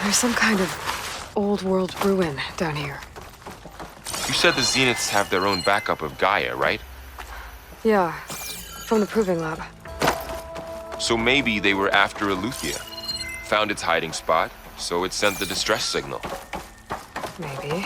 There's some kind of old world ruin down here. You said the Zeniths have their own backup of Gaia, right? Yeah, from the proving lab. So maybe they were after Eleuthia. Found its hiding spot, so it sent the distress signal. Maybe.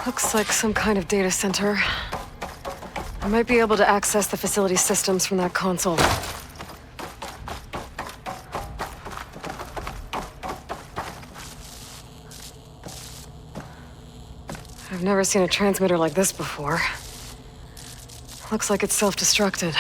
Looks like some kind of data center. I might be able to access the facility systems from that console. I've never seen a transmitter like this before. Looks like it's self-destructed.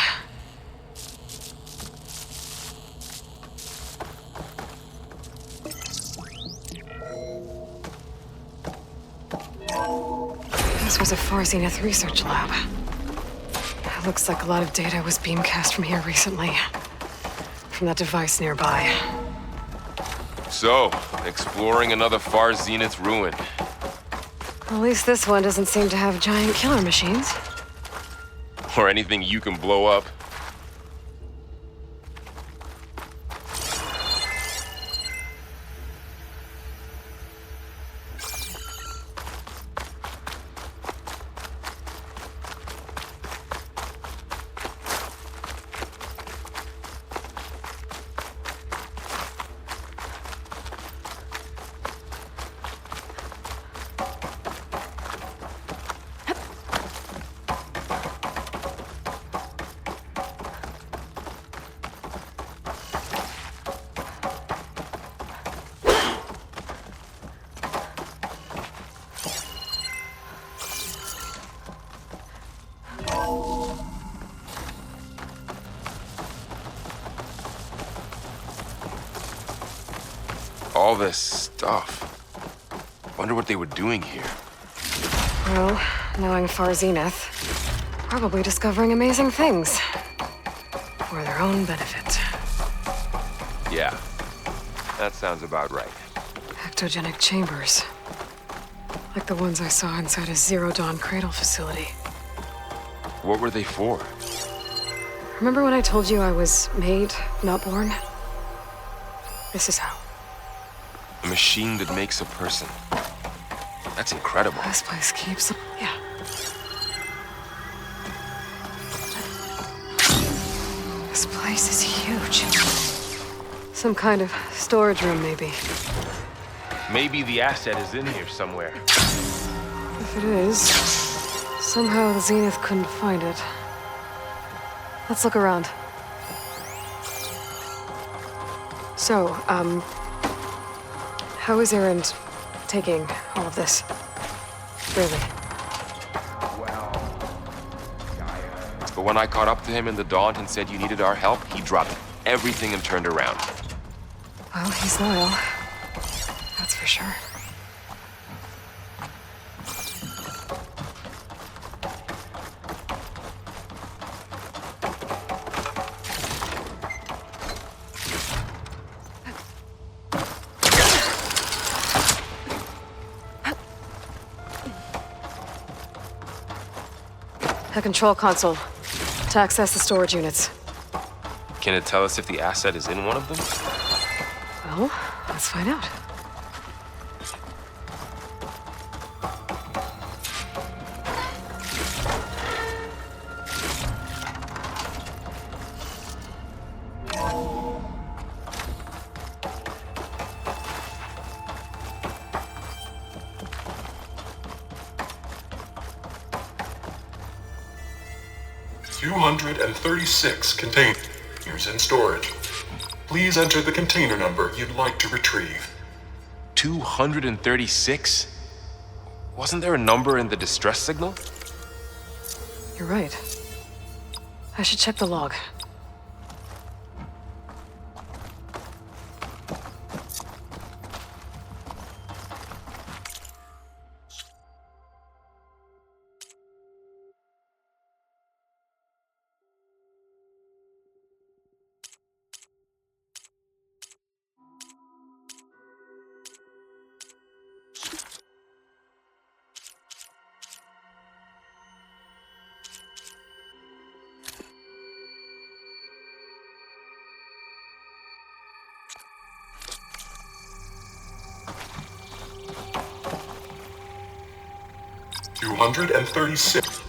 This was a Far Zenith research lab. It looks like a lot of data was beamcast from here recently. From that device nearby. So, exploring another Far Zenith ruin. At least this one doesn't seem to have giant killer machines. Or anything you can blow up. All this stuff. Wonder what they were doing here. Well, knowing Far Zenith, probably discovering amazing things. For their own benefit. Yeah, that sounds about right. Ectogenic chambers. Like the ones I saw inside a Zero Dawn Cradle facility. What were they for? Remember when I told you I was made, not born? This is how. A machine that makes a person. That's incredible. This place keeps... Yeah. This place is huge. Some kind of storage room, maybe. Maybe the asset is in here somewhere. If it is, somehow the Zenith couldn't find it. Let's look around. So, how is Erend taking all of this? Really? But when I caught up to him in the Daunt and said you needed our help, he dropped everything and turned around. Well, he's loyal. That's for sure. A control console to access the storage units. Can it tell us if the asset is in one of them? Well, let's find out. 236 containers in storage. Please enter the container number you'd like to retrieve. 236? Wasn't there a number in the distress signal? You're right. I should check the log. $236.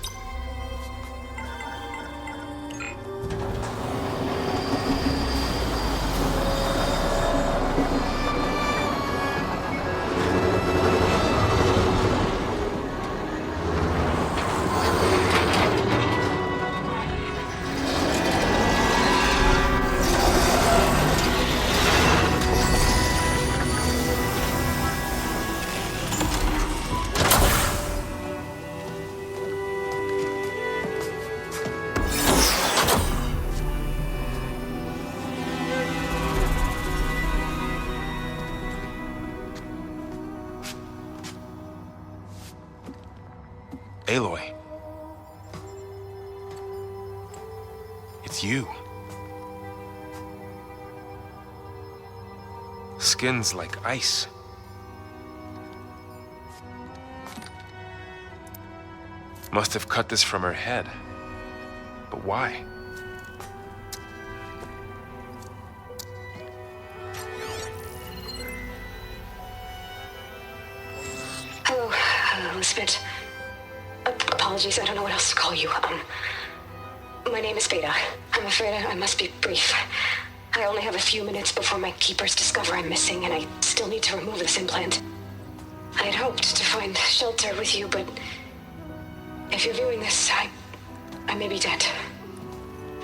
Aloy. It's you. Skin's like ice. Must have cut this from her head. But why? Hello, Elizabeth. Apologies, I don't know what else to call you. My name is Beta. I'm afraid I must be brief. I only have a few minutes before my keepers discover I'm missing, and I still need to remove this implant. I had hoped to find shelter with you, but if you're viewing this, I may be dead.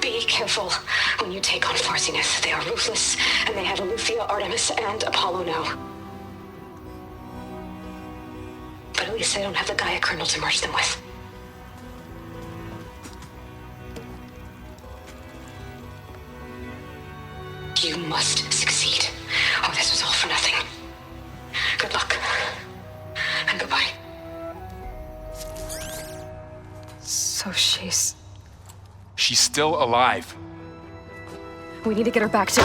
Be careful when you take on Farsiness. They are ruthless, and they have Aletheia, Artemis, and Apollo now. But at least they don't have the Gaia kernel to merge them with. You must succeed, or this was all for nothing. Good luck, and goodbye. So she's... She's still alive. We need to get her back to...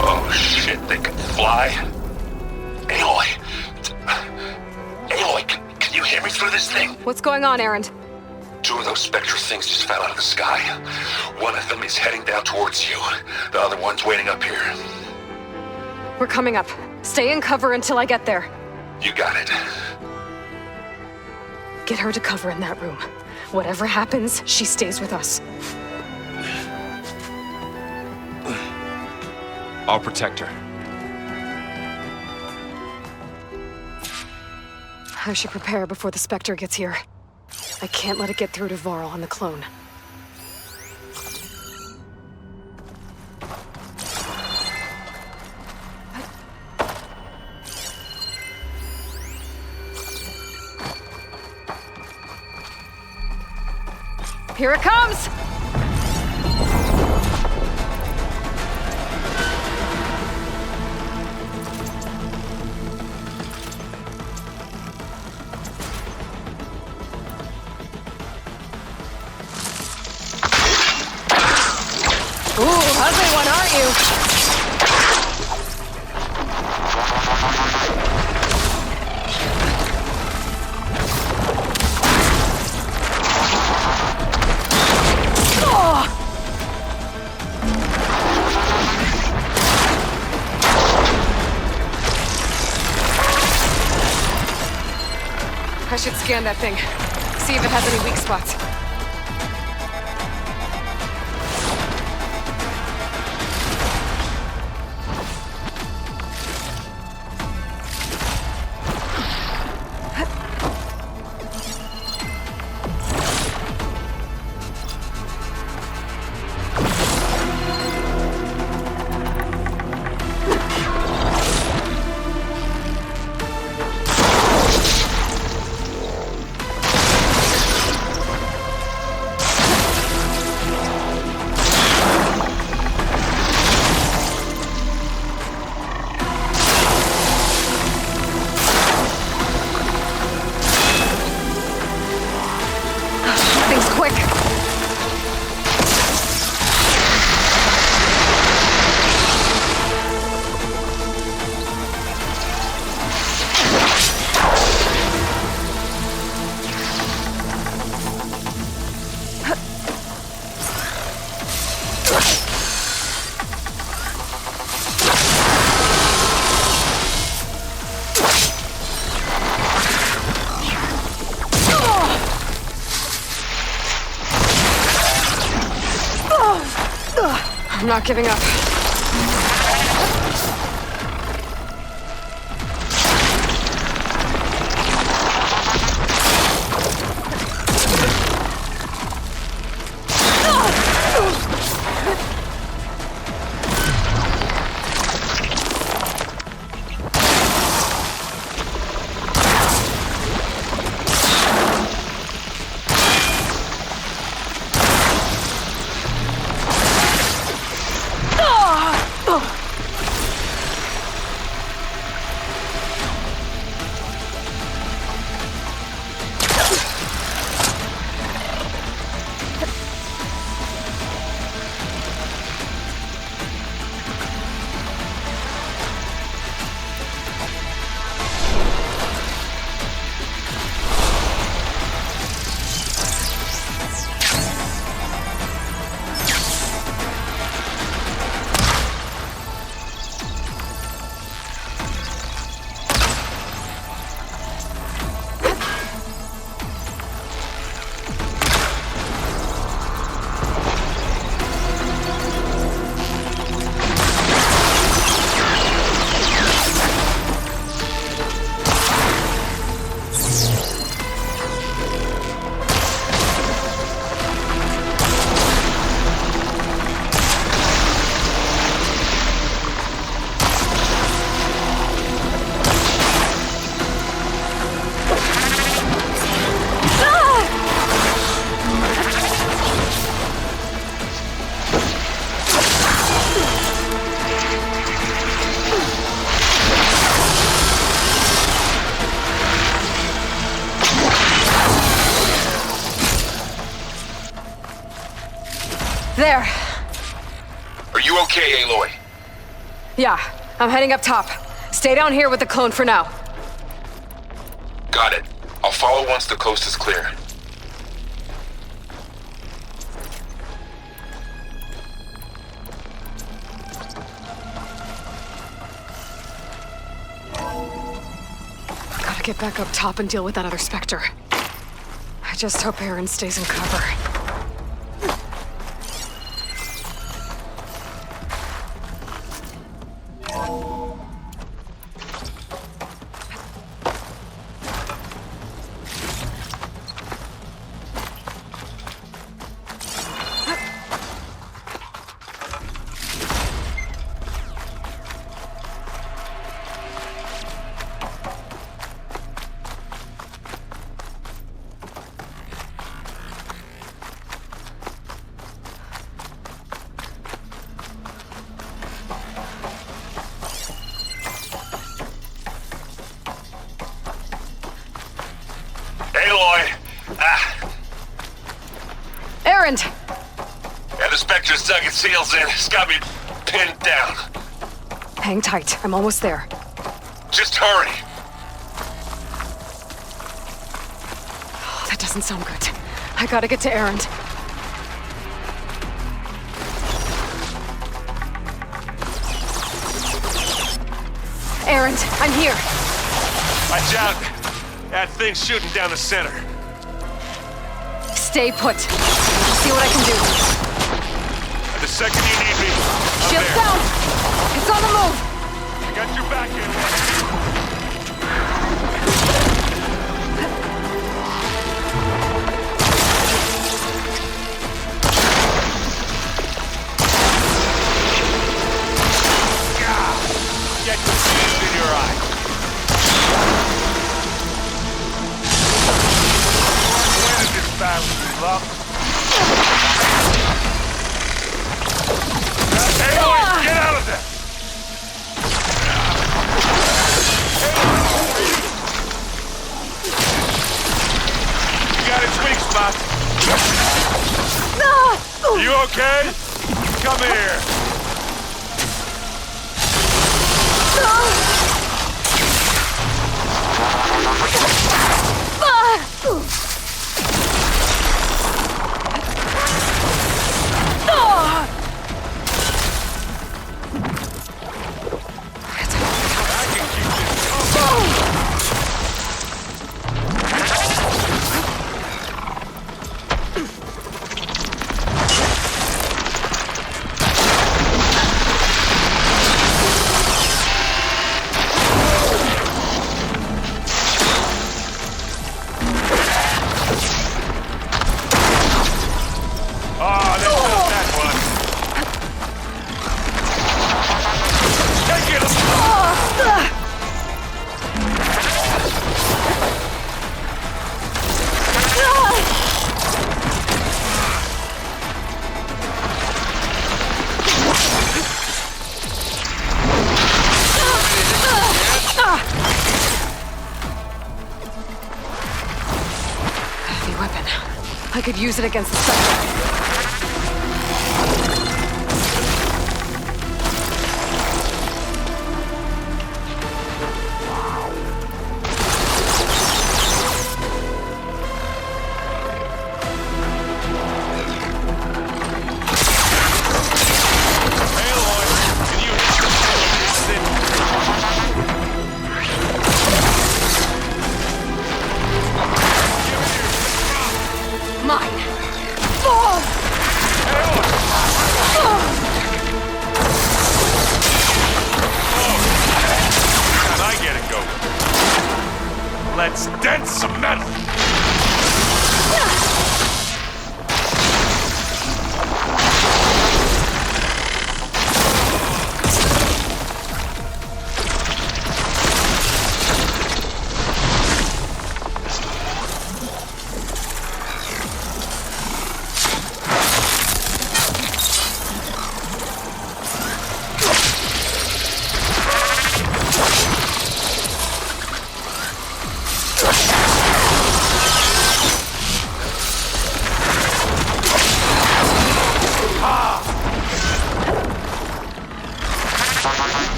Oh shit, they can fly? Aloy! Aloy, can you hear me through this thing? What's going on, Erend? Two of those spectral things just fell out of the sky. One of them is heading down towards you. The other one's waiting up here. We're coming up. Stay in cover until I get there. You got it. Get her to cover in that room. Whatever happens, she stays with us. I'll protect her. I should prepare before the Spectre gets here. I can't let it get through to Varl and the clone. Here it comes! Ooh, ugly one, aren't you? I should scan that thing. See if it has any weak spots. not giving up. There. Are you okay, Aloy? Yeah, I'm heading up top. Stay down here with the clone for now. Got it. I'll follow once the coast is clear. Gotta get back up top and deal with that other Spectre. I just hope Aaron stays in cover. Aloy! Aaron! Yeah, the Spectre's dug its heels in. It's got me pinned down. Hang tight, I'm almost there. Just hurry. Oh, that doesn't sound good. I gotta get to Aaron. Aaron, I'm here. Watch out! That thing's shooting down the center. Stay put. I'll see what I can do. And the second you need me, I'm Shield there. down! It's on the move! I got your back, Aloy. Get the fuse in your eye. When is this battle, love? Hey, Aloy, get out of there! You got its weak spot. You okay? Come here. I could use it against the Spectre. Let's dent some metal!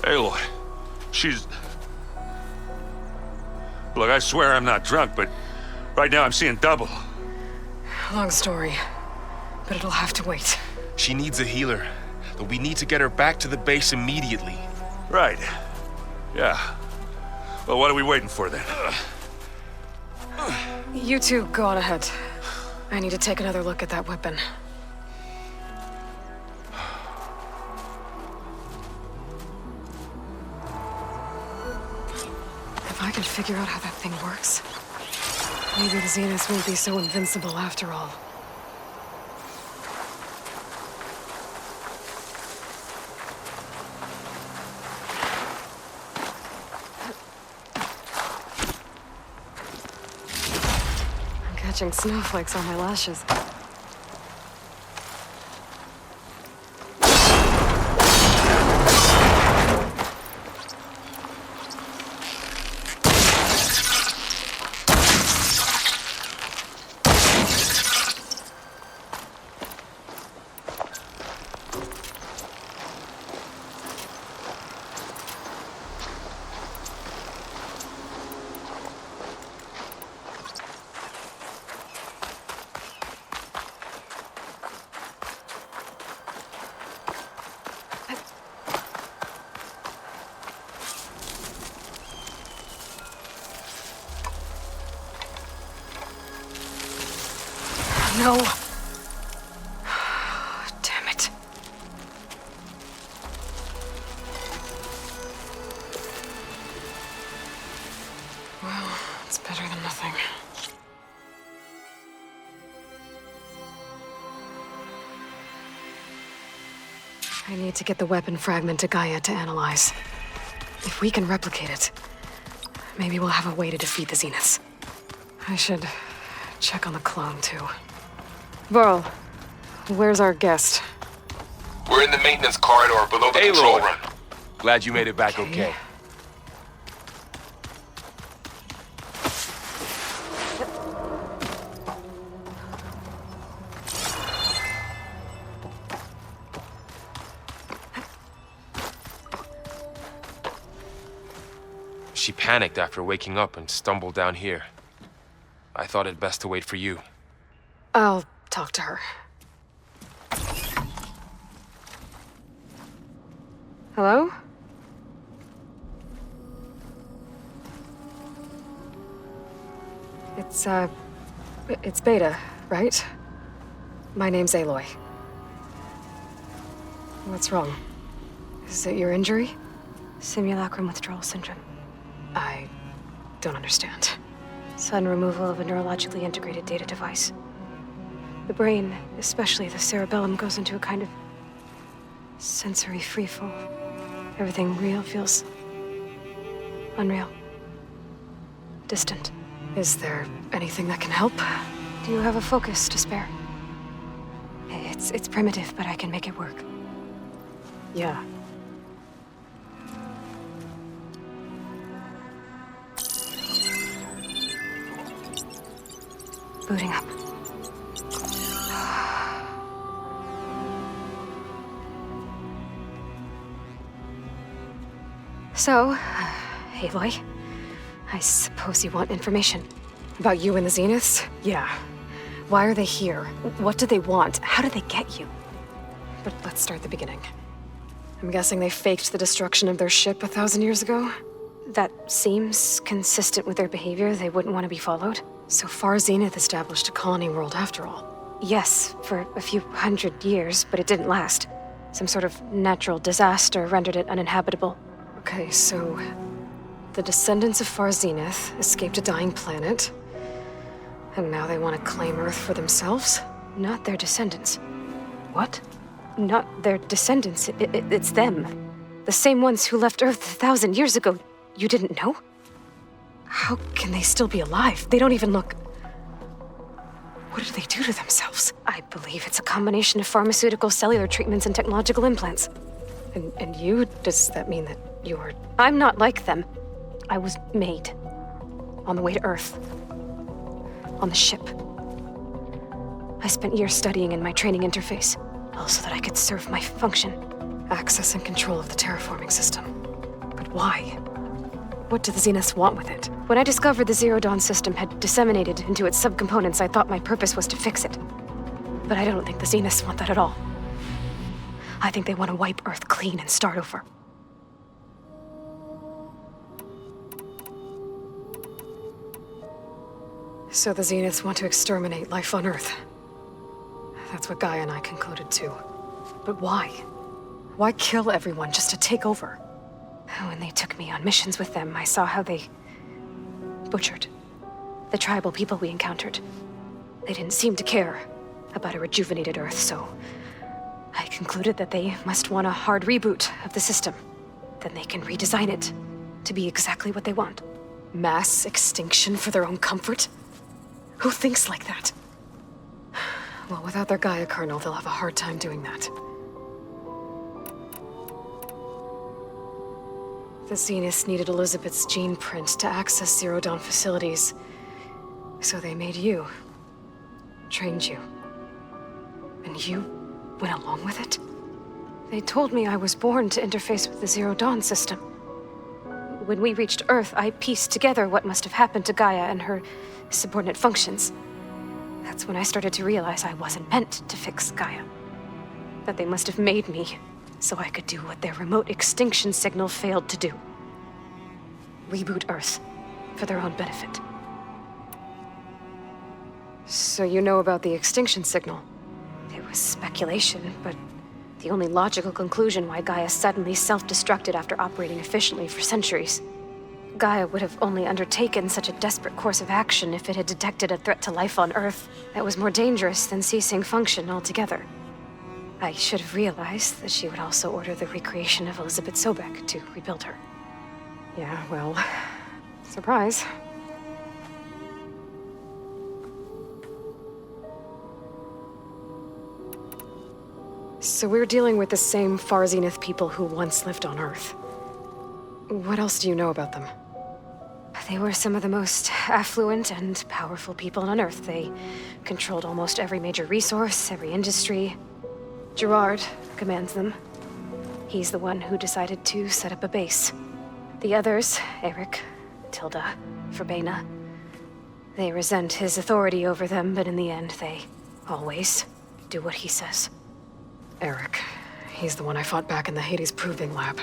Aloy, she's... Look, I swear I'm not drunk, but right now I'm seeing double. Long story, but it'll have to wait. She needs a healer, but we need to get her back to the base immediately. Right. Yeah. Well, what are we waiting for then? You two go on ahead. I need to take another look at that weapon. If I can figure out how that thing works, maybe the Zeniths won't be so invincible after all. I'm catching snowflakes on my lashes. No. Damn it. Well, it's better than nothing. I need to get the weapon fragment to Gaia to analyze. If we can replicate it, maybe we'll have a way to defeat the Zeniths. I should check on the clone, too. Varl, where's our guest? We're in the maintenance corridor below the control Aloy. room. Glad you made it back okay. She panicked after waking up and stumbled down here. I thought it best to wait for you. I'll talk to her. Hello? It's Beta, right? My name's Aloy. What's wrong? Is it your injury? Simulacrum withdrawal syndrome. I don't understand. Sudden removal of a neurologically integrated data device. The brain, especially the cerebellum, goes into a kind of sensory freefall. Everything real feels Unreal. Distant. Is there anything that can help? Do you have a focus to spare? It's primitive, but I can make it work. Yeah. Booting up. So, Aloy, I suppose you want information. About you and the Zeniths? Yeah. Why are they here? What do they want? How did they get you? But let's start at the beginning. I'm guessing they faked the destruction of their ship 1,000 years ago? That seems consistent with their behavior. They wouldn't want to be followed. So far, Zenith established a colony world after all. Yes, for a few hundred years, but it didn't last. Some sort of natural disaster rendered it uninhabitable. Okay, so the descendants of Far Zenith escaped a dying planet, and now they want to claim Earth for themselves? Not their descendants. What? Not their descendants. It's them. The same ones who left Earth 1,000 years ago. You didn't know? How can they still be alive? They don't even look... What did they do to themselves? I believe it's a combination of pharmaceutical, cellular treatments, and technological implants. And you? Does that mean that you're... I'm not like them. I was made. On the way to Earth. On the ship. I spent years studying in my training interface, all so that I could serve my function. Access and control of the terraforming system. But why? What do the Zeniths want with it? When I discovered the Zero Dawn system had disseminated into its subcomponents, I thought my purpose was to fix it. But I don't think the Zeniths want that at all. I think they want to wipe Earth clean and start over. So the Zeniths want to exterminate life on Earth. That's what Gaia and I concluded too. But why? Why kill everyone just to take over? When they took me on missions with them, I saw how they butchered the tribal people we encountered. They didn't seem to care about a rejuvenated Earth, so I concluded that they must want a hard reboot of the system. Then they can redesign it to be exactly what they want. Mass extinction for their own comfort? Who thinks like that? Well, without their Gaia kernel, they'll have a hard time doing that. The Zeniths needed Elizabeth's gene print to access Zero Dawn facilities. So they made you. Trained you. And you went along with it? They told me I was born to interface with the Zero Dawn system. When we reached Earth, I pieced together what must have happened to Gaia and her subordinate functions. That's when I started to realize I wasn't meant to fix Gaia. That they must have made me so I could do what their remote extinction signal failed to do. Reboot Earth for their own benefit. So you know about the extinction signal? It was speculation, but the only logical conclusion why Gaia suddenly self-destructed after operating efficiently for centuries. Gaia would have only undertaken such a desperate course of action if it had detected a threat to life on Earth that was more dangerous than ceasing function altogether. I should have realized that she would also order the recreation of Elizabeth Sobek to rebuild her. Yeah, well, surprise. So we're dealing with the same Far Zenith people who once lived on Earth. What else do you know about them? They were some of the most affluent and powerful people on Earth. They controlled almost every major resource, every industry. Gerard commands them. He's the one who decided to set up a base. The others, Eric, Tilda, Verbena, they resent his authority over them, but in the end, they always do what he says. Eric. He's the one I fought back in the Hades Proving Lab.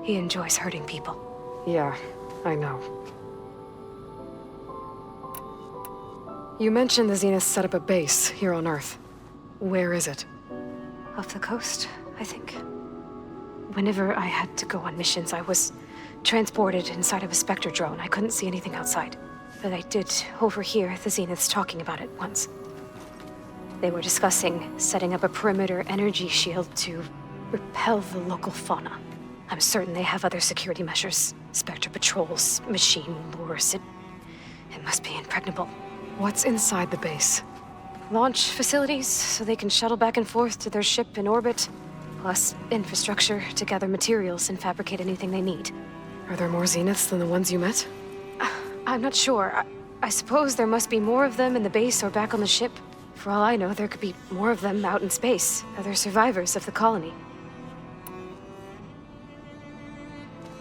He enjoys hurting people. Yeah, I know. You mentioned the Zeniths set up a base here on Earth. Where is it? Off the coast, I think. Whenever I had to go on missions, I was transported inside of a Spectre drone. I couldn't see anything outside. But I did overhear the Zeniths talking about it once. They were discussing setting up a perimeter energy shield to repel the local fauna. I'm certain they have other security measures, Spectre patrols, machine lures. It must be impregnable. What's inside the base? Launch facilities, so they can shuttle back and forth to their ship in orbit. Plus infrastructure to gather materials and fabricate anything they need. Are there more Zeniths than the ones you met? I'm not sure. I suppose there must be more of them in the base or back on the ship. For all I know, there could be more of them out in space. Other survivors of the colony.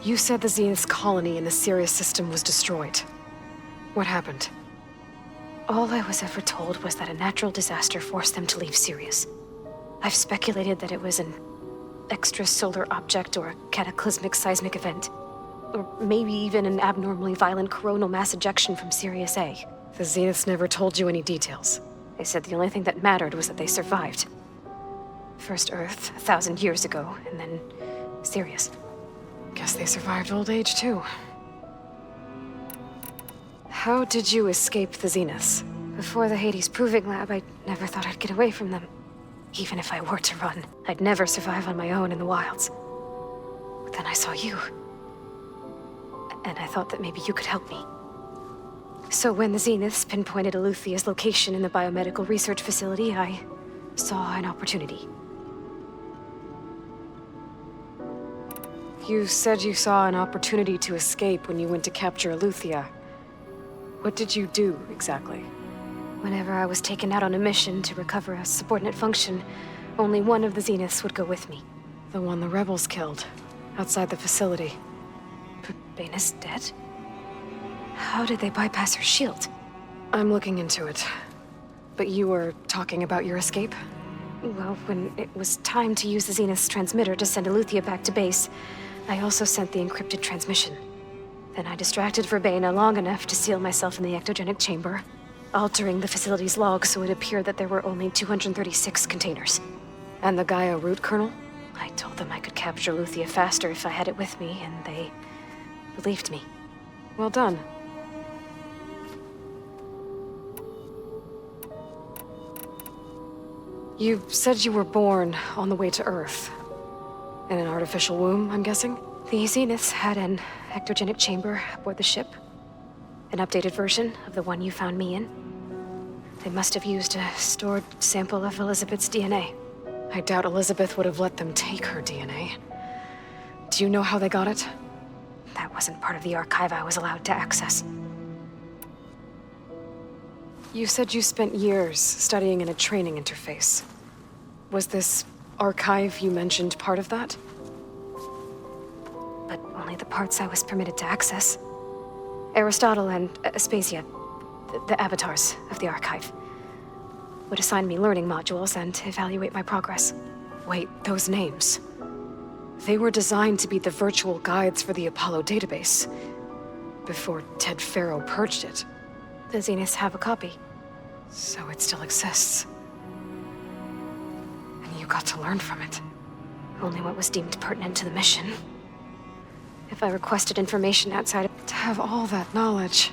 You said the Zenith's colony in the Sirius system was destroyed. What happened? All I was ever told was that a natural disaster forced them to leave Sirius. I've speculated that it was an extrasolar object or a cataclysmic seismic event. Or maybe even an abnormally violent coronal mass ejection from Sirius A. The Zeniths never told you any details. They said the only thing that mattered was that they survived. First Earth, 1,000 years ago, and then Sirius. Guess they survived old age, too. How did you escape the Zeniths? Before the Hades Proving Lab, I never thought I'd get away from them. Even if I were to run, I'd never survive on my own in the wilds. But then I saw you. And I thought that maybe you could help me. So when the Zeniths pinpointed Aluthia's location in the biomedical research facility, I saw an opportunity. You said you saw an opportunity to escape when you went to capture Aluthia. What did you do, exactly? Whenever I was taken out on a mission to recover a subordinate function, only one of the Zeniths would go with me. The one the rebels killed, outside the facility. But Baina's dead? How did they bypass her shield? I'm looking into it. But you were talking about your escape? Well, when it was time to use the Zenith's transmitter to send Aluthia back to base, I also sent the encrypted transmission. Then I distracted Verbena long enough to seal myself in the ectogenic chamber, altering the facility's log so it appeared that there were only 236 containers. And the Gaia root kernel? I told them I could capture Aluthia faster if I had it with me, and they believed me. Well done. You said you were born on the way to Earth. In an artificial womb, I'm guessing? The Zeniths had an ectogenic chamber aboard the ship. An updated version of the one you found me in. They must have used a stored sample of Elizabeth's DNA. I doubt Elizabeth would have let them take her DNA. Do you know how they got it? That wasn't part of the archive I was allowed to access. You said you spent years studying in a training interface. Was this archive you mentioned part of that? But only the parts I was permitted to access. Aristotle and Aspasia, the avatars of the archive, would assign me learning modules and evaluate my progress. Wait, those names. They were designed to be the virtual guides for the Apollo database, before Ted Faro purged it. The Zeniths have a copy. So it still exists. And you got to learn from it. Only what was deemed pertinent to the mission. If I requested information outside of... To have all that knowledge.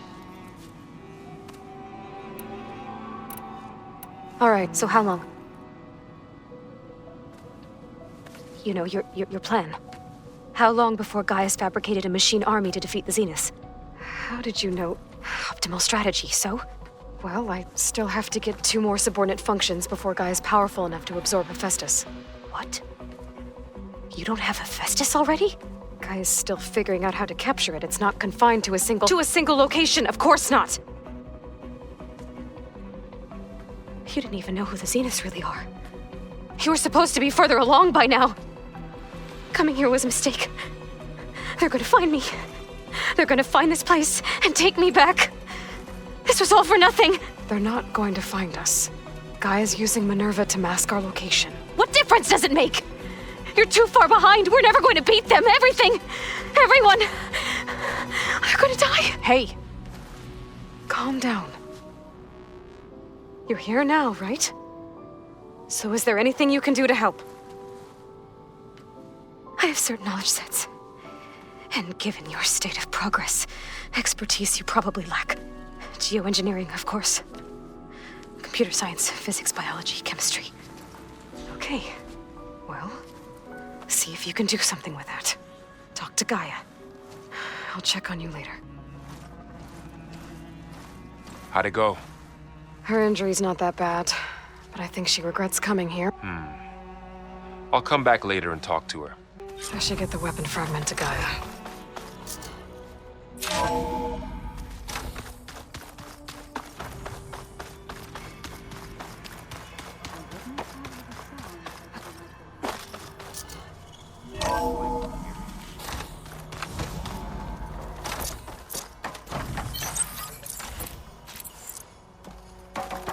All right, so how long? You know, your plan. How long before Gaius fabricated a machine army to defeat the Zeniths? How did you know? Optimal strategy, so? Well, I still have to get 2 more subordinate functions before Gaia's powerful enough to absorb Hephaestus. What? You don't have Hephaestus already? Gaia's still figuring out how to capture it. It's not confined to a single... To a single location! Of course not! You didn't even know who the Zeniths really are. You were supposed to be further along by now! Coming here was a mistake. They're gonna find me. They're gonna find this place and take me back. This was all for nothing. They're not going to find us. Gaia's using Minerva to mask our location. What difference does it make? You're too far behind. We're never going to beat them. Everything. Everyone. They're gonna die. Hey. Calm down. You're here now, right? So is there anything you can do to help? I have certain knowledge sets. And given your state of progress, expertise you probably lack. Geoengineering, of course. Computer science, physics, biology, chemistry. Okay. Well, see if you can do something with that. Talk to Gaia. I'll check on you later. How'd it go? Her injury's not that bad, but I think she regrets coming here. I'll come back later and talk to her. I should get the weapon fragment to Gaia.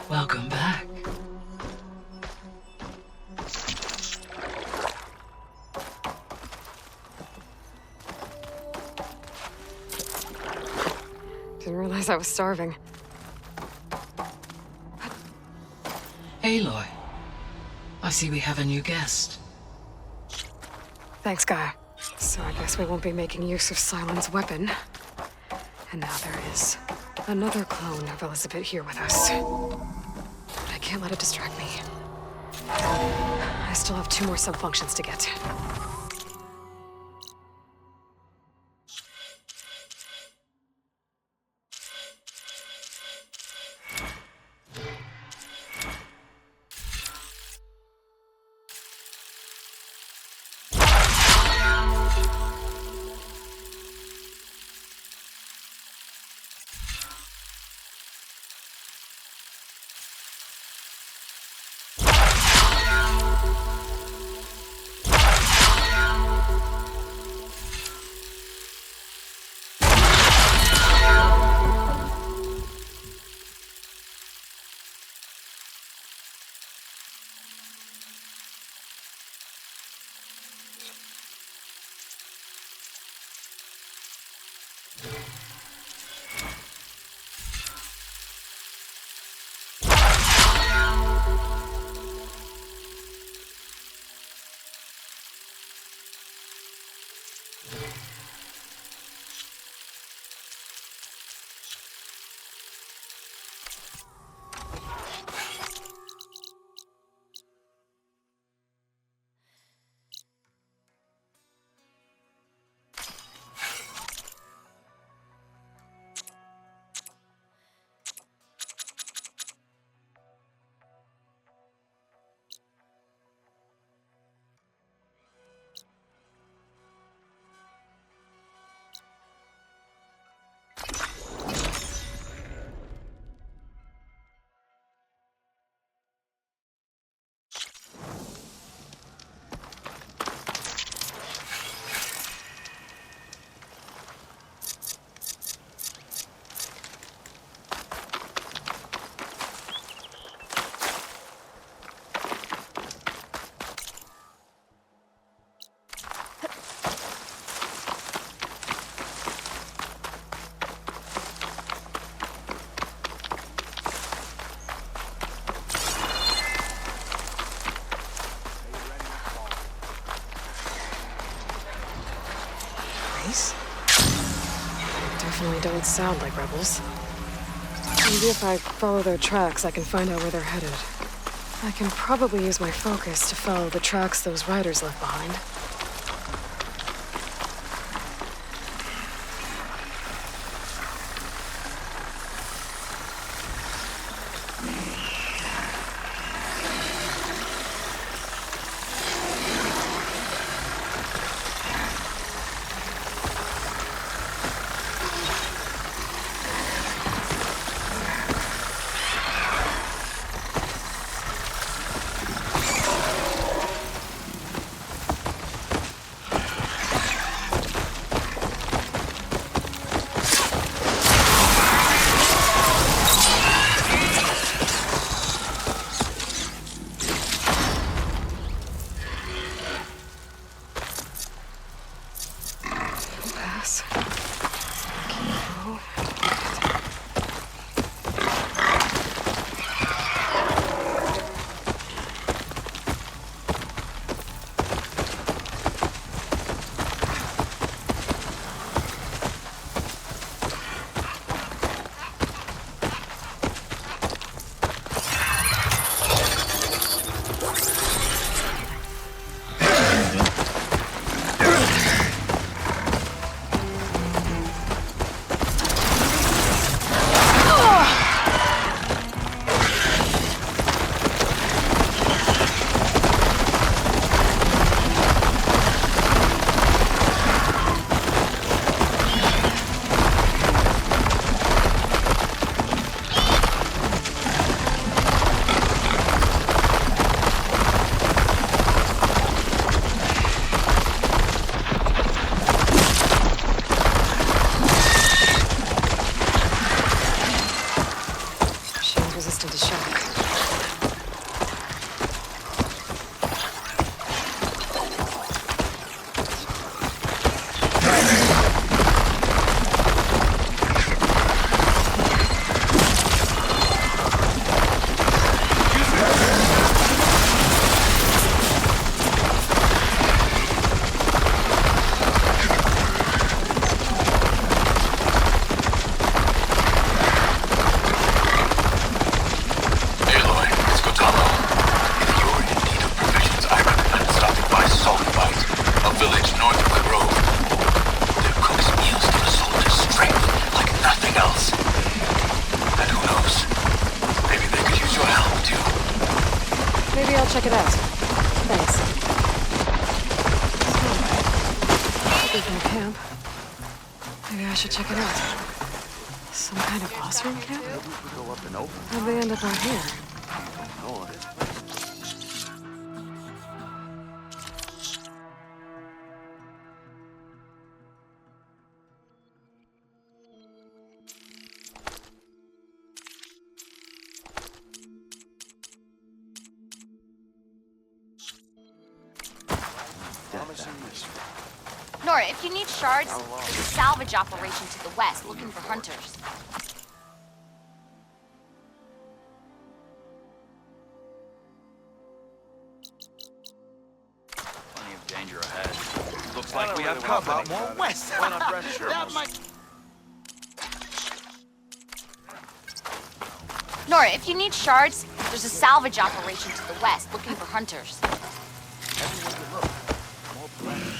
Welcome back. Didn't realize I was starving. Aloy, I see we have a new guest. Thanks, Gaia. So I guess we won't be making use of Sylens' weapon. And now there is another clone of Elizabeth here with us. But I can't let it distract me. I still have 2 more sub-functions to get. Definitely don't sound like rebels. Maybe if I follow their tracks, I can find out where they're headed. I can probably use my focus to follow the tracks those riders left behind. I'll check it out. Thanks. Speaking of camp, maybe I should check it out. Some kind of boss room camp? How'd they end up out here? Nora, if you need shards, there's a salvage operation to the west looking for hunters. Plenty of danger ahead. Looks like we have company. More west. That might... Nora, if you need shards, there's a salvage operation to the west looking for hunters. Everywhere you look, more planet.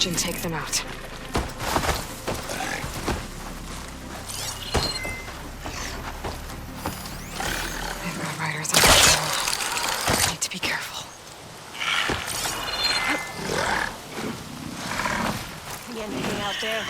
And take them out. They've got riders on patrol. Need to be careful. See anything out there?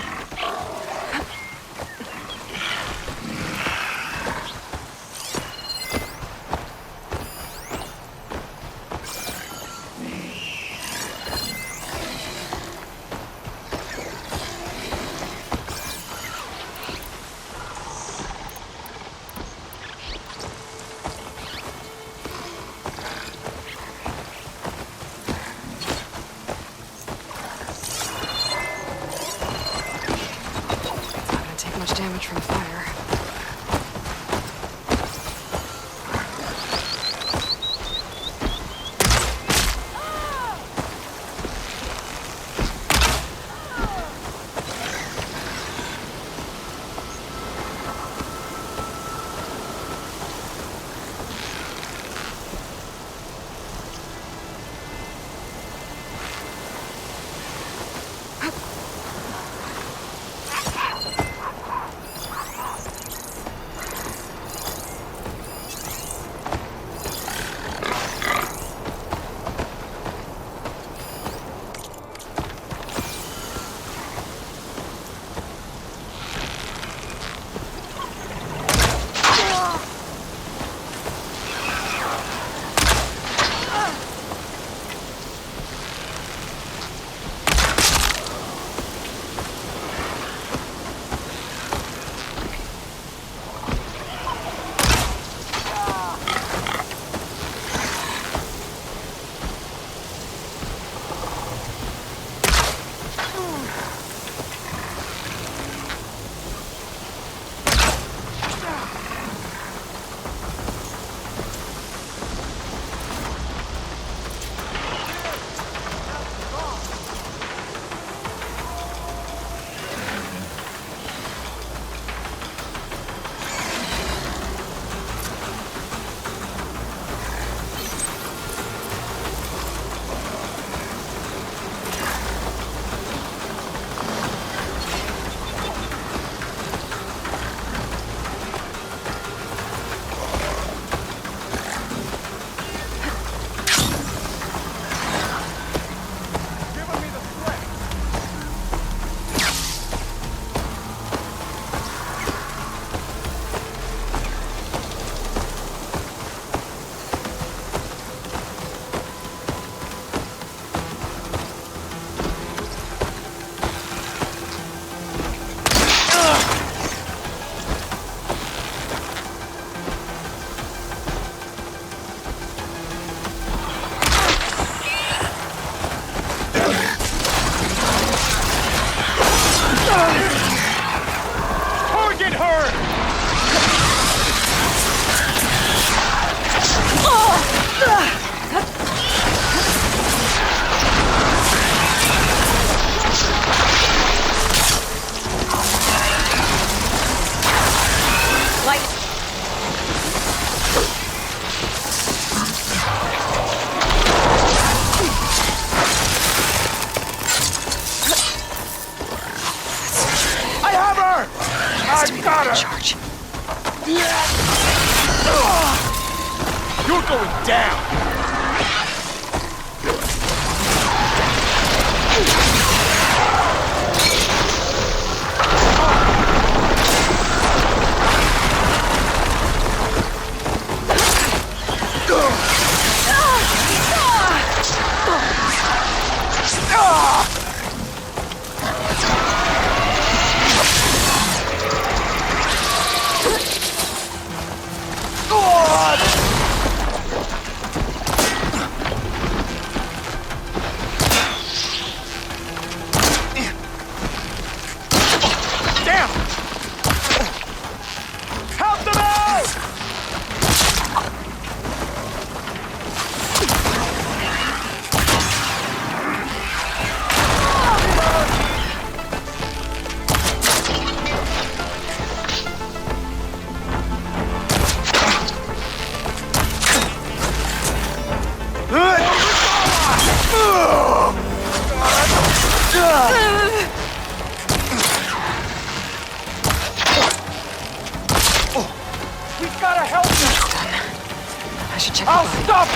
going down! We've gotta help them! I should check I'll the stop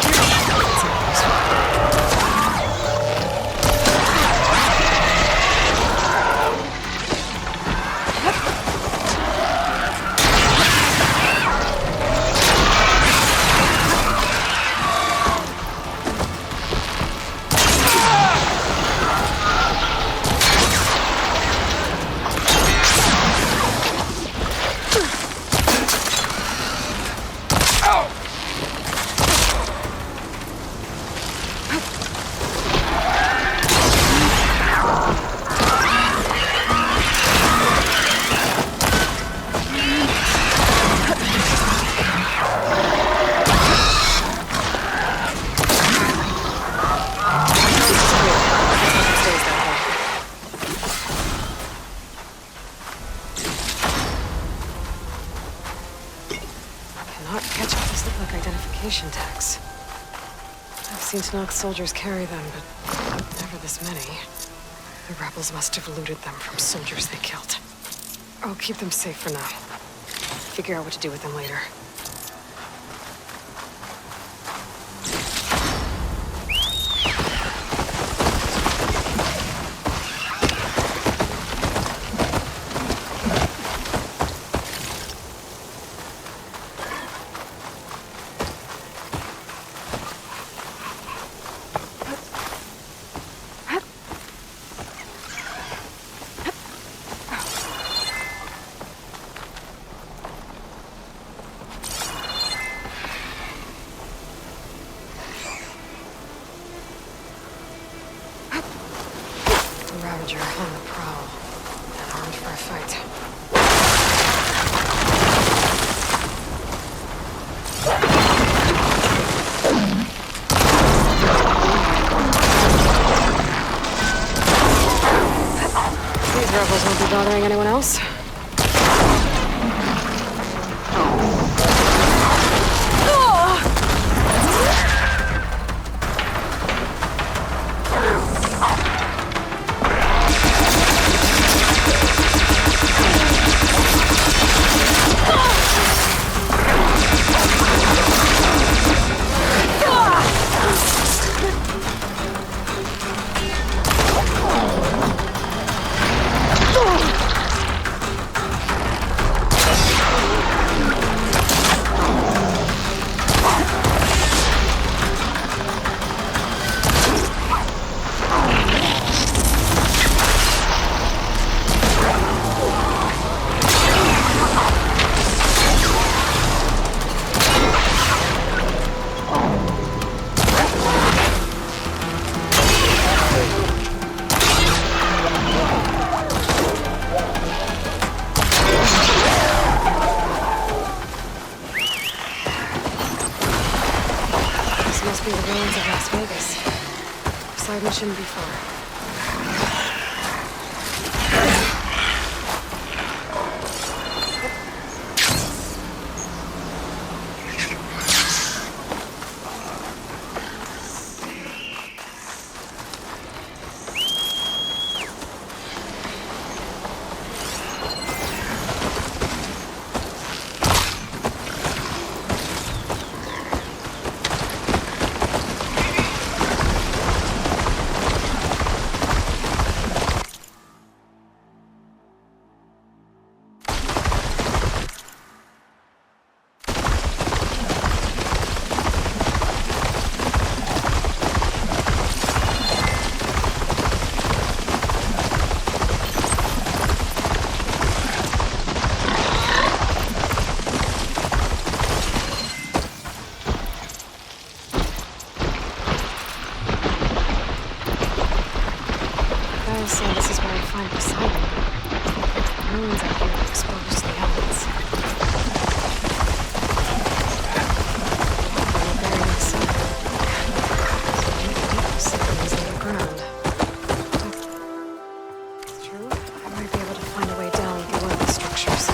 tags. I've seen Tenakth soldiers carry them, but never this many. The rebels must have looted them from soldiers they killed. I'll keep them safe for now. Figure out what to do with them later. Ravager on the prowl, and armed for a fight. These rebels won't be bothering anyone else. Must be the ruins of Las Vegas. Poseidon shouldn't be far. Aloy said this is where I'd find Poseidon, but the ruins out here are exposed to the elements. They're buried in the sun. So deep sinkings underground. It's true. I might be able to find a way down through one of the structures.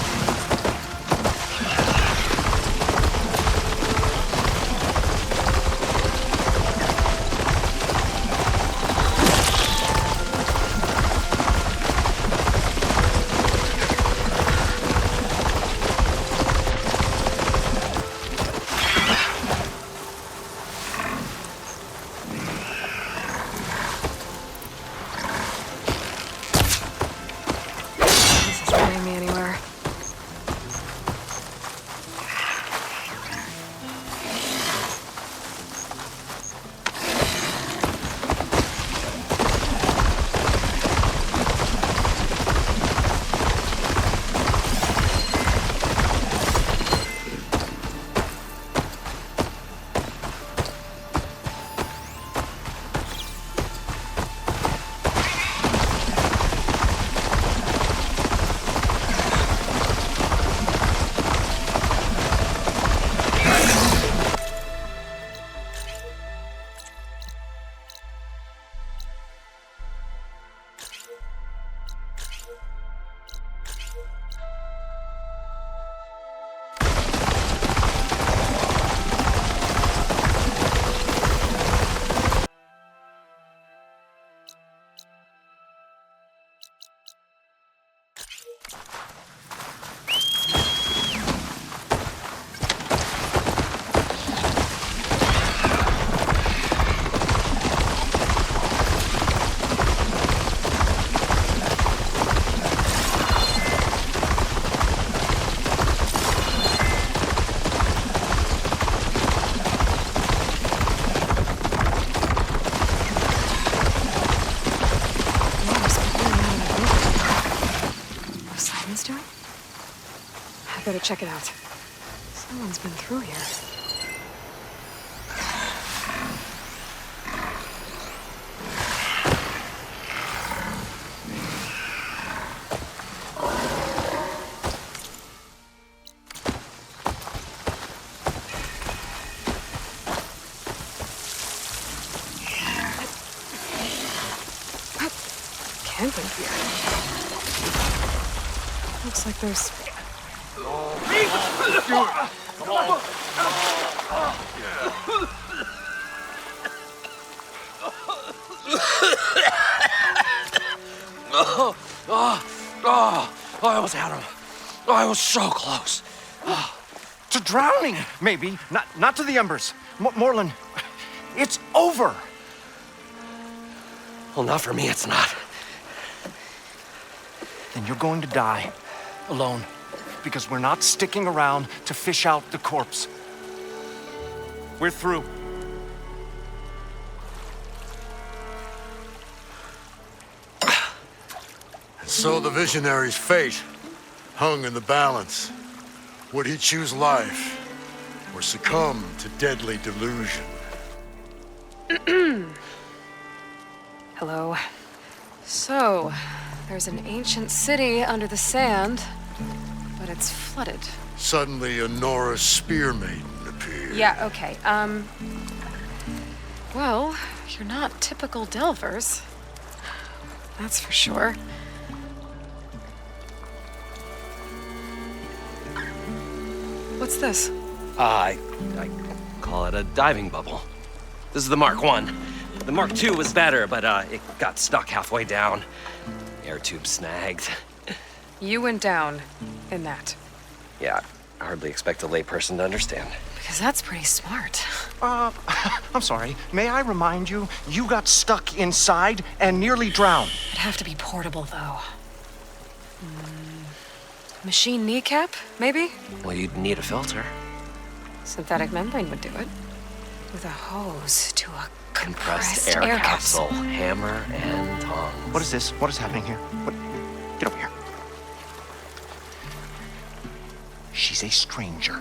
Better check it out. Someone's been through here. Camping here. Looks like there's I almost had him. I was so close. To drowning, maybe. Not to the embers. Morlund, it's over. Well, not for me, it's not. Then you're going to die. Alone. Because we're not sticking around to fish out the corpse. We're through. So the visionary's fate hung in the balance. Would he choose life or succumb to deadly delusion? Hello. So, there's an ancient city under the sand, but it's flooded. Suddenly, a Norse spear maiden appeared. Yeah, okay. Well, you're not typical Delvers. That's for sure. What's this? I call it a diving bubble. This is the Mark I. The Mark II was better, but it got stuck halfway down. Air tube snagged. You went down in that. Yeah, I hardly expect a layperson to understand. Because that's pretty smart. I'm sorry. May I remind you, you got stuck inside and nearly drowned. It'd have to be portable, though. Machine kneecap, maybe? Well, you'd need a filter. Synthetic membrane would do it. With a hose to a compressed air air capsule. Hammer and tongs. What is this? What is happening here? What? Get over here. She's a stranger.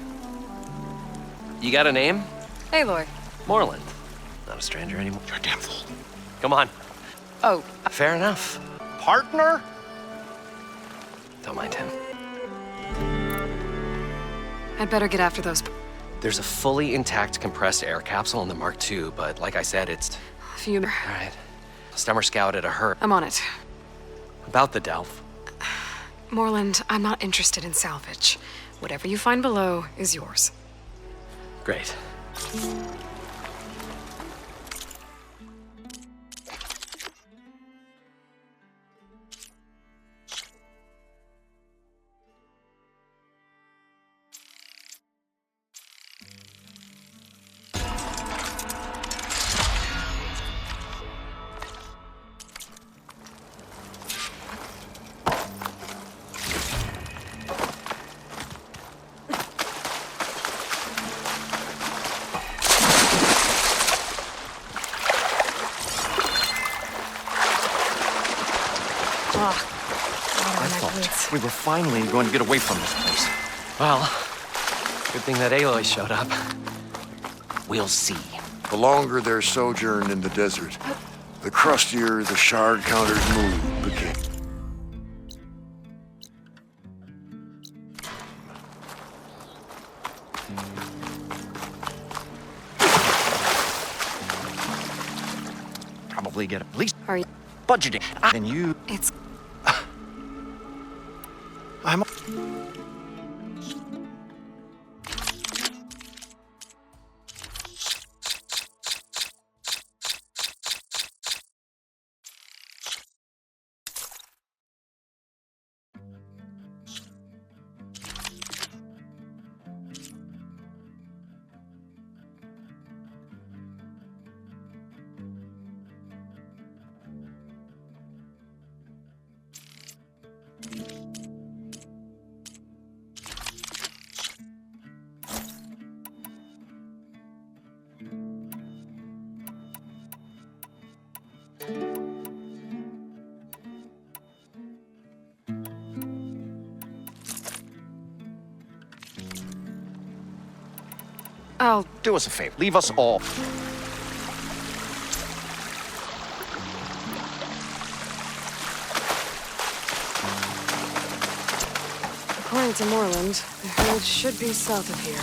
You got a name? Aloy. Moreland. Not a stranger anymore. You're a damn fool. Come on. Oh. Fair enough. partner? Don't mind him. I'd better get after those. There's a fully intact compressed air capsule in the Mark II, but like I said, it's... Few. All right. Stemmer scouted a herd. I'm on it. About the Delph. Moreland, I'm not interested in salvage. Whatever you find below is yours. Great. We were finally going to get away from this place. Well, good thing that Aloy showed up. We'll see. The longer their sojourn in the desert, the crustier the shard counter's mood became. Probably get at least Are you budgeting. And you... It's... I'm... I'll... Do us a favor. Leave us all. According to Moreland, the herd should be south of here.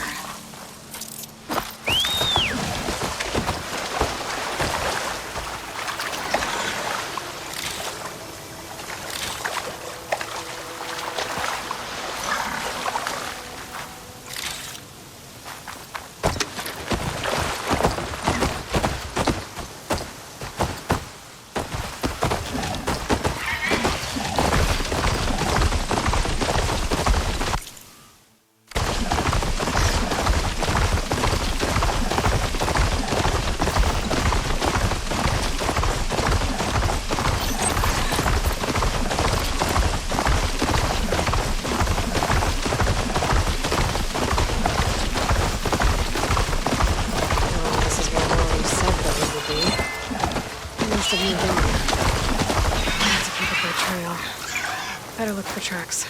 Better look for tracks.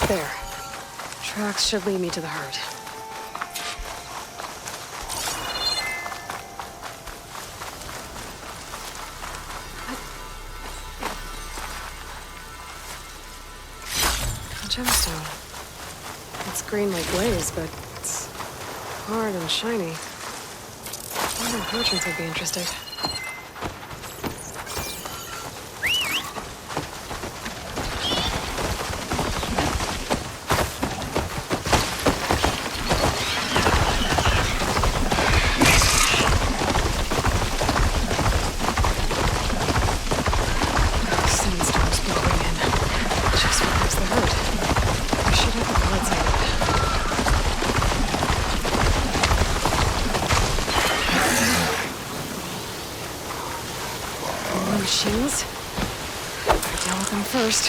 There. Tracks should lead me to the herd. Gemstone. It's green like glaze, but it's hard and shiny. I wonder if merchants would be interested. Sandstorm's blowing in. Just where there's the herd. I should have the bullets out. More machines? Better deal with them first.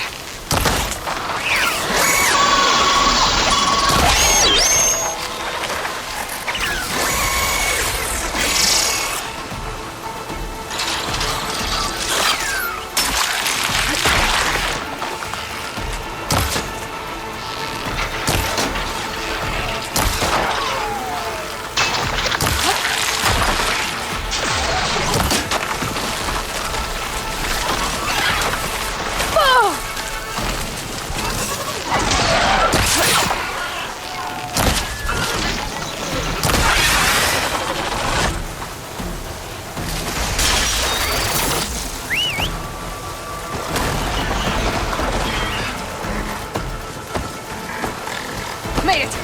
Made it!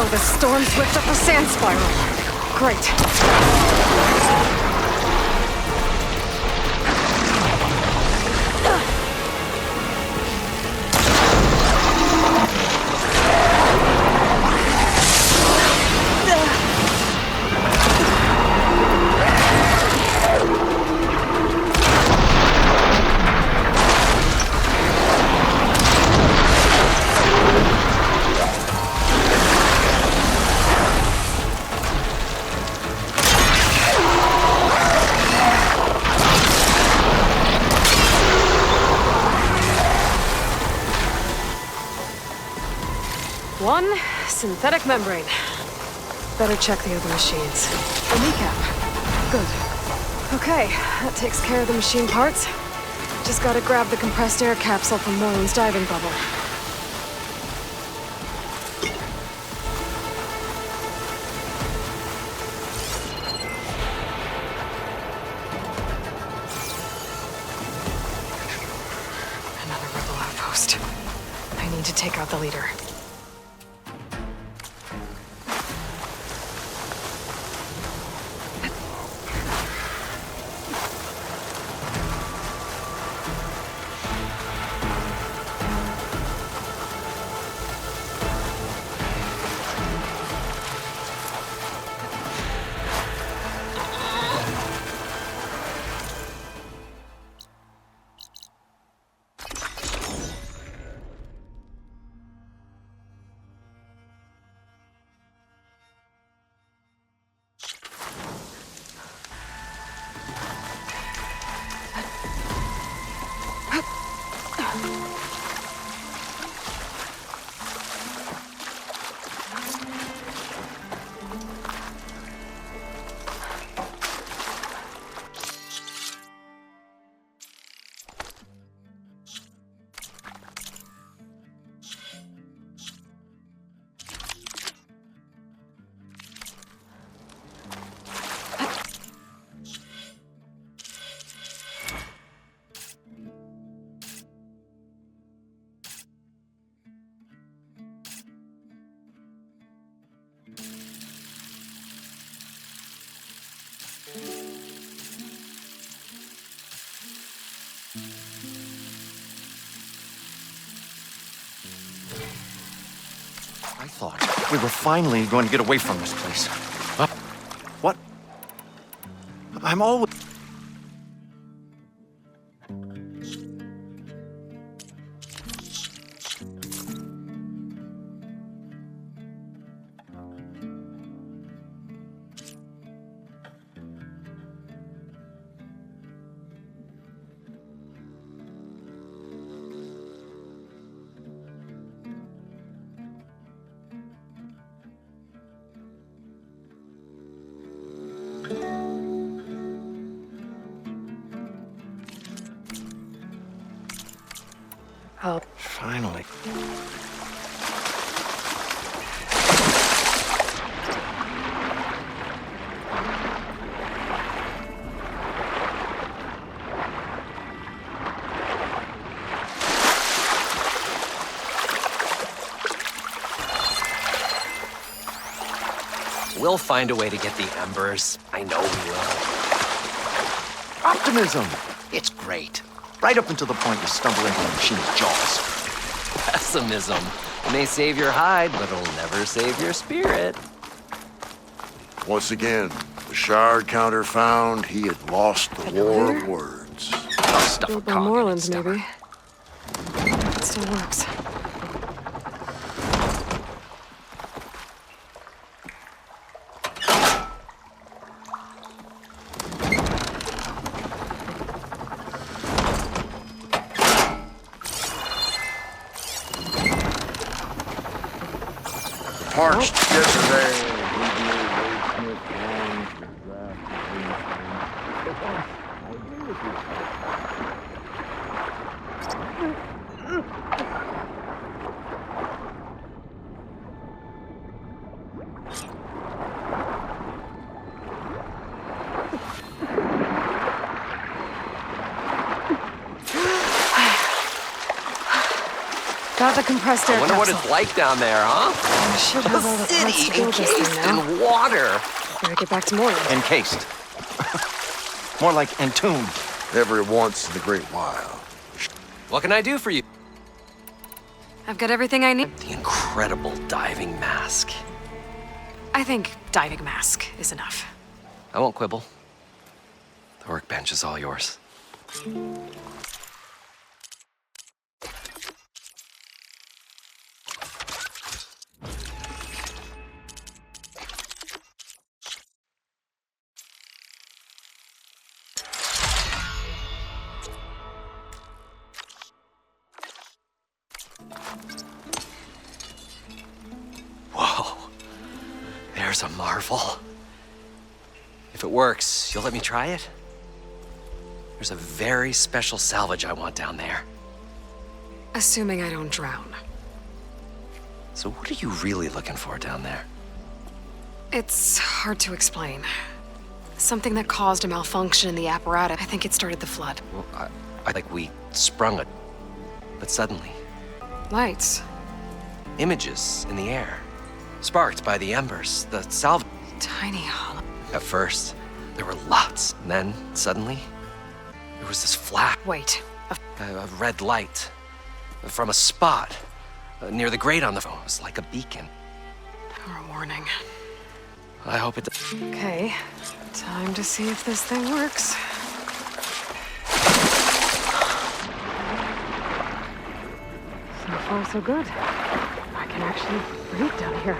The storm's whipped up a sand spiral. Great. One synthetic membrane. Better check the other machines. A kneecap. Good. Okay, that takes care of the machine parts. Just gotta grab the compressed air capsule from Moreland's diving bubble. Another rebel outpost. I need to take out the leader. I thought we were finally going to get away from this place. What? I'm always... Oh. Finally. We'll find a way to get the embers. I know we will. Optimism! It's great. Right up until the point you stumble into the machine's jaws. Pessimism. It may save your hide, but it'll never save your spirit. Once again, the shard counter found he had lost the war of words. Built by Morelands, maybe. It still works. Parched yesterday. Got the compressed air I wonder what capsule. it's like down there, huh? I should have all the parts to build this Encased thing now. in water. Better get back to Moreland. Encased. More like entombed. Every once in a great while. What can I do for you? I've got everything I need. The incredible diving mask. I think diving mask is enough. I won't quibble. The workbench is all yours. Whoa. There's a marvel. If it works, you'll let me try it? There's a very special salvage I want down there. Assuming I don't drown. So what are you really looking for down there? It's hard to explain. Something that caused a malfunction in the apparatus. I think it started the flood. Well, I think we sprung it. But suddenly, Lights. images in the air. Sparked by the embers, the salvage. Tiny hollow. At first, there were lots. And then, suddenly, there was this flash. Wait. A red light. From a spot. Near the grate on the phone. It was like a beacon. Or a warning. I hope it does. Okay. Time to see if this thing works. So far, so good. I can actually breathe down here.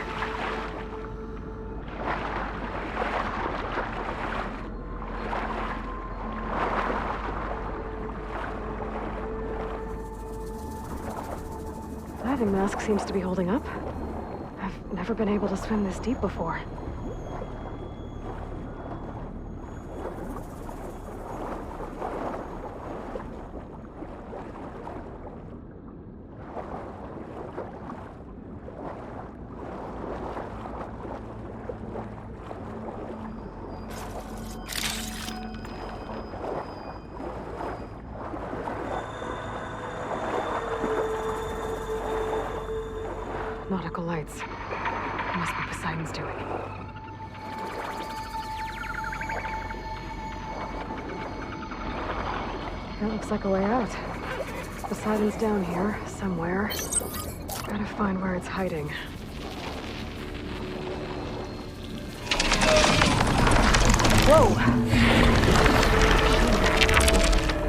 Diving mask seems to be holding up. I've never been able to swim this deep before. Nautical lights. Must be Poseidon's doing. That looks like a way out. Poseidon's down here, somewhere. Gotta find where it's hiding. Whoa!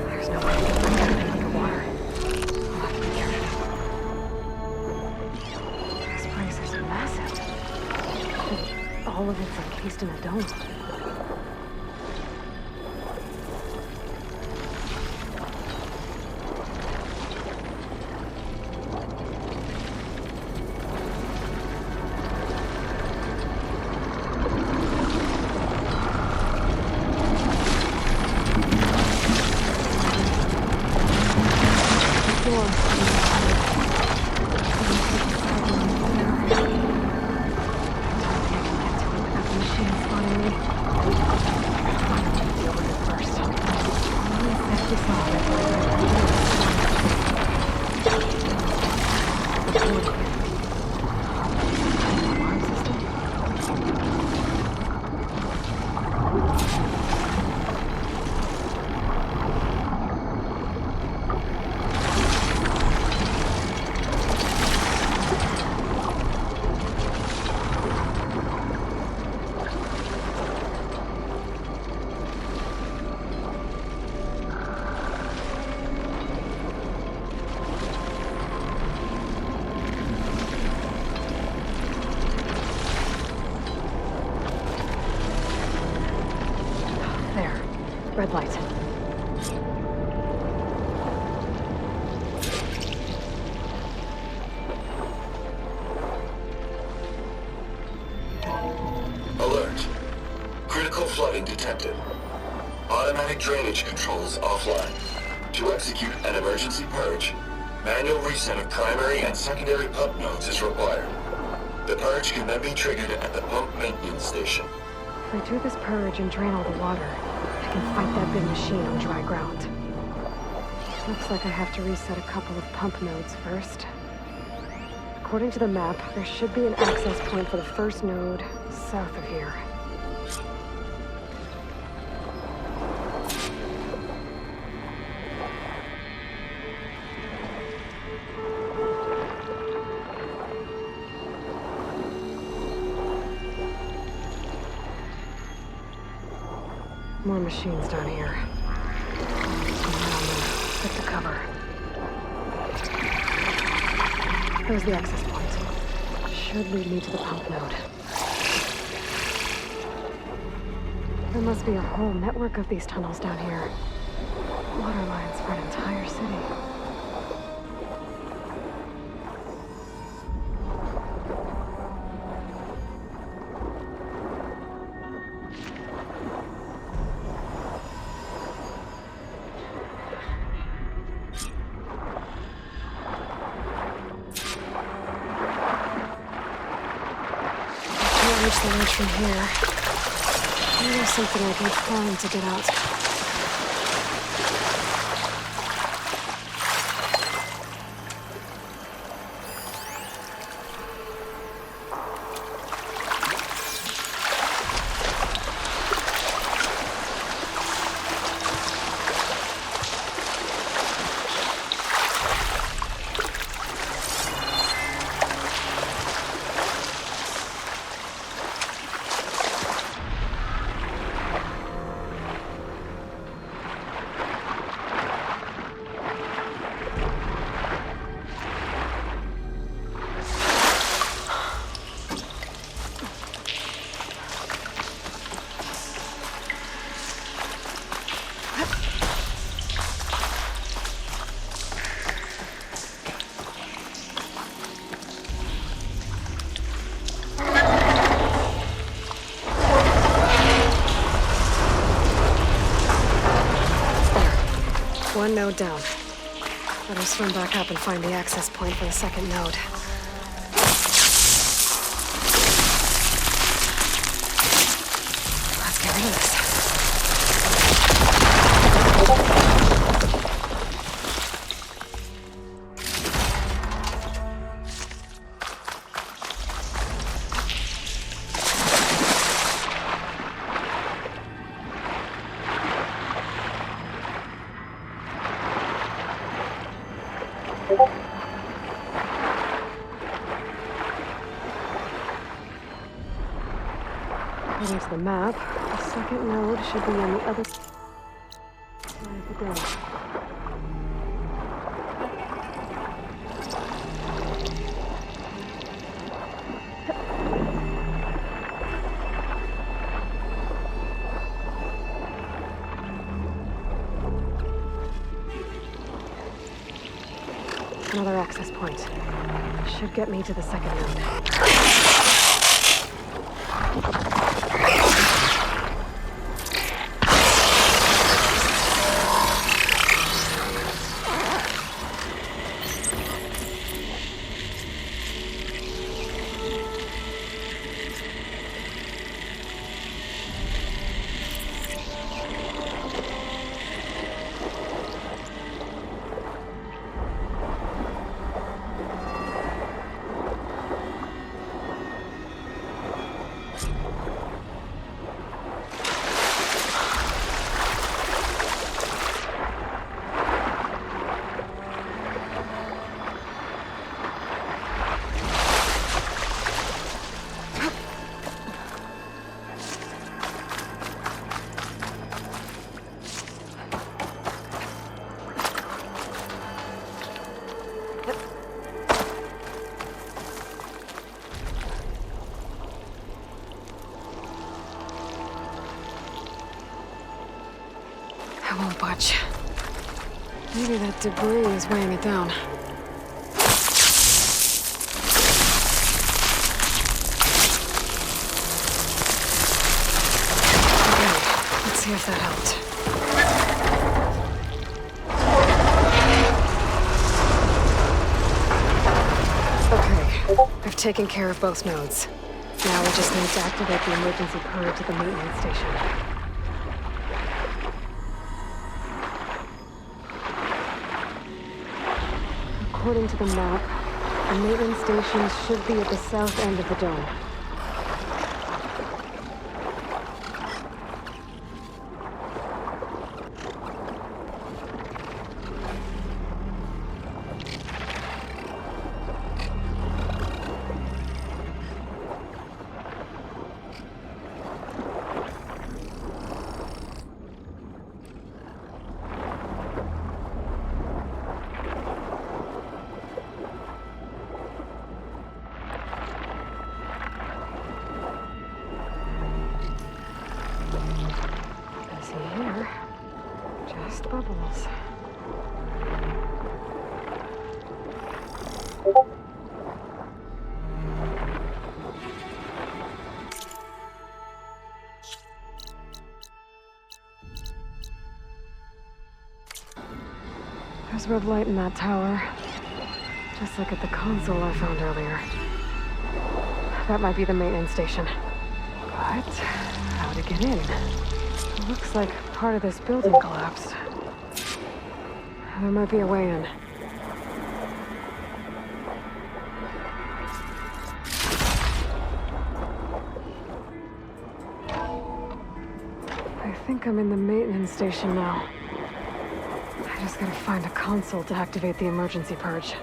There's no way to get anything underwater. I'll have to be careful. This place is massive. All of it's encased in a dome. Red light. Alert. Critical flooding detected. Automatic drainage controls offline. To execute an emergency purge, manual reset of primary and secondary pump nodes is required. The purge can then be triggered at the pump maintenance station. If I do this purge and drain all the water, I can fight that big machine on dry ground. Looks like I have to reset a couple of pump nodes first. According to the map, there should be an access point for the first node south of here. More machines down here. Get the cover. There's the access point. Should lead me to the pump node. There must be a whole network of these tunnels down here. Water lines for an entire city. Reach the ledge from here. Maybe there's something I can climb to get out. One node down. Better swim back up and find the access point for the second node. Let's get rid of this. According to the map, the second node should be on the other side of the door. Another access point. Should get me to the second node. I won't budge. Maybe that debris is weighing it down. Okay, let's see if that helped. Okay, I've taken care of both nodes. Now we just need to activate the emergency purge at the maintenance station. According to the map, the maintenance station should be at the south end of the dome. Bubbles. There's red light in that tower. Just like at the console I found earlier. That might be the maintenance station. But how to get in? It looks like part of this building collapsed. There might be a way in. I think I'm in the maintenance station now. I just gotta find a console to activate the emergency purge.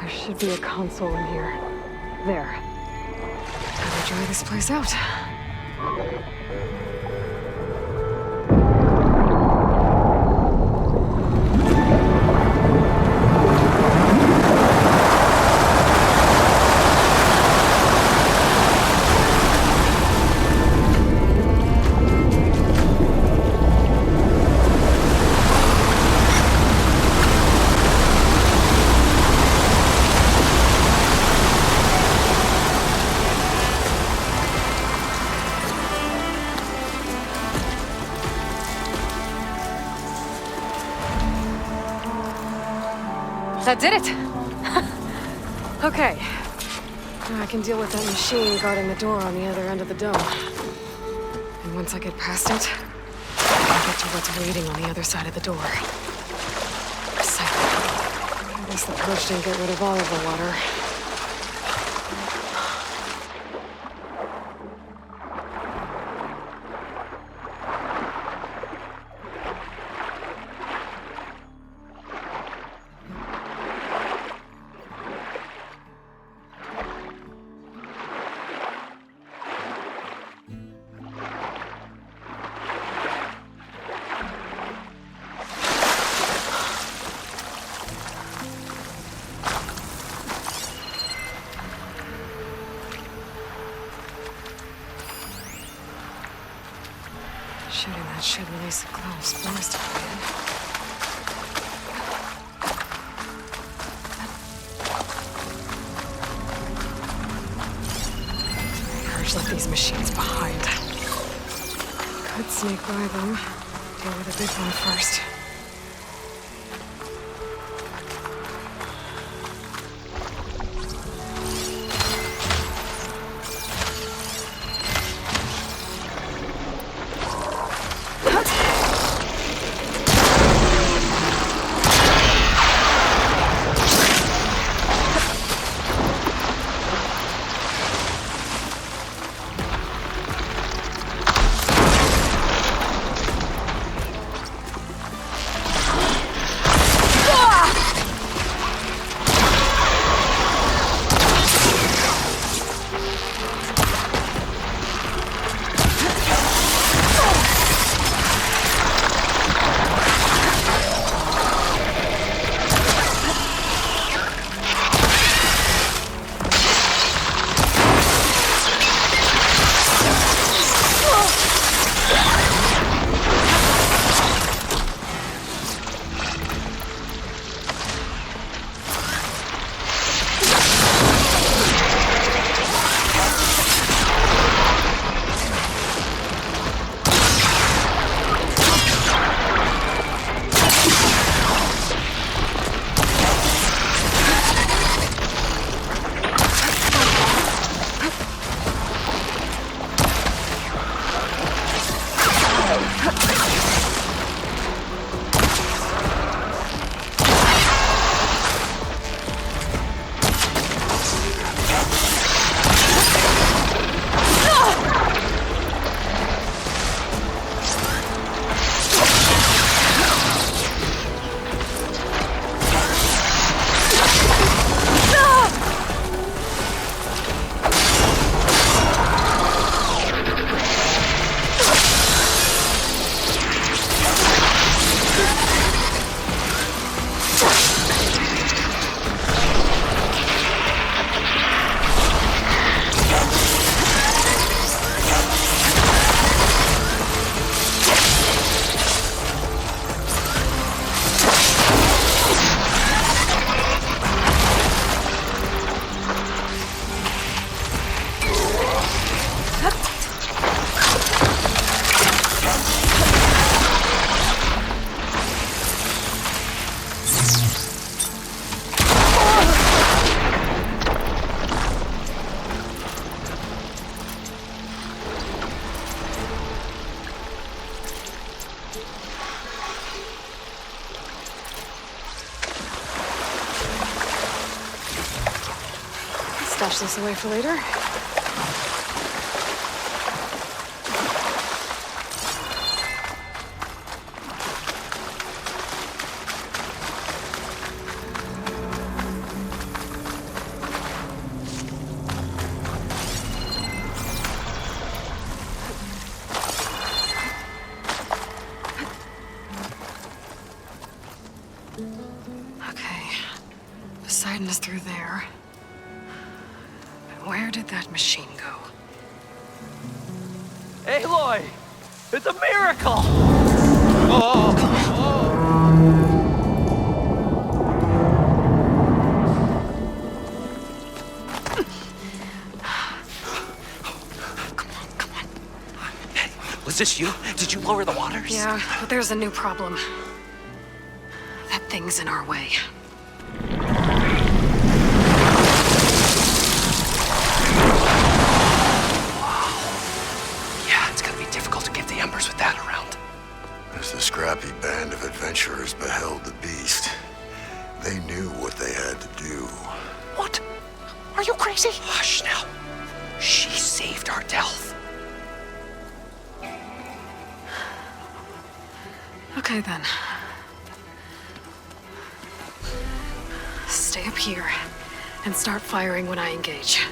There should be a console in here. There. Time to try this place out. That did it! Okay. Now I can deal with that machine guarding the door on the other end of the dome. And once I get past it, I'll get to what's waiting on the other side of the door. I guess the purge didn't get rid of all of the water. Shooting that should release a cloud of spores to put in. Purge left these machines behind. Could sneak by them. Deal with a big one first. Stash this away for later. Okay. Poseidon is through there. Where did that machine go? Aloy! It's a miracle! Come on. Hey, was this you? Did you lower the waters? Yeah, but there's a new problem. That thing's in our way. Vultures beheld the beast. They knew what they had to do. What? Are you crazy? Hush now. She saved our Delph. Okay then. Stay up here and start firing when I engage.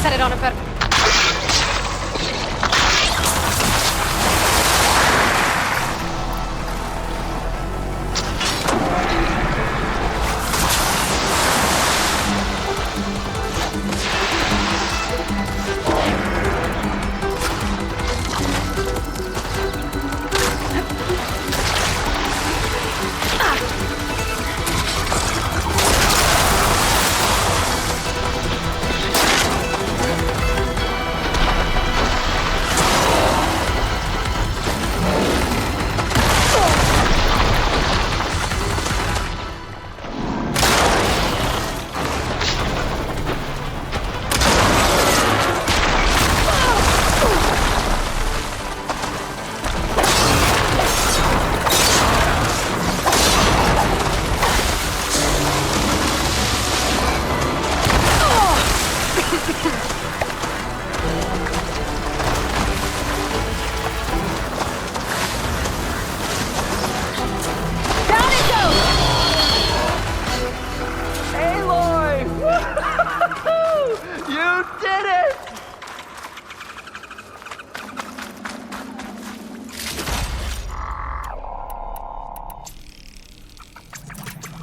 Set it on a better...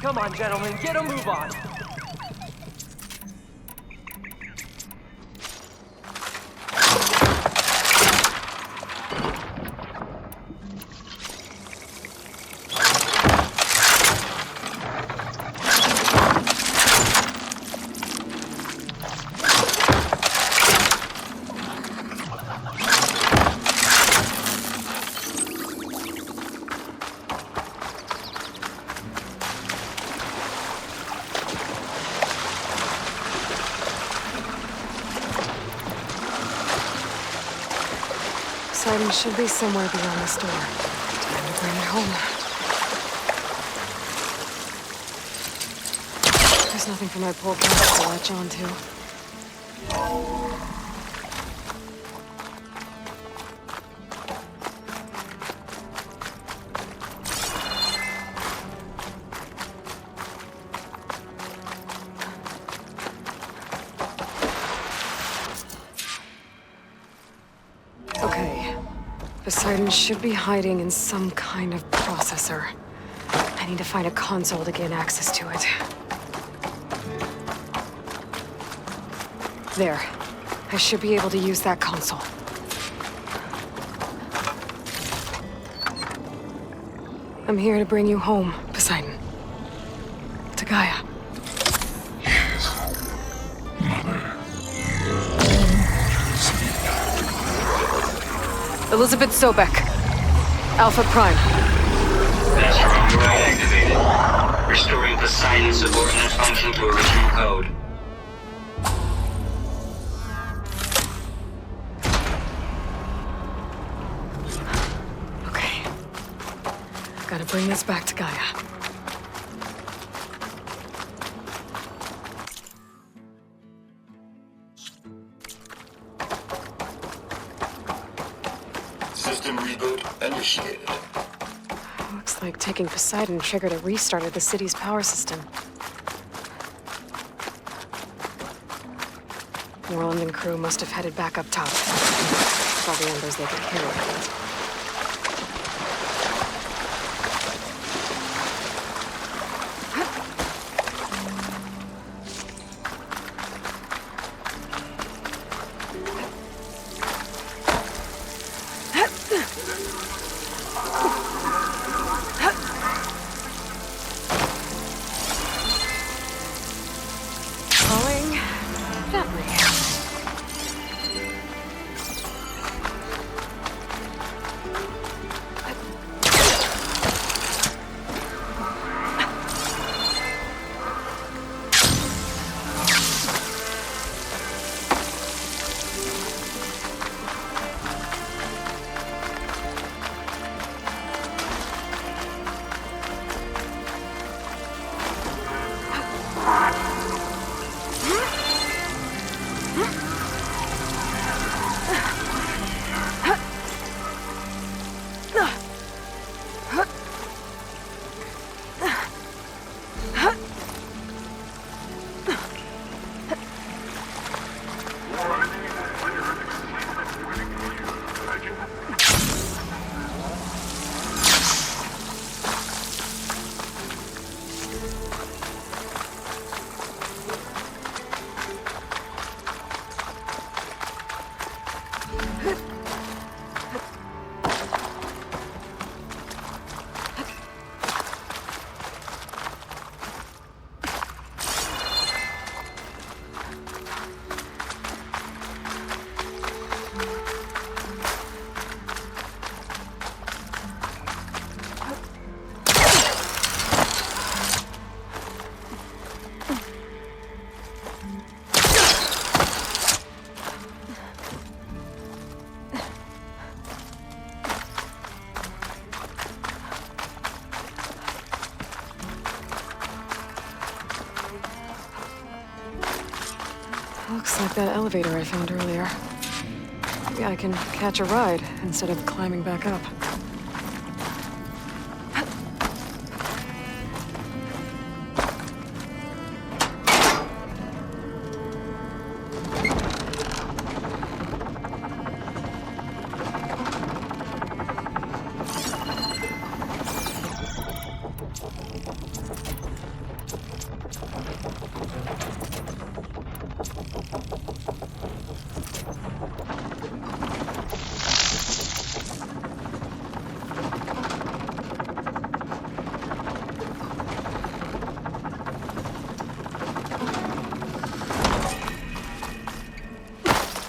Come on, gentlemen, get a move on. Poseidon should be somewhere beyond this door. Time to bring it home. There's nothing for my polecat to latch onto. Okay. Poseidon should be hiding in some kind of processor. I need to find a console to gain access to it. There. I should be able to use that console. I'm here to bring you home, Poseidon. To Gaia. Elizabeth Sobek. Alpha Prime. Master override activated. Restoring Poseidon's subordinate function to original code. Okay. Gotta bring this back to Gaia. System reboot initiated. Looks like taking Poseidon triggered a restart of the city's power system. Moreland and crew must have headed back up top. With all the embers they could carry. Looks like that elevator I found earlier. Maybe I can catch a ride instead of climbing back up.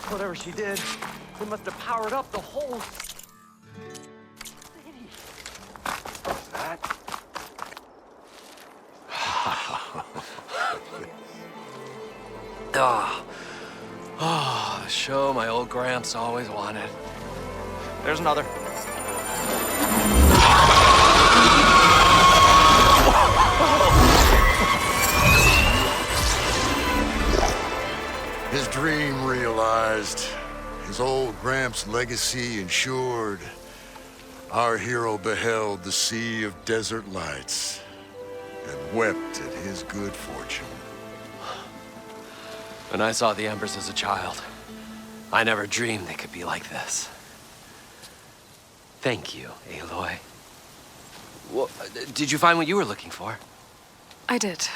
Whatever she did, it must have powered up the whole city. What's that? The show my old Gramps always wanted. there's another. His dream realized. His old Gramps' legacy ensured. Our hero beheld the sea of desert lights and wept at his good fortune. When I saw the Embers as a child, I never dreamed they could be like this. Thank you, Aloy. Well, did you find what you were looking for? I did.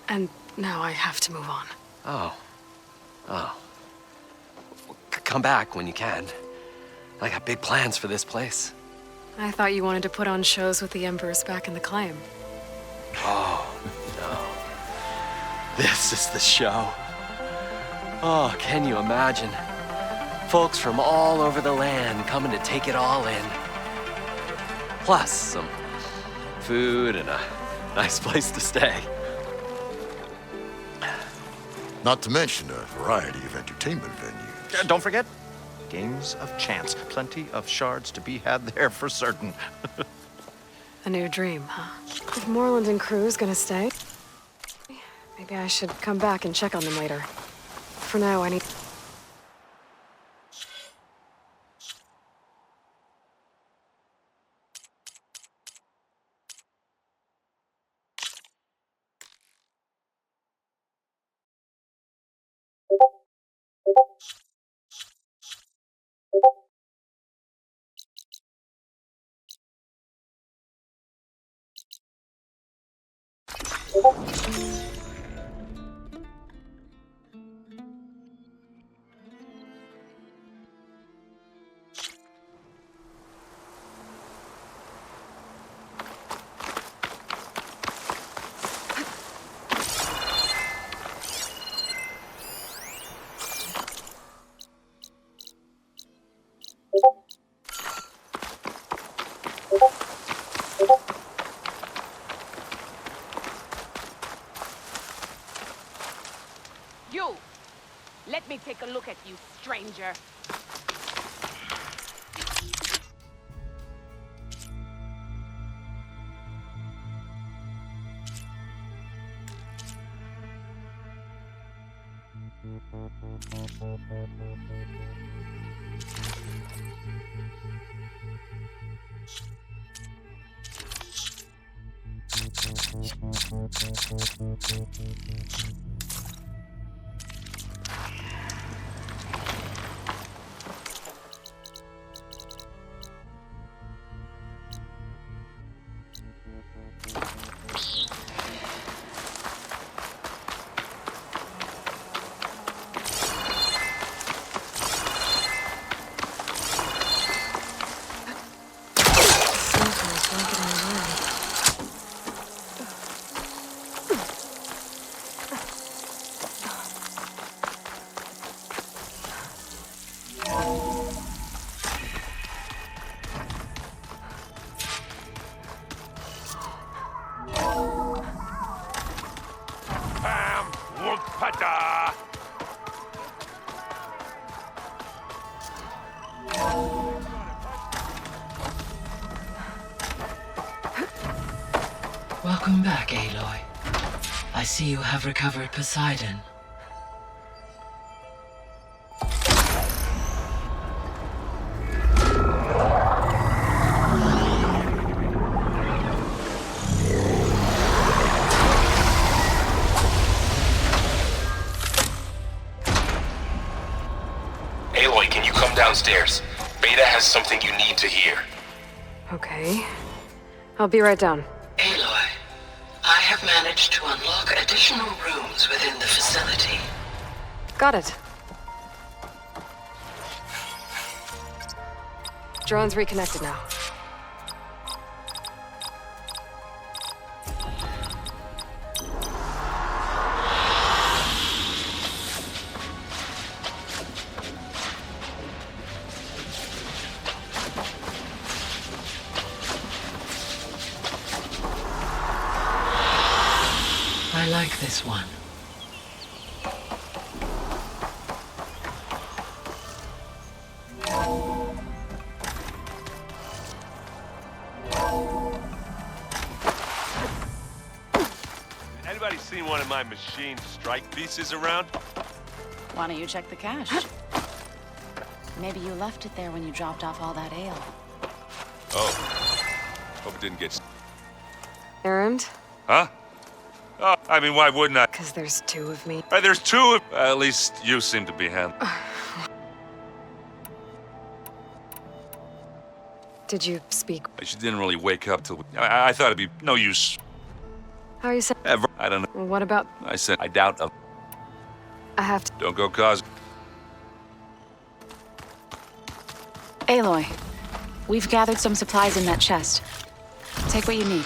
And now I have to move on. Oh. Oh. Come back when you can. I got big plans for this place. I thought you wanted to put on shows with the Embers back in the climb. Oh, no. This is the show. Oh, can you imagine? Folks from all over the land coming to take it all in. Plus some food and a nice place to stay. Not to mention a variety of entertainment venues. Don't forget, games of chance. Plenty of shards to be had there for certain. A new dream, huh? If Moreland and crew's gonna stay, maybe I should come back and check on them later. For now, I need... You! Let me take a look at you, stranger. Welcome back, Aloy. I see you have recovered Poseidon. Aloy, can you come downstairs? Beta has something you need to hear. Okay. I'll be right down. Aloy, I have managed to unlock additional rooms within the facility. Got it. Drone's reconnected now. I like this one. seen one of my machine strike pieces around? Why don't you check the cache? Maybe you left it there when you dropped off all that ale. Oh. Hope it didn't get... Errand? Huh? Oh, I mean, why wouldn't I? Because there's two of me. There's two of... At least you seem to be him. Did you speak? She didn't really wake up till... I thought it'd be no use. How are you saying? Ever. I don't know. What about? I said, I doubt them. I have to... Don't go cause... Aloy, we've gathered some supplies in that chest. Take what you need.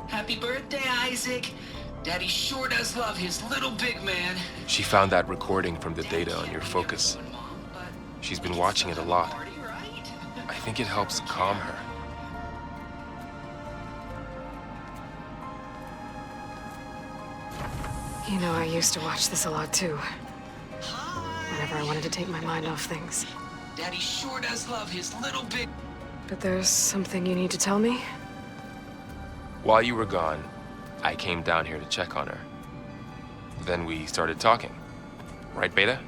Happy birthday, Isaac. Daddy sure does love his little big man. She found that recording from the data on your focus. She's been watching it a lot. I think it helps calm her. You know, I used to watch this a lot too. Whenever I wanted to take my mind off things. Daddy sure does love his little big... But there's something you need to tell me? While you were gone, I came down here to check on her. Then we started talking. Right, Beta?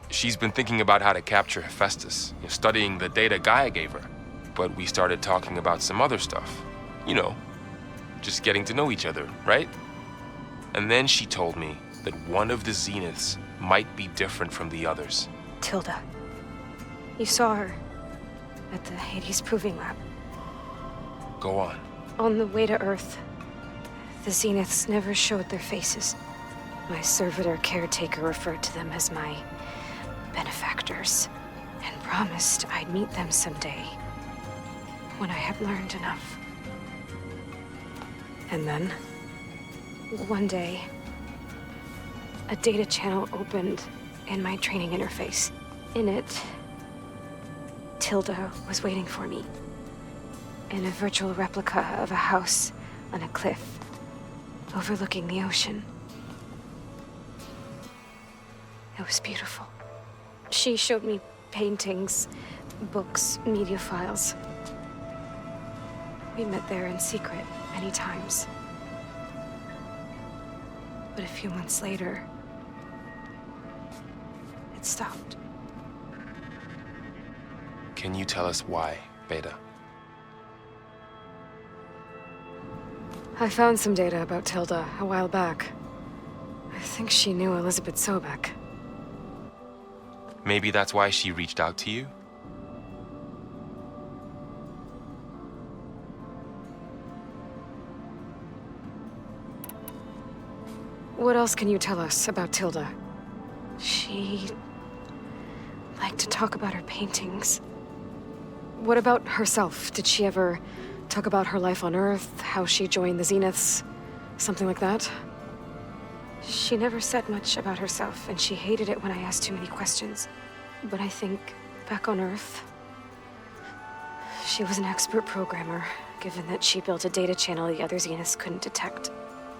She's been thinking about how to capture Hephaestus, studying the data Gaia gave her. But we started talking about some other stuff. You know, just getting to know each other, right? And then she told me that one of the Zeniths might be different from the others. Tilda. You saw her at the Hades Proving Lab. Go on. On the way to Earth, the Zeniths never showed their faces. My servitor caretaker referred to them as my benefactors, and promised I'd meet them someday, when I had learned enough. And then, one day, a data channel opened in my training interface. In it, Tilda was waiting for me. In a virtual replica of a house on a cliff, overlooking the ocean. It was beautiful. She showed me paintings, books, media files. We met there in secret many times. But a few months later, it stopped. Can you tell us why, Beta? I found some data about Tilda a while back. I think she knew Elizabeth Sobek. Maybe that's why she reached out to you? What else can you tell us about Tilda? She liked to talk about her paintings. What about herself? Did she ever talk about her life on Earth, how she joined the Zeniths, something like that? She never said much about herself, and she hated it when I asked too many questions. But I think, back on Earth, she was an expert programmer, given that she built a data channel the other Zeniths couldn't detect.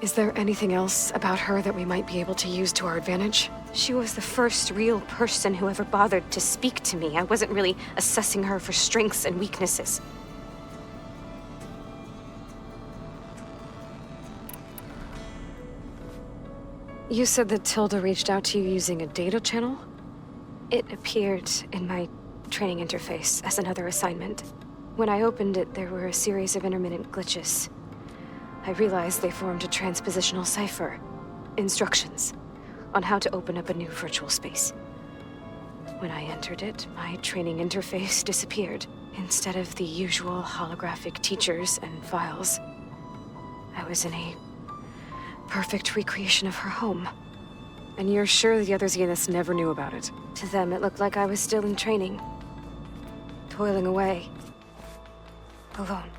Is there anything else about her that we might be able to use to our advantage? She was the first real person who ever bothered to speak to me. I wasn't really assessing her for strengths and weaknesses. You said that Tilda reached out to you using a data channel? It appeared in my training interface as another assignment. When I opened it, there were a series of intermittent glitches. I realized they formed a transpositional cipher. Instructions on how to open up a new virtual space. When I entered it, my training interface disappeared. Instead of the usual holographic teachers and files, I was in a perfect recreation of her home. And you're sure the other Zeniths never knew about it? To them, it looked like I was still in training. Toiling away. Alone.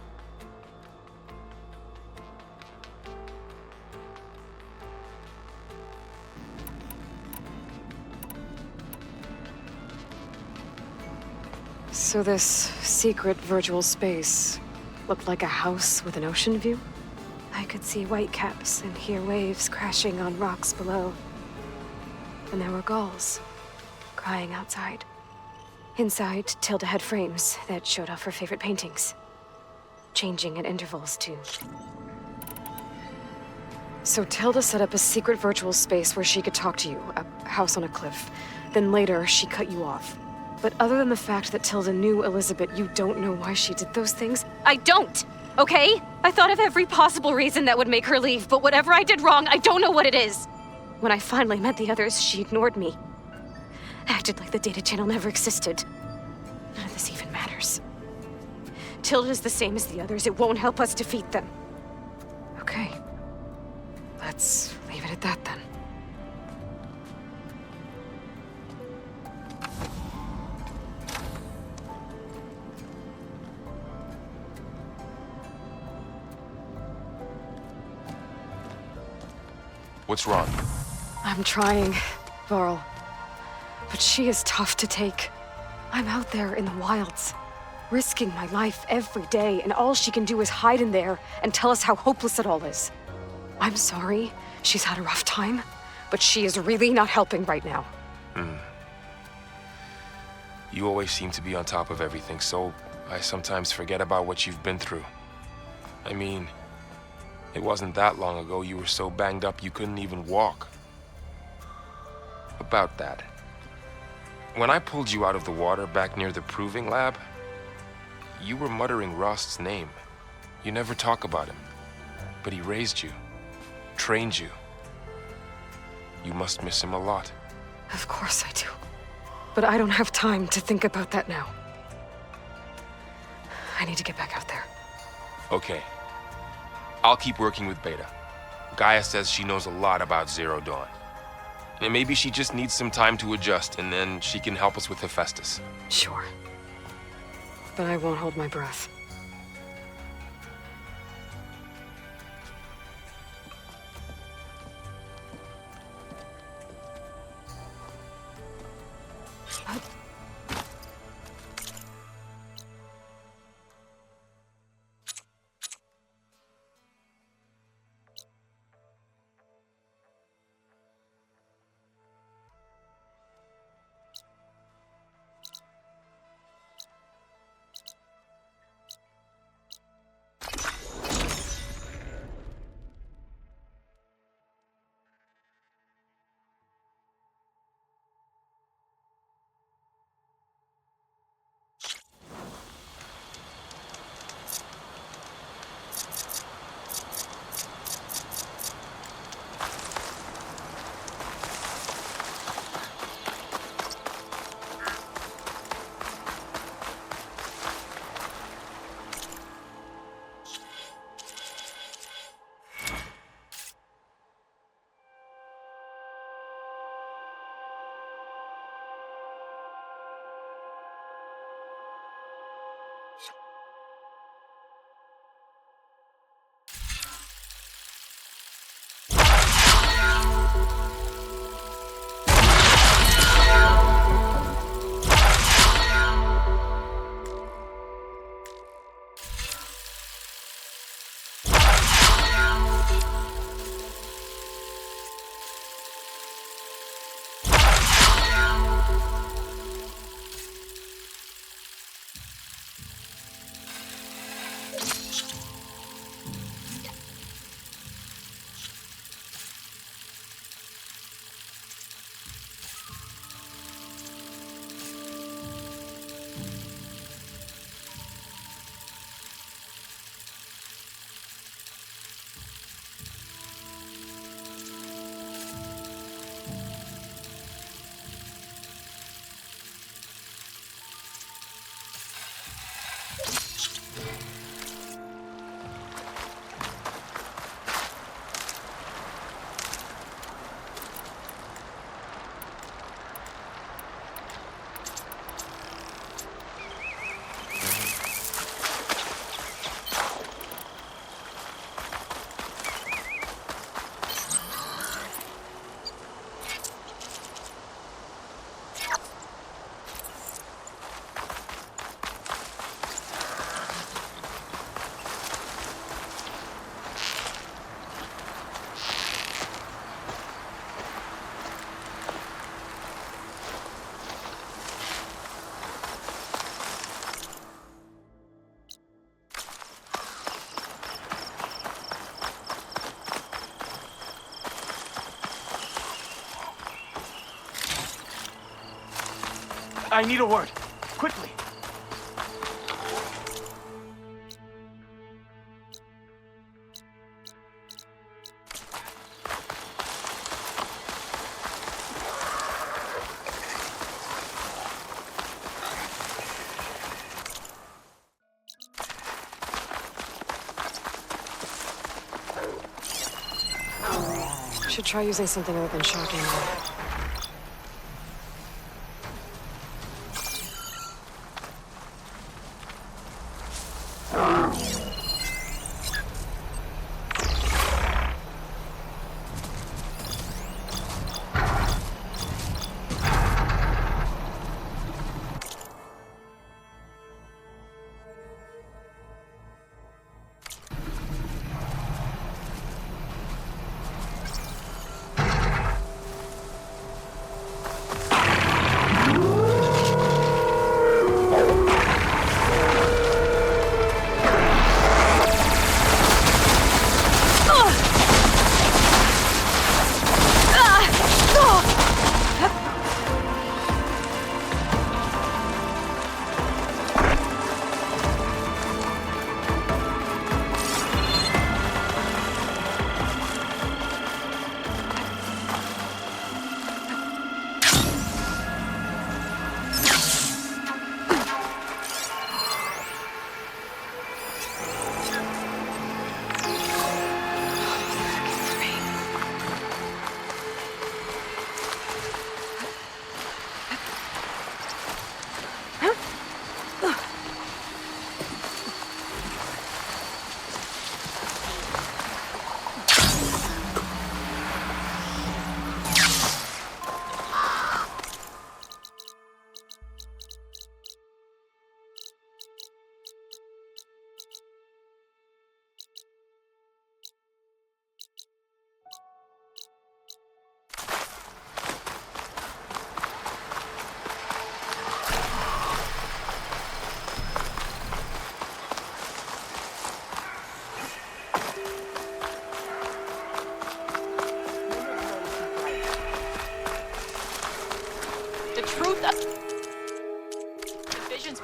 So this secret virtual space looked like a house with an ocean view? I could see whitecaps and hear waves crashing on rocks below. And there were gulls crying outside. Inside, Tilda had frames that showed off her favorite paintings, changing at intervals too. So Tilda set up a secret virtual space where she could talk to you, a house on a cliff. Then later, she cut you off. But other than the fact that Tilda knew Elizabeth, you don't know why she did those things? I don't! Okay? I thought of every possible reason that would make her leave, but whatever I did wrong, I don't know what it is. When I finally met the others, she ignored me. Acted like the data channel never existed. None of this even matters. Tilda's the same as the others. It won't help us defeat them. Okay. Let's leave it at that then. What's wrong? I'm trying, Varl. But she is tough to take. I'm out there in the wilds, risking my life every day, and all she can do is hide in there and tell us how hopeless it all is. I'm sorry, she's had a rough time, but she is really not helping right now. You always seem to be on top of everything, so I sometimes forget about what you've been through. I mean, it wasn't that long ago you were so banged up you couldn't even walk. About that. When I pulled you out of the water back near the proving lab, you were muttering Rost's name. You never talk about him. But he raised you, trained you. You must miss him a lot. Of course I do. But I don't have time to think about that now. I need to get back out there. Okay. I'll keep working with Beta. Gaia says she knows a lot about Zero Dawn. And maybe she just needs some time to adjust, and then she can help us with Hephaestus. Sure. But I won't hold my breath. I need a word. Quickly. Should try using something other than shock ammo.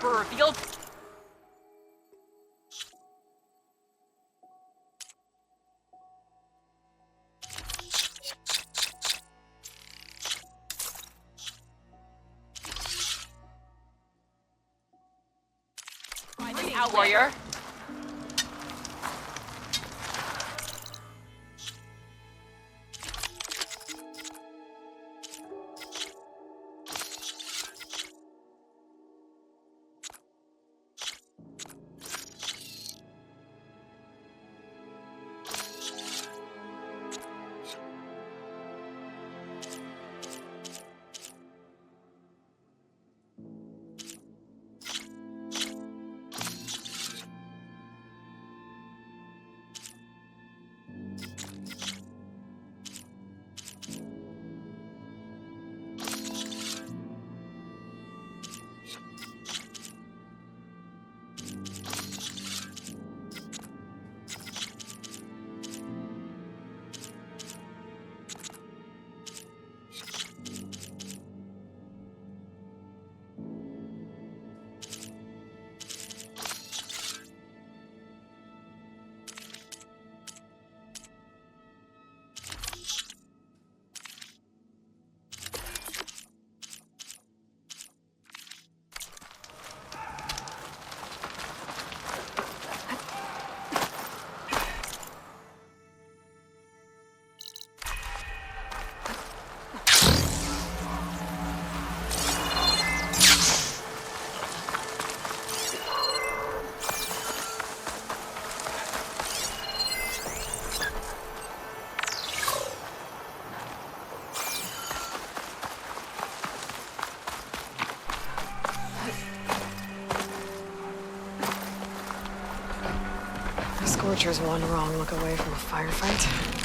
Were revealed. Out, warrior. Scorcher's one wrong look away from a firefight.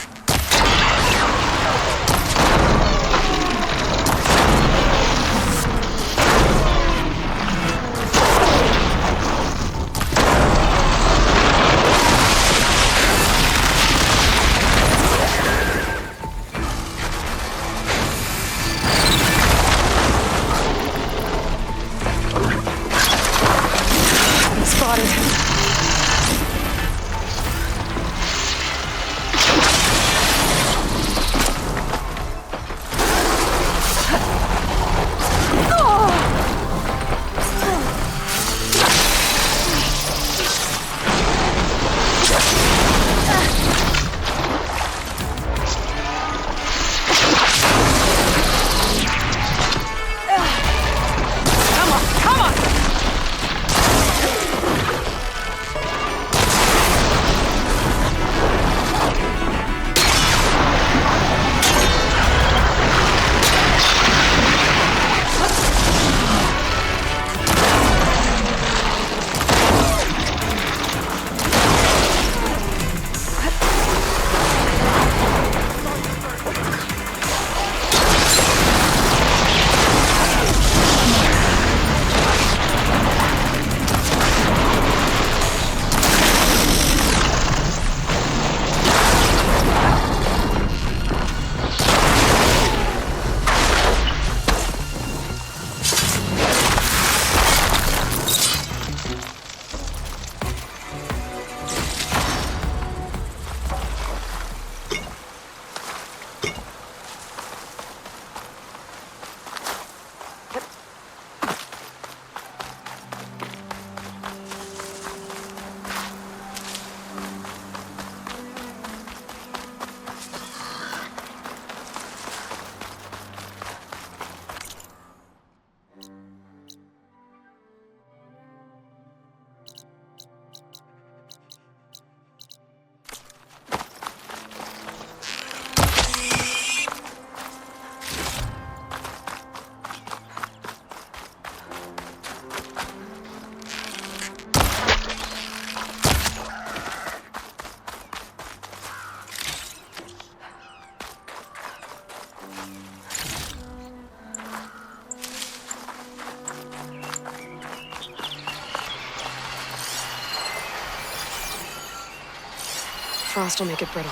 Frost will make it brittle.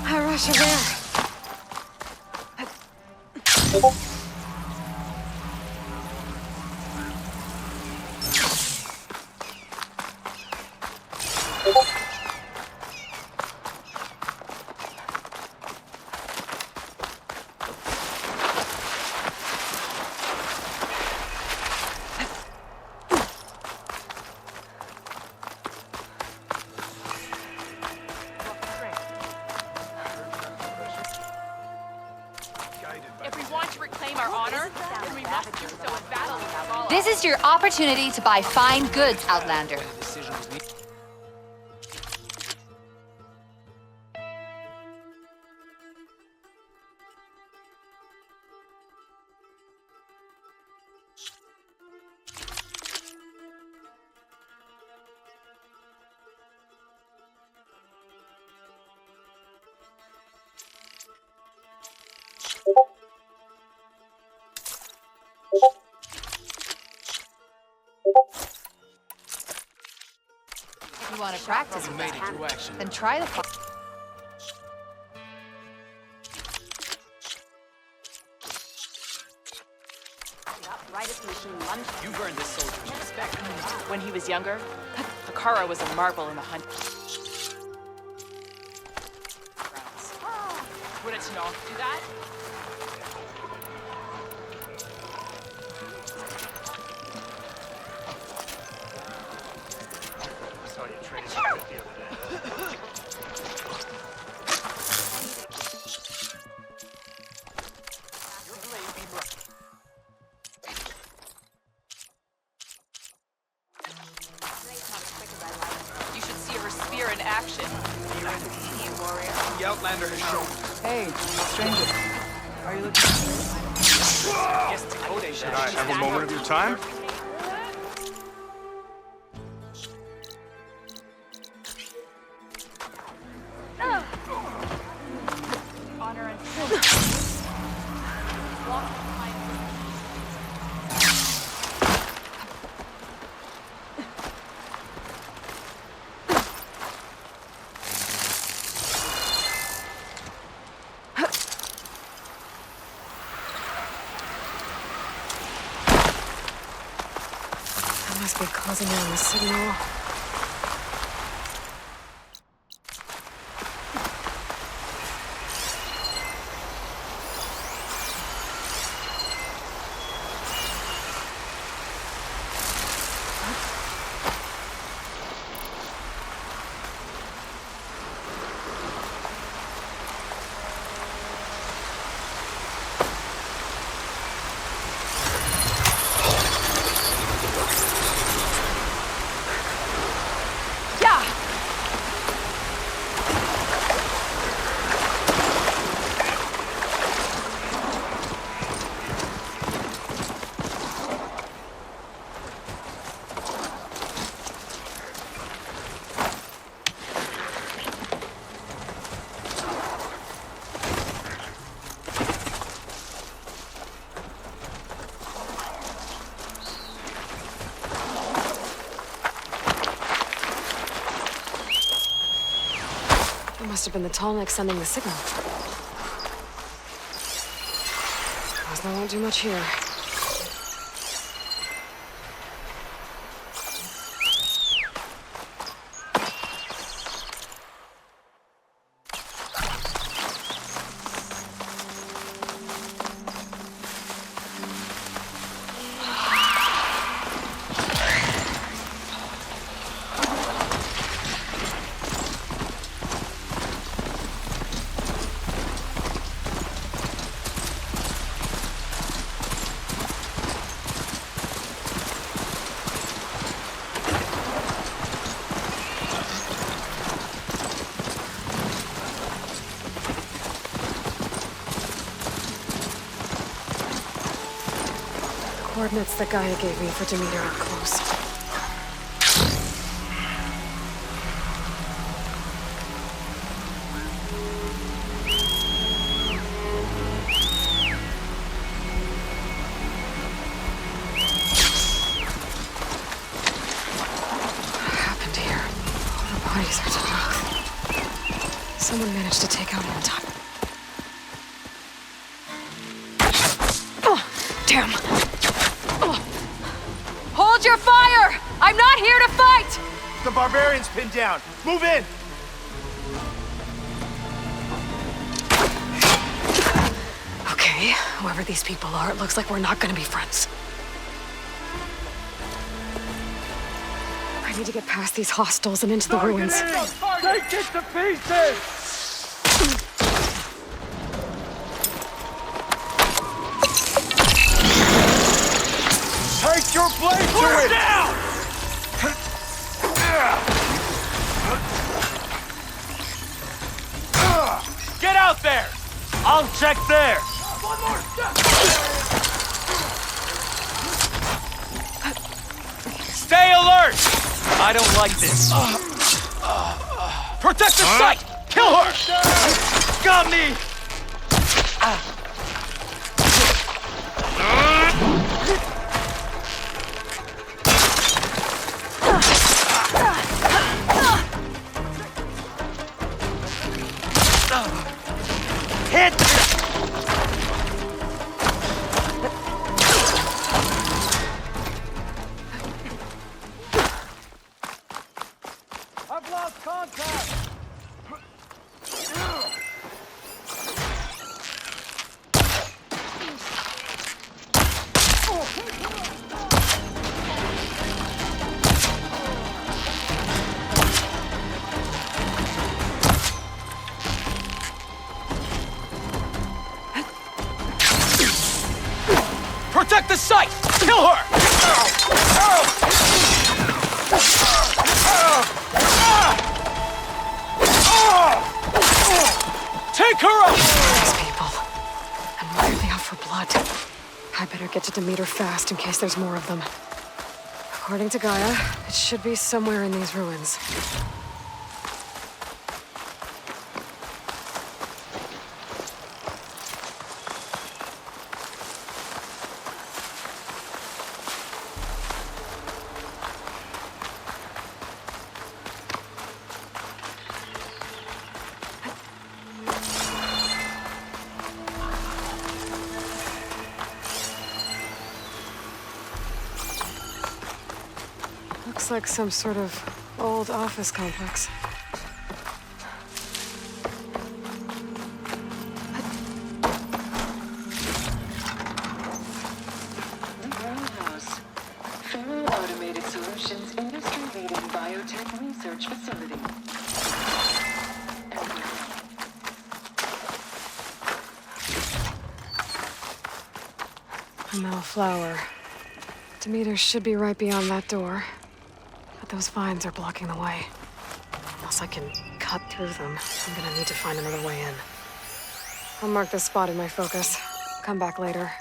I rush her there. This is your opportunity to buy fine goods, Outlander. If you want to practice with that, then try the You've earned this soldier's respect. When he was younger, Akara was a marvel in the hunt. Wouldn't you know? Do that? You should see her spear in action. The Outlander has shown. Hey, stranger. Are you looking for Should I have a moment of your time? Honor and Must be closing in on the signal. Must have been the Tallneck sending the signal. Suppose that won't do much here. coordinates that Gaia gave me for Demeter are close. What happened here? All the bodies are to both. Someone managed to take out one time. Damn! Hold your fire! I'm not here to fight! The barbarian's pinned down. Move in! Okay, whoever these people are, it looks like we're not gonna be friends. I need to get past these hostiles and into the ruins. Take it to pieces! Take your blade to it! Down! Get out there! I'll check there! One more step! Stay alert! I don't like this. Protect the site! Kill her! Got me! Hit! I've lost contact! Protect the site! Kill her! Take her out! These people. And why are they out for blood? I better get to Demeter fast in case there's more of them. According to Gaia, it should be somewhere in these ruins. Looks like some sort of old office complex. Roundhouse. Federal Automated Solutions industry-leading biotech research facility. A metal flower. Demeter should be right beyond that door. But those vines are blocking the way. Unless I can cut through them, I'm gonna need to find another way in. I'll mark this spot in my focus. Come back later.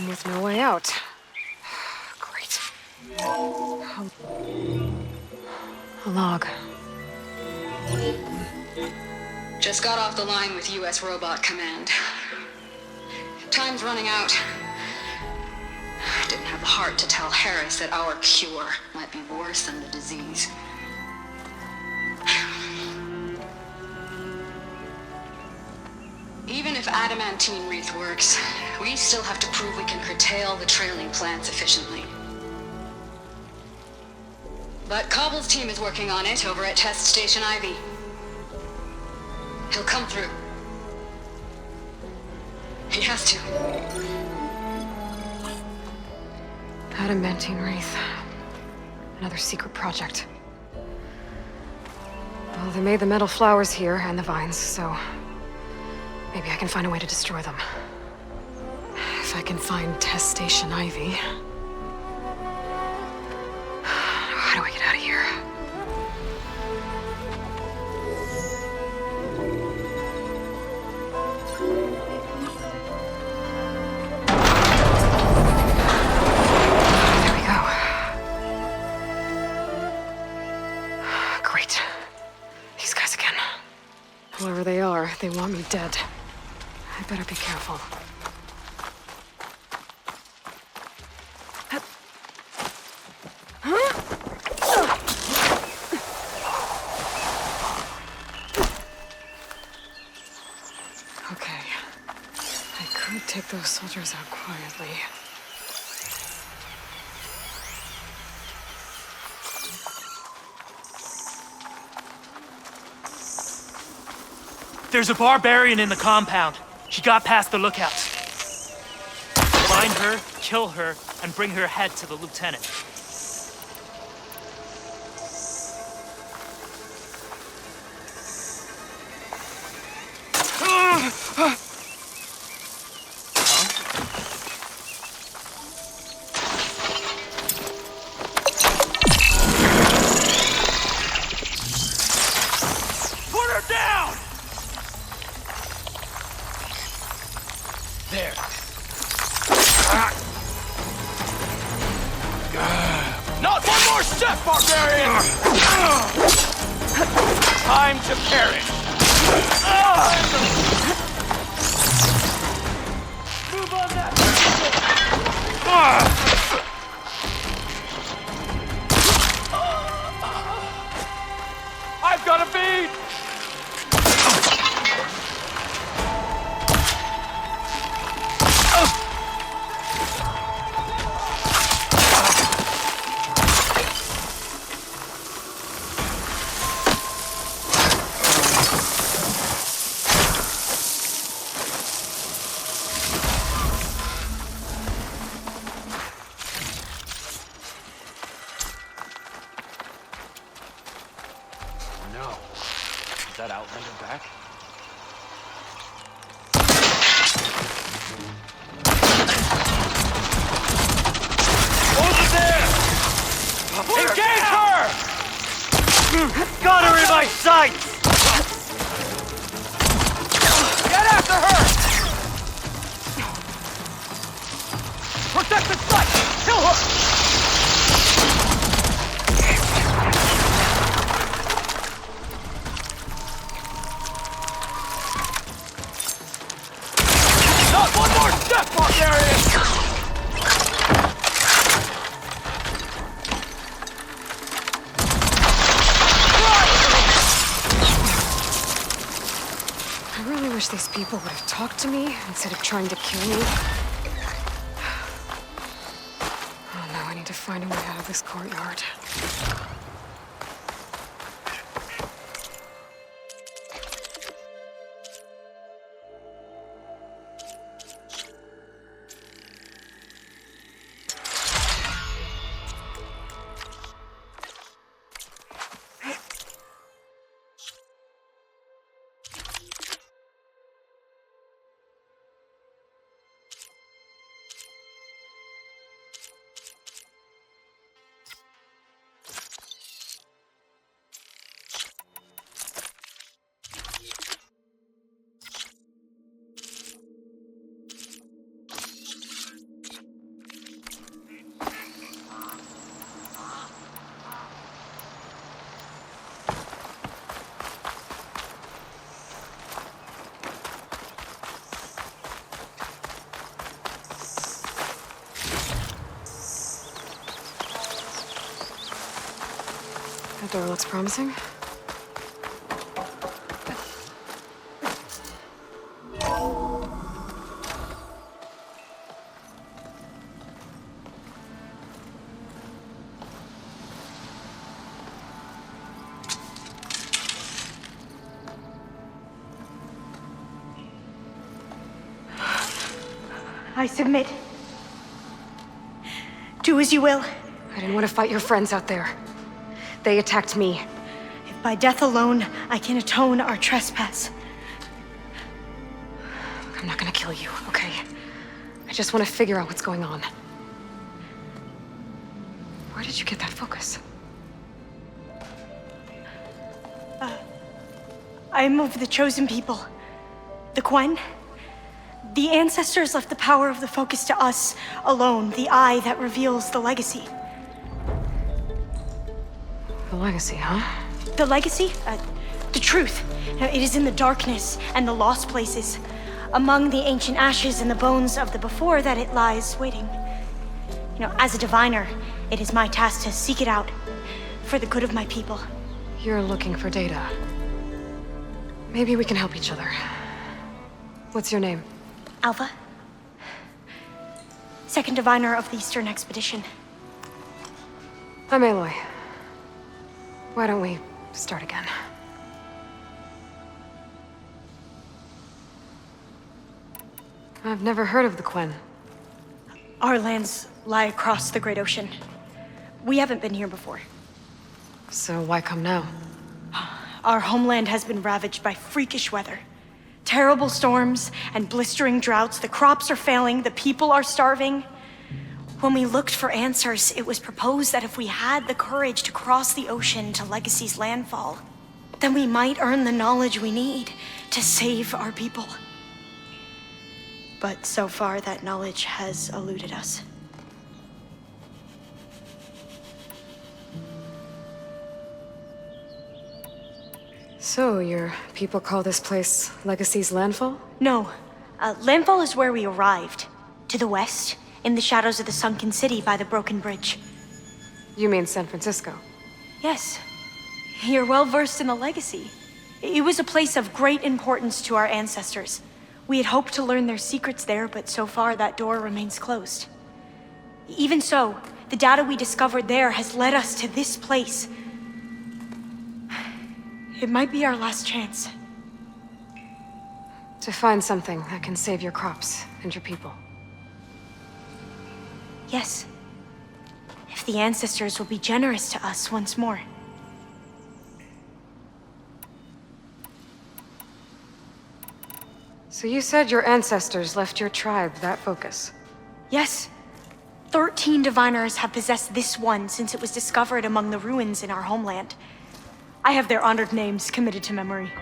With no way out. Great. A log. Just got off the line with U.S. Robot Command. Time's running out. Didn't have the heart to tell Harris that our cure might be worse than the disease. Even if adamantine wreath works, we still have to prove we can curtail the trailing plants efficiently. But Cobble's team is working on it over at Test Station Ivy. He'll come through. He has to. Adamantine wreath. Another secret project. Well, they made the metal flowers here and the vines, so maybe I can find a way to destroy them. If I can find Test Station Ivy. How do I get out of here? There we go. Great. These guys again. Whoever they are, they want me dead. I better be careful. Okay. I could take those soldiers out quietly. There's a barbarian in the compound. She got past the lookouts. Find her, kill her, and bring her head to the lieutenant. Put her down! There. Not one more step, barbarian! Time to perish. Move on that. I've got a bead! No. Is that Outlander back? Over there! Engage her! Got her in my sights! Get after her! Protect the sight! Kill her! Not one more step, barbarian! I really wish these people would have talked to me instead of trying to kill me. Oh, now I need to find a way out of this courtyard. That door looks promising. I submit. Do as you will. I didn't want to fight your friends out there. They attacked me. If by death alone I can atone our trespass. I'm not gonna kill you, okay? I just want to figure out what's going on. Where did you get that focus? I am of the chosen people. The Quen. The ancestors left the power of the focus to us alone, the eye that reveals the legacy. The legacy, huh? The legacy? The truth. It is in the darkness and the lost places, among the ancient ashes and the bones of the before that it lies waiting. As a diviner, it is my task to seek it out for the good of my people. You're looking for data. Maybe we can help each other. What's your name? Alpha. Second diviner of the Eastern Expedition. I'm Aloy. Why don't we start again? I've never heard of the Quen. Our lands lie across the Great Ocean. We haven't been here before. So why come now? Our homeland has been ravaged by freakish weather. Terrible storms and blistering droughts. The crops are failing, the people are starving. When we looked for answers, it was proposed that if we had the courage to cross the ocean to Legacy's landfall, then we might earn the knowledge we need to save our people. But so far, that knowledge has eluded us. So, your people call this place Legacy's landfall? No. Landfall is where we arrived. To the west, in the shadows of the sunken city by the broken bridge. You mean San Francisco? Yes. You're well versed in the Legacy. It was a place of great importance to our ancestors. We had hoped to learn their secrets there, but so far that door remains closed. Even so, the data we discovered there has led us to this place. It might be our last chance. To find something that can save your crops and your people. Yes. If the ancestors will be generous to us once more. So you said your ancestors left your tribe that focus? Yes. 13 diviners have possessed this one since it was discovered among the ruins in our homeland. I have their honored names committed to memory.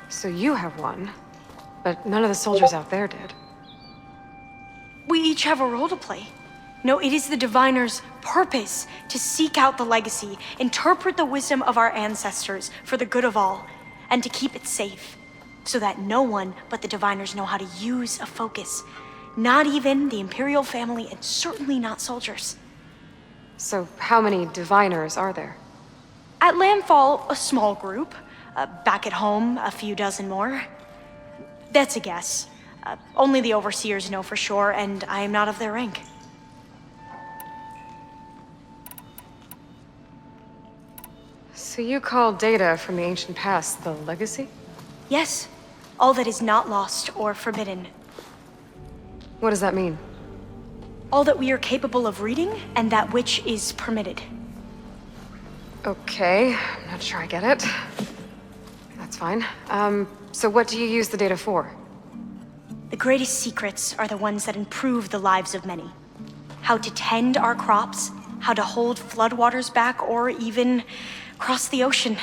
So you have one, but none of the soldiers out there did. We each have a role to play. No, it is the diviner's purpose to seek out the legacy, interpret the wisdom of our ancestors for the good of all, and to keep it safe, so that no one but the diviners know how to use a focus. Not even the Imperial family, and certainly not soldiers. So how many diviners are there? At landfall, a small group. Back at home, a few dozen more. That's a guess. Only the overseers know for sure, and I am not of their rank. So you call data from the ancient past the legacy? Yes. All that is not lost or forbidden. What does that mean? All that we are capable of reading, and that which is permitted. Okay, I'm not sure I get it. That's fine. So what do you use the data for? The greatest secrets are the ones that improve the lives of many. How to tend our crops, how to hold floodwaters back, or even cross the ocean.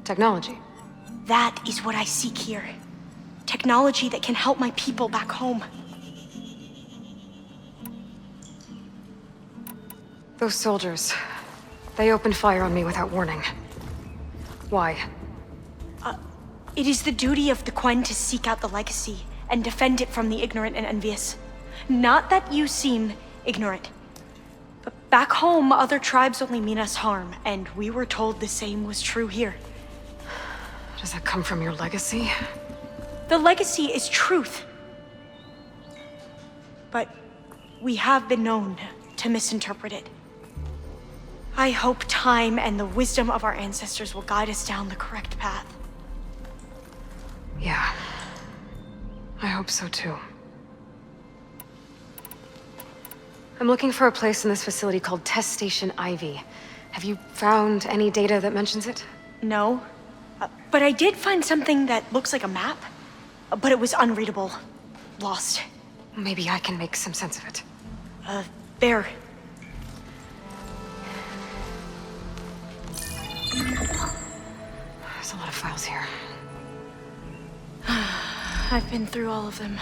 Technology. That is what I seek here. Technology that can help my people back home. Those soldiers, they opened fire on me without warning. Why? It is the duty of the Quen to seek out the legacy and defend it from the ignorant and envious. Not that you seem ignorant. But back home, other tribes only mean us harm, and we were told the same was true here. Does that come from your legacy? The legacy is truth. But we have been known to misinterpret it. I hope time and the wisdom of our ancestors will guide us down the correct path. Yeah. I hope so too. I'm looking for a place in this facility called Test Station Ivy. Have you found any data that mentions it? No. But I did find something that looks like a map. But it was unreadable. Lost. Maybe I can make some sense of it. There. There's a lot of files here. I've been through all of them.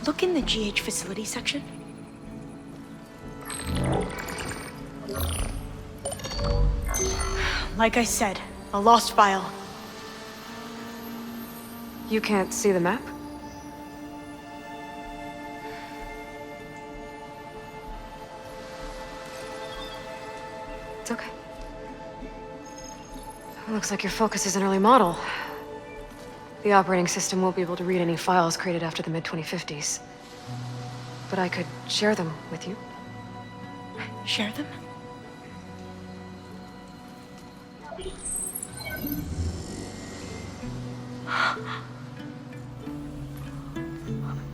Look in the GH facility section. Like I said, a lost file. You can't see the map? It's okay. Looks like your focus is an early model. The operating system won't be able to read any files created after the mid-2050s. But I could share them with you. Share them?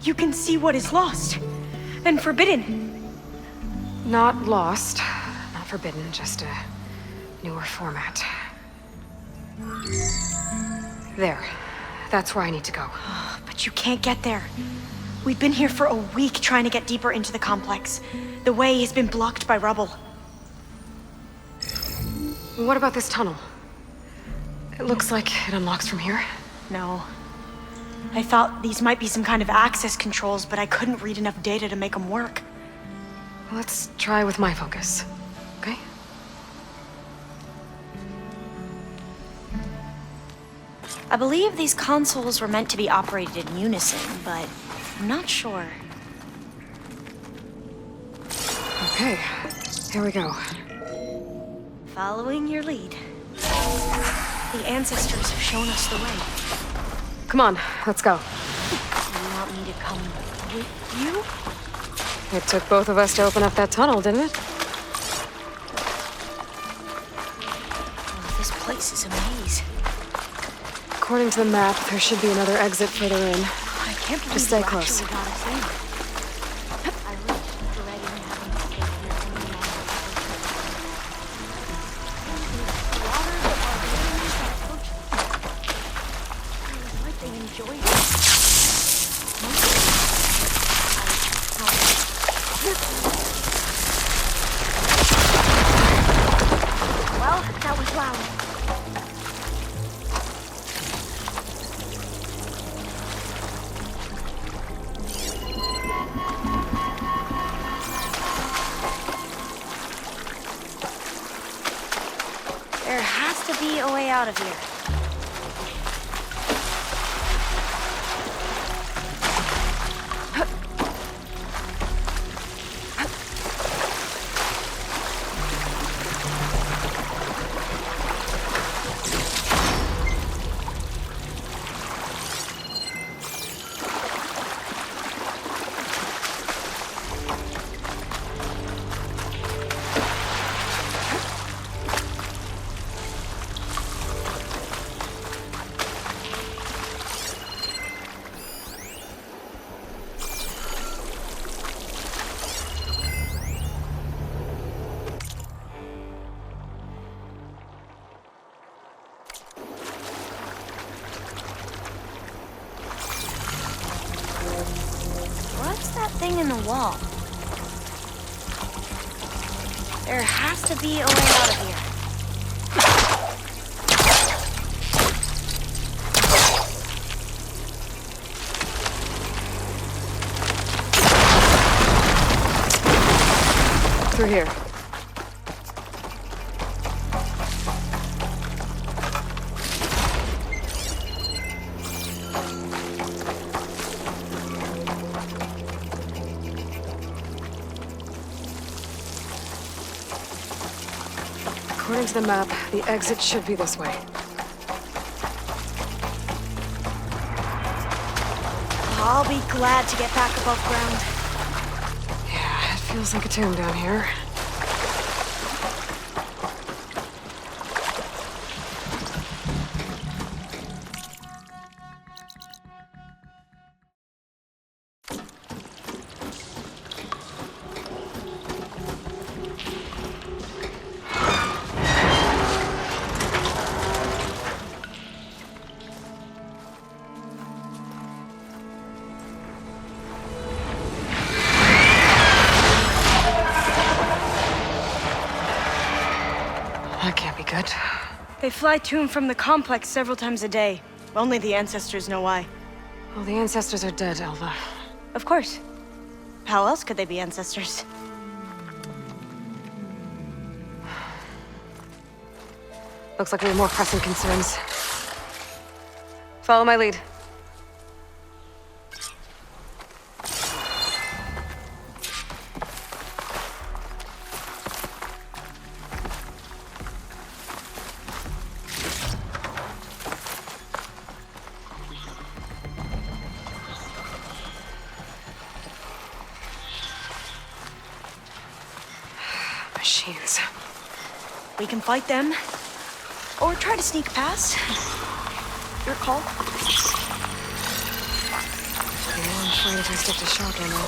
You can see what is lost and forbidden. Not lost, not forbidden, just a newer format. There. That's where I need to go. But you can't get there. We've been here for a week trying to get deeper into the complex. The way has been blocked by rubble. What about this tunnel? It looks like it unlocks from here. No. I thought these might be some kind of access controls, but I couldn't read enough data to make them work. Let's try with my focus, okay? I believe these consoles were meant to be operated in unison, but I'm not sure. Okay, here we go. Following your lead. The ancestors have shown us the way. Come on, let's go. You want me to come with you? It took both of us to open up that tunnel, didn't it? Oh, this place is a maze. According to the map, there should be another exit further in. I can't believe Just stay you close. actually got us in. I reached dreading having to stay here any longer. The water, the barbarians, the approaches. It was like they enjoyed it. Well, that was loud. There has to be a way out of here. What's that thing in the wall? There has to be a way out of here. Through here. According to the map, the exit should be this way. I'll be glad to get back above ground. Yeah, it feels like a tomb down here. That can't be good. They fly to and from the complex several times a day. Only the ancestors know why. Well, the ancestors are dead, Elva. Of course. How else could they be ancestors? Looks like we have more pressing concerns. Follow my lead. Machines. We can fight them, or try to sneak past. Your call. Yeah, I'm afraid if I stick to shock ammo.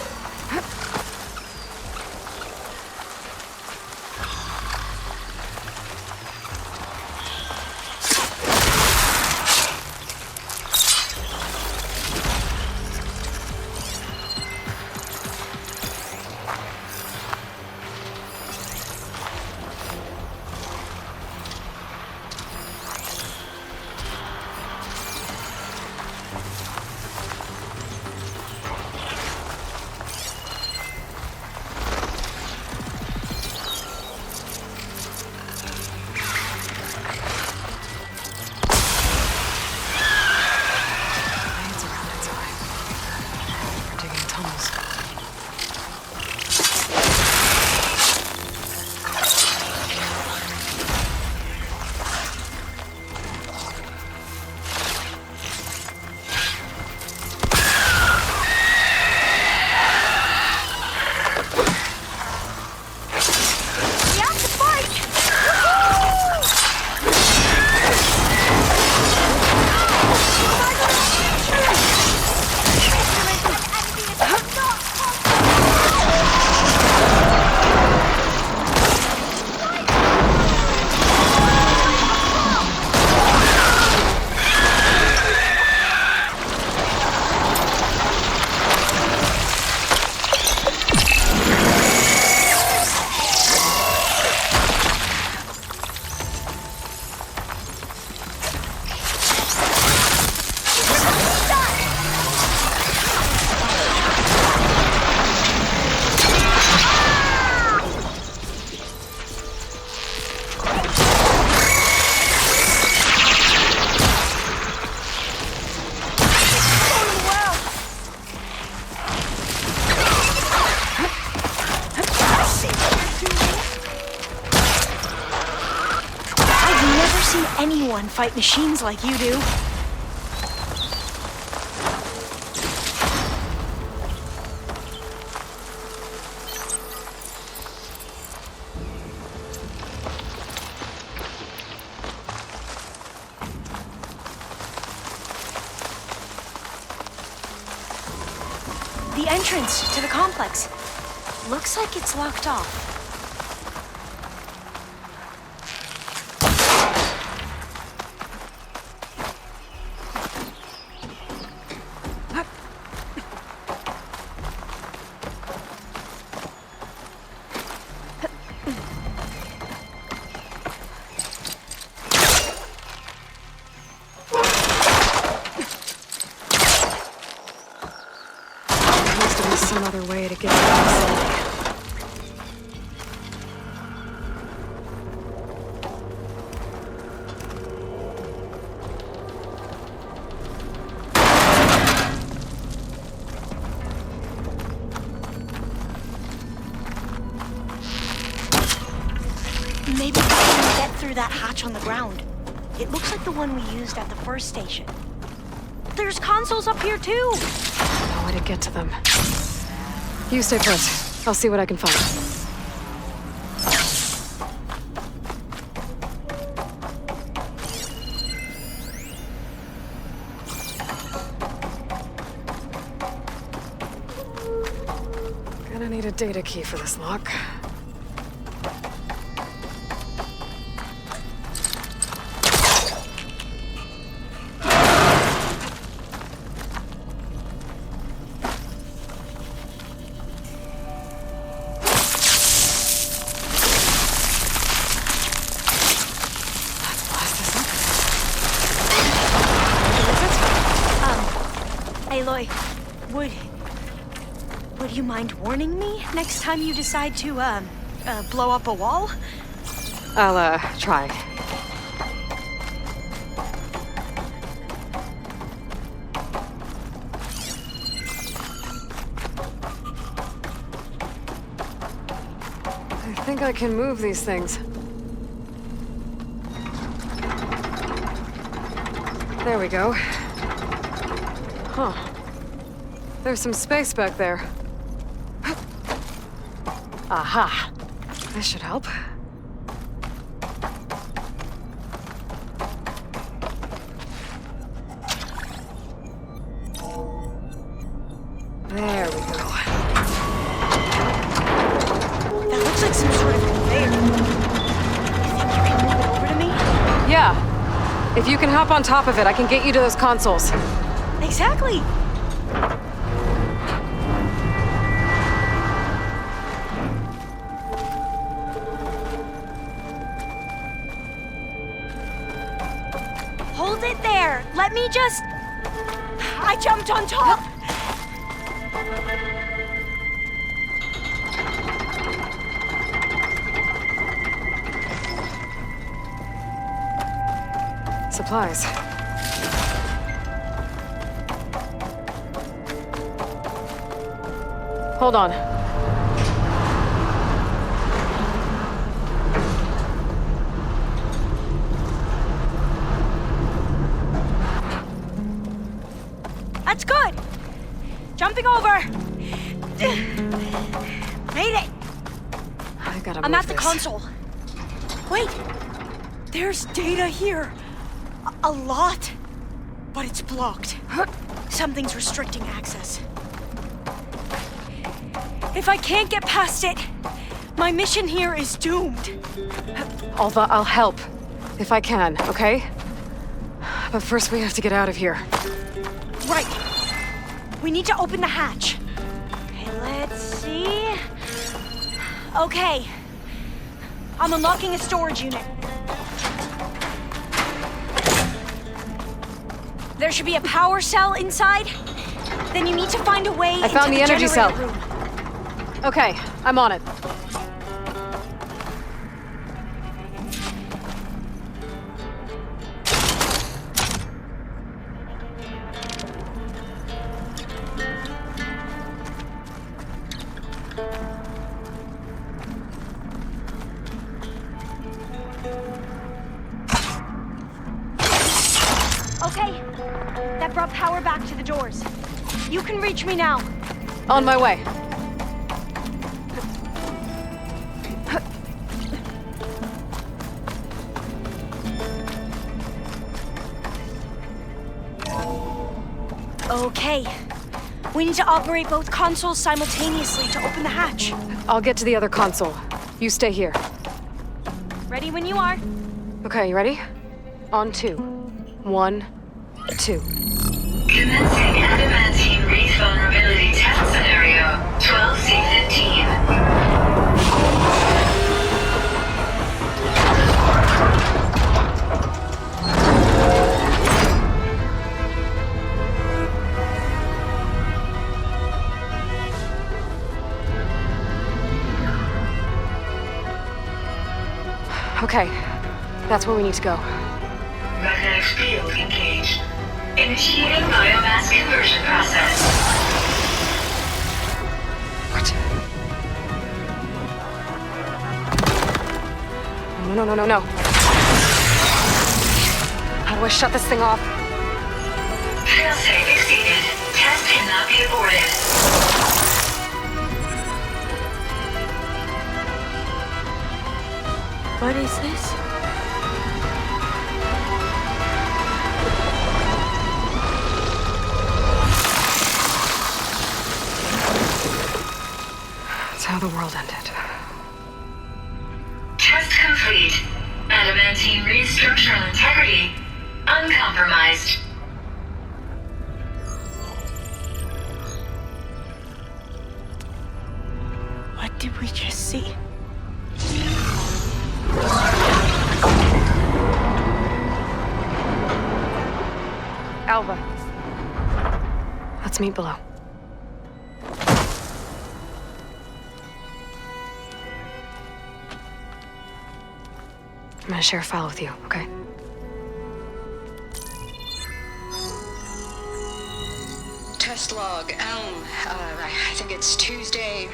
Anyone fight machines like you do. The entrance to the complex. Looks like it's locked off. Some other way to get to the facility. Maybe we can get through that hatch on the ground. It looks like the one we used at the first station. There's consoles up here too! No way to get to them. You stay put. I'll see what I can find. Gonna need a data key for this lock. Aloy, would you mind warning me next time you decide to, blow up a wall? I'll, try. I think I can move these things. There we go. Huh. There's some space back there. Aha! This should help. There we go. That looks like some sort of conveyor. You think you can move it over to me? Yeah. If you can hop on top of it, I can get you to those consoles. Exactly. Hold it there. Let me just... I jumped on top. Supplies. Hold on. That's good. Jumping over. Made it. I gotta I'm move at the this. console. Wait. There's data here. A lot. But it's blocked. Something's restricting access. If I can't get past it, my mission here is doomed. I'll help. If I can, okay? But first we have to get out of here. Right. We need to open the hatch. Okay, let's see. Okay. I'm unlocking a storage unit. There should be a power cell inside. Then you need to find a way I found the energy cell. Room. Okay, I'm on it. Okay, that brought power back to the doors. You can reach me now. On my way. Okay. We need to operate both consoles simultaneously to open the hatch. I'll get to the other console. You stay here. Ready when you are. Okay, you ready? On 2. 1, 2. Commencing adamantine wreath vulnerability test scenario 12C15. Okay, that's where we need to go. Magnetic field engaged. Initiating biomass conversion process. What? No. How do I shut this thing off? Failsafe exceeded. Test cannot be aborted. What is this? That's how the world ended. Test complete. Adamantine wreath structural integrity uncompromised. What did we just see? Alva. That's Let's meet below. I'm gonna share a file with you, okay? Test log, Elm. I think it's Tuesday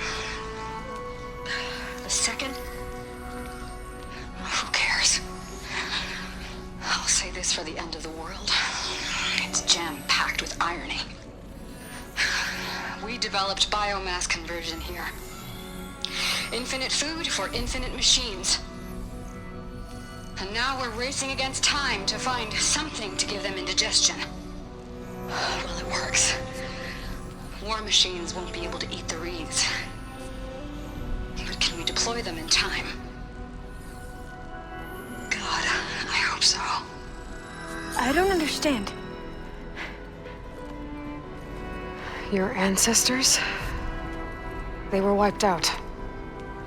the 2nd? Who cares? I'll say this for the end of the world. It's jam-packed with irony. We developed biomass conversion here. Infinite food for infinite machines. And now we're racing against time to find something to give them indigestion. Well, it works. War machines won't be able to eat the reeds. But can we deploy them in time? God, I hope so. I don't understand. Your ancestors? They were wiped out.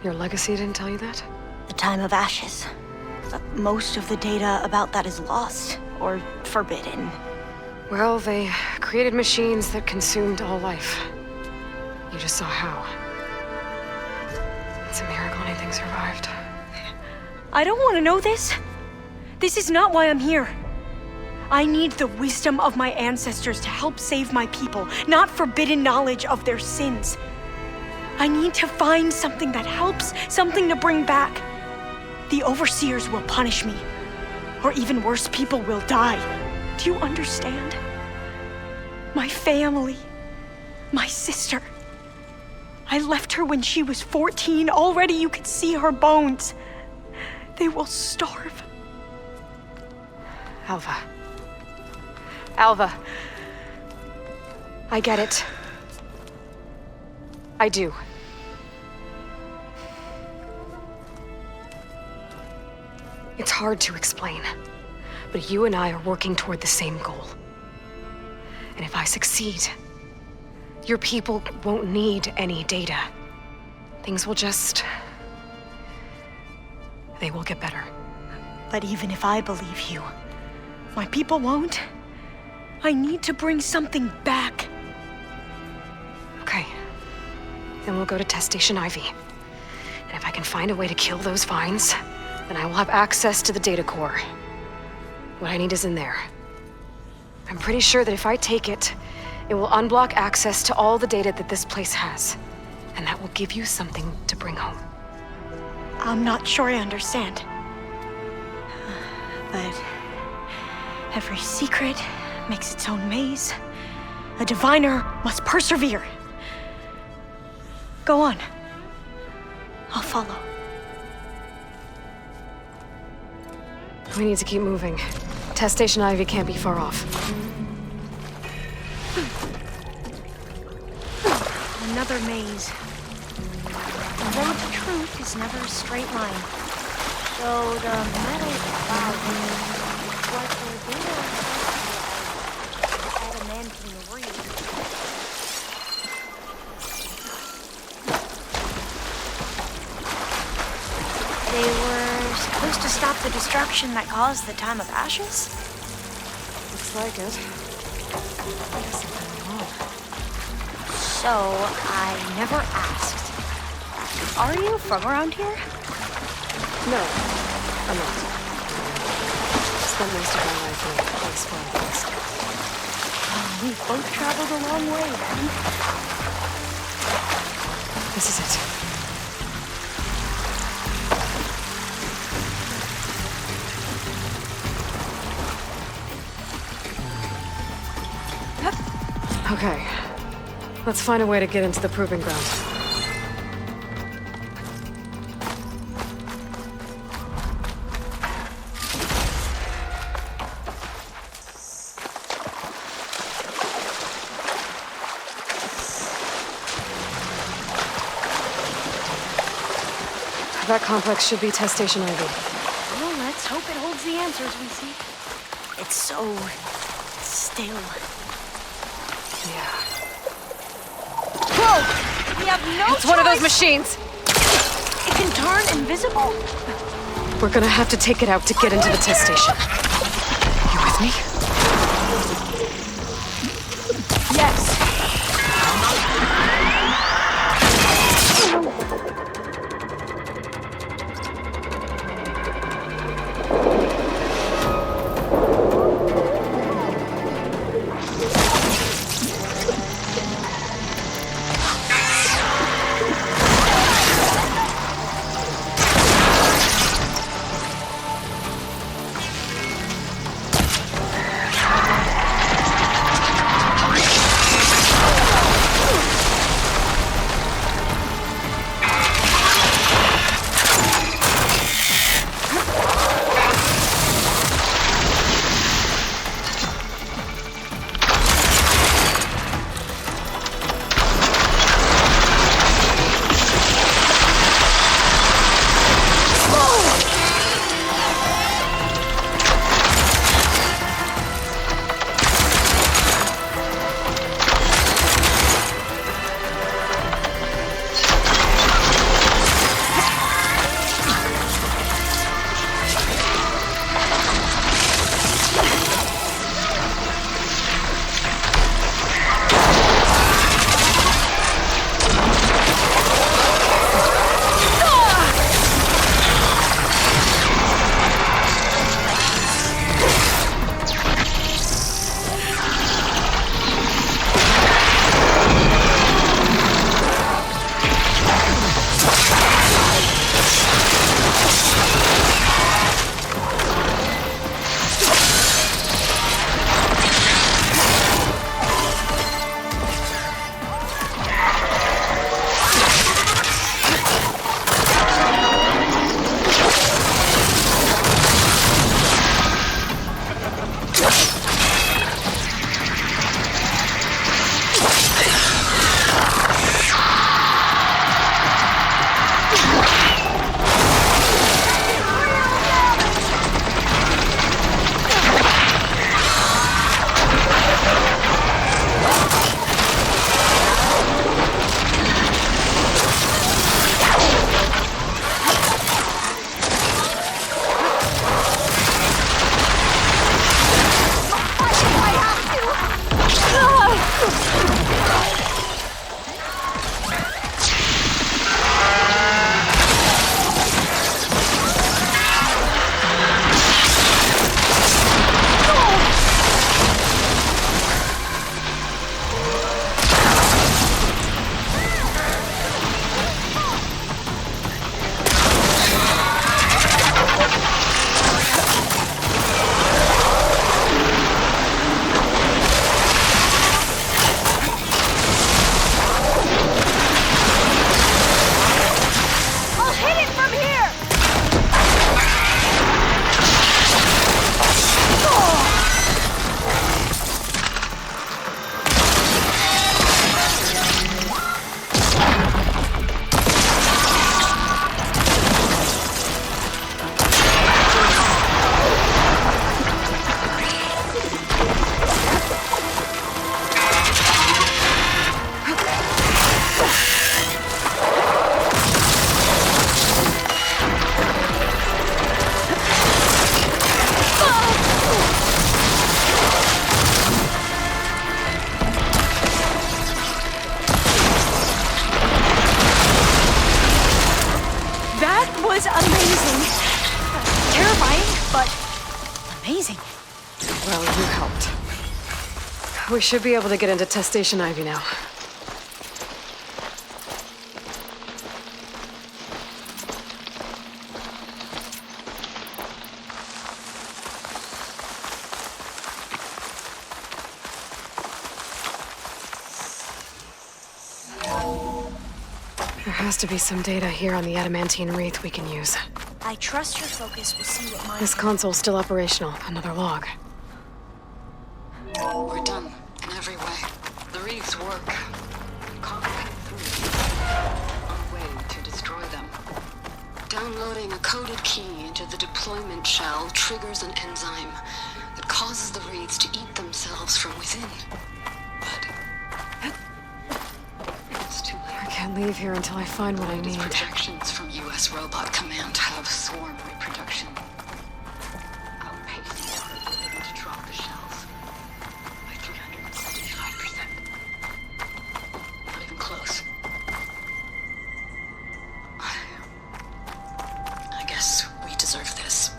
Your legacy didn't tell you that? The time of ashes. Most of the data about that is lost, or forbidden. Well, they created machines that consumed all life. You just saw how. It's a miracle anything survived. I don't want to know this. This is not why I'm here. I need the wisdom of my ancestors to help save my people, not forbidden knowledge of their sins. I need to find something that helps, something to bring back. The overseers will punish me, or even worse, people will die. Do you understand? My family, my sister. I left her when she was 14. Already you could see her bones. They will starve. Alva. Alva. I get it. I do. It's hard to explain, but you and I are working toward the same goal. And if I succeed, your people won't need any data. Things will just... they will get better. But even if I believe you, my people won't. I need to bring something back. Okay. Then we'll go to Test Station Ivy. And if I can find a way to kill those vines, then I will have access to the data core. What I need is in there. I'm pretty sure that if I take it, it will unblock access to all the data that this place has. And that will give you something to bring home. I'm not sure I understand. But every secret makes its own maze. A diviner must persevere. Go on. I'll follow. We need to keep moving. Test Station Ivy can't be far off. Another maze. The road to truth is never a straight line. So the metal cloud what the data all a man can read. They were supposed to stop the destruction that caused the time of ashes? Looks like it. So, I never asked. Are you from around here? No, I'm not. Spent most of my life in a place far west. We've both traveled a long way, then. This is it. Okay. Let's find a way to get into the proving ground. That complex should be Test Station Ivy. Well, let's hope it holds the answers we seek. It's so... still. Yeah. Whoa! We have no It's one of those machines! It can turn invisible? We're gonna have to take it out to get into the test station. You with me? Yes. amazing. Well, you helped. We should be able to get into Test Station Ivy now. There has to be some data here on the adamantine wreath we can use. I trust your focus will see what mine... This console's still operational. Another log. We're done, in every way. The wreaths work. Contact 3. On way to destroy them. Downloading a coded key into the deployment shell triggers an enzyme that causes the wreaths to eat themselves from within. But it's too late. I can't leave here until I find what I need. Projections from U.S. Robot Command have swarm reproduction. Outpacing our ability to drop the shells by 375%. Not even close. I guess we deserve this.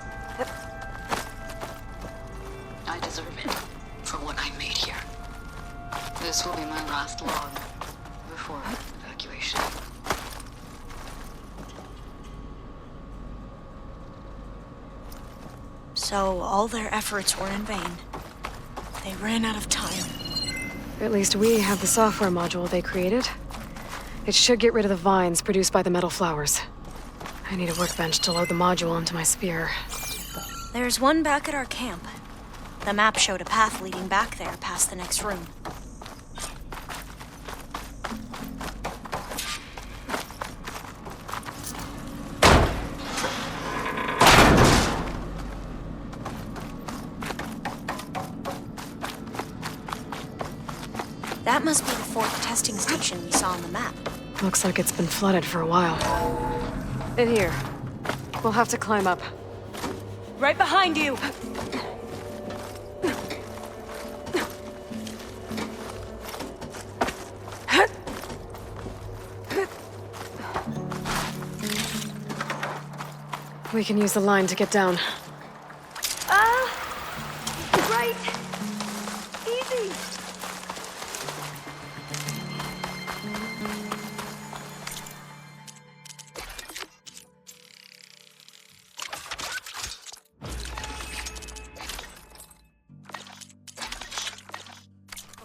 I deserve it for what I made here. This will be my last log before evacuation. So all their efforts were in vain. They ran out of time. At least we have the software module they created. It should get rid of the vines produced by the metal flowers. I need a workbench to load the module into my spear. There's one back at our camp. The map showed a path leading back there past the next room. That must be the fourth testing station we saw on the map. Looks like it's been flooded for a while. In here. We'll have to climb up. Right behind you! We can use the line to get down. Right! Easy!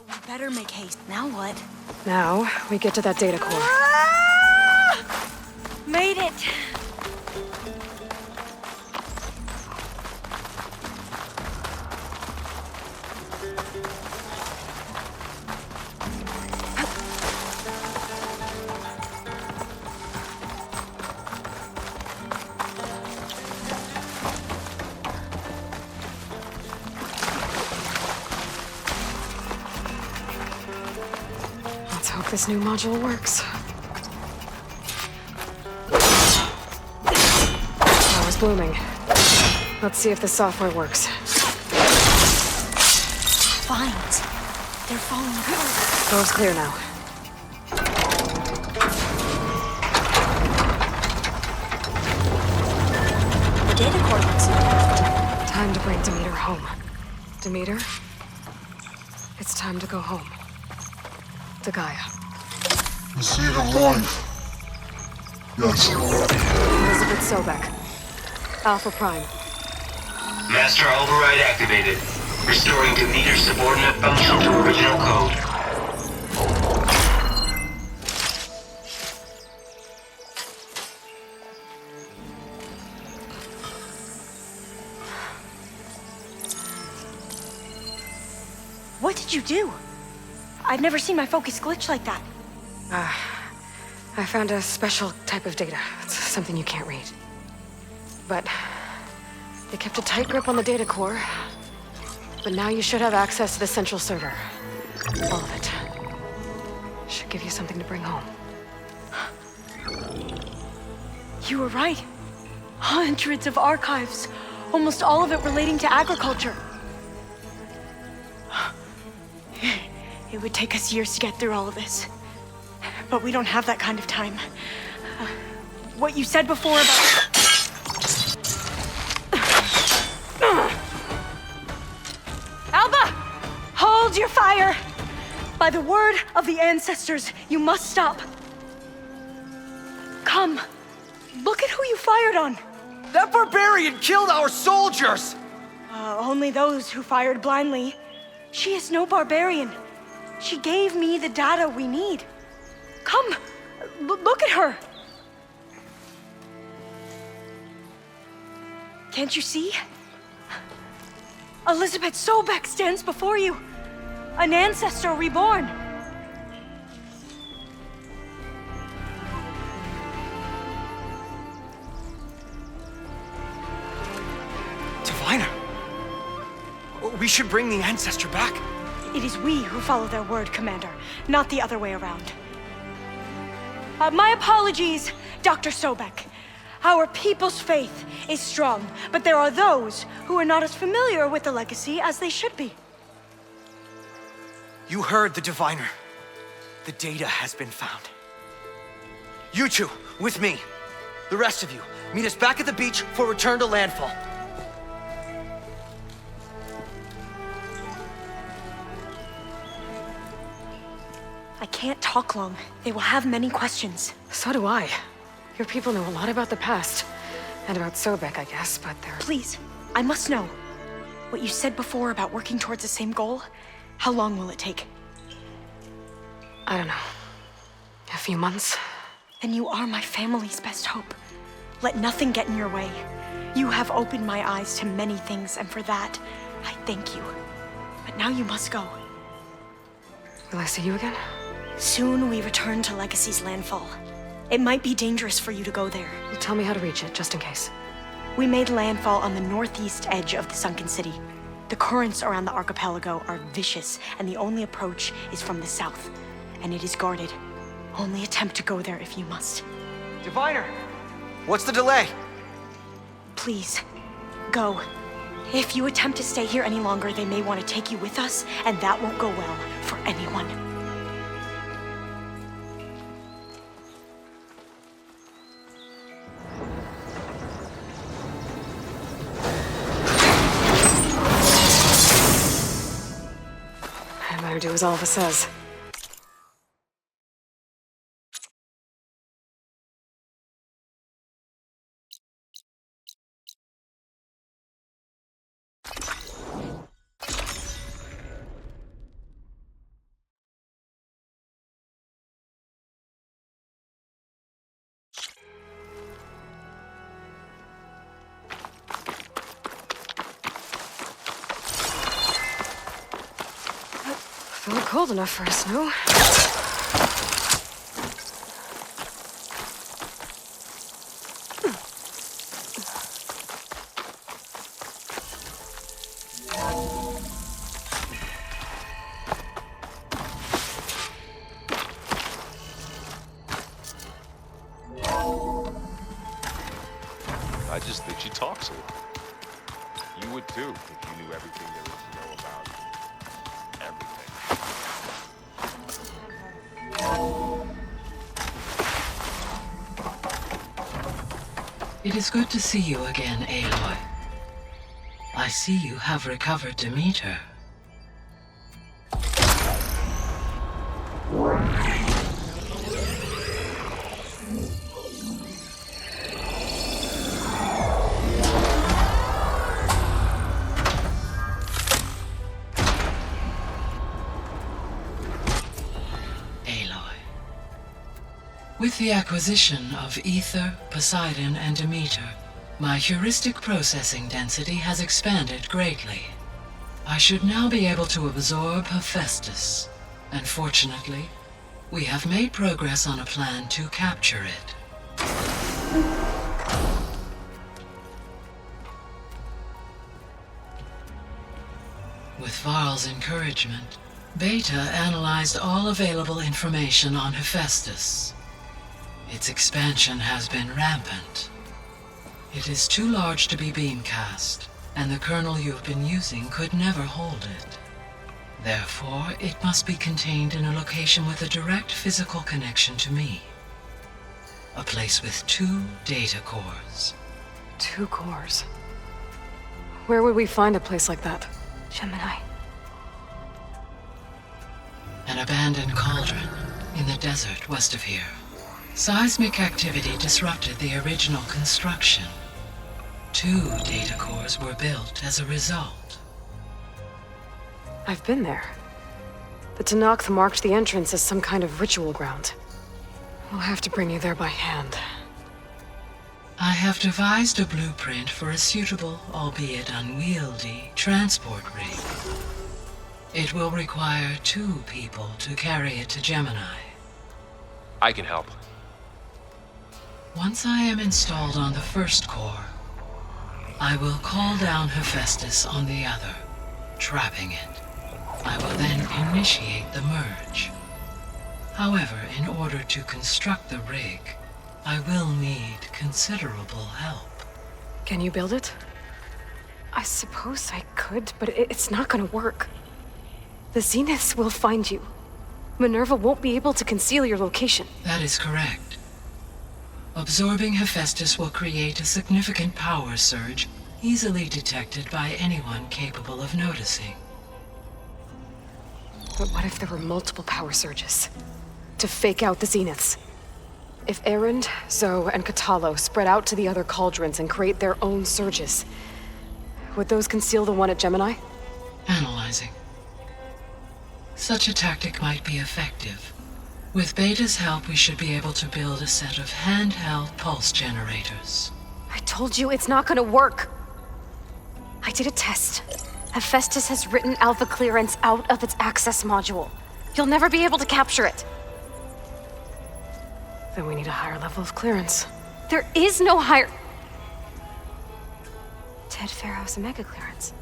We better make haste. Now what? Now, we get to that data core. Made it! Let's hope this new module works. Power's blooming. Let's see if the software works. Vines. They're falling apart. Door's clear now. The data core looks intact. Time to bring Demeter home. Demeter? It's time to go home. To Gaia. You see the light? Yes. Elizabeth Sobek. Alpha Prime. Master override activated. Restoring Demeter's subordinate function to original code. What did you do? I've never seen my focus glitch like that. I found a special type of data. It's something you can't read. But they kept a tight grip on the data core. But now you should have access to the central server. All of it. Should give you something to bring home. You were right. Hundreds of archives. Almost all of it relating to agriculture. It would take us years to get through all of this. But we don't have that kind of time. What you said before about... Hold your fire! By the word of the ancestors, you must stop. Come. Look at who you fired on. That barbarian killed our soldiers! Only those who fired blindly. She is no barbarian. She gave me the data we need. Come, look at her. Can't you see? Elizabeth Sobek stands before you. An ancestor reborn. Diviner! We should bring the ancestor back. It is we who follow their word, Commander, not the other way around. My apologies, Dr. Sobek. Our people's faith is strong, but there are those who are not as familiar with the legacy as they should be. You heard the diviner. The data has been found. You two, with me. The rest of you, meet us back at the beach for return to landfall. I can't talk long. They will have many questions. So do I. Your people know a lot about the past. And about Sobek, I guess, but they're... Please, I must know. What you said before about working towards the same goal, how long will it take? I don't know. A few months? Then you are my family's best hope. Let nothing get in your way. You have opened my eyes to many things, and for that, I thank you. But now you must go. Will I see you again? Soon we return to Legacy's landfall. It might be dangerous for you to go there. Well, tell me how to reach it, just in case. We made landfall on the northeast edge of the sunken city. The currents around the archipelago are vicious, and the only approach is from the south. And it is guarded. Only attempt to go there if you must. Diviner! What's the delay? Please, go. If you attempt to stay here any longer, they may want to take you with us, and that won't go well for anyone. I better do as Alva says. Felt cold enough for a snow. I just think she talks a lot. You would too if you knew everything there is to know about everything. It is good to see you again, Aloy. I see you have recovered Demeter. With the acquisition of Ether, Poseidon, and Demeter, my heuristic processing density has expanded greatly. I should now be able to absorb Hephaestus, and fortunately, we have made progress on a plan to capture it. With Varl's encouragement, Beta analyzed all available information on Hephaestus. Its expansion has been rampant. It is too large to be beamcast, and the kernel you've been using could never hold it. Therefore, it must be contained in a location with a direct physical connection to me. A place with 2 data cores. 2 cores? Where would we find a place like that? Gemini. An abandoned cauldron in the desert west of here. Seismic activity disrupted the original construction. 2 data cores were built as a result. I've been there. The Tanakh marked the entrance as some kind of ritual ground. We'll have to bring you there by hand. I have devised a blueprint for a suitable, albeit unwieldy, transport rig. It will require 2 people to carry it to Gemini. I can help. Once I am installed on the first core, I will call down Hephaestus on the other, trapping it. I will then initiate the merge. However, in order to construct the rig, I will need considerable help. Can you build it? I suppose I could, but it's not gonna work. The Zeniths will find you. Minerva won't be able to conceal your location. That is correct. Absorbing Hephaestus will create a significant power surge, easily detected by anyone capable of noticing. But what if there were multiple power surges? To fake out the Zeniths? If Erend, Zoe, and Katalo spread out to the other cauldrons and create their own surges, would those conceal the one at Gemini? Analyzing. Such a tactic might be effective. With Beta's help, we should be able to build a set of handheld pulse generators. I told you it's not gonna work. I did a test. Hephaestus has written Alpha clearance out of its access module. You'll never be able to capture it. Then we need a higher level of clearance. There is no higher... Ted Farrow's Omega clearance.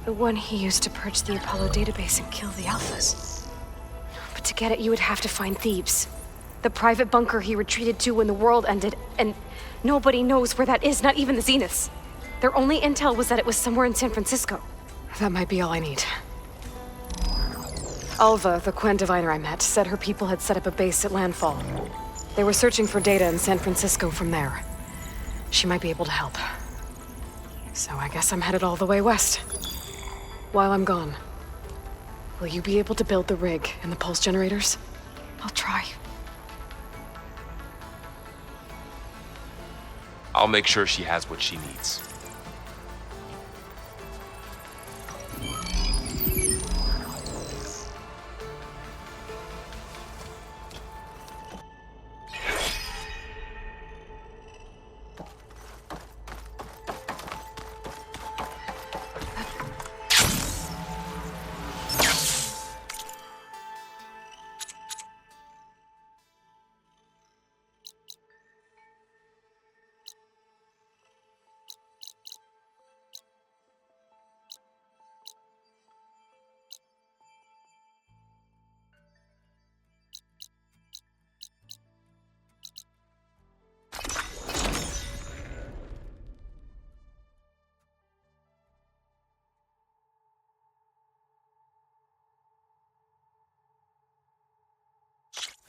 The one he used to purge the Apollo database and kill the Alphas. But to get it, you would have to find Thebes. The private bunker he retreated to when the world ended, and nobody knows where that is, not even the Zeniths. Their only intel was that it was somewhere in San Francisco. That might be all I need. Alva, the Quen diviner I met, said her people had set up a base at landfall. They were searching for data in San Francisco from there. She might be able to help. So I guess I'm headed all the way west. While I'm gone, will you be able to build the rig and the pulse generators? I'll try. I'll make sure she has what she needs.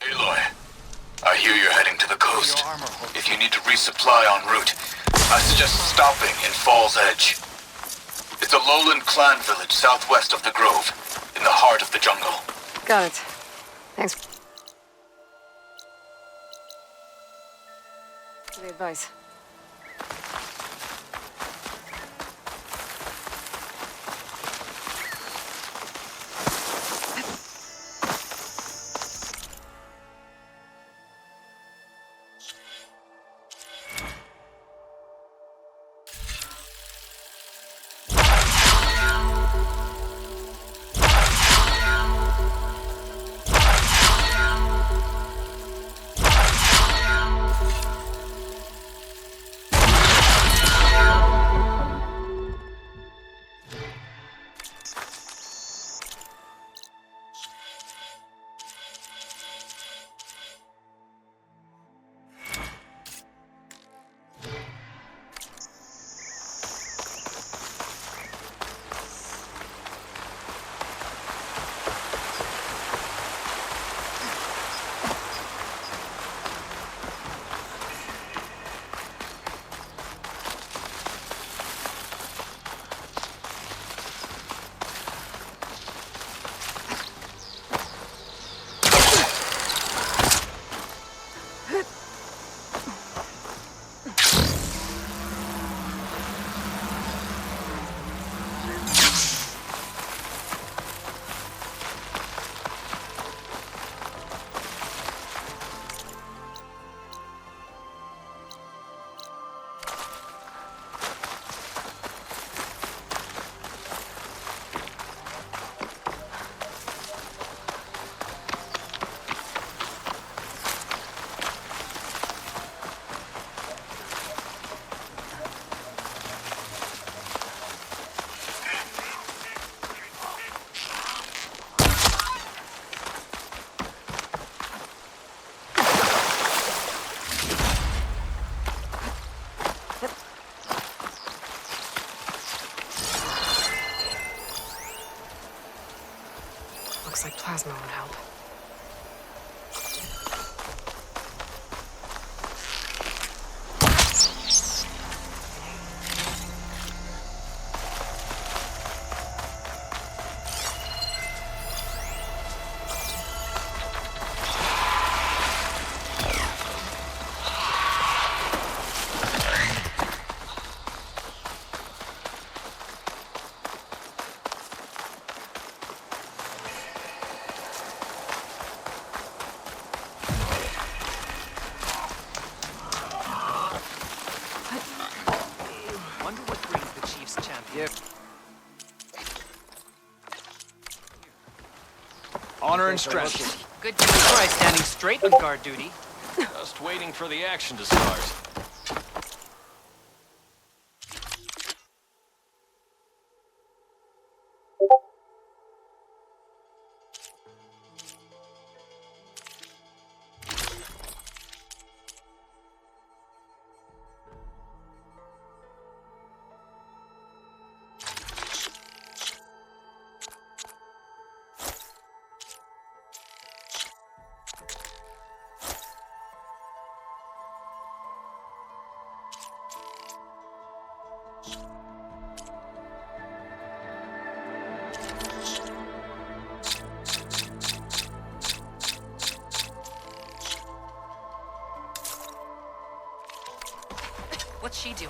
Aloy, I hear you're heading to the coast. If you need to resupply en route, I suggest stopping in Fall's Edge. It's a lowland clan village southwest of the Grove, in the heart of the jungle. Got it. Thanks for the advice. Looks like plasma would help. Wonder what brings the Chiefs champion. Honor and strength. Good Try standing straight on guard duty. Just waiting for the action to start. What's she doing?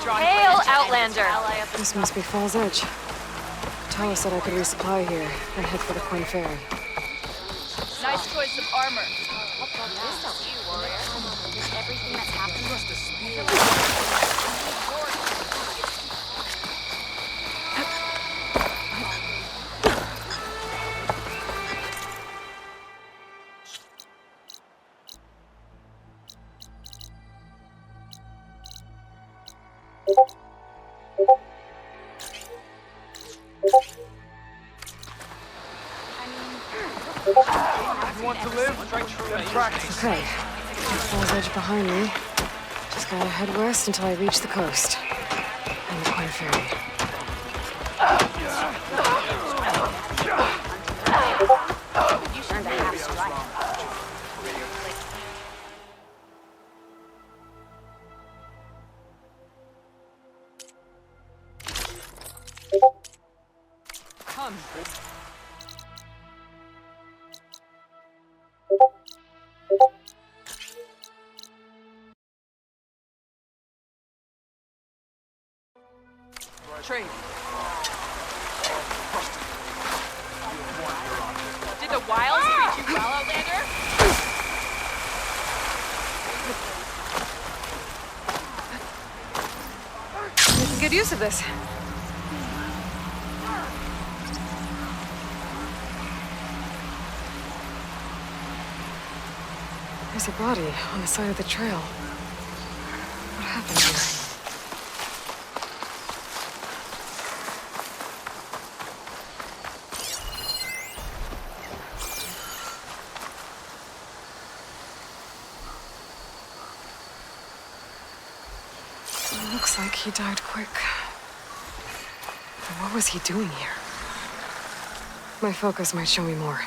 Hail, Outlander! This must be Fall's Edge. Tala said I could resupply here and head for the Coin Ferry. Nice choice of armor. What brought this up, you warrior? Just everything that's happened. Okay, Fall's Edge behind me. Just gotta head west until I reach the coast. And the Coin Ferry. You earned a half strike. Come. Trade. Did the wilds treat you well, Outlander? good use of this. There's a body on the side of the trail. What happened here? It looks like he died quick. What was he doing here? My focus might show me more.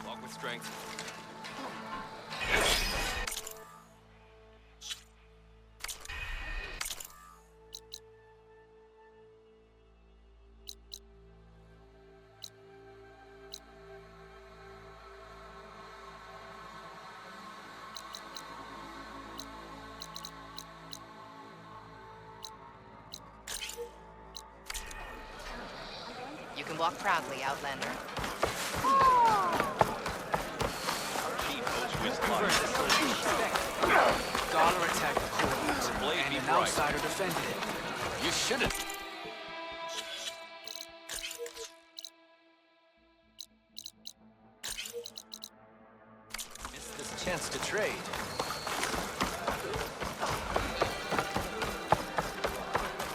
Walk with strength. You can walk proudly, Outlander. Dollar attacked the Kulrut, and an outsider defended it. You shouldn't. Missed this chance to trade.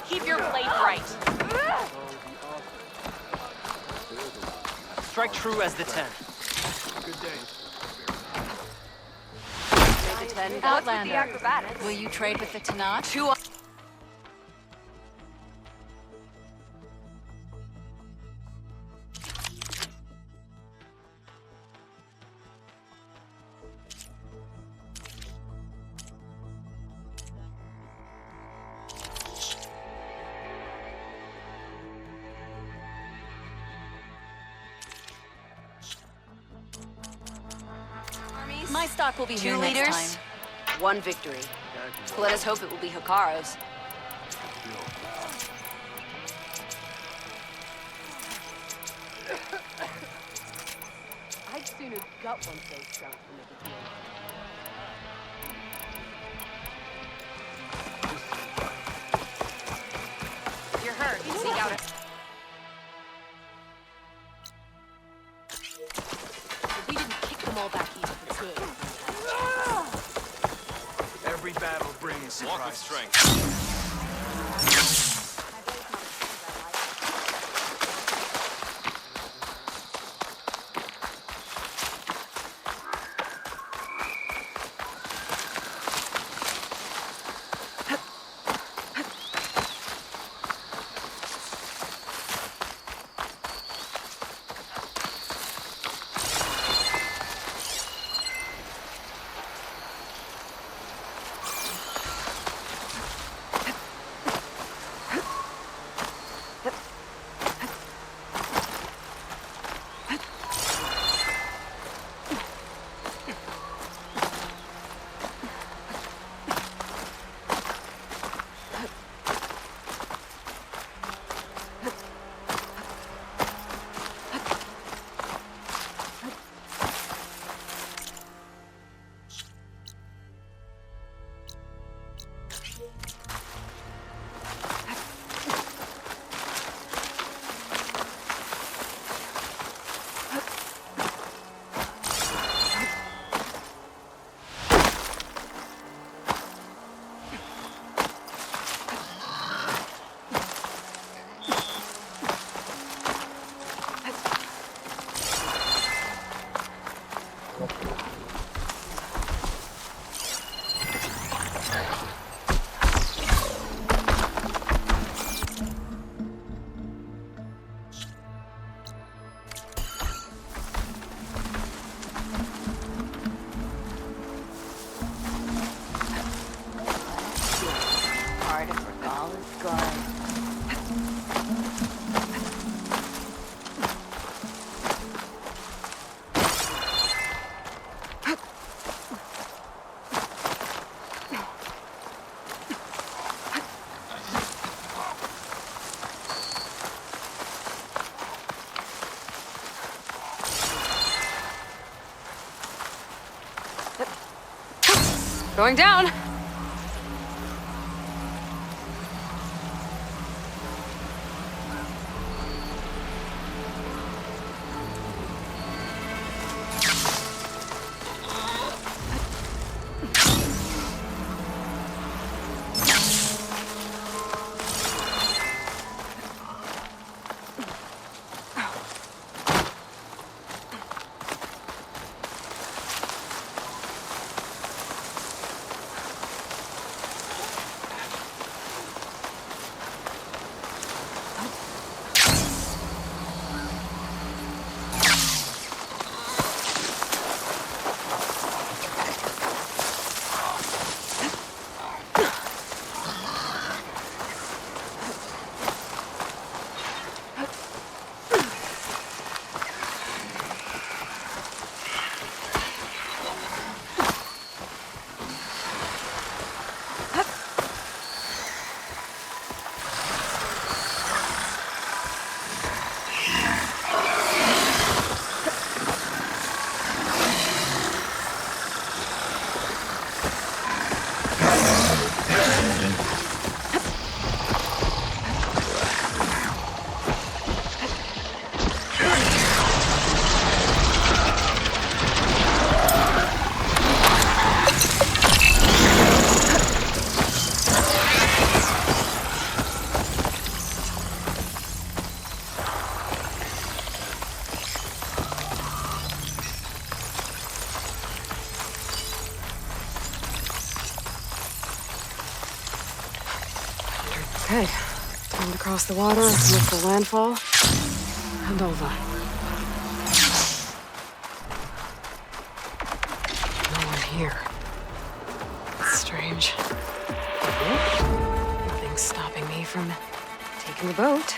Keep your blade bright. Strike true as the 10. Good day. Trade the 10, Outlander. The acrobatics. Will you trade with the Tanakh? Two. My stock will be here Two next leaders, time. one victory. Let us hope it will be Hikaru's. I'd sooner gut one so strong from the beginning. You're hurt. Seek out a... If we didn't kick them all back even for good. Every battle brings surprise. Walk with strength. All is good. Going down. Okay, time to cross the water, look for landfall, and over. No one here. It's strange. Nothing's stopping me from taking the boat.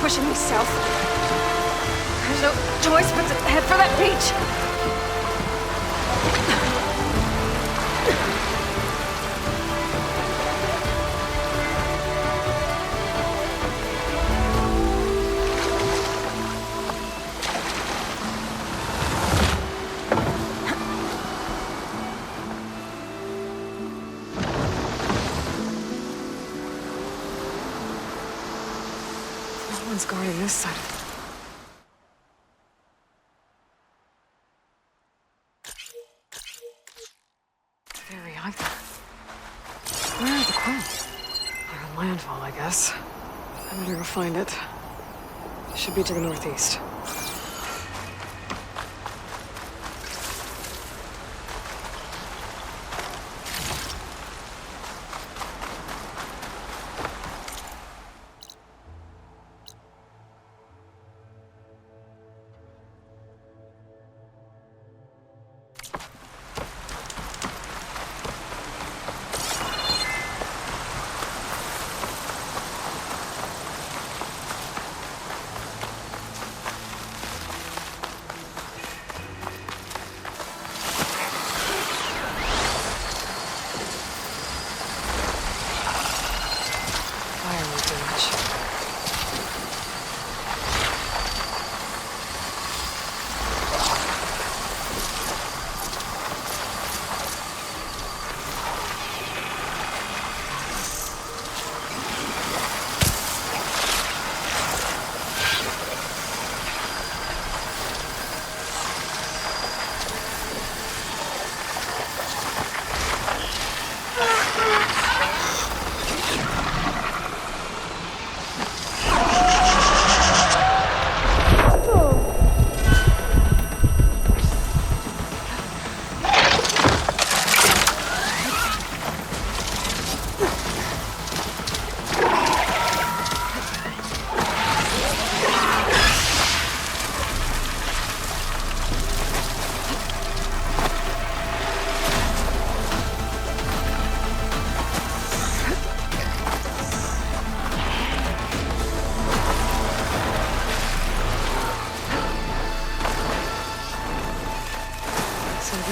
Pushing me south. There's no choice but to head for that beach. one's guarding this side. Very either. Where are the Quill? They're on landfall, I guess. I better go find it. Should be to the northeast.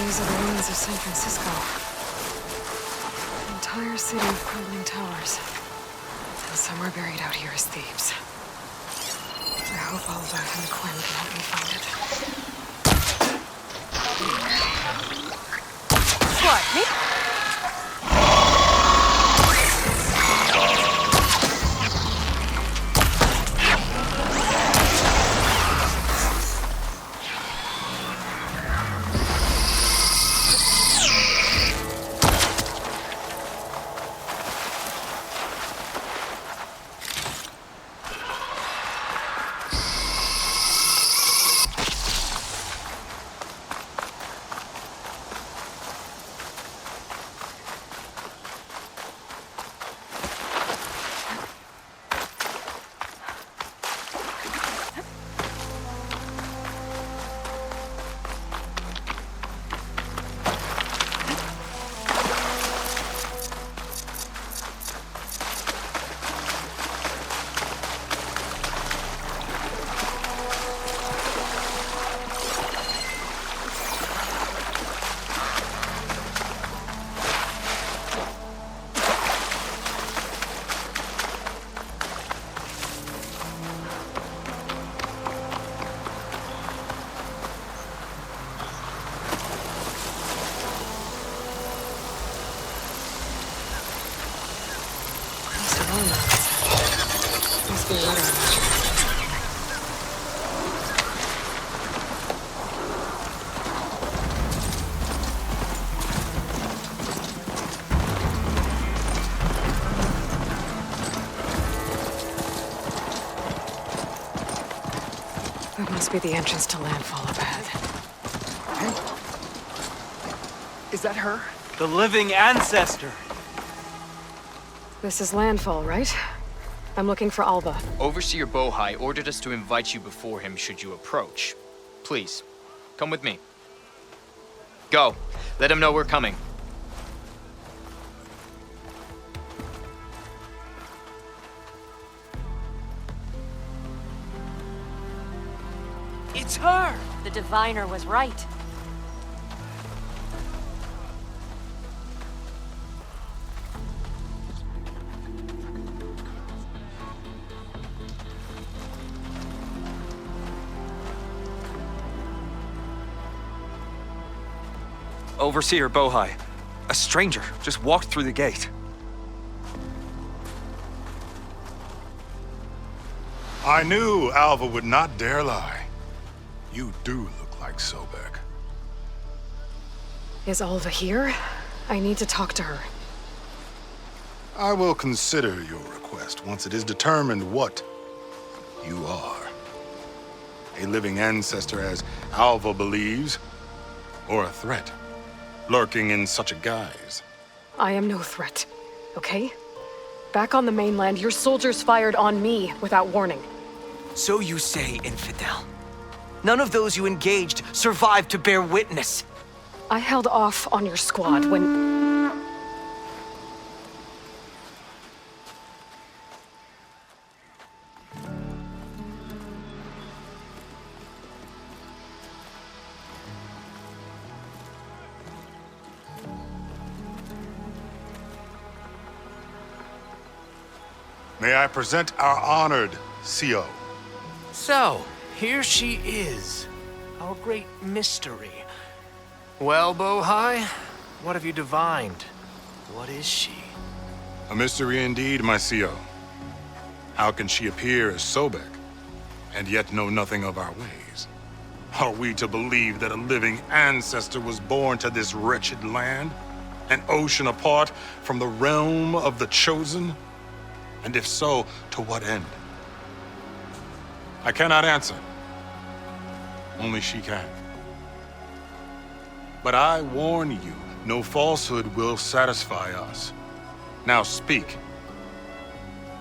These are the ruins of San Francisco. An entire city of crumbling towers. And somewhere buried out here is Thebes. I hope Oliver and Quinn can help me find it. What, me? Must be water. That must be the entrance to landfall up ahead. Hey. Is that her? The living ancestor. This is landfall, right? I'm looking for Alba. Overseer Bohai ordered us to invite you before him should you approach. Please, come with me. Go. Let him know we're coming. It's her! The diviner was right. Overseer Bohai. A stranger just walked through the gate. I knew Alva would not dare lie. You do look like Sobek. Is Alva here? I need to talk to her. I will consider your request once it is determined what you are. A living ancestor, as Alva believes, or a threat, lurking in such a guise. I am no threat, okay? Back on the mainland, your soldiers fired on me without warning. So you say, infidel. None of those you engaged survived to bear witness. I held off on your squad when... May I present our honored CO. So, here she is. Our great mystery. Well, Bohai, what have you divined? What is she? A mystery indeed, my CO. How can she appear as Sobek, and yet know nothing of our ways? Are we to believe that a living ancestor was born to this wretched land? An ocean apart from the realm of the Chosen? And if so, to what end? I cannot answer. Only she can. But I warn you, no falsehood will satisfy us. Now speak.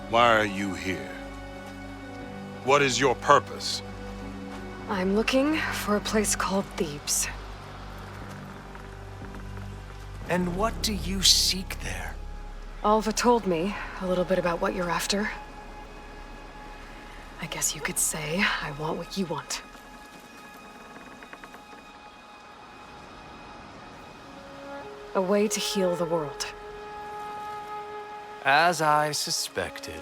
Why are you here? What is your purpose? I'm looking for a place called Thebes. And what do you seek there? Alva told me a little bit about what you're after. I guess you could say I want what you want. A way to heal the world. As I suspected.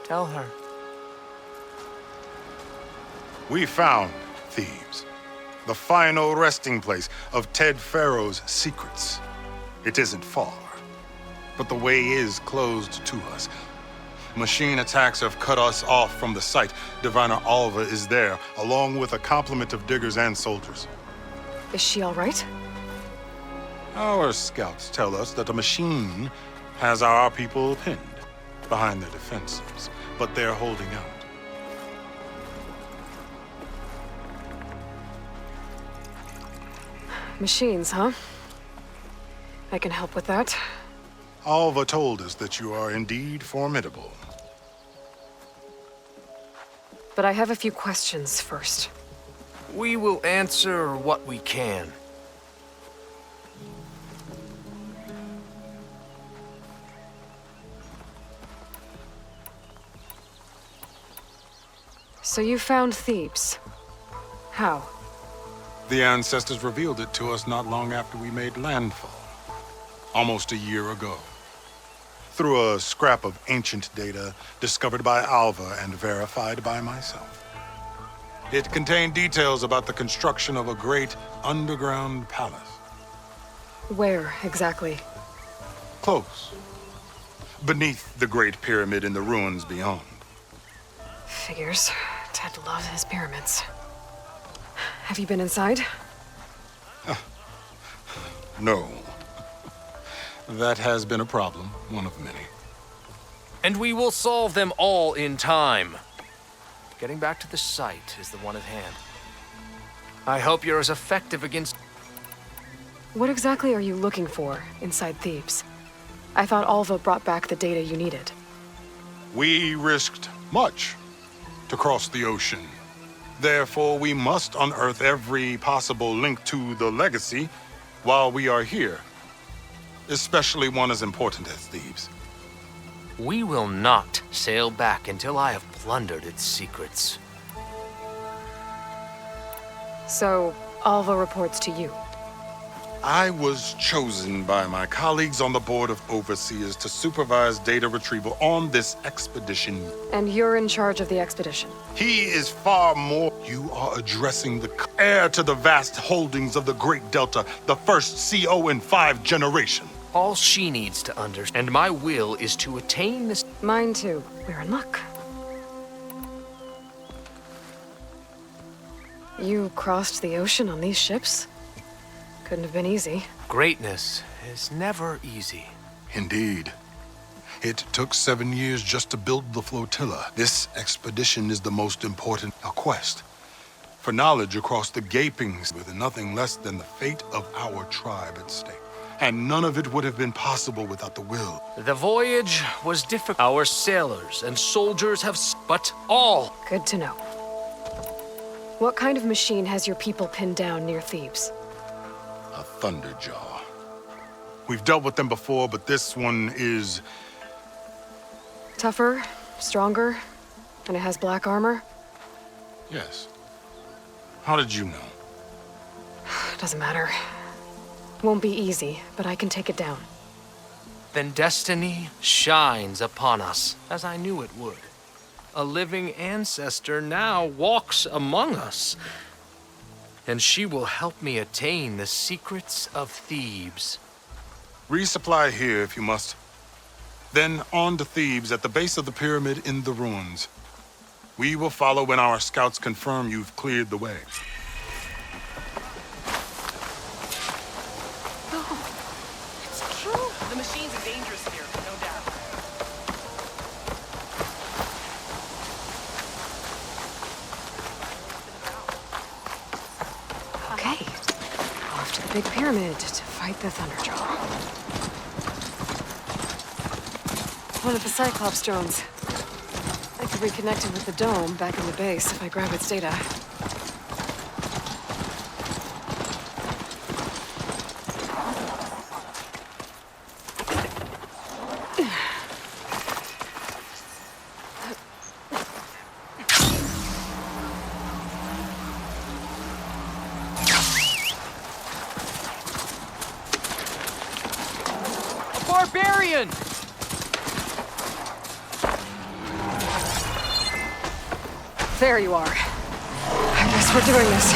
Tell her. We found Thebes, the final resting place of Ted Pharaoh's secrets. It isn't far, but the way is closed to us. Machine attacks have cut us off from the site. Diviner Alva is there, along with a complement of diggers and soldiers. Is she all right? Our scouts tell us that a machine has our people pinned behind their defenses, but they're holding out. Machines, huh? I can help with that. Alva told us that you are indeed formidable. But I have a few questions first. We will answer what we can. So you found Thebes. How? The ancestors revealed it to us not long after we made landfall. Almost a year ago. Through a scrap of ancient data discovered by Alva and verified by myself. It contained details about the construction of a great underground palace. Where, exactly? Close. Beneath the Great Pyramid in the ruins beyond. Figures. Ted loves his pyramids. Have you been inside? No. That has been a problem, one of many. And we will solve them all in time. Getting back to the site is the one at hand. I hope you're as effective against... What exactly are you looking for inside Thebes? I thought Alva brought back the data you needed. We risked much to cross the ocean. Therefore, we must unearth every possible link to the legacy while we are here. Especially one as important as Thebes. We will not sail back until I have plundered its secrets. So, Alva reports to you. I was chosen by my colleagues on the Board of Overseers to supervise data retrieval on this expedition. And you're in charge of the expedition? He is far more. You are addressing the heir to the vast holdings of the Great Delta, the first CO in 5 generations. All she needs to understand, and my will is to attain this. Mine too. We're in luck. You crossed the ocean on these ships? Couldn't have been easy. Greatness is never easy. Indeed. It took 7 years just to build the flotilla. This expedition is the most important, a quest for knowledge across the gapings with nothing less than the fate of our tribe at stake. And none of it would have been possible without the will. The voyage was difficult. Our sailors and soldiers have, but all. Good to know. What kind of machine has your people pinned down near Thebes? A Thunderjaw. We've dealt with them before, but this one is... Tougher, stronger, and it has black armor? Yes. How did you know? Doesn't matter. Won't be easy, but I can take it down. Then destiny shines upon us, as I knew it would. A living ancestor now walks among us, and she will help me attain the secrets of Thebes. Resupply here if you must. Then on to Thebes at the base of the pyramid in the ruins. We will follow when our scouts confirm you've cleared the way. It's true. The machines are dangerous here, no doubt. Okay. Off to the big pyramid to fight the Thunderjaw. One of the Cyclops drones. I could reconnect it with the dome back in the base if I grab its data. Barbarian! There you are. I guess we're doing this.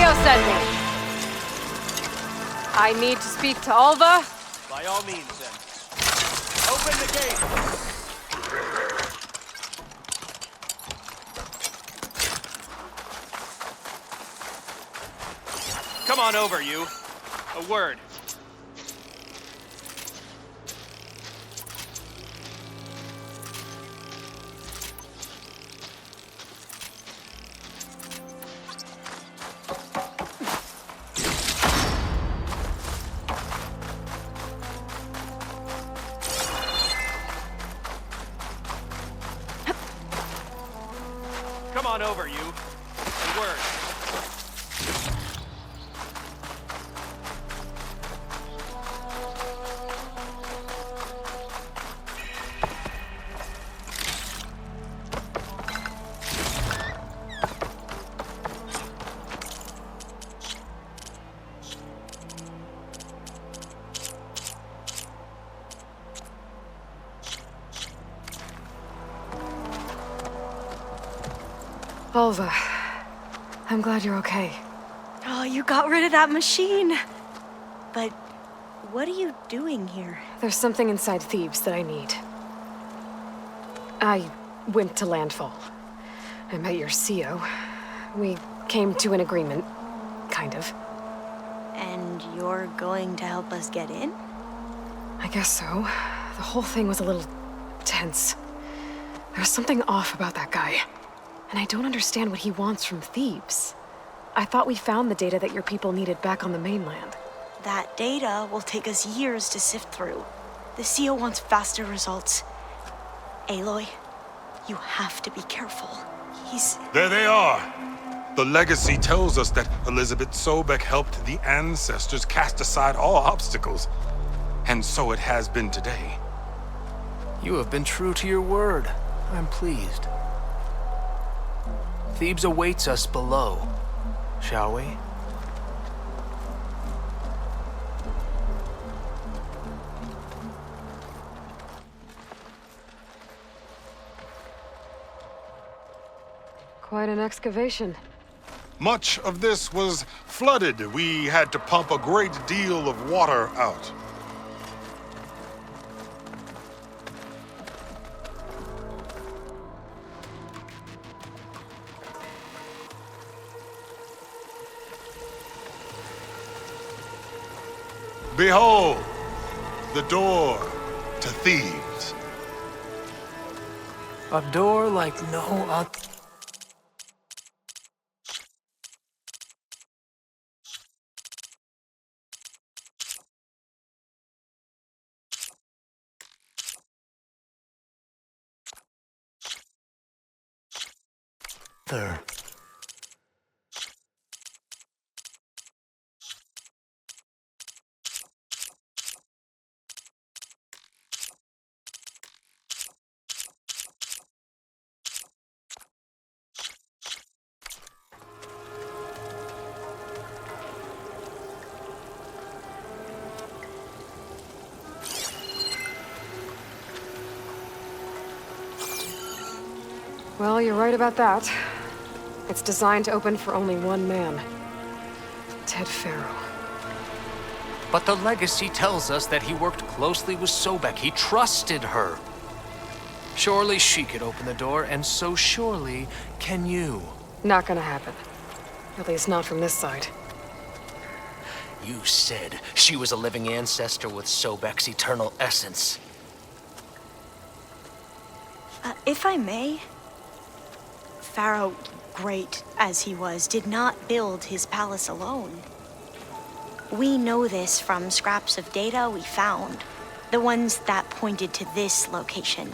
CEO sent me. I need to speak to Alva. By all means, then. Open the gate! Come on over, you. A word. Come on over, you. A word. Alva, I'm glad you're okay. Oh, you got rid of that machine. But what are you doing here? There's something inside Thebes that I need. I went to landfall. I met your CEO. We came to an agreement, kind of. And you're going to help us get in? I guess so. The whole thing was a little tense. There was something off about that guy. And I don't understand what he wants from Thebes. I thought we found the data that your people needed back on the mainland. That data will take us years to sift through. The CEO wants faster results. Aloy, you have to be careful. There they are! The legacy tells us that Elizabeth Sobek helped the ancestors cast aside all obstacles. And so it has been today. You have been true to your word. I'm pleased. Thebes awaits us below, shall we? Quite an excavation. Much of this was flooded. We had to pump a great deal of water out. Behold, the door to Thebes. A door like no other. There. Well, you're right about that. It's designed to open for only one man. Ted Farrow. But the legacy tells us that he worked closely with Sobek. He trusted her. Surely she could open the door, and so surely can you. Not gonna happen. At least not from this side. You said she was a living ancestor with Sobek's eternal essence. If I may, Farrow, great as he was, did not build his palace alone. We know this from scraps of data we found, the ones that pointed to this location.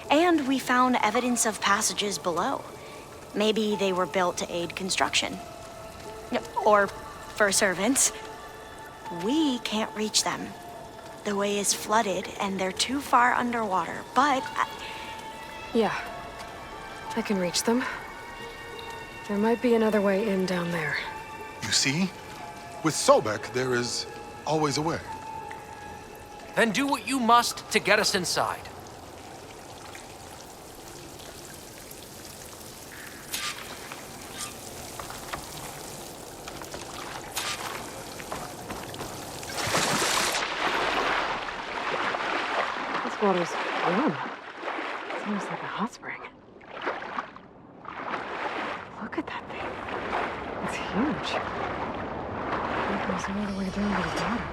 And we found evidence of passages below. Maybe they were built to aid construction. Or for servants. We can't reach them. The way is flooded and they're too far underwater, but... Yeah, I can reach them. There might be another way in down there. You see? With Sobek, there is always a way. Then do what you must to get us inside. daughter's room. It's almost like a hot spring. Look at that thing. It's huge. It goes all the way down to the bottom.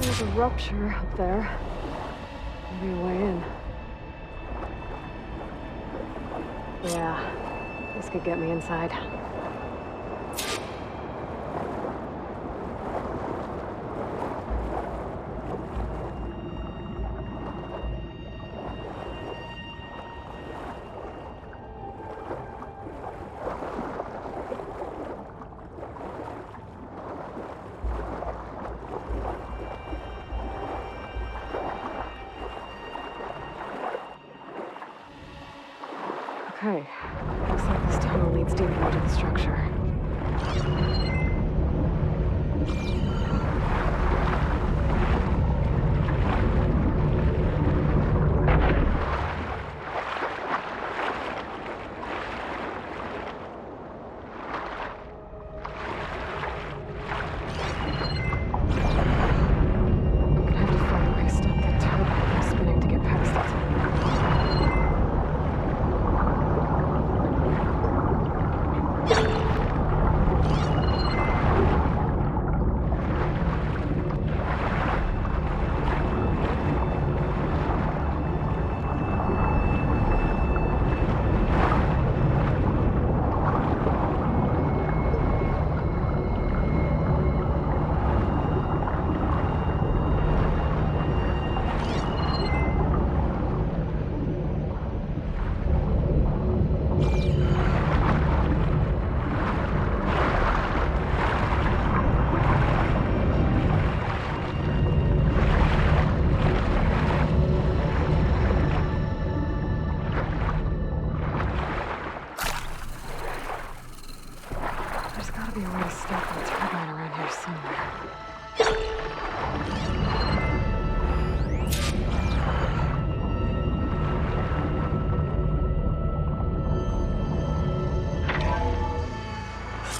There's a rupture up there. Maybe a way in. Yeah, this could get me inside. Okay, looks like this tunnel leads deeper into the structure.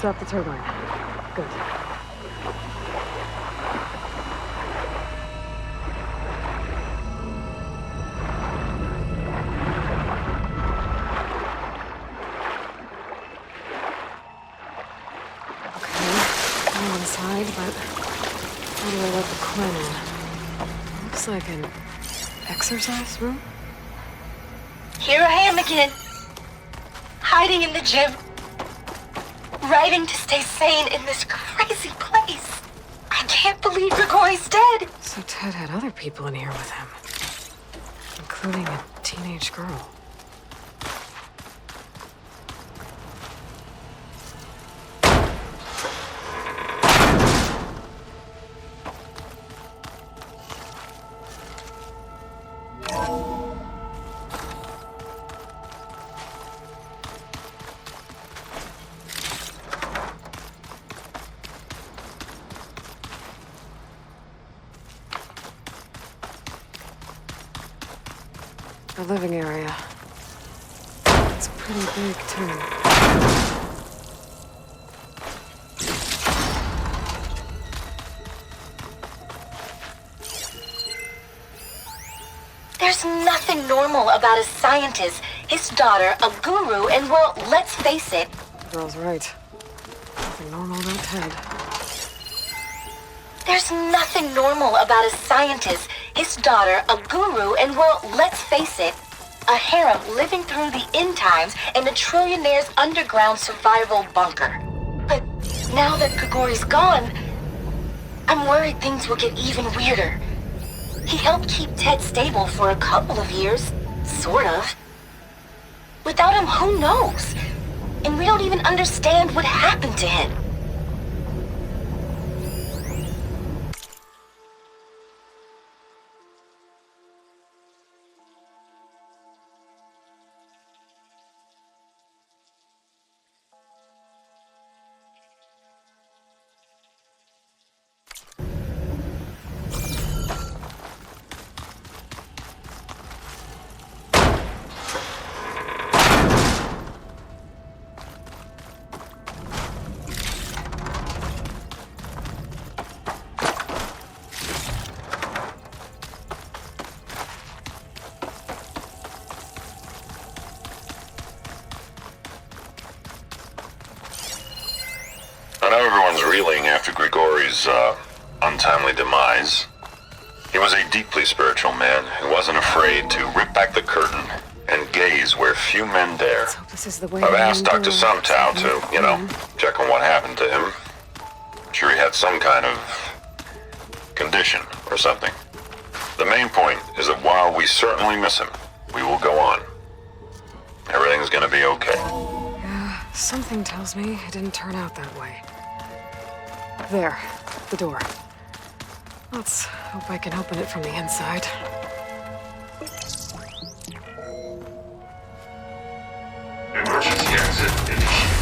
Stop the turbine. Good. I'm inside, but how do I let the Quinn in? Looks like an exercise room? Here I am again. Hiding in the gym. Writing to stay sane in this crazy place. I can't believe Grigori's dead. So Ted had other people in here with him, including a teenage girl. The living area. It's pretty big, too. There's nothing normal about a scientist, his daughter, a guru, and well, let's face it. The girl's right. Nothing normal about Ted. There's nothing normal about a scientist, his daughter, a guru, and well, let's face it, a harem living through the end times in a trillionaire's underground survival bunker. But now that Grigori's gone, I'm worried things will get even weirder. He helped keep Ted stable for a couple of years, sort of. Without him, who knows? And we don't even understand what happened to him. everyone's reeling after Grigori's, untimely demise. He was a deeply spiritual man who wasn't afraid to rip back the curtain and gaze where few men dare. So this is the way I've asked Dr. Sumtow to, check on what happened to him. I'm sure he had some kind of condition or something. The main point is that while we certainly miss him, we will go on. Everything's gonna be okay. Yeah, something tells me it didn't turn out that way. There, the door. Let's hope I can open it from the inside. Emergency exit initiated.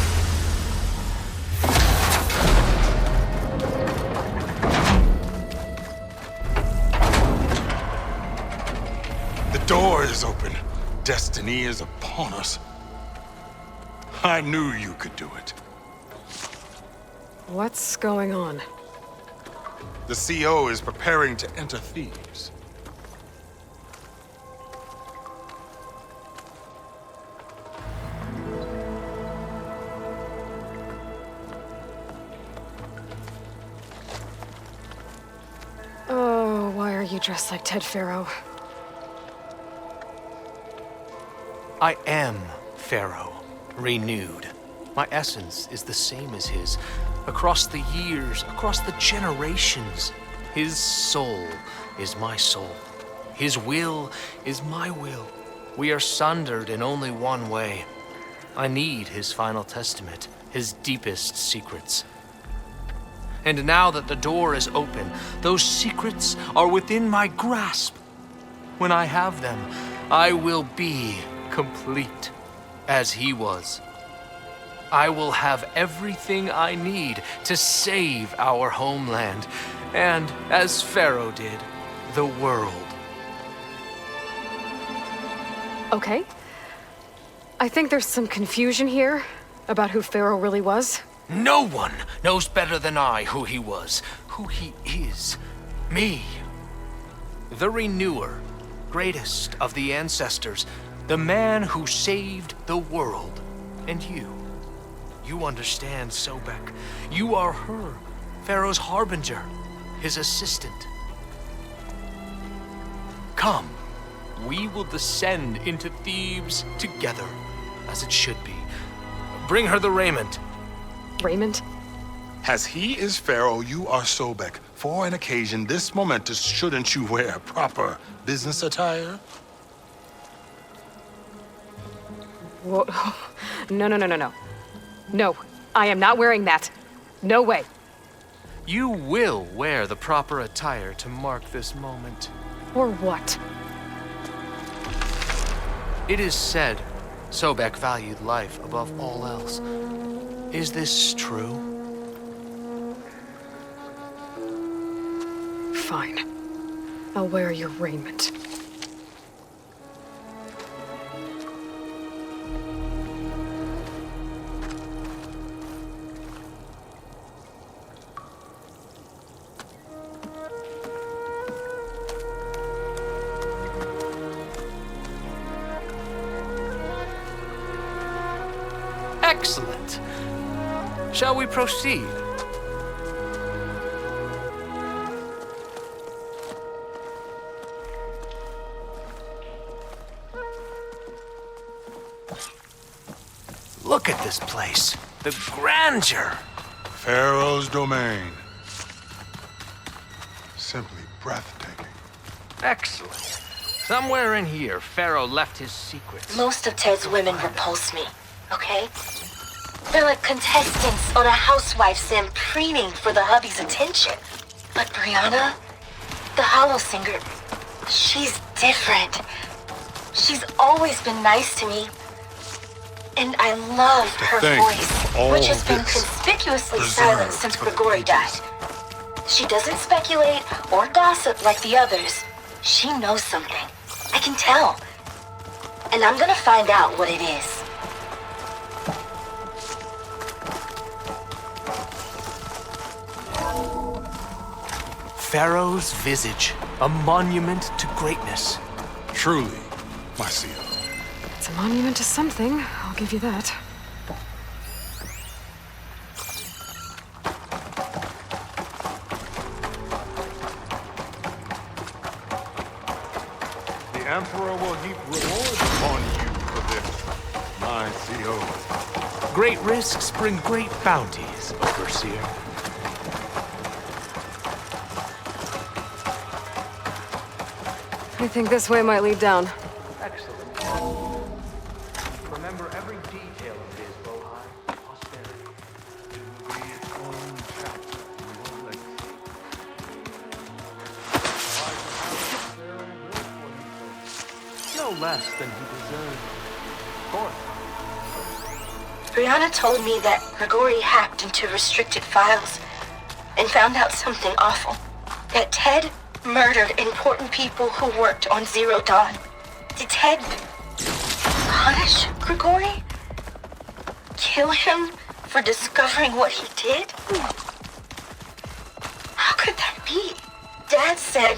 The door is open. Destiny is upon us. I knew you could do it. What's going on? The CO is preparing to enter Thebes. Oh, why are you dressed like Ted Pharaoh? I am Pharaoh, renewed. My essence is the same as his. Across the years, across the generations, his soul is my soul. His will is my will. We are sundered in only one way. I need his final testament, his deepest secrets. And now that the door is open, those secrets are within my grasp. When I have them, I will be complete, as he was. I will have everything I need to save our homeland, and, as Pharaoh did, the world. Okay. I think there's some confusion here about who Pharaoh really was. No one knows better than I who he was, who he is. Me. The Renewer, greatest of the ancestors, the man who saved the world. And you. You understand, Sobek. You are her, Pharaoh's harbinger, his assistant. Come, we will descend into Thebes together, as it should be. Bring her the raiment. Raiment? As he is Pharaoh, you are Sobek. For an occasion this momentous, shouldn't you wear proper business attire? Whoa. No. No, I am not wearing that. No way. You will wear the proper attire to mark this moment. Or what? It is said Sobek valued life above all else. Is this true? Fine. I'll wear your raiment. Excellent. Shall we proceed? Look at this place. The grandeur. Pharaoh's domain. Simply breathtaking. Excellent. Somewhere in here, Pharaoh left his secrets. Most of Ted's women repulse me, okay? They're like contestants on a housewife sim preening for the hubby's attention. But Brianna, the hollow singer, she's different. She's always been nice to me. And I love her voice, which has been conspicuously silent since Grigori died. She doesn't speculate or gossip like the others. She knows something. I can tell. And I'm gonna find out what it is. Pharaoh's visage, a monument to greatness. Truly, my seal. It's a monument to something, I'll give you that. Emperor will heap rewards upon you for this, my CO. Great risks bring great bounties, Overseer. I think this way might lead down. Excellent. Remember every detail of his Bohai posterity. It will be its own chapter in your legacy. No less than he deserved. Of course. Brianna told me that Grigori hacked into restricted files and found out something awful. That Ted murdered important people who worked on Zero Dawn. Did Ted punish Grigori? Kill him for discovering what he did? How could that be? Dad said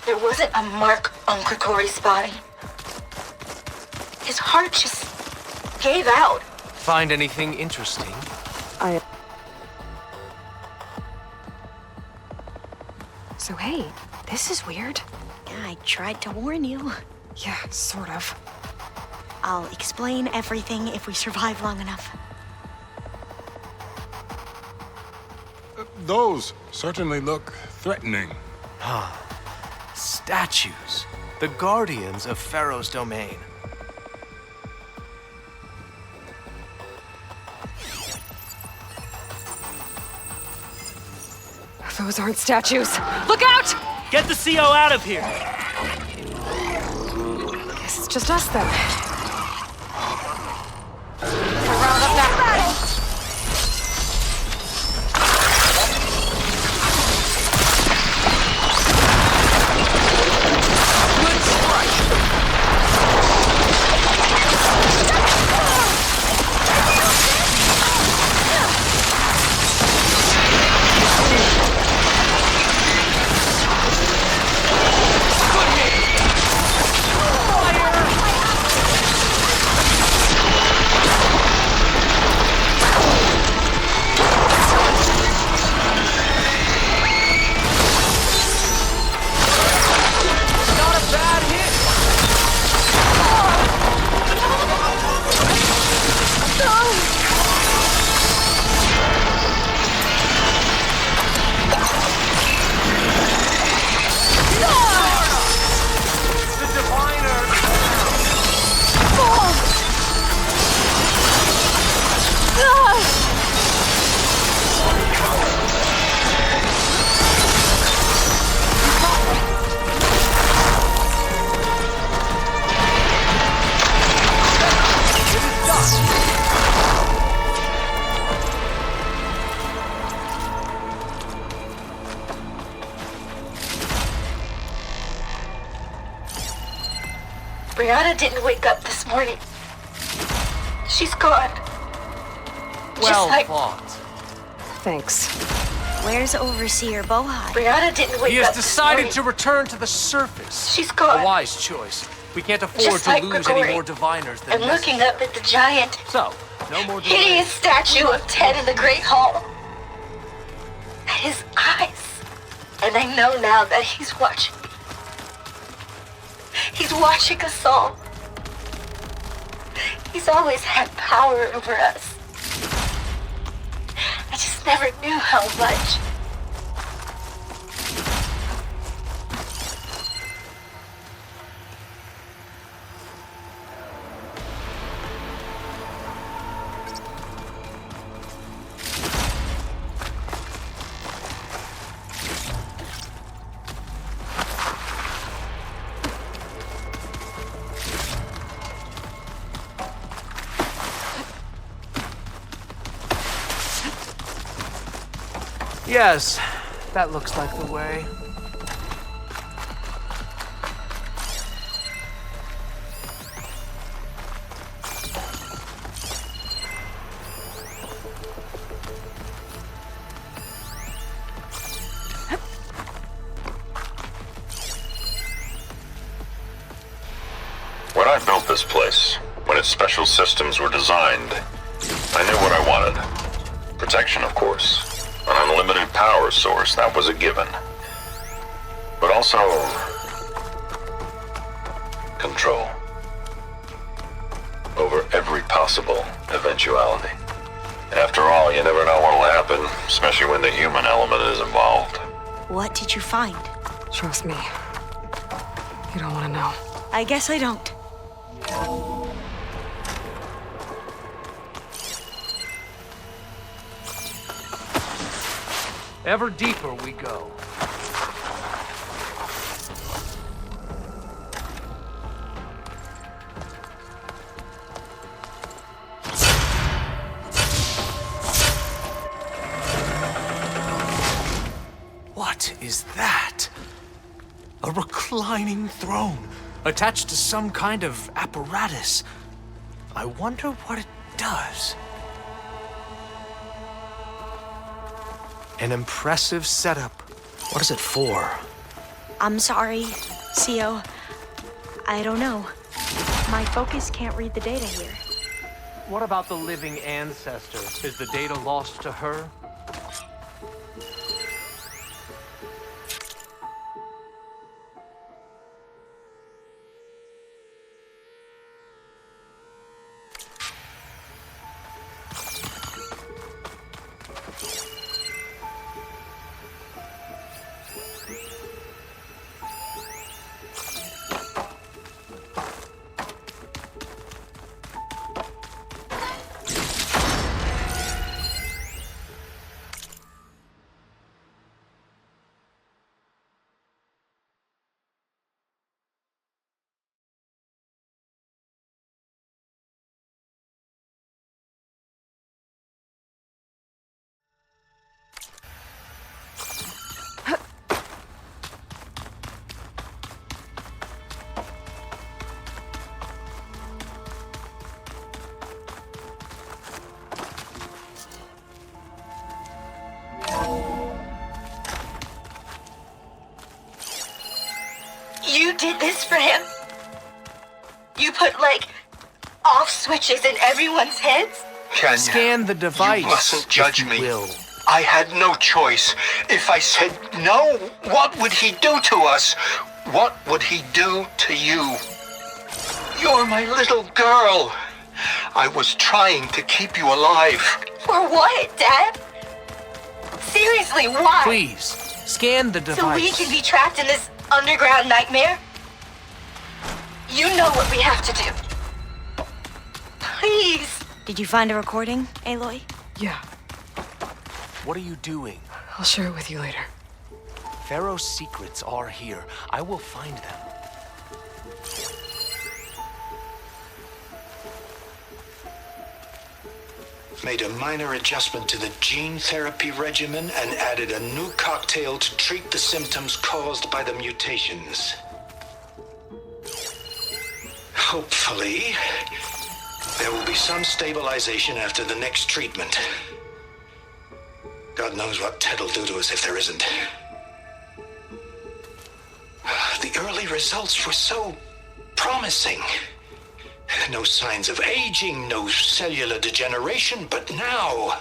there wasn't a mark on Grigori's body. His heart just gave out. Find anything interesting? So hey, this is weird. Yeah, I tried to warn you. Yeah, sort of. I'll explain everything if we survive long enough. Those certainly look threatening. Statues. The guardians of Pharaoh's domain. Those aren't statues. Look out! Get the CO out of here! Guess it's just us then. Round up that battle! Good strike! Brianna didn't wake up this morning. She's gone. Well Just like fought. Thanks. Where's Overseer Bohai? Brianna didn't wake He has up this decided morning. to return to the surface. She's gone. A wise choice. We can't afford Just to like lose Grigori. any more diviners than I'm looking up at the giant, So, no more hideous statue of Ted in the Great Hall. At his eyes. And I know now that he's watching me. He's watching us all. He's always had power over us. I just never knew how much. Yes, that looks like the way. When I built this place, when its special systems were designed, I knew what I wanted. Protection, of course. An unlimited power source, that was a given. But also, Control. Over every possible eventuality. After all, you never know what'll happen, especially when the human element is involved. What did you find? Trust me. You don't want to know. I guess I don't. Ever deeper we go. What is that? A reclining throne, attached to some kind of apparatus. I wonder what it does. An impressive setup. What is it for? I'm sorry, CO. I don't know. My focus can't read the data here. What about the living ancestor? Is the data lost to her? You did this for him? You put, like, off switches in everyone's heads? Kenya, scan the device. You mustn't judge me. Will. I had no choice. If I said no, what would he do to us? What would he do to you? You're my little girl. I was trying to keep you alive. For what, Dad? Seriously, why? Please, scan the device. So we can be trapped in this underground nightmare? You know what we have to do. Please. Did you find a recording, Aloy? Yeah. What are you doing? I'll share it with you later. Pharaoh's secrets are here. I will find them. Made a minor adjustment to the gene therapy regimen and added a new cocktail to treat the symptoms caused by the mutations. Hopefully, there will be some stabilization after the next treatment. God knows what Ted'll do to us if there isn't. The early results were so promising. No signs of aging, no cellular degeneration, but now...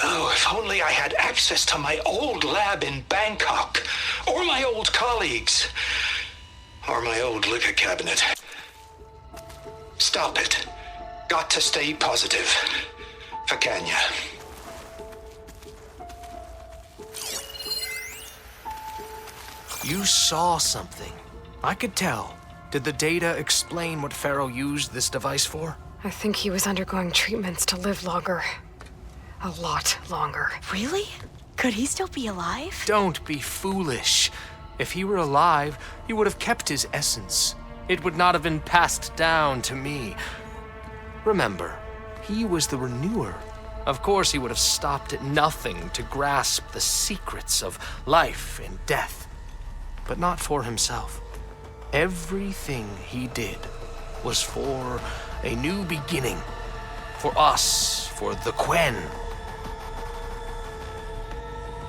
Oh, if only I had access to my old lab in Bangkok, or my old colleagues, or my old liquor cabinet. Stop it. Got to stay positive. For Kenya. You saw something. I could tell. Did the data explain what Pharaoh used this device for? I think he was undergoing treatments to live longer. A lot longer. Really? Could he still be alive? Don't be foolish. If he were alive, he would have kept his essence. It would not have been passed down to me. Remember, he was the renewer. Of course, he would have stopped at nothing to grasp the secrets of life and death. But not for himself. Everything he did was for a new beginning. For us, for the Quen.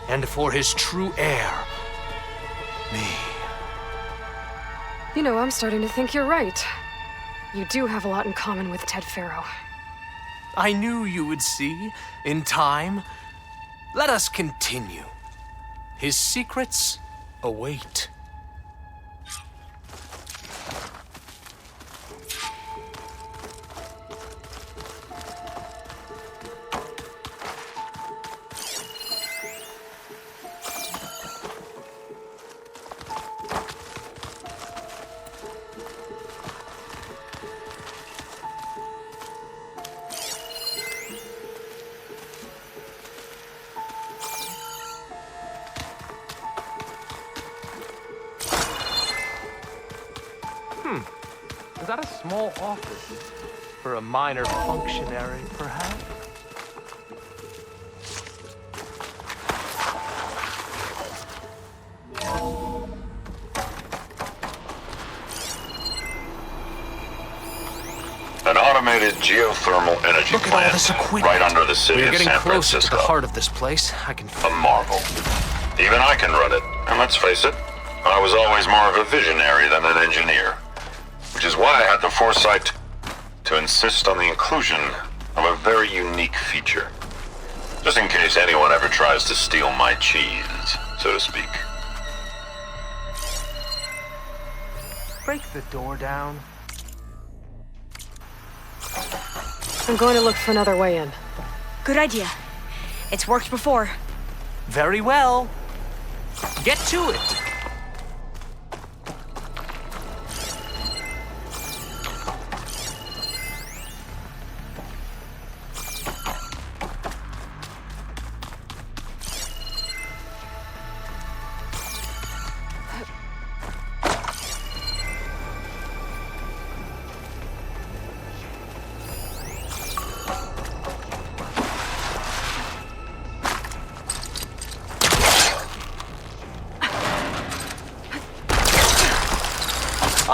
And for his true heir, me. You know, I'm starting to think you're right. You do have a lot in common with Ted Pharaoh. I knew you would see, in time. Let us continue. His secrets await. got a small office. For a minor functionary, perhaps? An automated geothermal energy Look at all plant this equipment. right under the city We're of getting San closer Francisco. to the heart of this place. I can A marvel. Even I can run it, and let's face it, I was always more of a visionary than an engineer. Which is why I had the foresight to insist on the inclusion of a very unique feature. Just in case anyone ever tries to steal my cheese, so to speak. break the door down. I'm going to look for another way in. Good idea. It's worked before. Very well. Get to it.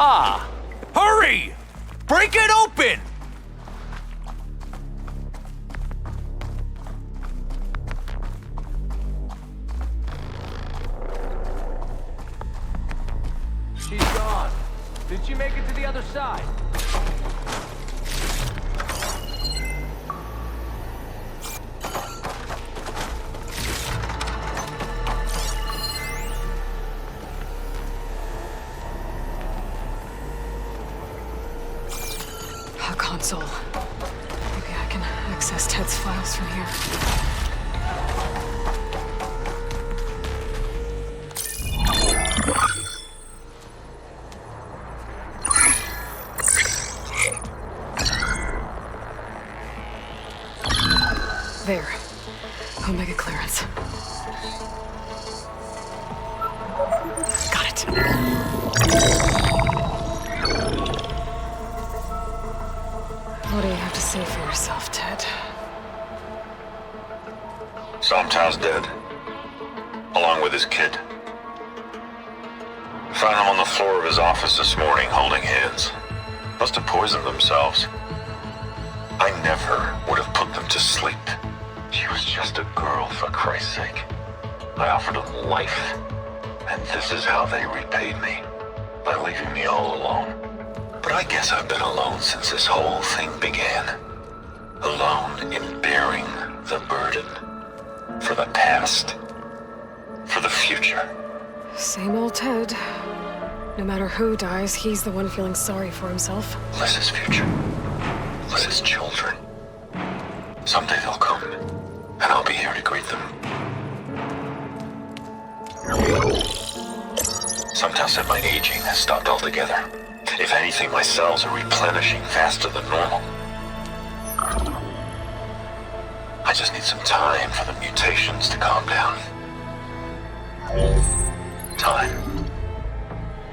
Ah! Hurry! Break it open! She's gone. Did she make it to the other side? A console. Maybe I can access Ted's files from here. There. Omega clearance. Got it. What do you have to say for yourself, Ted? Somto's dead, along with his kid. Found them on the floor of his office this morning, holding hands. Must have poisoned themselves. I never would have put them to sleep. She was just a girl, for Christ's sake. I offered them life, and this is how they repaid me, by leaving me all alone. But I guess I've been alone since this whole thing began. Alone in bearing the burden. For the past. For the future. Same old Ted. No matter who dies, he's the one feeling sorry for himself. Liz's future. Liz's children. Someday they'll come, and I'll be here to greet them. Sometimes said my aging has stopped altogether. If anything, my cells are replenishing faster than normal. I just need some time for the mutations to calm down. Time.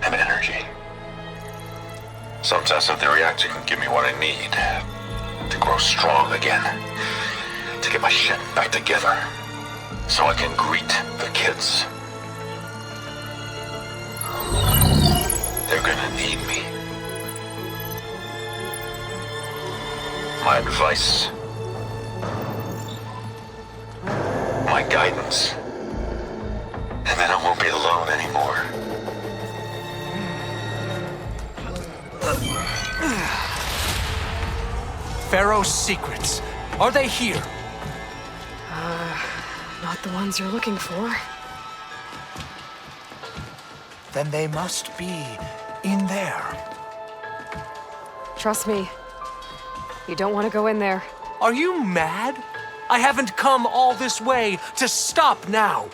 And energy. Sometimes if the reactor can give me what I need to grow strong again, to get my shit back together, so I can greet the kids. They're gonna need me. My advice. My guidance. And then I won't be alone anymore. Pharaoh's secrets. Are they here? Not the ones you're looking for. Then they must be in there. Trust me. You don't want to go in there. Are you mad? I haven't come all this way to stop now.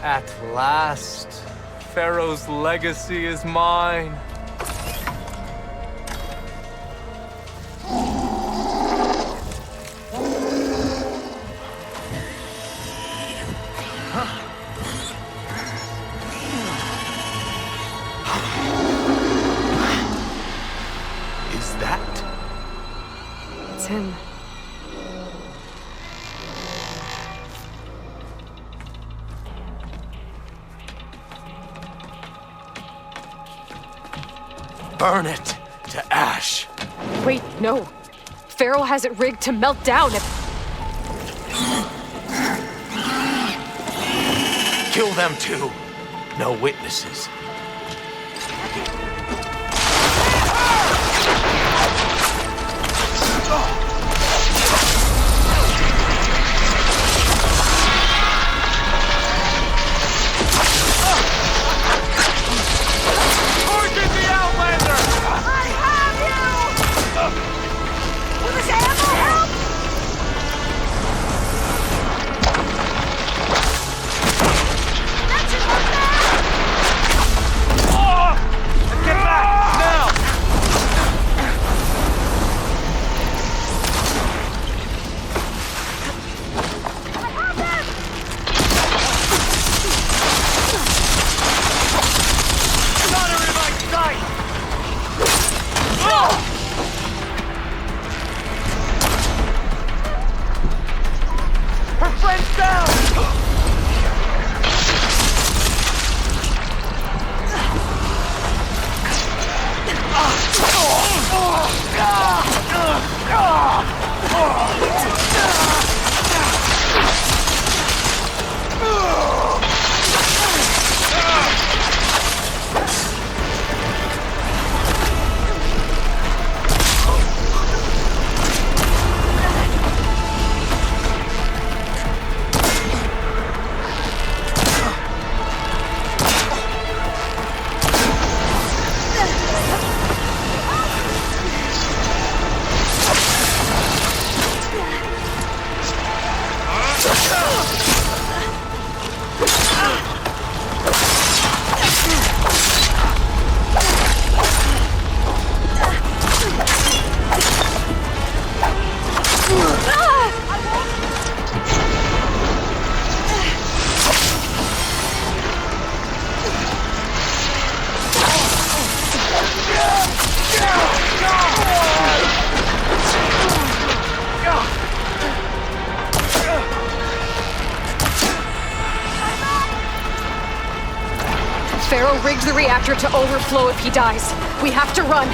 At last, Pharaoh's legacy is mine. Is that? It's him. Burn it to ash. Wait, no. Pharaoh has it rigged to melt down if... Kill them too. No witnesses. Pharaoh rigged the reactor to overflow if he dies. We have to run.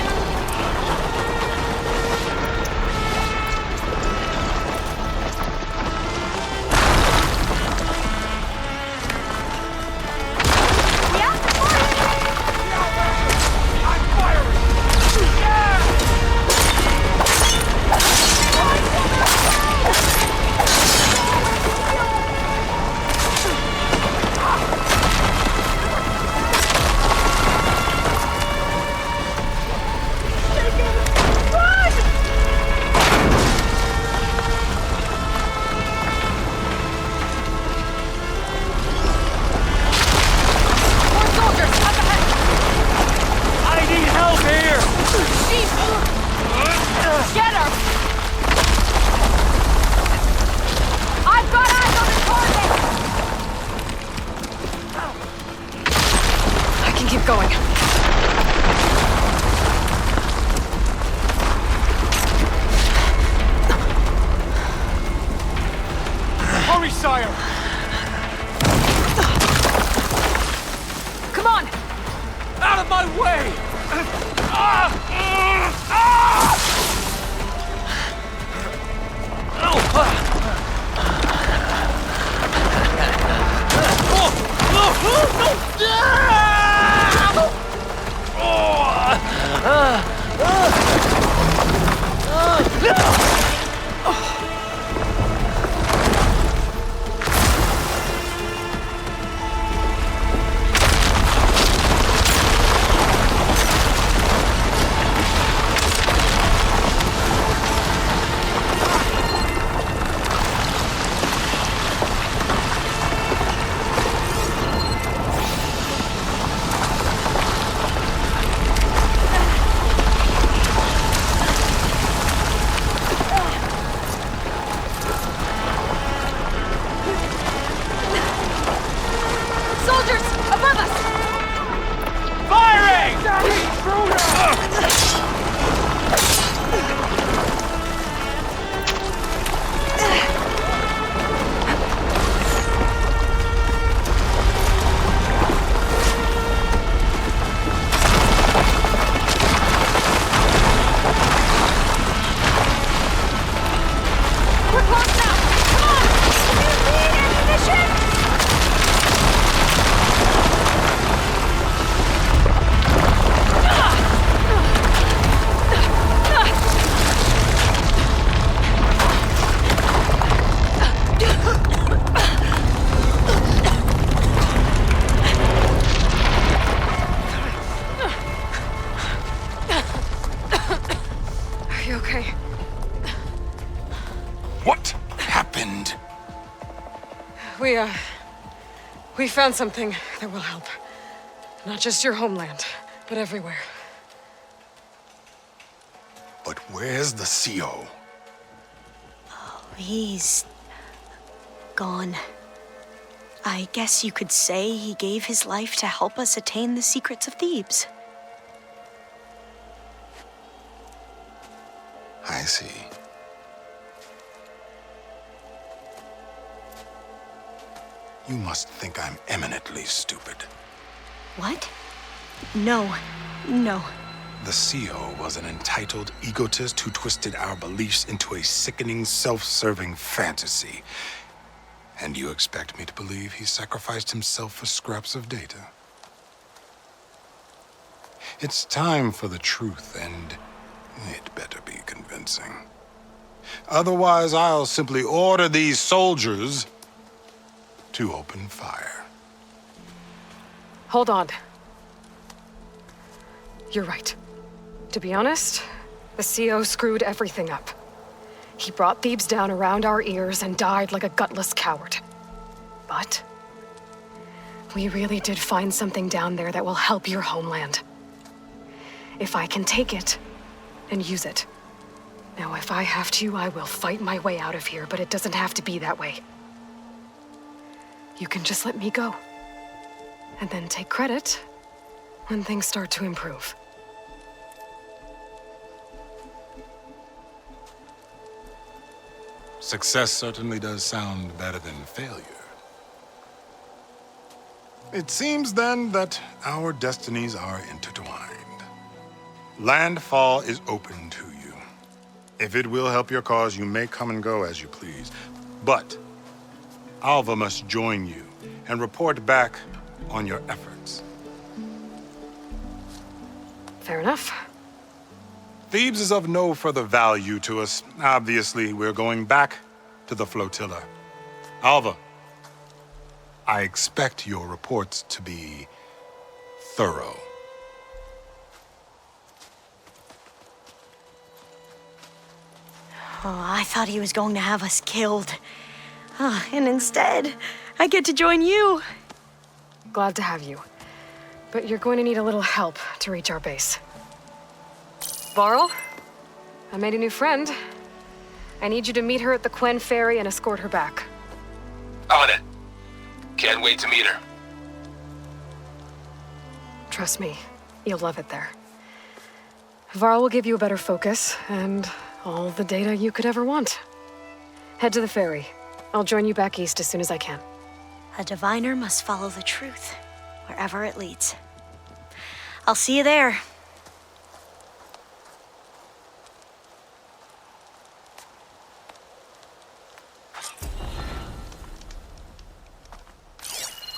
What happened? We found something that will help. Not just your homeland, but everywhere. But where's the CO? He's gone. I guess you could say he gave his life to help us attain the secrets of Thebes. I see. You must think I'm eminently stupid. What? No. The CO was an entitled egotist who twisted our beliefs into a sickening, self-serving fantasy. And you expect me to believe he sacrificed himself for scraps of data? It's time for the truth, and it better be convincing. Otherwise, I'll simply order these soldiers to open fire. Hold on. You're right. To be honest, the CO screwed everything up. He brought Thebes down around our ears and died like a gutless coward. But we really did find something down there that will help your homeland. If I can take it and use it. Now, if I have to, I will fight my way out of here, but it doesn't have to be that way. You can just let me go. And then take credit when things start to improve. Success certainly does sound better than failure. It seems then that our destinies are intertwined. Landfall is open to you. If it will help your cause, you may come and go as you please. But Alva must join you and report back on your efforts. Fair enough. Thebes is of no further value to us. Obviously, we're going back to the flotilla. Alva, I expect your reports to be thorough. Oh, I thought he was going to have us killed. And instead, I get to join you. Glad to have you. But you're going to need a little help to reach our base. Varl, I made a new friend. I need you to meet her at the Quen Ferry and escort her back. On it. Can't wait to meet her. Trust me, you'll love it there. Varl will give you a better focus and all the data you could ever want. Head to the ferry. I'll join you back east as soon as I can. A diviner must follow the truth, wherever it leads. I'll see you there.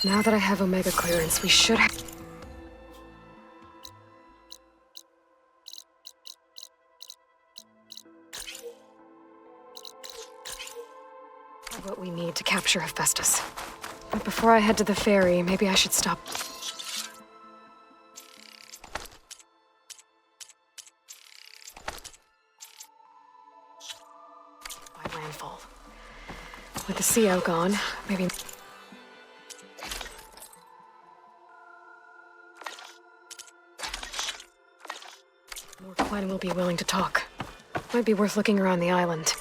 Now that I have Omega clearance, we should have... what we need to capture Hephaestus. But before I head to the ferry, maybe I should stop... by landfall. With the CO gone, maybe... more Quen will be willing to talk. Might be worth looking around the island.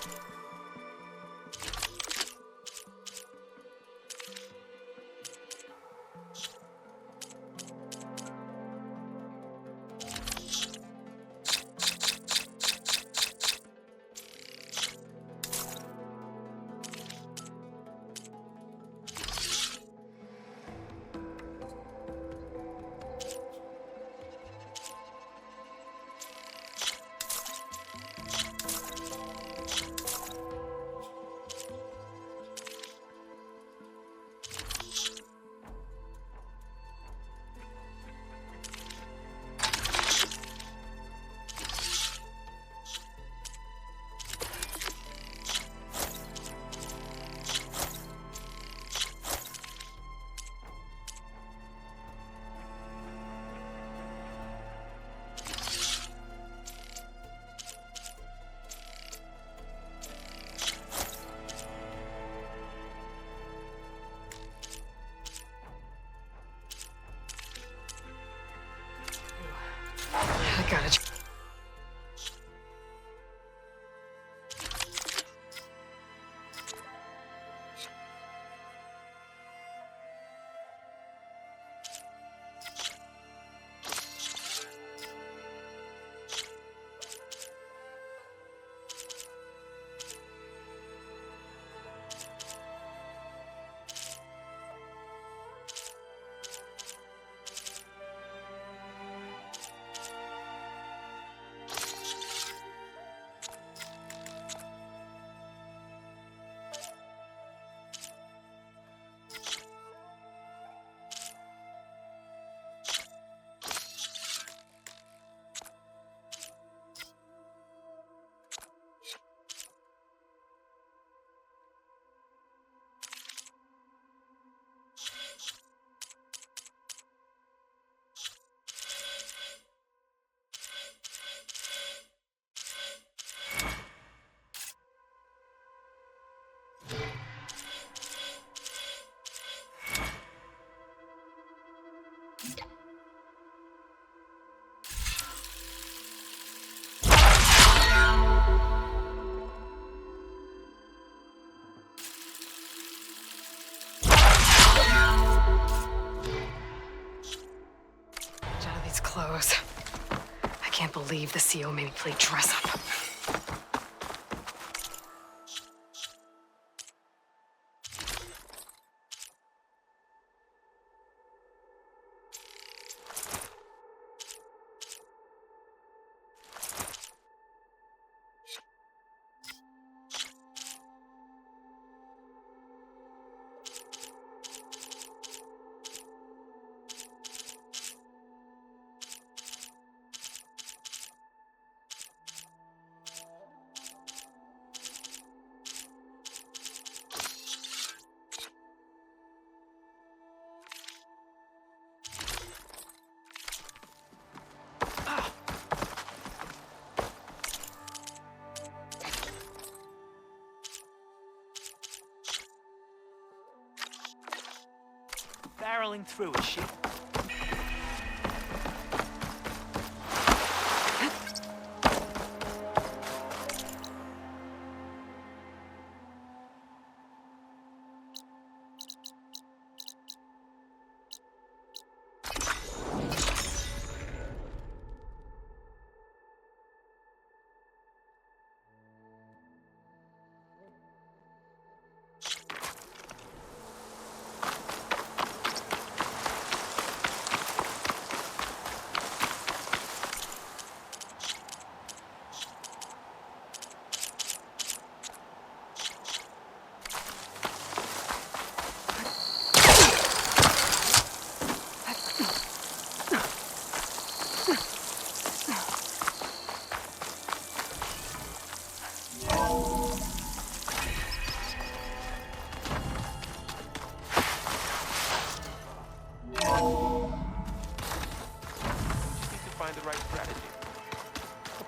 believe the CO made me play dress up. Barreling through, is she?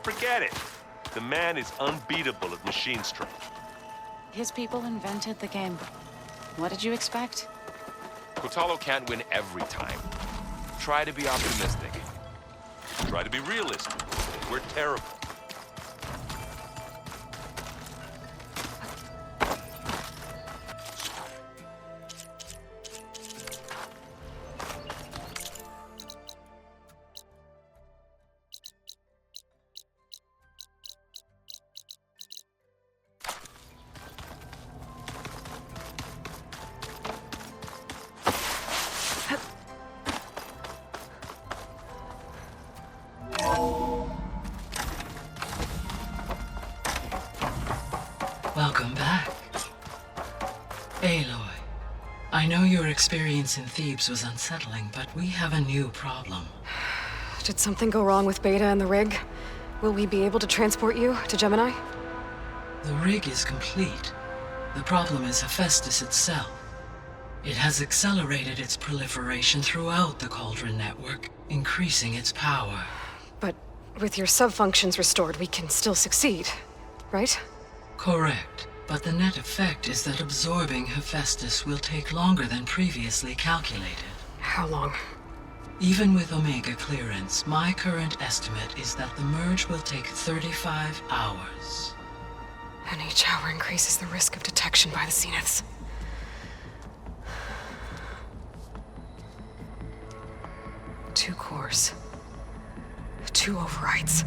Forget it. The man is unbeatable at machine strength. His people invented the game. What did you expect? Kotalo can't win every time. Try to be optimistic. Try to be realistic. We're terrible. Welcome back. Aloy, I know your experience in Thebes was unsettling, but we have a new problem. Did something go wrong with Beta and the rig? Will we be able to transport you to Gemini? The rig is complete. The problem is Hephaestus itself. It has accelerated its proliferation throughout the Cauldron network, increasing its power. But with your sub-functions restored, we can still succeed, right? Correct, but the net effect is that absorbing Hephaestus will take longer than previously calculated. How long? Even with Omega clearance, my current estimate is that the merge will take 35 hours. And each hour increases the risk of detection by the Zeniths. Two cores. Two overrides.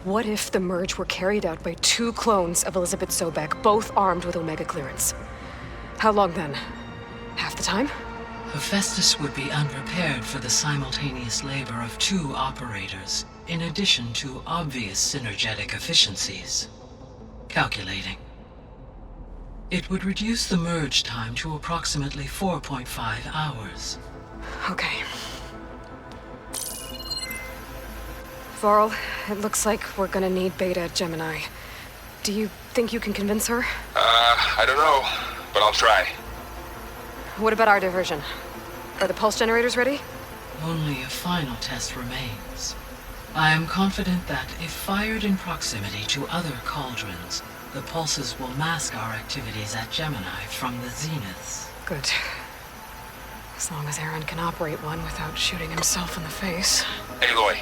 What if the merge were carried out by two clones of Elizabeth Sobek, both armed with Omega clearance? How long then? Half the time? Hephaestus would be unprepared for the simultaneous labor of two operators, in addition to obvious synergetic efficiencies. Calculating. It would reduce the merge time to approximately 4.5 hours. Okay. Varl, it looks like we're gonna need Beta at Gemini. Do you think you can convince her? I don't know, but I'll try. What about our diversion? Are the pulse generators ready? Only a final test remains. I am confident that if fired in proximity to other cauldrons, the pulses will mask our activities at Gemini from the Zeniths. Good. As long as Aaron can operate one without shooting himself in the face. Aloy,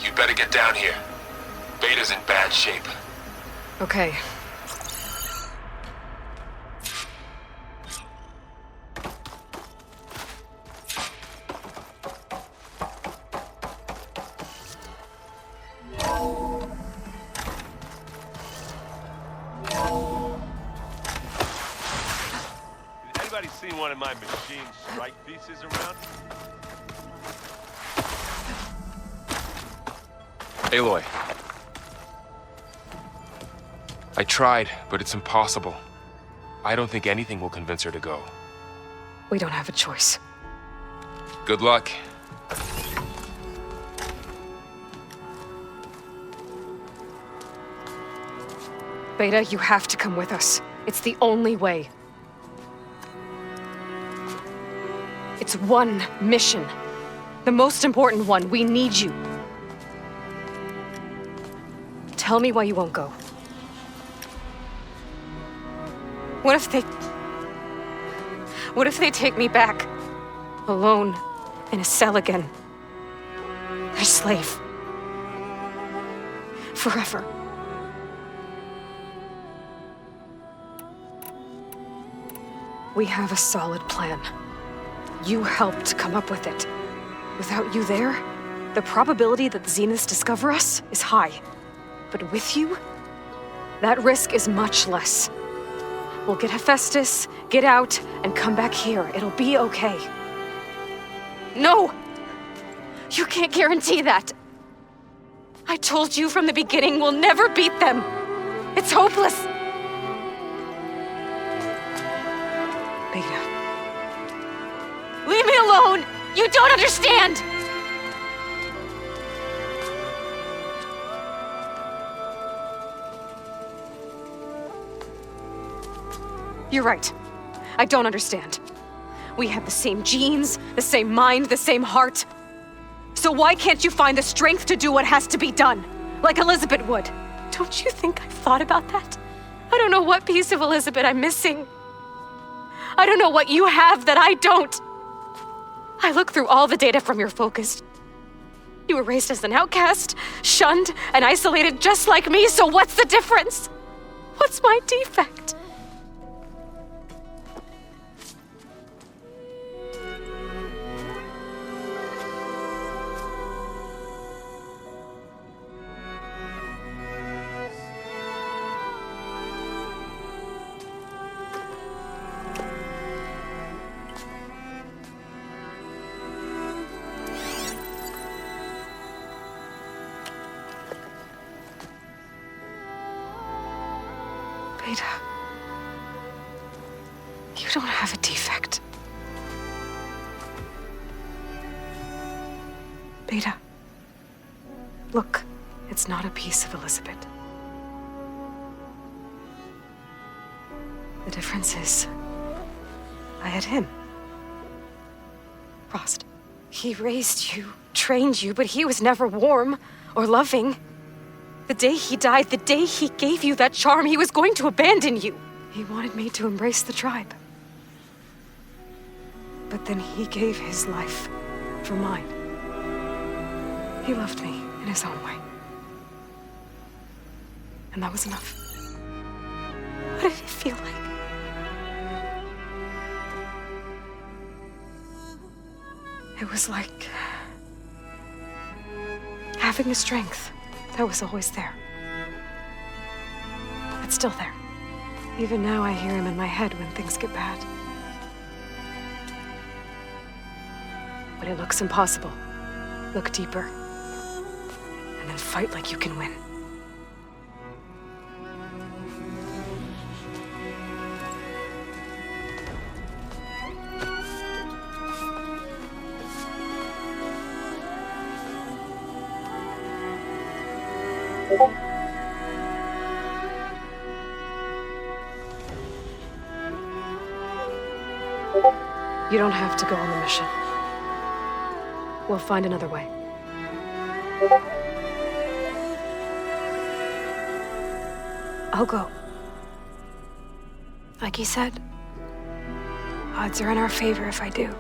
you better get down here. Beta's in bad shape. Okay. Anybody seen one of my machine strike pieces around? Aloy. I tried, but it's impossible. I don't think anything will convince her to go. We don't have a choice. Good luck. Beta, you have to come with us. It's the only way. It's one mission. The most important one. We need you. Tell me why you won't go. What if they take me back? Alone, in a cell again. Their slave. Forever. We have a solid plan. You helped come up with it. Without you there, the probability that the Zeniths discover us is high. But with you, that risk is much less. We'll get Hephaestus, get out, and come back here. It'll be okay. No! You can't guarantee that. I told you from the beginning we'll never beat them. It's hopeless. Beta. Leave me alone! You don't understand! You're right. I don't understand. We have the same genes, the same mind, the same heart. So why can't you find the strength to do what has to be done? Like Elizabeth would. Don't you think I've thought about that? I don't know what piece of Elizabeth I'm missing. I don't know what you have that I don't. I look through all the data from your focus. You were raised as an outcast, shunned, and isolated just like me, so what's the difference? What's my defect? Beta, you don't have a defect. Beta, look, it's not a piece of Elizabeth. The difference is, I had him. Frost. He raised you, trained you, but he was never warm or loving. The day he died, the day he gave you that charm, he was going to abandon you. He wanted me to embrace the tribe. But then he gave his life for mine. He loved me in his own way. And that was enough. What did it feel like? It was like having the strength that was always there. It's still there. Even now I hear him in my head when things get bad. When it looks impossible, look deeper. And then fight like you can win. You don't have to go on the mission. We'll find another way. I'll go. Like he said, odds are in our favor if I do.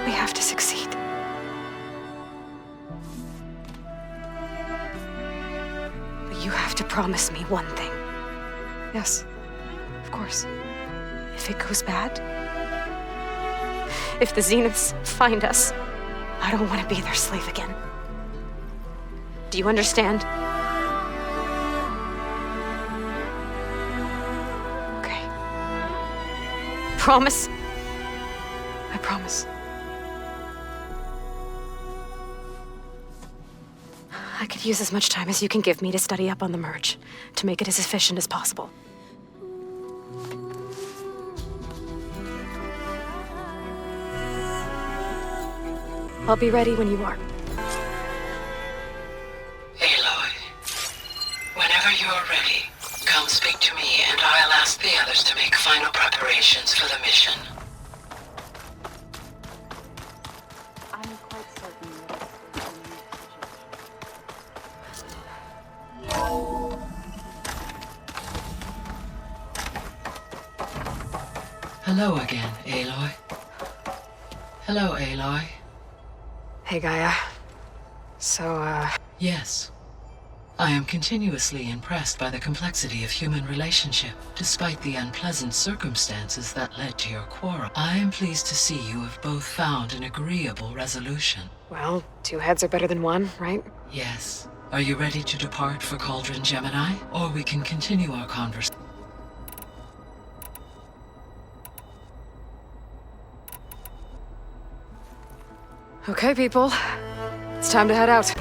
We have to succeed. But you have to promise me one thing. Yes, of course. If it goes bad, if the Zeniths find us, I don't want to be their slave again. Do you understand? Okay. promise? I promise. I could use as much time as you can give me to study up on the merge, to make it as efficient as possible. I'll be ready when you are. Aloy, whenever you're ready, come speak to me and I'll ask the others to make final preparations for the mission. I'm quite certain this is Hello again, Aloy. Hello, Aloy. Hey, Gaia. So, Yes. I am continuously impressed by the complexity of human relationship, despite the unpleasant circumstances that led to your quarrel. I am pleased to see you have both found an agreeable resolution. well, two heads are better than one, right? Yes. Are you ready to depart for Cauldron Gemini? Or we can continue our conversation. Okay, people. It's time to head out.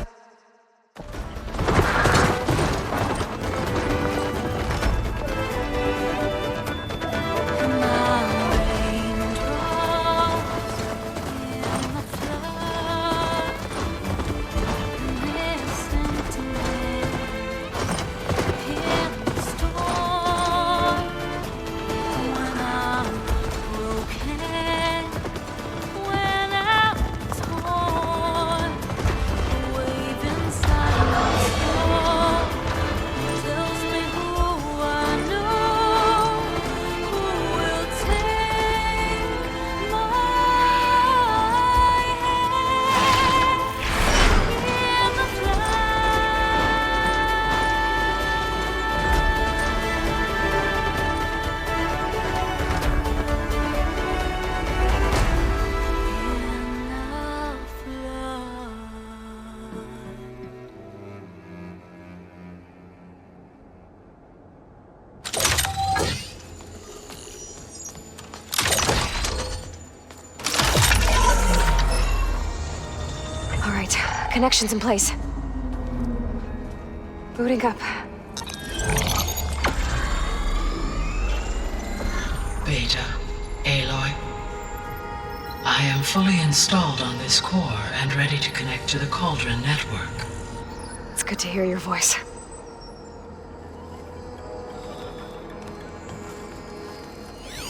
Connections in place. Booting up. Beta, Aloy. I am fully installed on this core and ready to connect to the Cauldron network. It's good to hear your voice.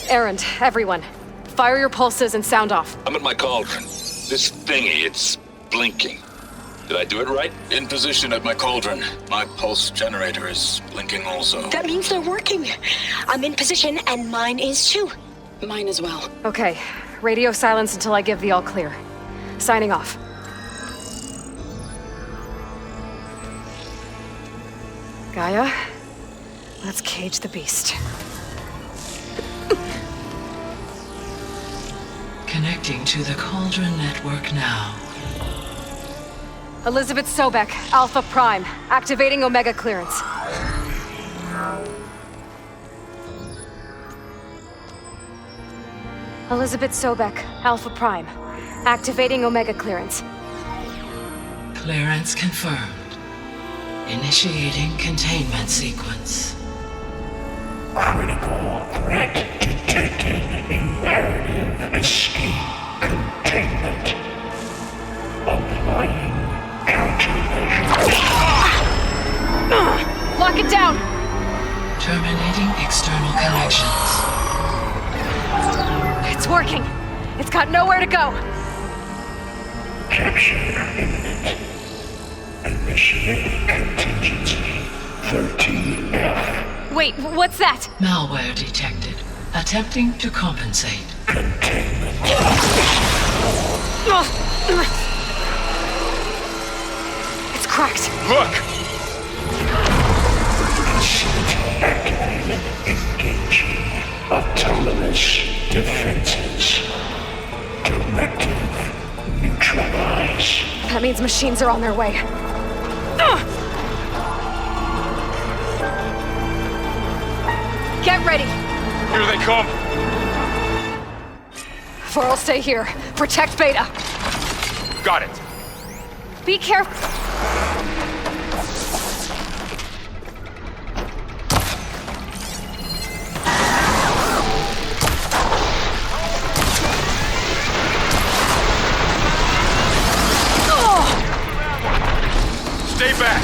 Errand, everyone. Fire your pulses and sound off. I'm at my cauldron. This thingy, it's blinking. Did I do it right? In position at my cauldron. My pulse generator is blinking also. That means they're working. I'm in position and mine is too. Mine as well. Okay. Radio silence until I give the all clear. Signing off. Gaia, let's cage the beast. Connecting to the Cauldron network now. Elizabeth Sobek, Alpha Prime, activating Omega clearance. Elizabeth Sobek, Alpha Prime, activating Omega clearance. Clearance confirmed. Initiating containment sequence. Critical threat detected. Imperative escape containment. Applying countermeasures. Lock it down! Terminating external connections. It's working. It's got nowhere to go. Capture imminent. Initiate contingency 13F. Wait, what's that? Malware detected. Attempting to compensate. Containment. It's cracked. Look! Activated. Engaging autonomous defenses. Directive. Neutralize. That means machines are on their way. Get ready. Here they come. Varl, stay here. Protect Beta. Got it. Be careful. Stay back.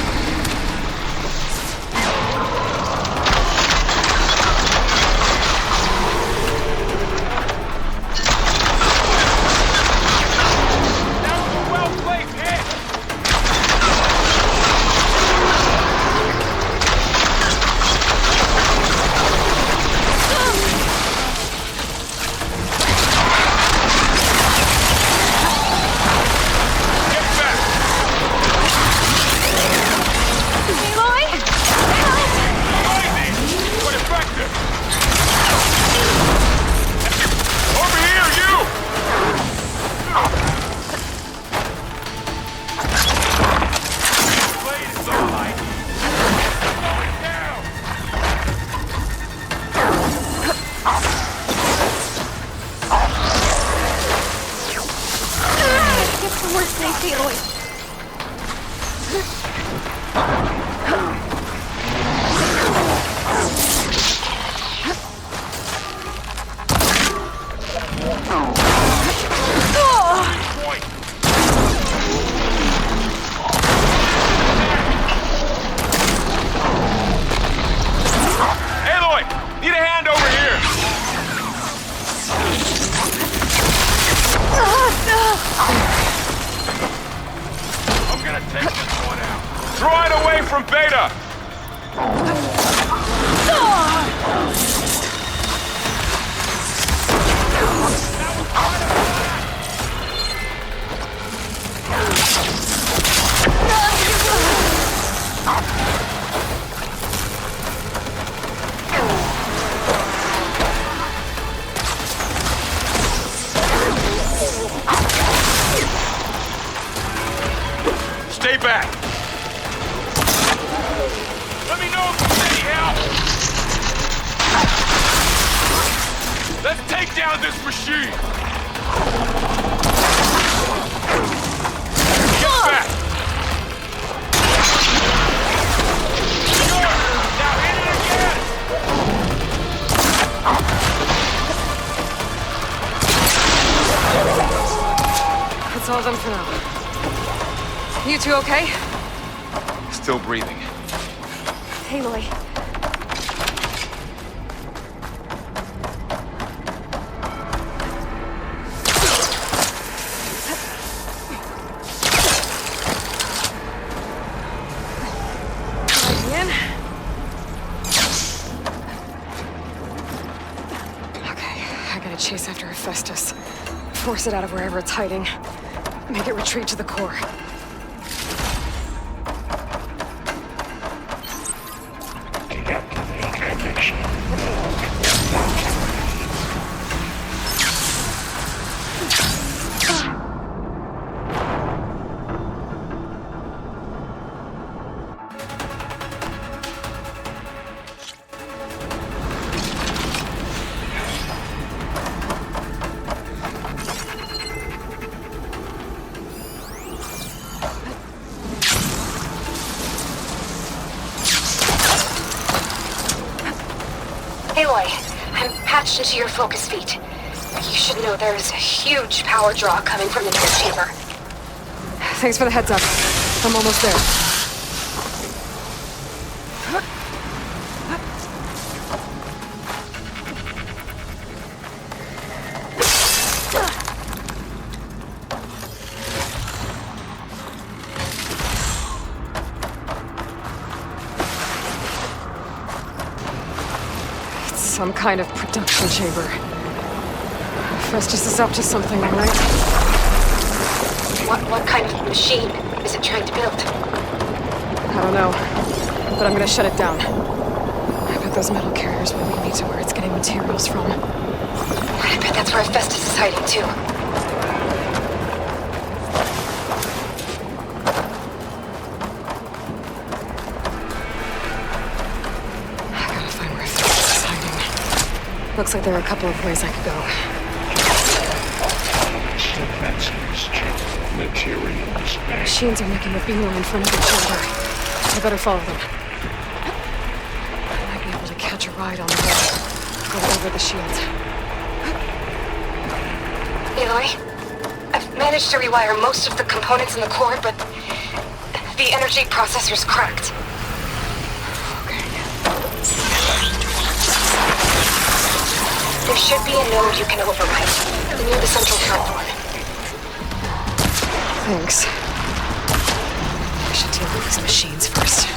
Aloy, need a hand over here. I'm gonna take this one out. Draw it away from Beta. Stay back. Let me know if you need help. Let's take down this machine. Get back. Sure. Now hit it again. That's all done for now. You two okay? Still breathing. Aloy. Okay, I gotta chase after Hephaestus. Force it out of wherever it's hiding. Make it retreat to the core. Aloy, I'm patched into your focus feed. You should know there's a huge power draw coming from the north chamber. Thanks for the heads up. I'm almost there. Some kind of production chamber. Hephaestus is up to something, all right? What kind of machine is it trying to build? I don't know, but I'm gonna shut it down. I bet those metal carriers will lead me to where it's getting materials from. I bet that's where Hephaestus is hiding, too. Looks like there are a couple of ways I could go. Machines are making a beeline for another chamber. I better follow them. I might be able to catch a ride on the way. Go over the shields. Aloy, I've managed to rewire most of the components in the core, but the energy processor's cracked. There should be a node you can override near the central platform. Thanks. I should deal with these machines first.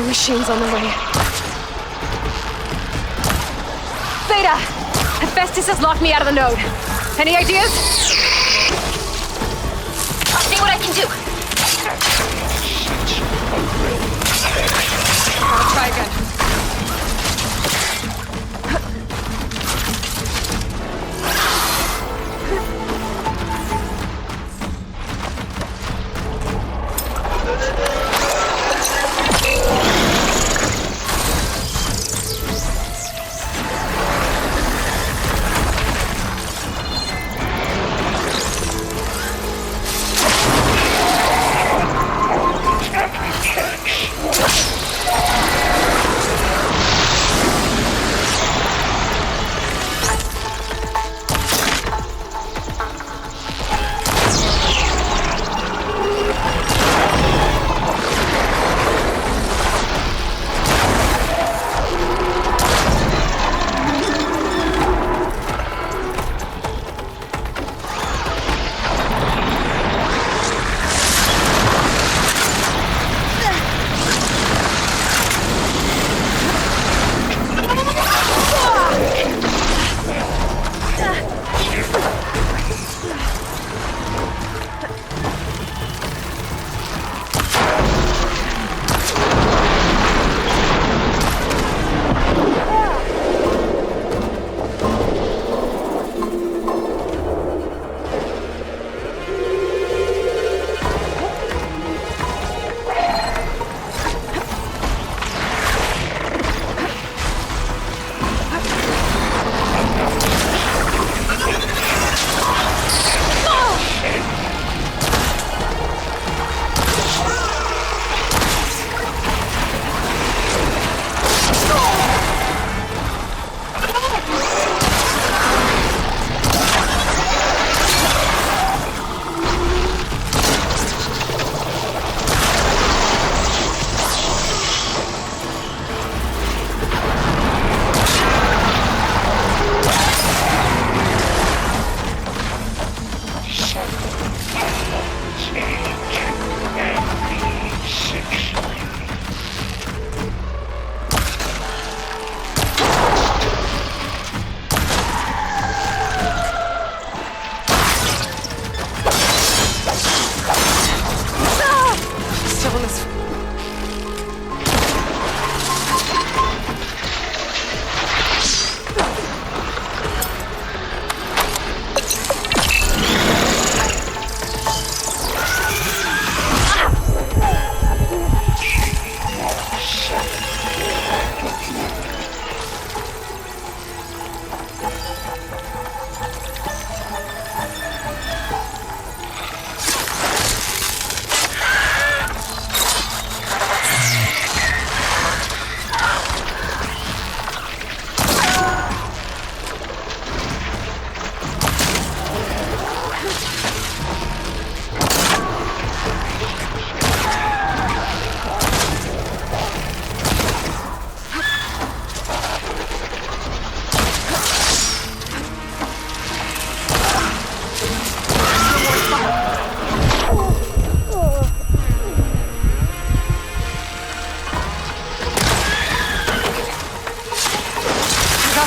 Machines on the way. Beta! Hephaestus has locked me out of the node. Any ideas? I'll see what I can do. I'll try again.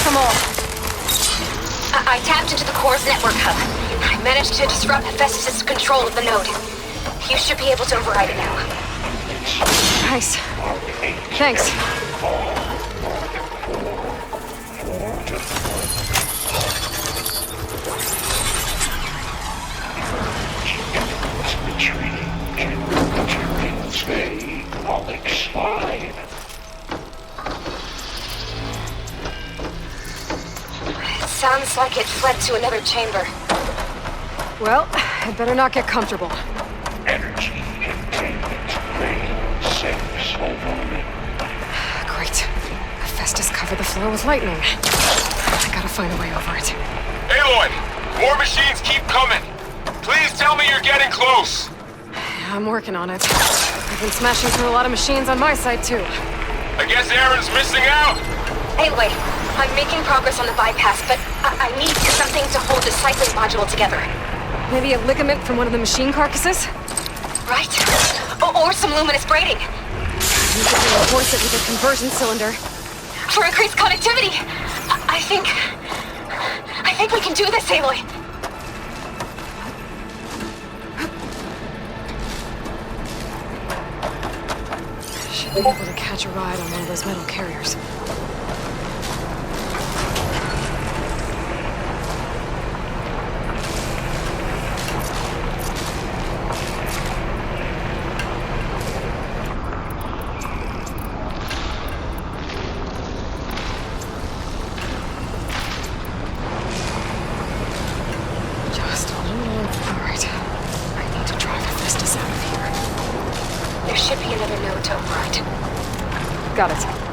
them all. I tapped into the core's network hub. I managed to disrupt Hephaestus' control of the node. You should be able to override it now. Nice. Thanks. It sounds like it fled to another chamber. Well, I'd better not get comfortable. Great. Hephaestus covered the floor with lightning. I gotta find a way over it. Aloy! More machines keep coming! Please tell me you're getting close! I'm working on it. I've been smashing through a lot of machines on my side, too. I guess Aaron's missing out! Anyway, I'm making progress on the bypass, but I need something to hold the cycling module together. Maybe a ligament from one of the machine carcasses? Right. Or some luminous braiding. You could reinforce it with a conversion cylinder. For increased connectivity! I think we can do this, Aloy. Should be able to catch a ride on one of those metal carriers. Got it.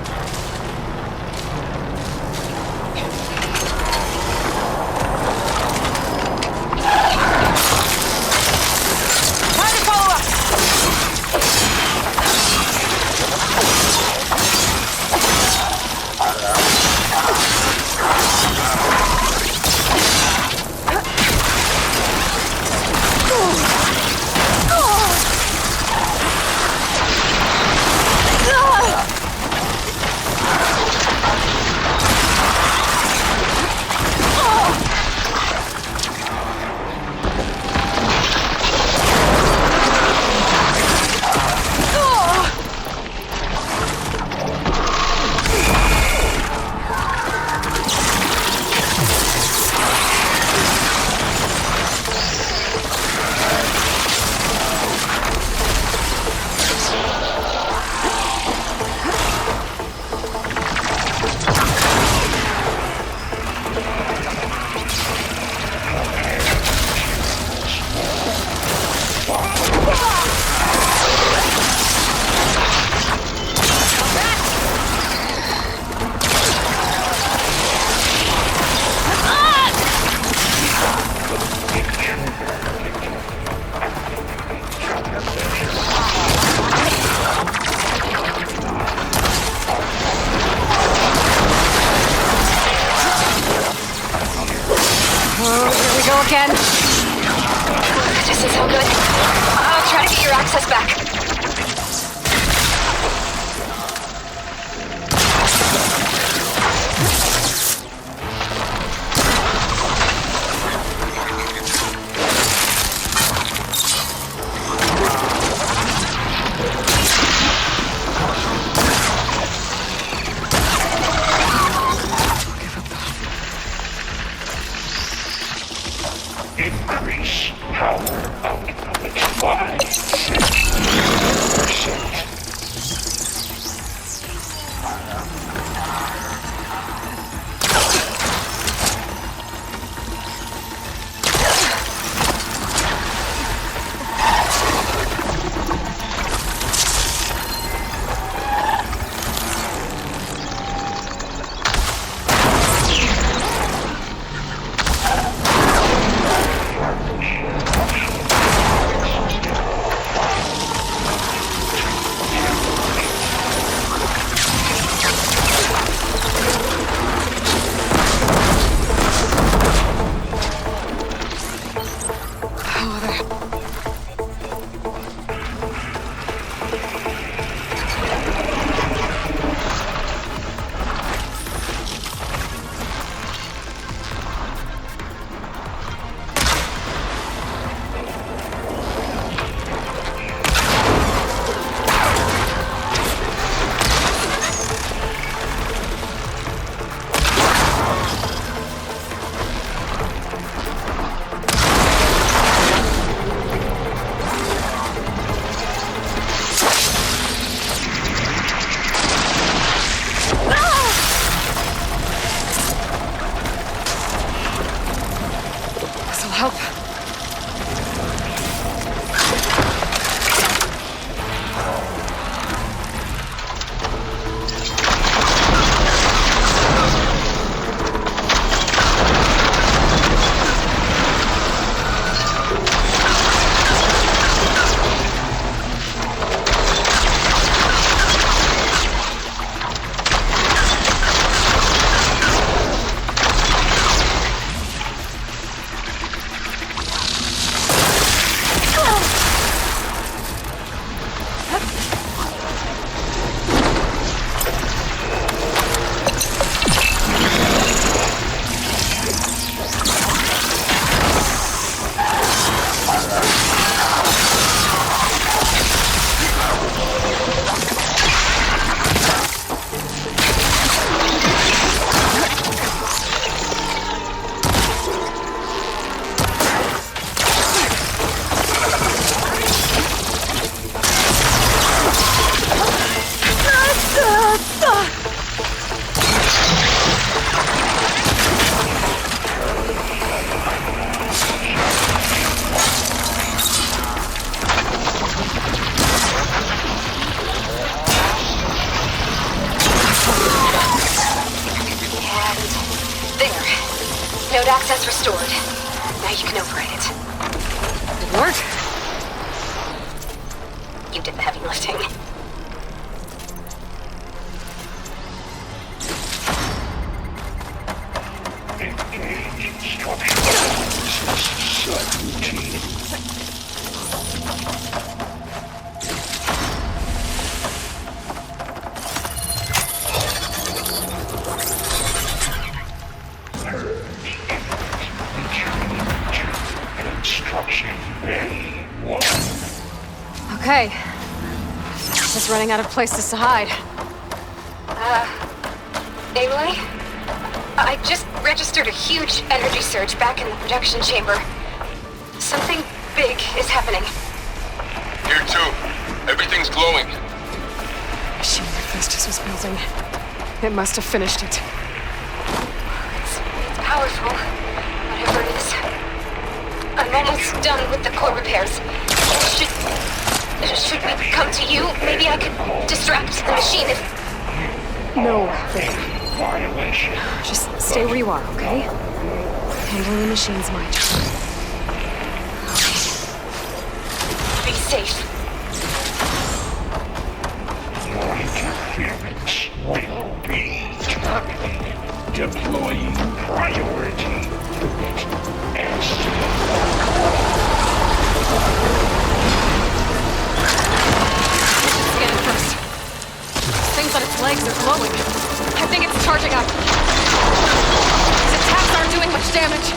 Again. This doesn't sound good. I'll try to get your access back. Increase power output by help. Node access restored. Now you can operate it. It worked. You did the heavy lifting. Okay. Just running out of places to hide. Aloy? I just registered a huge energy surge back in the production chamber. Something big is happening. Here too. Everything's glowing. Machine Hephaestus was building. It must have finished it. It's powerful, whatever it is. I'm almost done with the core repairs. Should we come to you? Maybe I could distract the machine if... No. Just stay where you are, okay? Handling the machine's my job. Be safe. Your interference will be terminated. Deploying priority unit Scan it first. Things on its legs are glowing. I think it's charging up. Its attacks aren't doing much damage.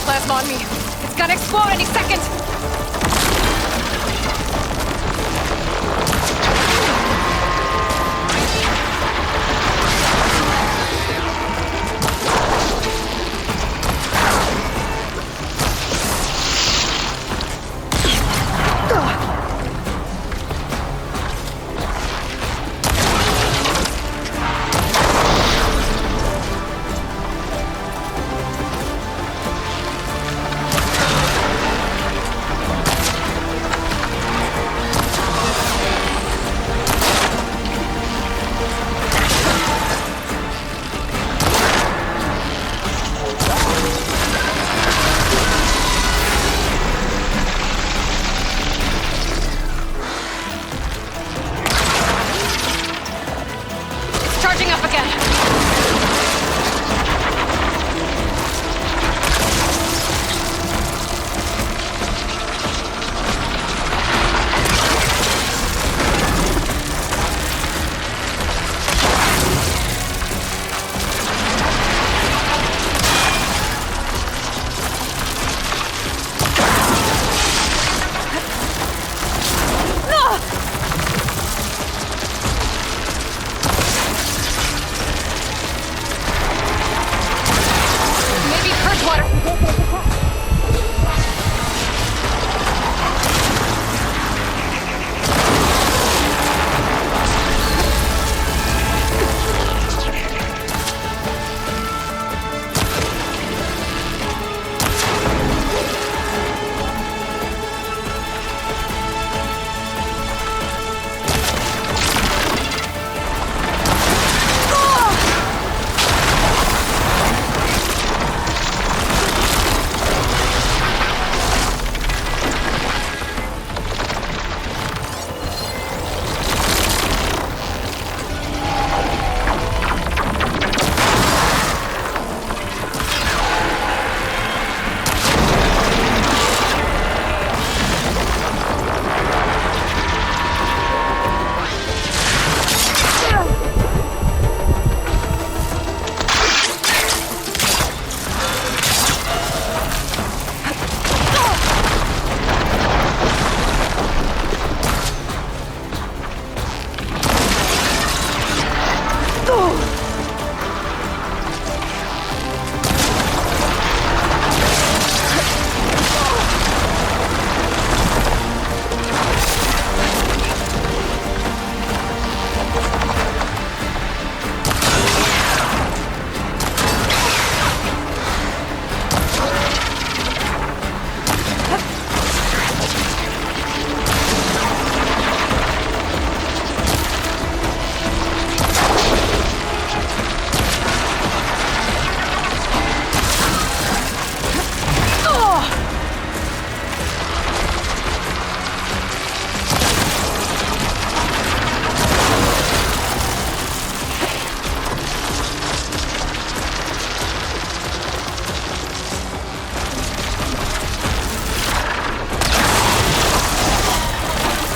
Plasma on me. It's gonna explode any second!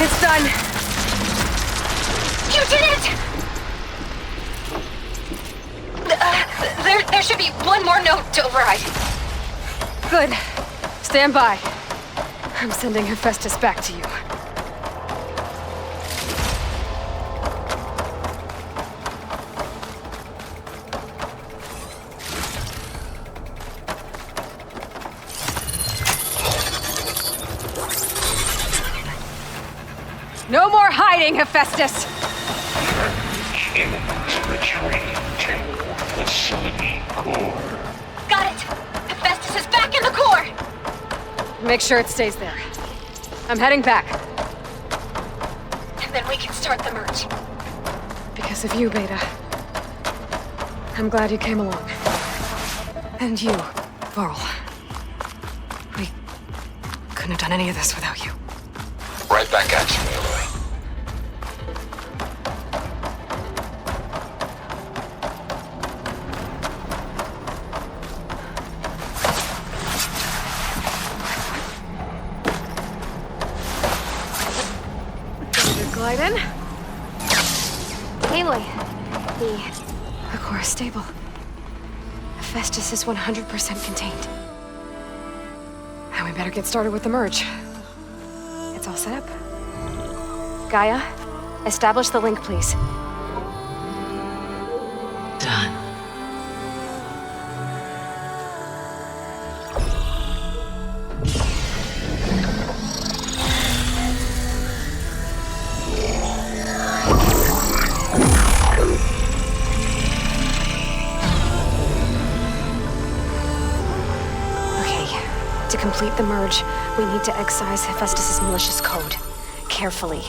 It's done. You did it! There should be one more note to override. Good. Stand by. I'm sending Hephaestus back to you. No more hiding, Hephaestus! Got it! Hephaestus is back in the core! Make sure it stays there. I'm heading back. And then we can start the merge. Because of you, Beta. I'm glad you came along. And you, Varl. We couldn't have done any of this without you. Right back at you, Aloy. Glide in. Aloy, the core is stable. Hephaestus is 100% contained. Now we better get started with the merge. It's all set up. Gaia, establish the link, please. Done. To complete the merge, we need to excise Hephaestus' malicious code. Carefully.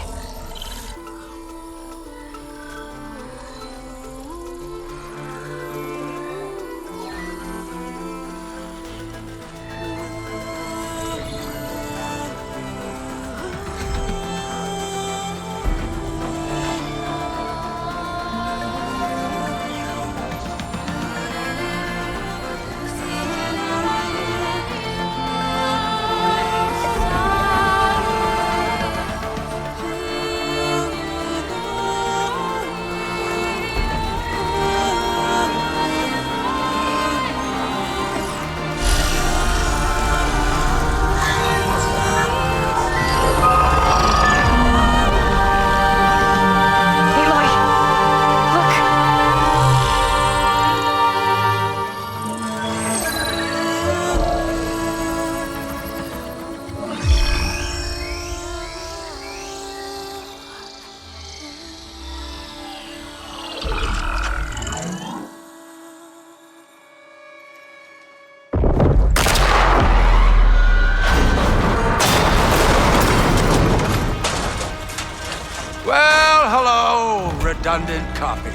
Redundant copy.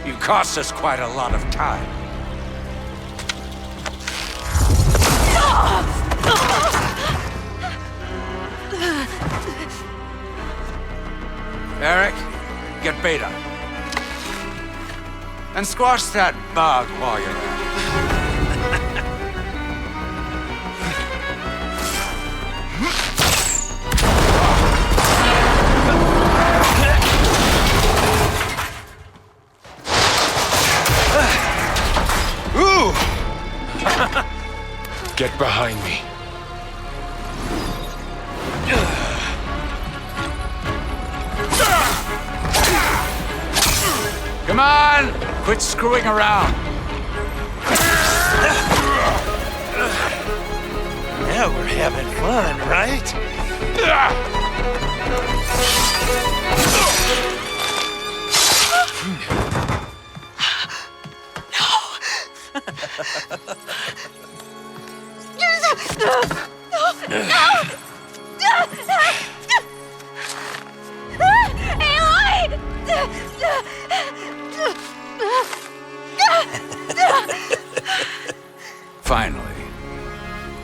You cost us quite a lot of time. Eric, get Beta. And squash that bug while you're at it. Get behind me. Come on! Quit screwing around. Now we're having fun, right? Finally.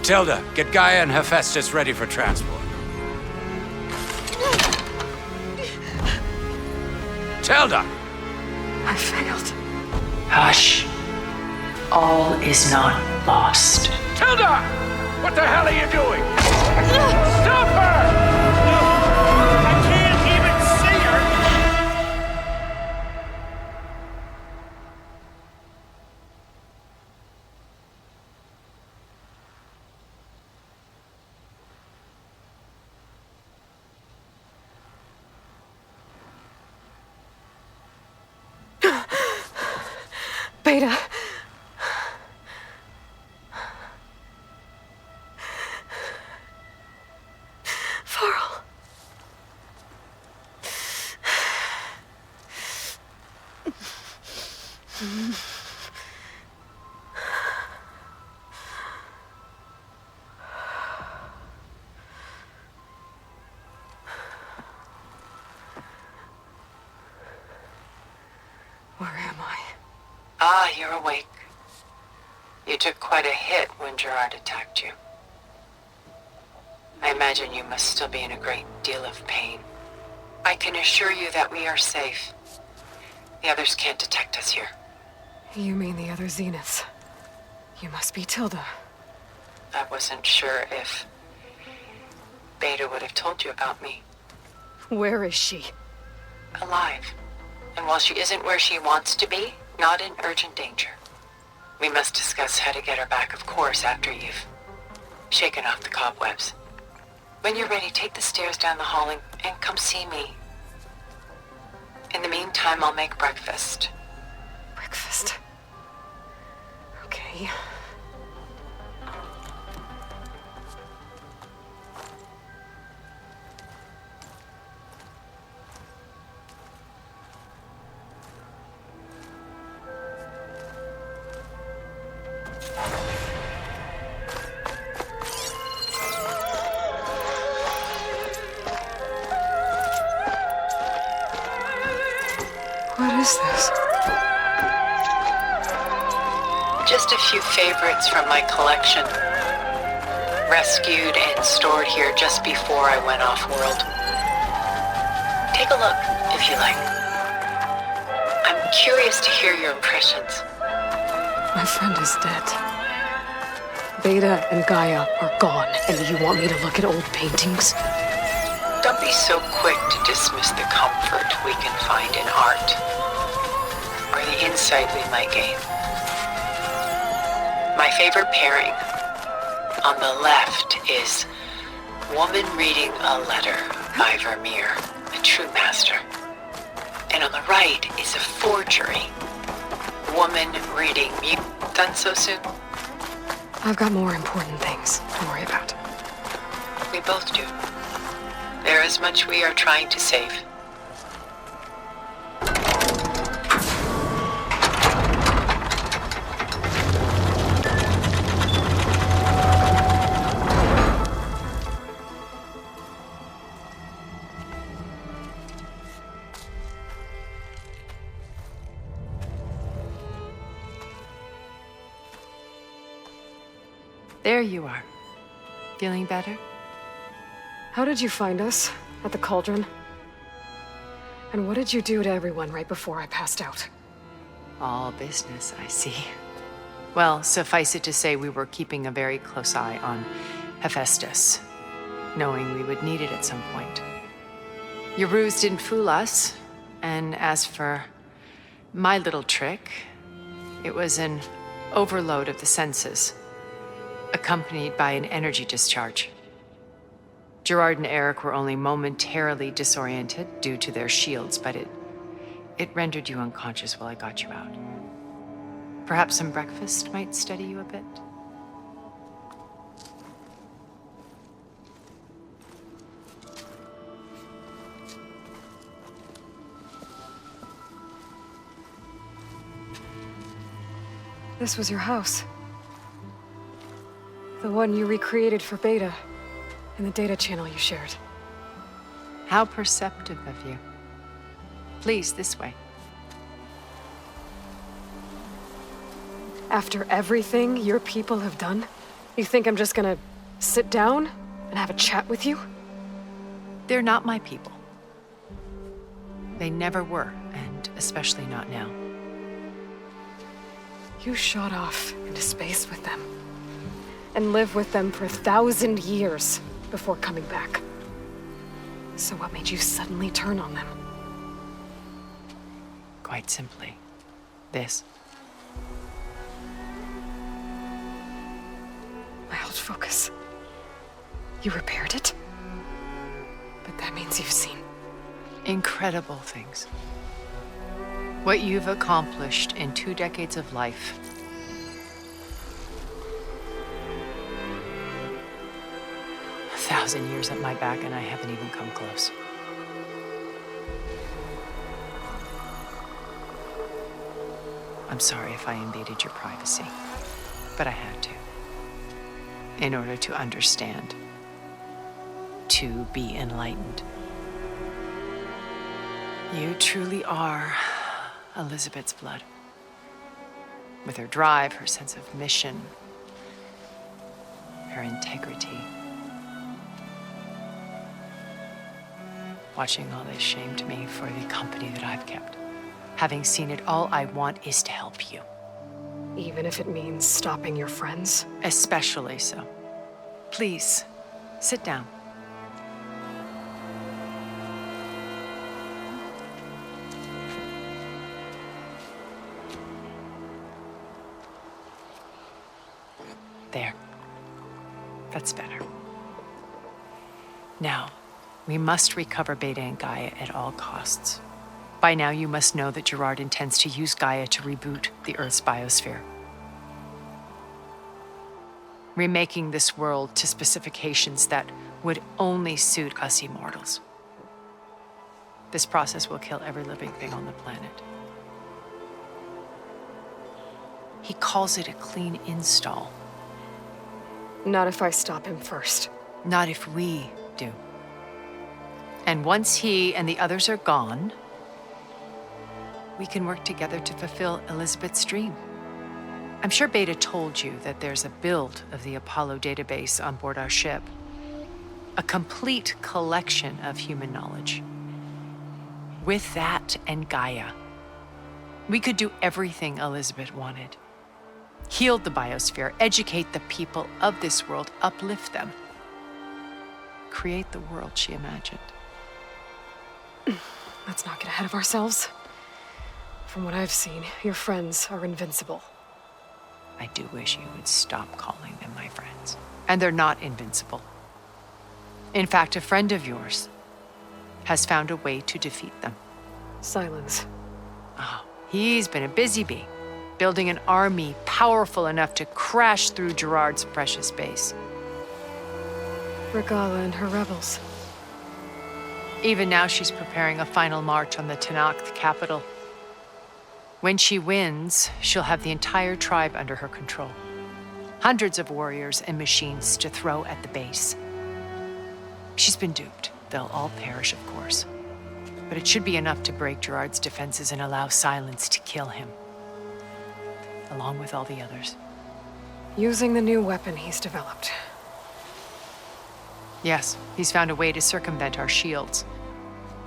Tilda, get Gaia and Hephaestus ready for transport. Tilda! I failed. Hush. All is not lost. Tilda! What the hell are you doing? Stop her! Beta. Varl. Where am I? Ah, you're awake. You took quite a hit when Gerard attacked you. I imagine you must still be in a great deal of pain. I can assure you that we are safe. The others can't detect us here. You mean the other Zeniths? You must be Tilda. I wasn't sure if Beta would have told you about me. Where is she? Alive. And while she isn't where she wants to be, not in urgent danger. We must discuss how to get her back, of course, after you've shaken off the cobwebs. When you're ready, take the stairs down the hall and come see me. In the meantime, I'll make breakfast. Breakfast? Okay. What is this? Just a few favorites from my collection. Rescued and stored here just before I went off-world. Take a look, if you like. I'm curious to hear your impressions. My friend is dead. Beta and Gaia are gone, and you want me to look at old paintings? Don't be so quick to dismiss the comfort we can find in art, or the insight we might gain. My favorite pairing on the left is Woman Reading a Letter by Vermeer, a true master. And on the right is a forgery, Woman Reading Music. Done so soon? I've got more important things to worry about. We both do. There is much we are trying to save. There you are. Feeling better? How did you find us? At the cauldron? And what did you do to everyone right before I passed out? All business, I see. Well, suffice it to say we were keeping a very close eye on Hephaestus, knowing we would need it at some point. Your ruse didn't fool us, and as for my little trick, it was an overload of the senses, accompanied by an energy discharge. Gerard and Eric were only momentarily disoriented due to their shields, but it rendered you unconscious while I got you out. Perhaps some breakfast might steady you a bit? This was your house. The one you recreated for Beta, in the data channel you shared. How perceptive of you. Please, this way. After everything your people have done, you think I'm just gonna sit down and have a chat with you? They're not my people. They never were, and especially not now. You shot off into space with them, and lived with them for 1,000 years before coming back. So what made you suddenly turn on them? Quite simply, this. My old focus. You repaired it? But that means you've seen... incredible things. What you've accomplished in 2 decades of life. A 1,000 years at my back and I haven't even come close. I'm sorry if I invaded your privacy, but I had to. In order to understand, to be enlightened. You truly are Elizabeth's blood. With her drive, her sense of mission, her integrity. Watching all this shamed me for the company that I've kept. Having seen it, all I want is to help you. Even if it means stopping your friends? Especially so. Please, sit down. There. That's better. Now, we must recover Beta and Gaia at all costs. By now, you must know that Gerard intends to use Gaia to reboot the Earth's biosphere. Remaking this world to specifications that would only suit us immortals. This process will kill every living thing on the planet. He calls it a clean install. Not if I stop him first. Not if we do. And once he and the others are gone, we can work together to fulfill Elizabeth's dream. I'm sure Beta told you that there's a build of the Apollo database on board our ship. A complete collection of human knowledge. With that and Gaia, we could do everything Elizabeth wanted. Heal the biosphere, educate the people of this world, uplift them. Create the world she imagined. Let's not get ahead of ourselves. From what I've seen, your friends are invincible. I do wish you would stop calling them my friends. And they're not invincible. In fact, a friend of yours has found a way to defeat them. Silence. Oh, he's been a busy bee, building an army powerful enough to crash through Gerard's precious base. Regala and her rebels. Even now, she's preparing a final march on the Tenakth capital. When she wins, she'll have the entire tribe under her control. Hundreds of warriors and machines to throw at the base. She's been duped. They'll all perish, of course. But it should be enough to break Gerard's defenses and allow Silence to kill him. Along with all the others. Using the new weapon he's developed. Yes, he's found a way to circumvent our shields.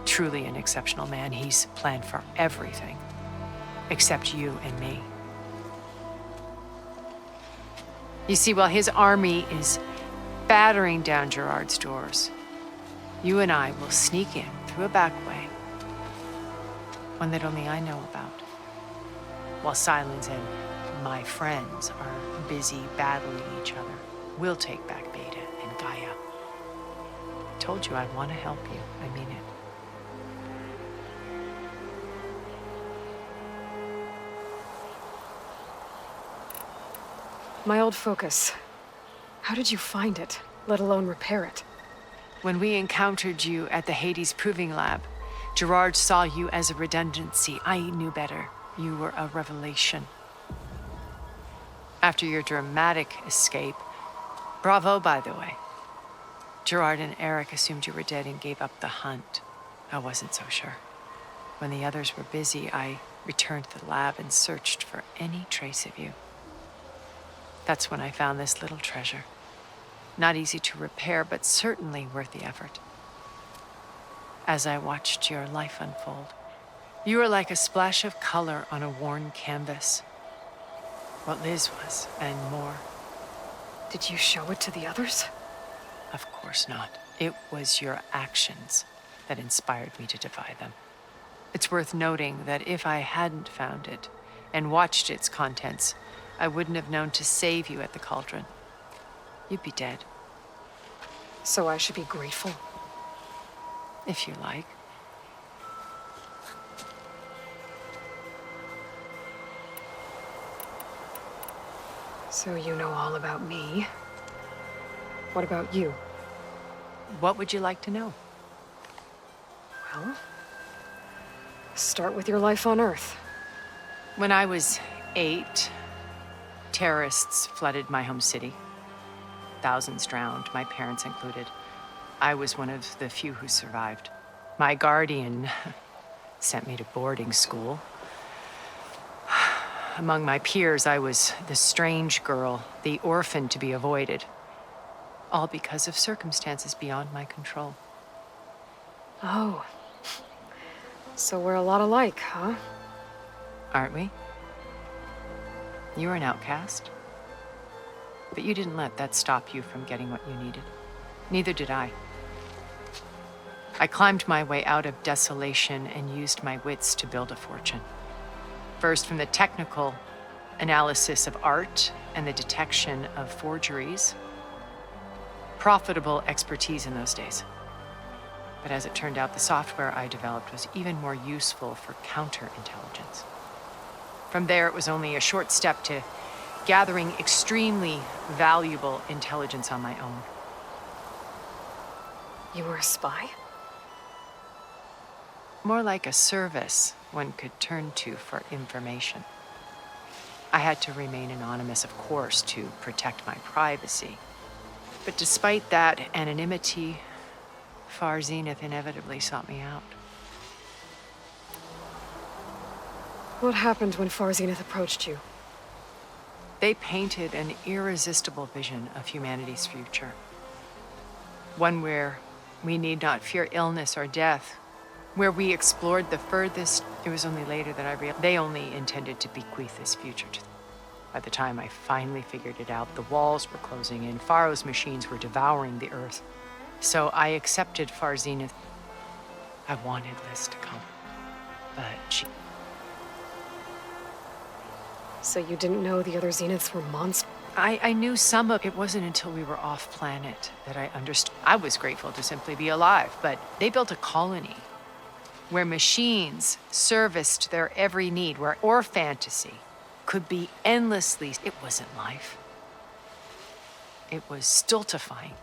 Truly an exceptional man. He's planned for everything. Except you and me. You see, while his army is battering down Gerard's doors, you and I will sneak in through a back way. One that only I know about. While Silence and my friends are busy battling each other, we'll take back Beta and Gaia. I told you I want to help you. I mean it. My old focus. How did you find it, let alone repair it? When we encountered you at the Hades Proving Lab, Gerard saw you as a redundancy. I knew better. You were a revelation. After your dramatic escape, bravo, by the way. Gerard and Eric assumed you were dead and gave up the hunt. I wasn't so sure. When the others were busy, I returned to the lab and searched for any trace of you. That's when I found this little treasure. Not easy to repair, but certainly worth the effort. As I watched your life unfold, you were like a splash of color on a worn canvas. What Liz was, and more. Did you show it to the others? Of course not. It was your actions that inspired me to defy them. It's worth noting that if I hadn't found it and watched its contents, I wouldn't have known to save you at the cauldron. You'd be dead. So I should be grateful? If you like. So you know all about me. What about you? What would you like to know? Well, start with your life on Earth. When I was 8, terrorists flooded my home city. Thousands drowned, my parents included. I was one of the few who survived. My guardian sent me to boarding school. Among my peers, I was the strange girl, the orphan to be avoided. All because of circumstances beyond my control. Oh. So we're a lot alike, huh? Aren't we? You were an outcast. But you didn't let that stop you from getting what you needed. Neither did I. I climbed my way out of desolation and used my wits to build a fortune. First, from the technical analysis of art and the detection of forgeries. Profitable expertise in those days. But as it turned out, the software I developed was even more useful for counterintelligence. From there, it was only a short step to gathering extremely valuable intelligence on my own. You were a spy? More like a service one could turn to for information. I had to remain anonymous, of course, to protect my privacy. But despite that anonymity, Far Zenith inevitably sought me out. What happened when Far Zenith approached you? They painted an irresistible vision of humanity's future. One where we need not fear illness or death, where we explored the furthest. It was only later that I realized they only intended to bequeath this future to them. By the time I finally figured it out, the walls were closing in, Pharaoh's machines were devouring the earth. So I accepted Far Zenith. I wanted Liz to come, but she... So you didn't know the other Zeniths were monsters? I knew some of it. It wasn't until we were off planet that I understood. I was grateful to simply be alive, but they built a colony where machines serviced their every need, where or fantasy could be endlessly. It wasn't life. It was stultifying.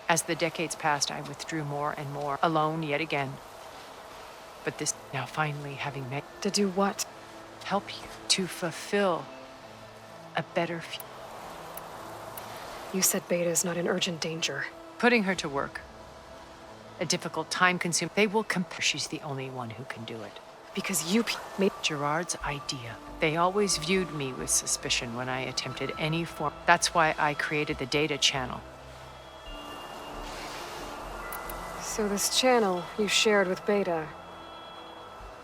As the decades passed, I withdrew more and more, alone yet again. But this, now finally having met... To do what? Help you to fulfill a better future. You said Beta is not in urgent danger. Putting her to work. A difficult, time-consuming... They will compare. She's the only one who can do it. Because you made... Gerard's idea. They always viewed me with suspicion when I attempted any form. That's why I created the data channel. So this channel you shared with Beta...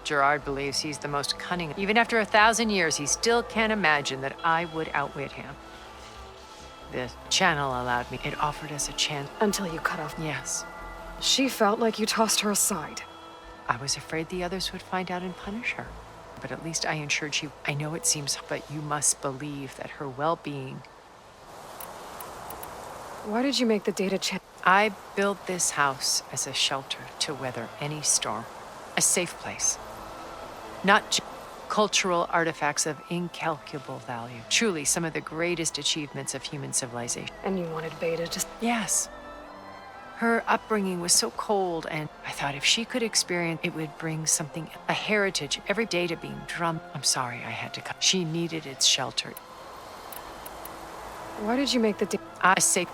Gerard believes he's the most cunning. Even after 1,000 years, he still can't imagine that I would outwit him. The channel allowed me. It offered us a chance. Until you cut off. Yes. She felt like you tossed her aside. I was afraid the others would find out and punish her. But at least I ensured she... I know it seems, but you must believe that her well-being... Why did you make the data channel? I built this house as a shelter to weather any storm. A safe place. Not just cultural artifacts of incalculable value. Truly, some of the greatest achievements of human civilization. And you wanted Beta to... Yes. Her upbringing was so cold, and I thought if she could experience, it would bring something, a heritage, every data being drummed. I'm sorry I had to cut. She needed its shelter. Why did you make the data? I say,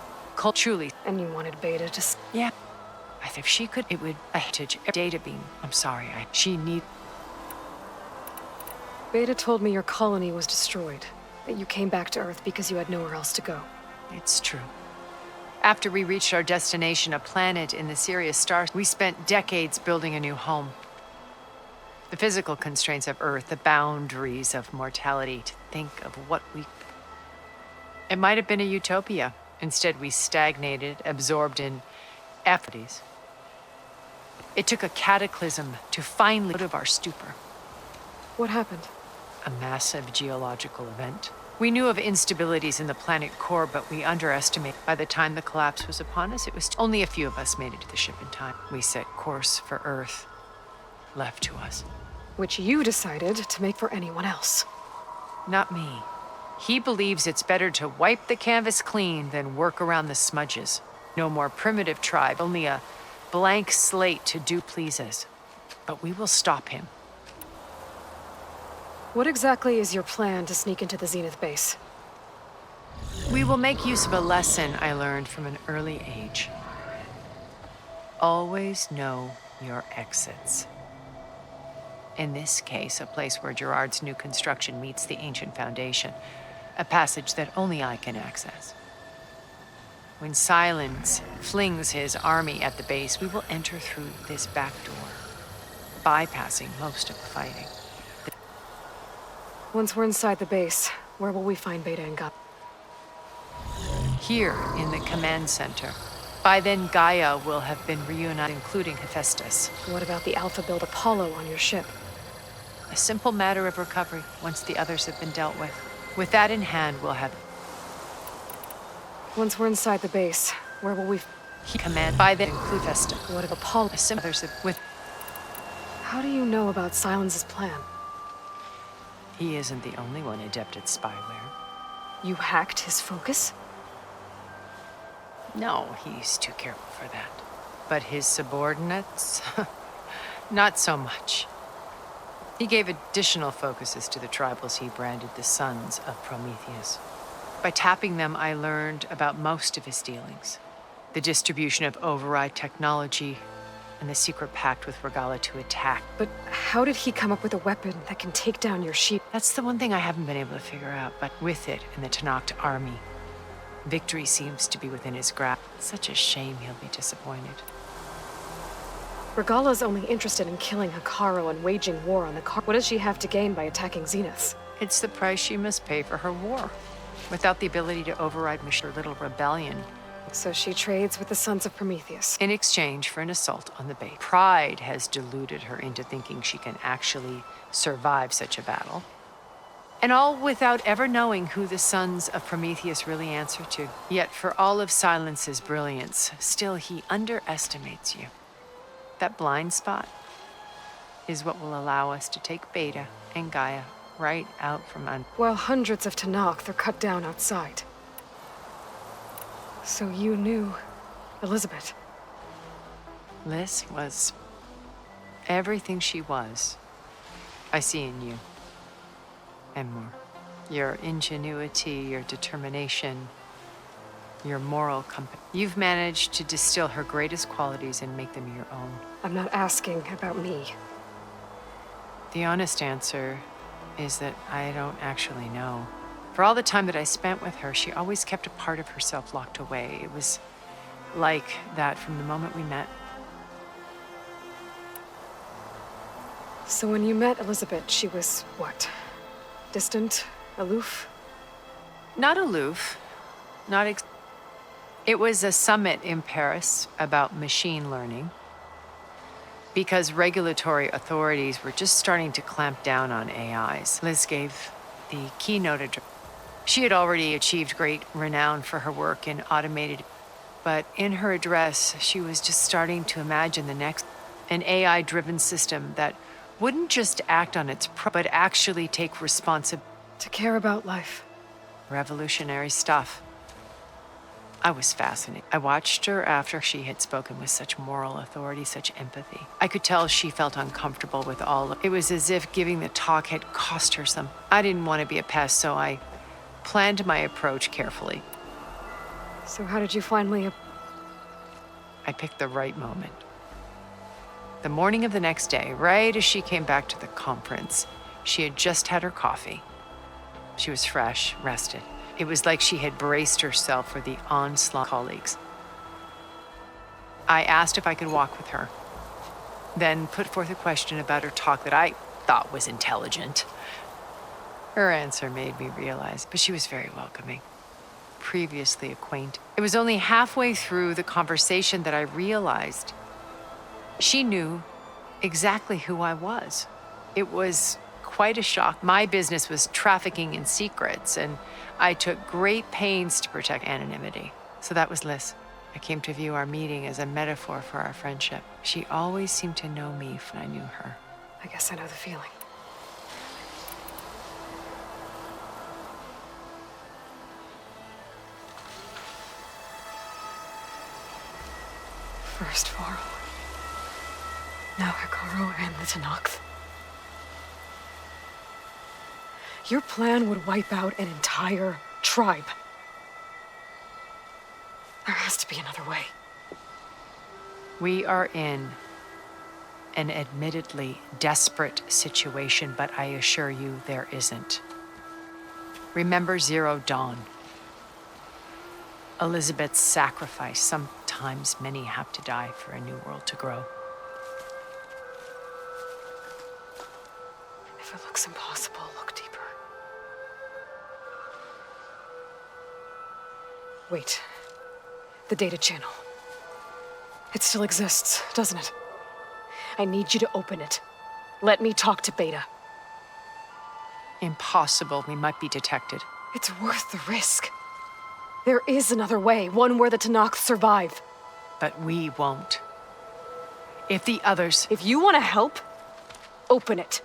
truly. And you wanted Beta to... Yeah. I thought if she could, it would, a heritage, data being, I'm sorry, she need... Beta told me your colony was destroyed, that you came back to Earth because you had nowhere else to go. It's true. After we reached our destination, a planet in the Sirius star, we spent decades building a new home. The physical constraints of Earth, the boundaries of mortality, to think of what we... It might have been a utopia. Instead, we stagnated, absorbed in efforts. It took a cataclysm to finally out of our stupor. What happened? A massive geological event. We knew of instabilities in the planet core, but we underestimated. By the time the collapse was upon us, it was only a few of us made it to the ship in time. We set course for Earth, left to us. Which you decided to make for anyone else. Not me. He believes it's better to wipe the canvas clean than work around the smudges. No more primitive tribe, only a blank slate to do pleases. But we will stop him. What exactly is your plan to sneak into the Zenith base? We will make use of a lesson I learned from an early age. Always know your exits. In this case, a place where Gerard's new construction meets the ancient foundation. A passage that only I can access. When Silence flings his army at the base, we will enter through this back door, bypassing most of the fighting. Once we're inside the base, where will we find Beta and Gaia? Here, in the command center. By then, Gaia will have been reunited, including Hephaestus. What about the Alpha-build Apollo on your ship? A simple matter of recovery, once the others have been dealt with. With that in hand, we'll have... Once we're inside the base, where will we... Command by then include Hephaestus. What of Apollo? A simple with... How do you know about Silence's plan? He isn't the only one adept at spyware. You hacked his focus? No, he's too careful for that. But his subordinates? Not so much. He gave additional focuses to the tribals he branded the Sons of Prometheus. By tapping them, I learned about most of his dealings. The distribution of override technology, and the secret pact with Regala to attack. But how did he come up with a weapon that can take down your sheep? That's the one thing I haven't been able to figure out, but with it and the Tenakth army, victory seems to be within his grasp. Such a shame he'll be disappointed. Regala's only interested in killing Hikaru and waging war on the What does she have to gain by attacking Zeniths? It's the price she must pay for her war. Without the ability to override her little rebellion. So she trades with the Sons of Prometheus. In exchange for an assault on the base. Pride has deluded her into thinking she can actually survive such a battle. And all without ever knowing who the Sons of Prometheus really answer to. Yet for all of Silence's brilliance, still he underestimates you. That blind spot is what will allow us to take Beta and Gaia right out from under. While hundreds of Tenakth are cut down outside. So you knew Elizabeth? Liz was everything she was. I see in you. And more. Your ingenuity, your determination, your moral compass. You've managed to distill her greatest qualities and make them your own. I'm not asking about me. The honest answer is that I don't actually know. For all the time that I spent with her, she always kept a part of herself locked away. It was like that from the moment we met. So when you met Elizabeth, she was what? Distant? Aloof? Not aloof. It was a summit in Paris about machine learning. Because regulatory authorities were just starting to clamp down on AIs. Liz gave the keynote address. She had already achieved great renown for her work in automated, but in her address, she was just starting to imagine an AI-driven system that wouldn't just act on its but actually take responsibility. To care about life. Revolutionary stuff. I was fascinated. I watched her after she had spoken with such moral authority, such empathy. I could tell she felt uncomfortable with all of it. It was as if giving the talk had cost her some. I didn't want to be a pest, so I planned my approach carefully. So how did you finally... I picked the right moment. The morning of the next day, right as she came back to the conference, she had just had her coffee. She was fresh, rested. It was like she had braced herself for the onslaught of colleagues. I asked if I could walk with her, then put forth a question about her talk that I thought was intelligent. Her answer made me realize, but she was very welcoming, previously acquainted. It was only halfway through the conversation that I realized she knew exactly who I was. It was quite a shock. My business was trafficking in secrets, and I took great pains to protect anonymity. So that was Liz. I came to view our meeting as a metaphor for our friendship. She always seemed to know me when I knew her. I guess I know the feeling. First Varl. Now Hikaru and the Tenakth. Your plan would wipe out an entire tribe. There has to be another way. We are in an admittedly desperate situation, but I assure you there isn't. Remember Zero Dawn. Elizabeth's sacrifice. Sometimes many have to die for a new world to grow. If it looks impossible, look deeper. Wait. The data channel. It still exists, doesn't it? I need you to open it. Let me talk to Beta. Impossible. We might be detected. It's worth the risk. There is another way, one where the Tenakth survive. But we won't. If the others... If you want to help, open it.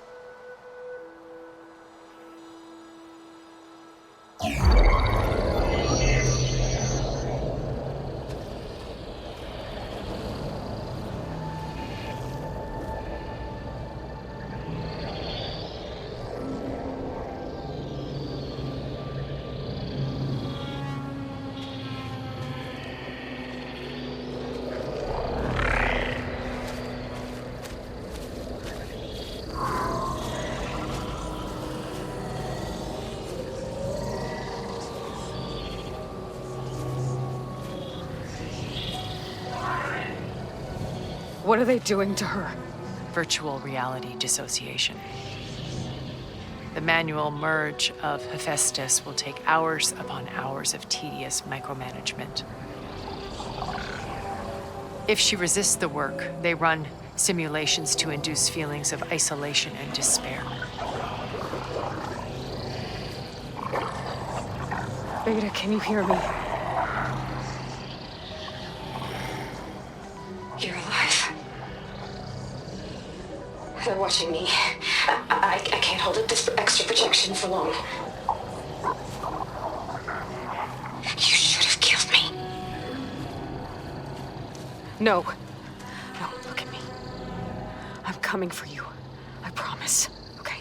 What are they doing to her? Virtual reality dissociation. The manual merge of Hephaestus will take hours upon hours of tedious micromanagement. If she resists the work, they run simulations to induce feelings of isolation and despair. Beta, can you hear me? You're alive. They're watching me. I can't hold up this extra projection for long. You should have killed me. No. No, look at me. I'm coming for you. I promise, okay?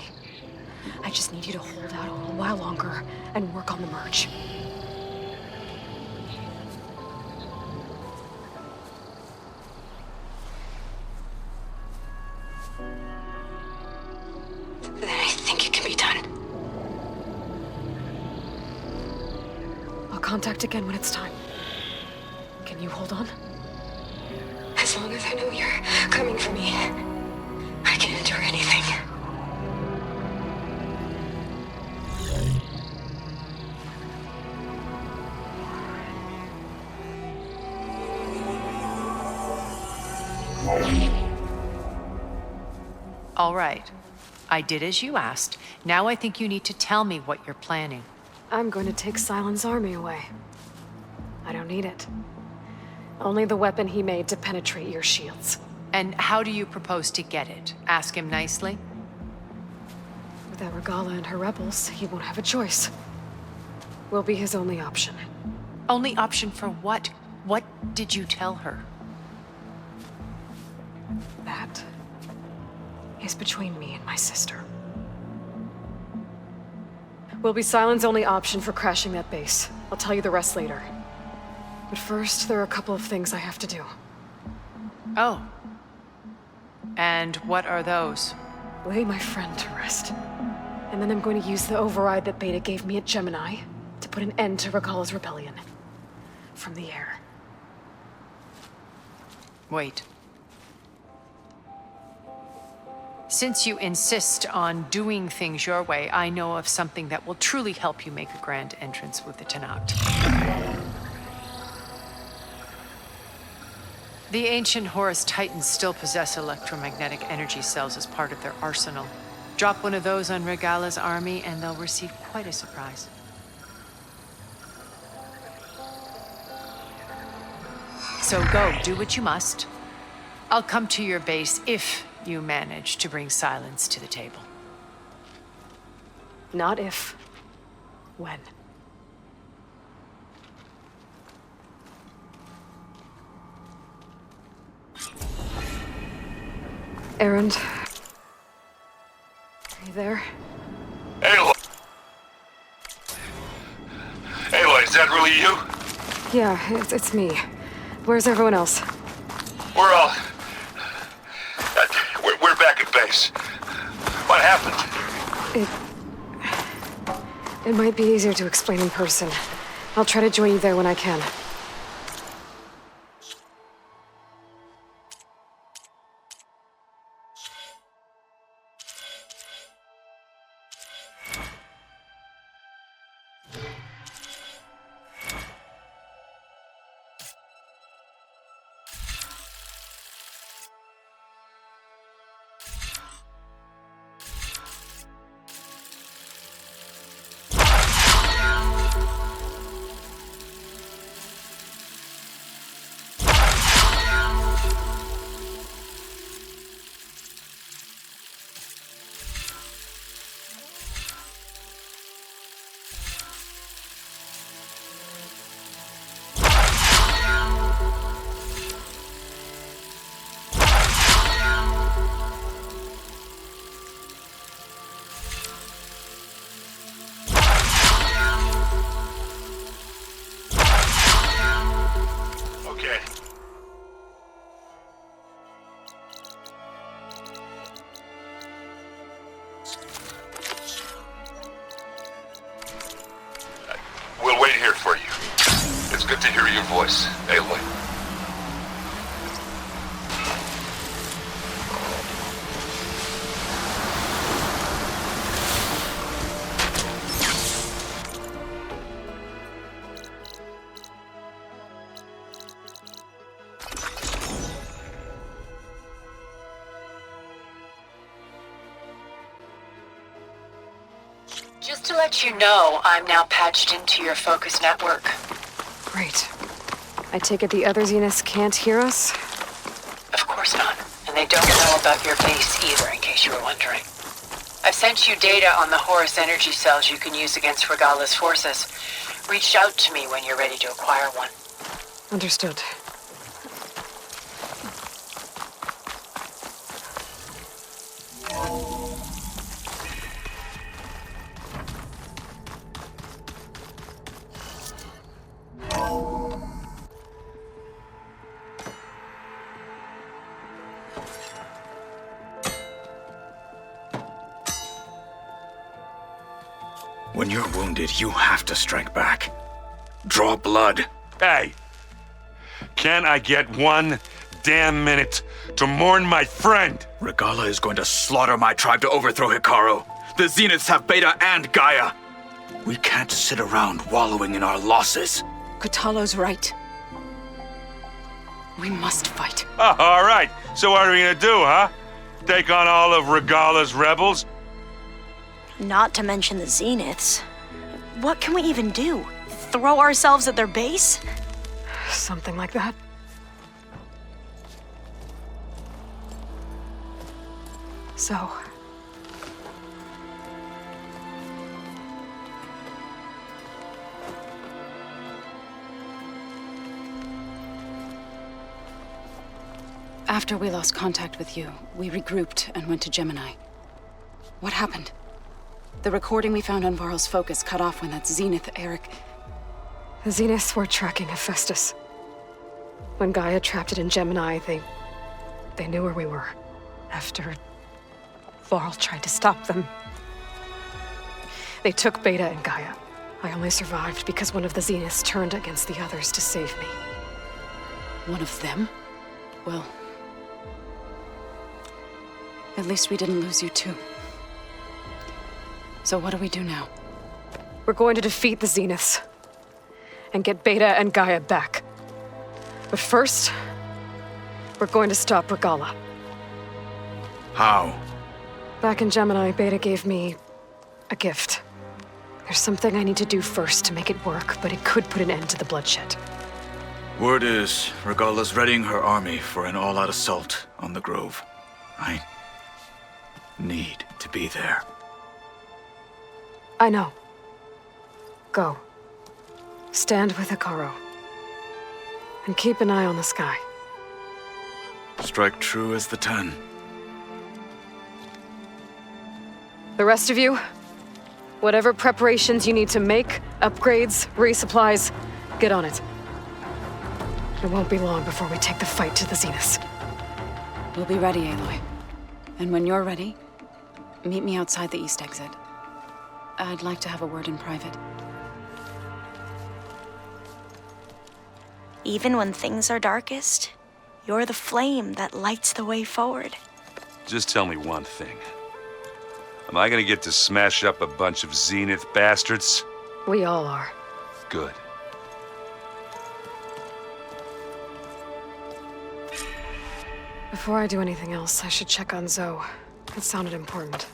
I just need you to hold out a little while longer and work on the merge. Then I think it can be done. I'll contact again when it's time. Can you hold on? As long as I know you're coming for me, I can endure anything. All right. I did as you asked. Now I think you need to tell me what you're planning. I'm going to take Silent's army away. I don't need it. Only the weapon he made to penetrate your shields. And how do you propose to get it? Ask him nicely? Without Regala and her rebels, he won't have a choice. We'll be his only option. Only option for what? What did you tell her? That is between me and my sister. Will be Silent's only option for crashing that base. I'll tell you the rest later. But first, there are a couple of things I have to do. Oh. And what are those? Lay my friend to rest. And then I'm going to use the override that Beta gave me at Gemini to put an end to Regala's rebellion. From the air. Wait. Since you insist on doing things your way, I know of something that will truly help you make a grand entrance with the Tenakth. The ancient Horus Titans still possess electromagnetic energy cells as part of their arsenal. Drop one of those on Regala's army and they'll receive quite a surprise. So go, do what you must. I'll come to your base if you manage to bring Silence to the table. Not if. When. Errand. Are you there? Aloy! Aloy, is that really you? Yeah, it's me. Where's everyone else? We're all... We're back at base. What happened? It might be easier to explain in person. I'll try to join you there when I can. We'll wait here for you. It's good to hear your voice, Aloy. Just to let you know, I'm now patched into your focus network. Great. I take it the other Zeniths can't hear us? Of course not. And they don't know about your base either, in case you were wondering. I've sent you data on the Horus energy cells you can use against Regala's forces. Reach out to me when you're ready to acquire one. Understood. When you're wounded, you have to strike back. Draw blood. Hey! Can I get one damn minute to mourn my friend? Regala is going to slaughter my tribe to overthrow Hikaru. The Zeniths have Beta and Gaia. We can't sit around wallowing in our losses. Kotallo's right. We must fight. Oh, all right. So what are we gonna do, huh? Take on all of Regala's rebels? Not to mention the Zeniths. What can we even do? Throw ourselves at their base? Something like that. So... After we lost contact with you, we regrouped and went to Gemini. What happened? The recording we found on Varl's focus cut off when that Zenith, Eric... The Zeniths were tracking Hephaestus. When Gaia trapped it in Gemini, they knew where we were. After Varl tried to stop them. They took Beta and Gaia. I only survived because one of the Zeniths turned against the others to save me. One of them? Well... at least we didn't lose you too. So what do we do now? We're going to defeat the Zeniths. And get Beta and Gaia back. But first, we're going to stop Regala. How? Back in Gemini, Beta gave me a gift. There's something I need to do first to make it work, but it could put an end to the bloodshed. Word is, Regala's readying her army for an all-out assault on the Grove. I need to be there. I know. Go. Stand with Hikaru. And keep an eye on the sky. Strike true as the 10. The rest of you, whatever preparations you need to make, upgrades, resupplies, get on it. It won't be long before we take the fight to the Zenith. We'll be ready, Aloy. And when you're ready, meet me outside the east exit. I'd like to have a word in private. Even when things are darkest, you're the flame that lights the way forward. Just tell me one thing. Am I gonna get to smash up a bunch of Zenith bastards? We all are. Good. Before I do anything else, I should check on Zoe. It sounded important.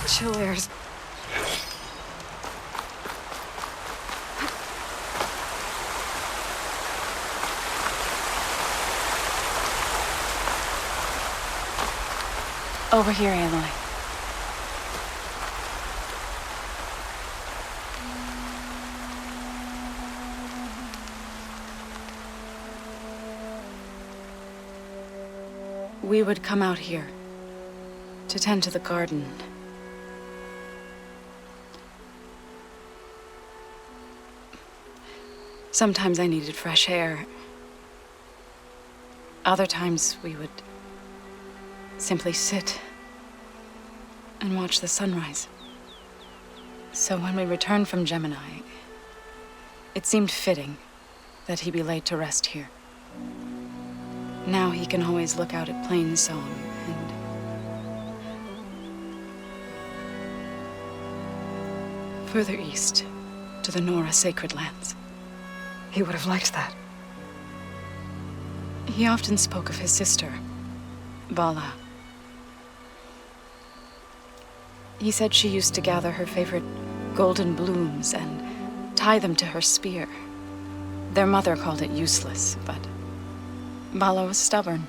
Chill airs. Over here, Aloy. We would come out here to tend to the garden. Sometimes I needed fresh air. Other times we would simply sit and watch the sunrise. So when we returned from Gemini, it seemed fitting that he be laid to rest here. Now he can always look out at Plainsong and further east to the Nora Sacred Lands. He would have liked that. He often spoke of his sister, Vala. He said she used to gather her favorite golden blooms and tie them to her spear. Their mother called it useless, but Vala was stubborn.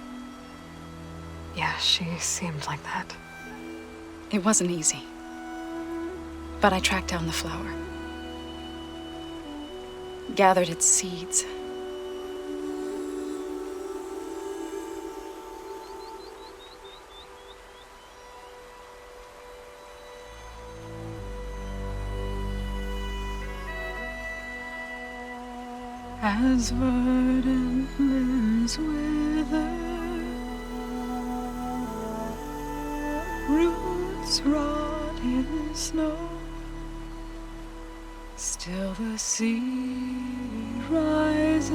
Yeah, she seemed like that. It wasn't easy. But I tracked down the flower. Gathered its seeds. As verdant limbs wither, roots rot in snow, still the sea rises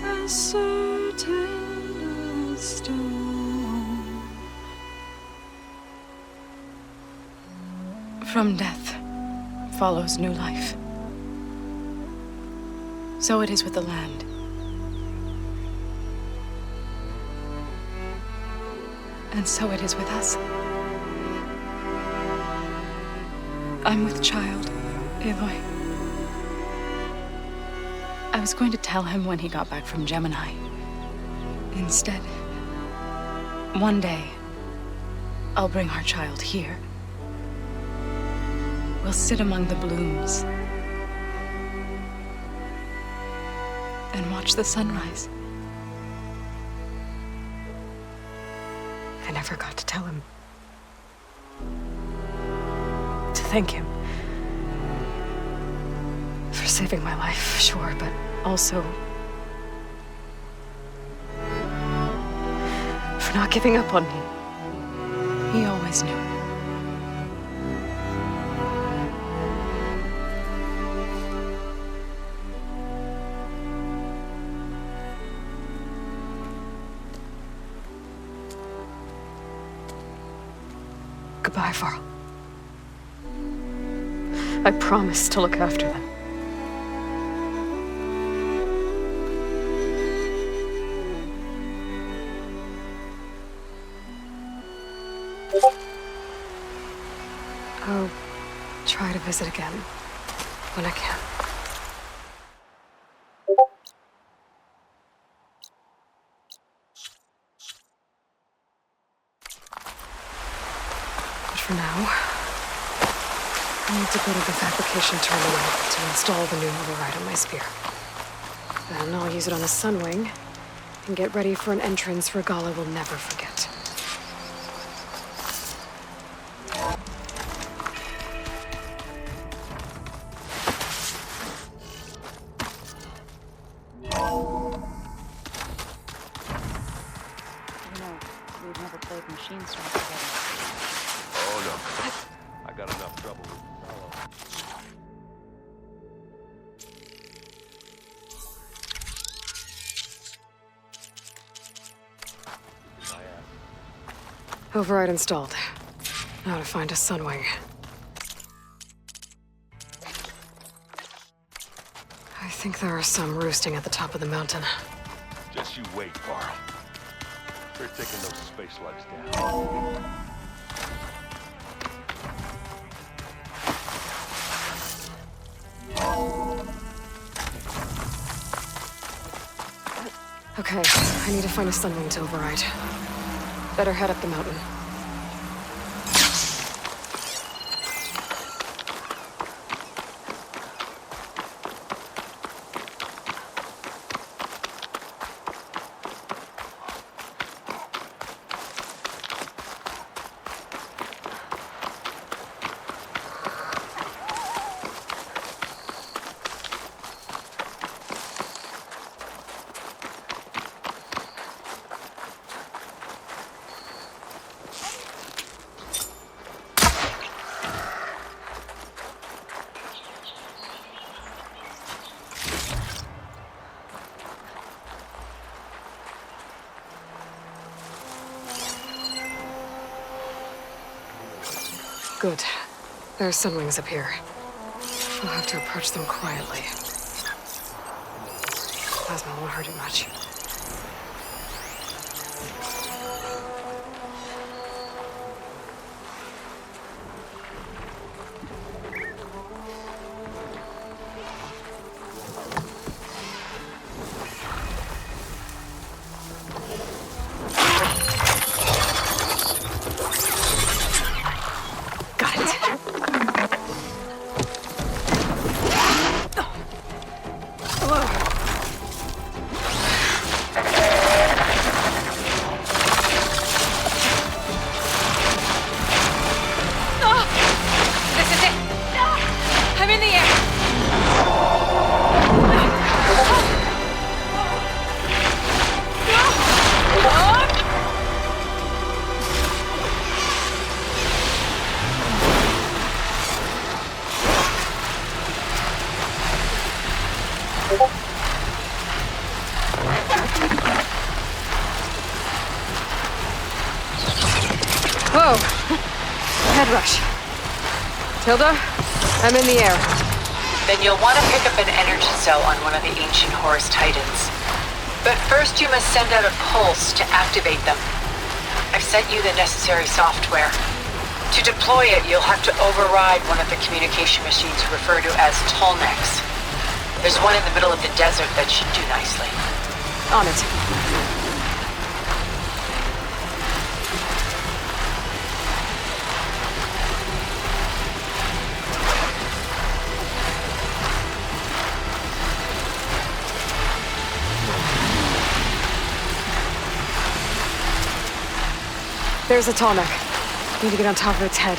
as certain as stone. From death follows new life. So it is with the land. And so it is with us. I'm with child, Aloy. I was going to tell him when he got back from Gemini. Instead, one day, I'll bring our child here. We'll We'll sit among the blooms and watch the sunrise. I never got to tell him. To thank him. For saving my life, sure, but also for not giving up on me. He always knew. Goodbye, Varl. I promise to look after them. I'll try to visit again when I can. But for now, I need to go to the fabrication terminal to install the new override on my spear. Then I'll use it on the Sunwing and get ready for an entrance Regala will never forget. We've never played Machine Storm together. Oh no. I got enough trouble with Override installed. Now to find a Sunwing. I think there are some roosting at the top of the mountain. Just you wait, Varl. They're taking those space slugs down. Okay, I need to find a Sunwing to override. Better head up the mountain. Good. There are Sunwings up here. I'll have to approach them quietly. Plasma won't hurt it much. Whoa! Head rush. Tilda, I'm in the air. Then you'll want to pick up an energy cell on one of the ancient Horus Titans. But first you must send out a pulse to activate them. I've sent you the necessary software. To deploy it, you'll have to override one of the communication machines referred to as Tolnecs. There's one in the middle of the desert that should do nicely. On it. There's a tall neck. Need to get on top of its head.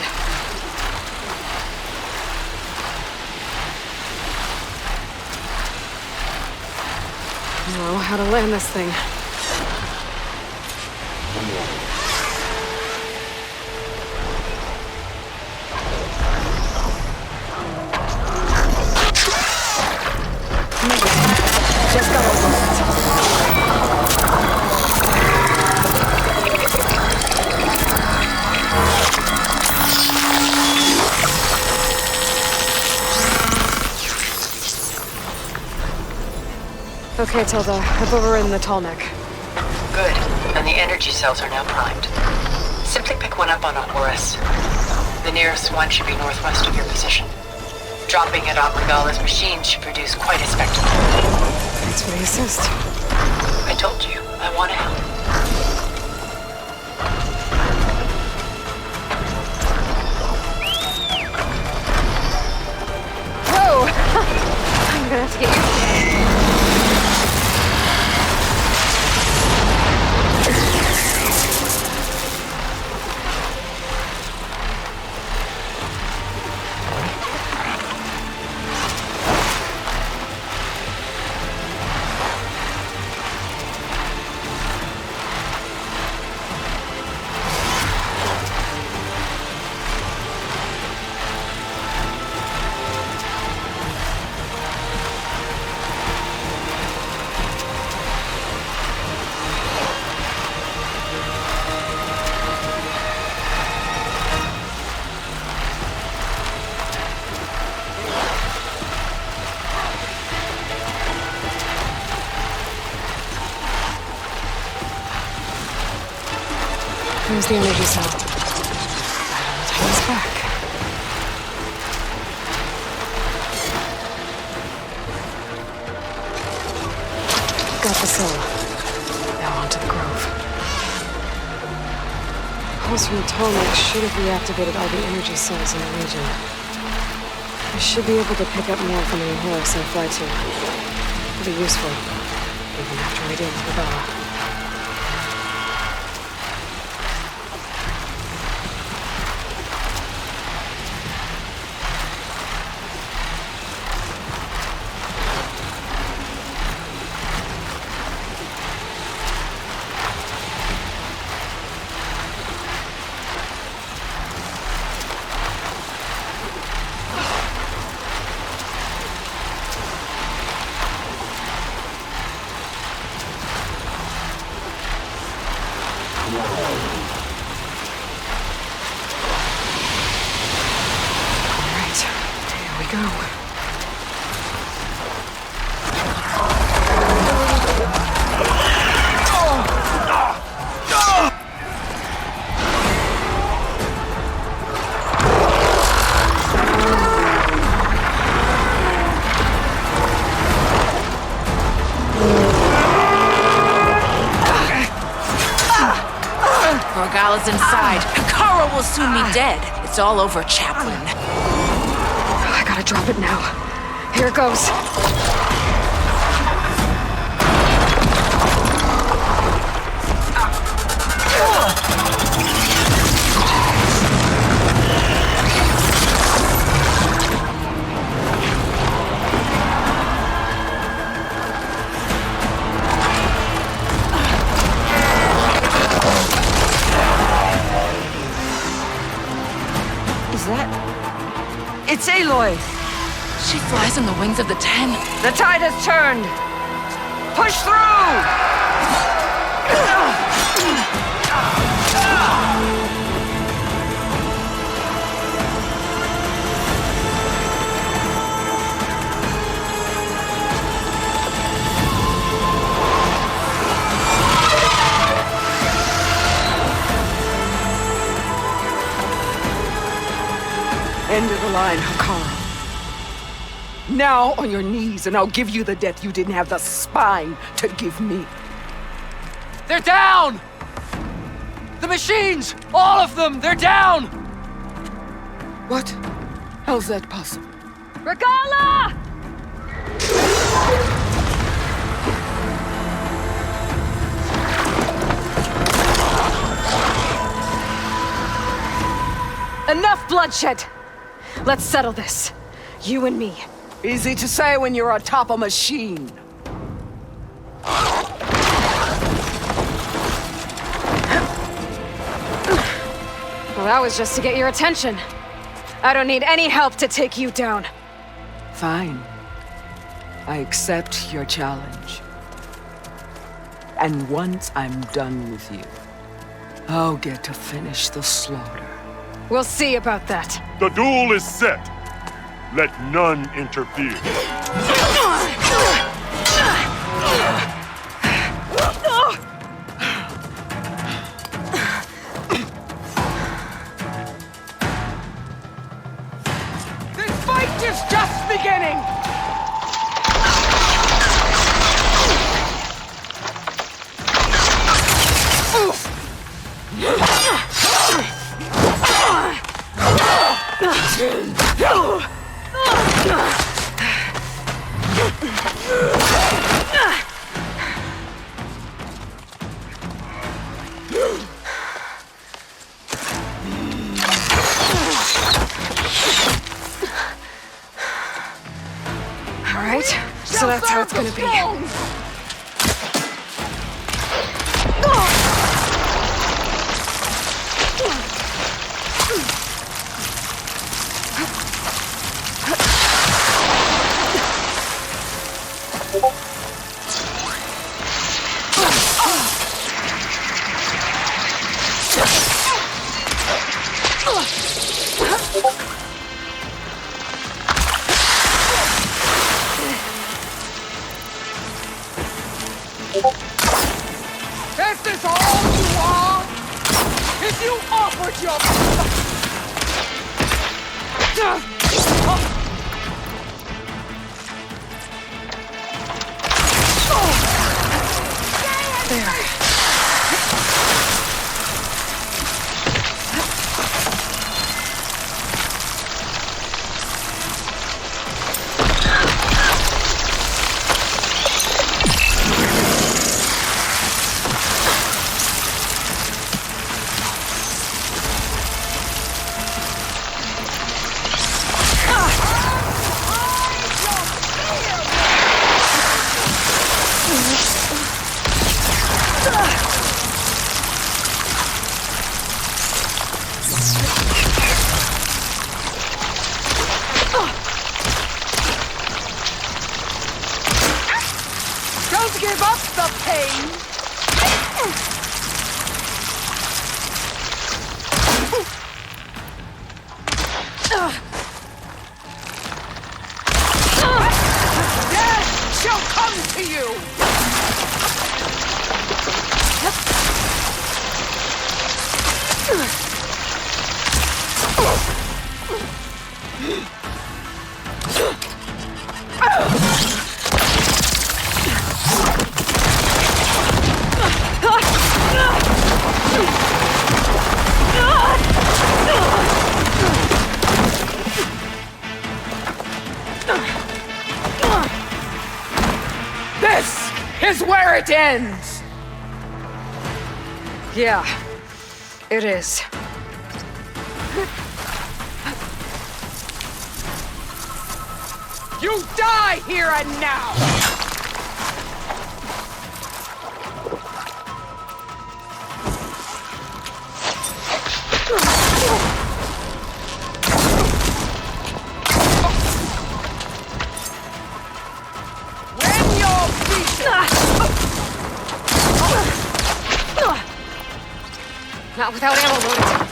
Know how to land this thing. Just got over it. Okay, Tilda. I've overridden the tall neck. Good. And the energy cells are now primed. Simply pick one up on a Horus. The nearest one should be northwest of your position. Dropping it on Regala's machine should produce quite a spectacle. Thanks for the assist. I told you, I want to help. Whoa! I'm gonna have to get you. Here's the energy cell. Time's back. Got the cell. Now onto the grove. Pulse from the Tolmec should have reactivated all the energy cells in the region. I should be able to pick up more from any Horus I fly to. It'll be useful, even after I deal with Regala. Regala's inside. Kara will soon be dead. It's all over, Chaplain. I gotta drop it now. Here it goes. It's Aloy! She flies on the wings of the 10. The tide has turned! Push through! End of the line, Hakara. Now on your knees, and I'll give you the death you didn't have the spine to give me. They're down! The machines! All of them! They're down! What? How's that possible? Regala! Enough bloodshed! Let's settle this. You and me. Easy to say when you're atop a machine. Well, that was just to get your attention. I don't need any help to take you down. Fine. I accept your challenge. And once I'm done with you, I'll get to finish the slaughter. We'll see about that. The duel is set. Let none interfere. This fight is just beginning! All right, so that's how it's gonna be. This is all you are? If you offered your... There. Don't give up the pain! Death shall come to you! This is where it ends! Yeah, it is. You die here and now! When you're Not without ammo loaded.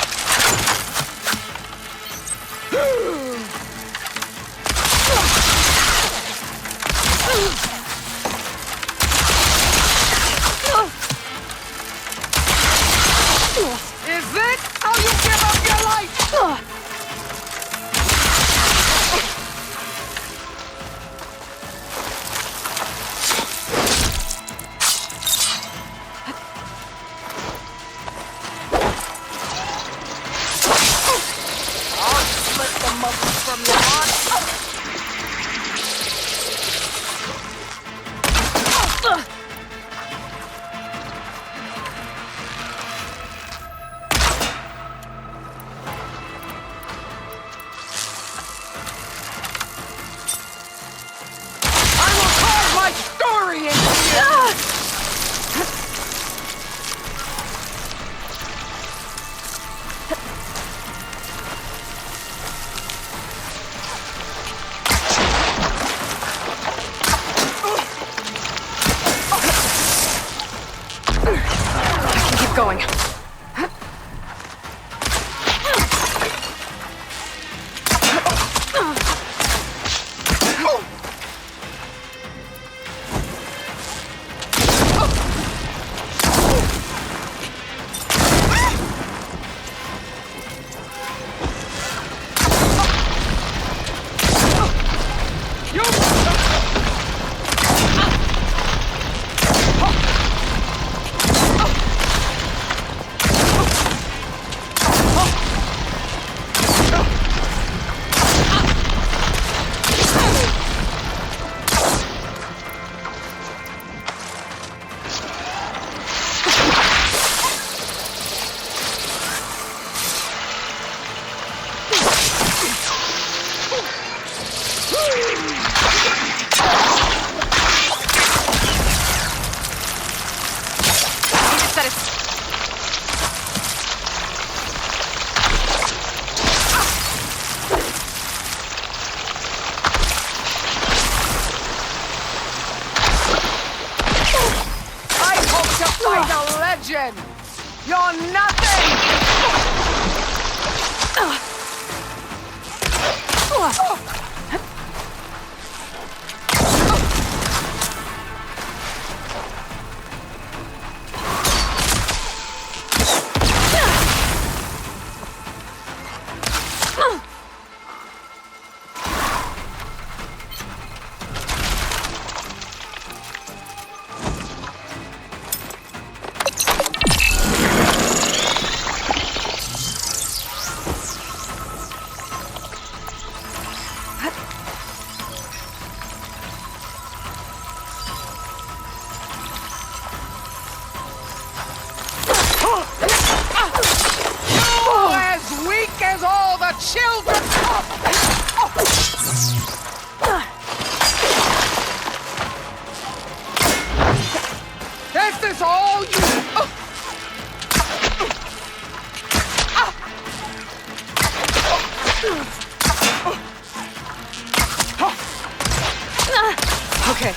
Is it how you give up your life? I'll split the muscles from your heart. I can keep going. You're nothing! Okay.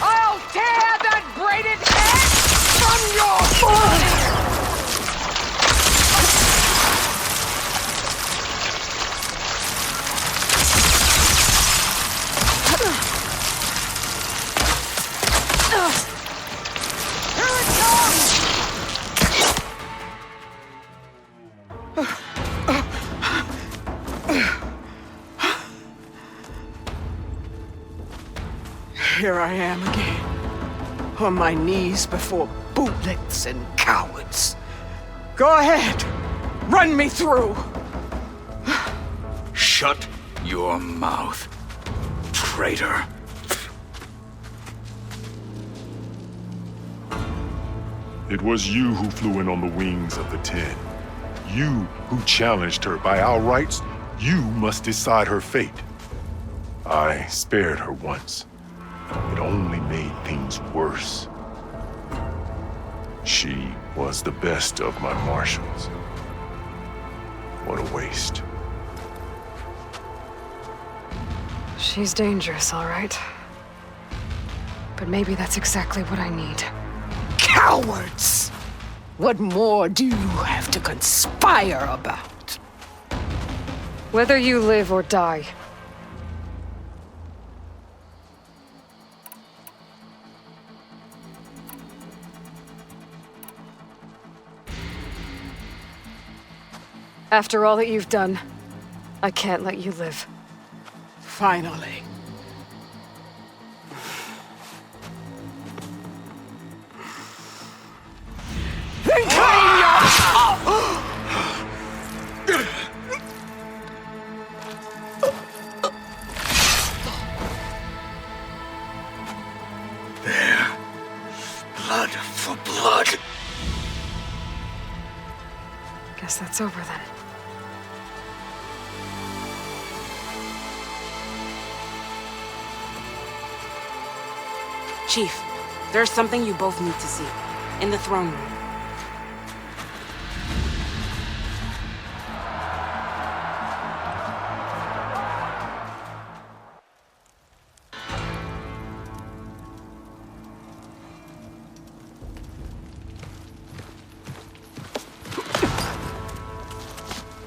I'll tear that braided head from your body! Here it comes! Here I am again, on my knees before bootlets and cowards. Go ahead, run me through. Shut your mouth, traitor. It was you who flew in on the wings of the 10. You who challenged her. By our rights, you must decide her fate. I spared her once. It only made things worse. She was the best of my marshals. What a waste. She's dangerous, all right. But maybe that's exactly what I need. Cowards! What more do you have to conspire about? Whether you live or die. After all that you've done, I can't let you live. Finally. Blood for blood. Guess that's over then. Chief, there's something you both need to see. In the throne room.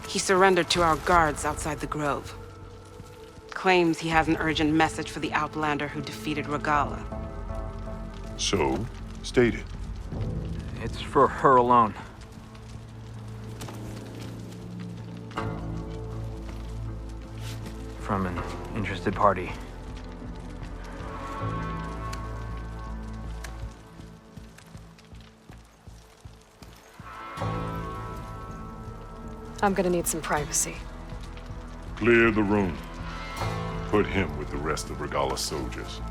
He surrendered to our guards outside the grove. Claims he has an urgent message for the Outlander who defeated Regala. So, state it. It's for her alone. From an interested party. I'm gonna need some privacy. Clear the room. Put him with the rest of Regala's soldiers.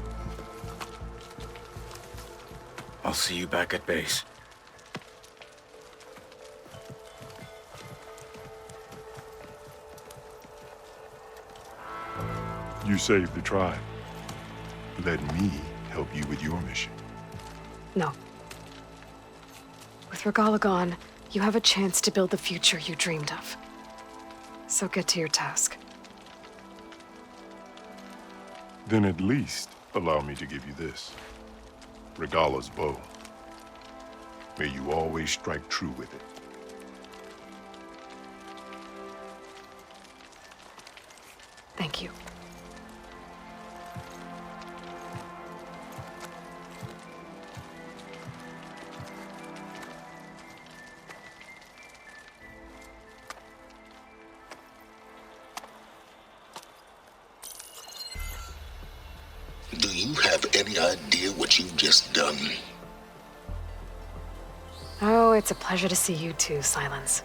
I'll see you back at base. You saved the tribe. Let me help you with your mission. No. With Regala gone, you have a chance to build the future you dreamed of. So get to your task. Then at least allow me to give you this. Regala's bow. May you always strike true with it. Thank you. Do you have any idea what you've just done? Oh, it's a pleasure to see you too, Silence.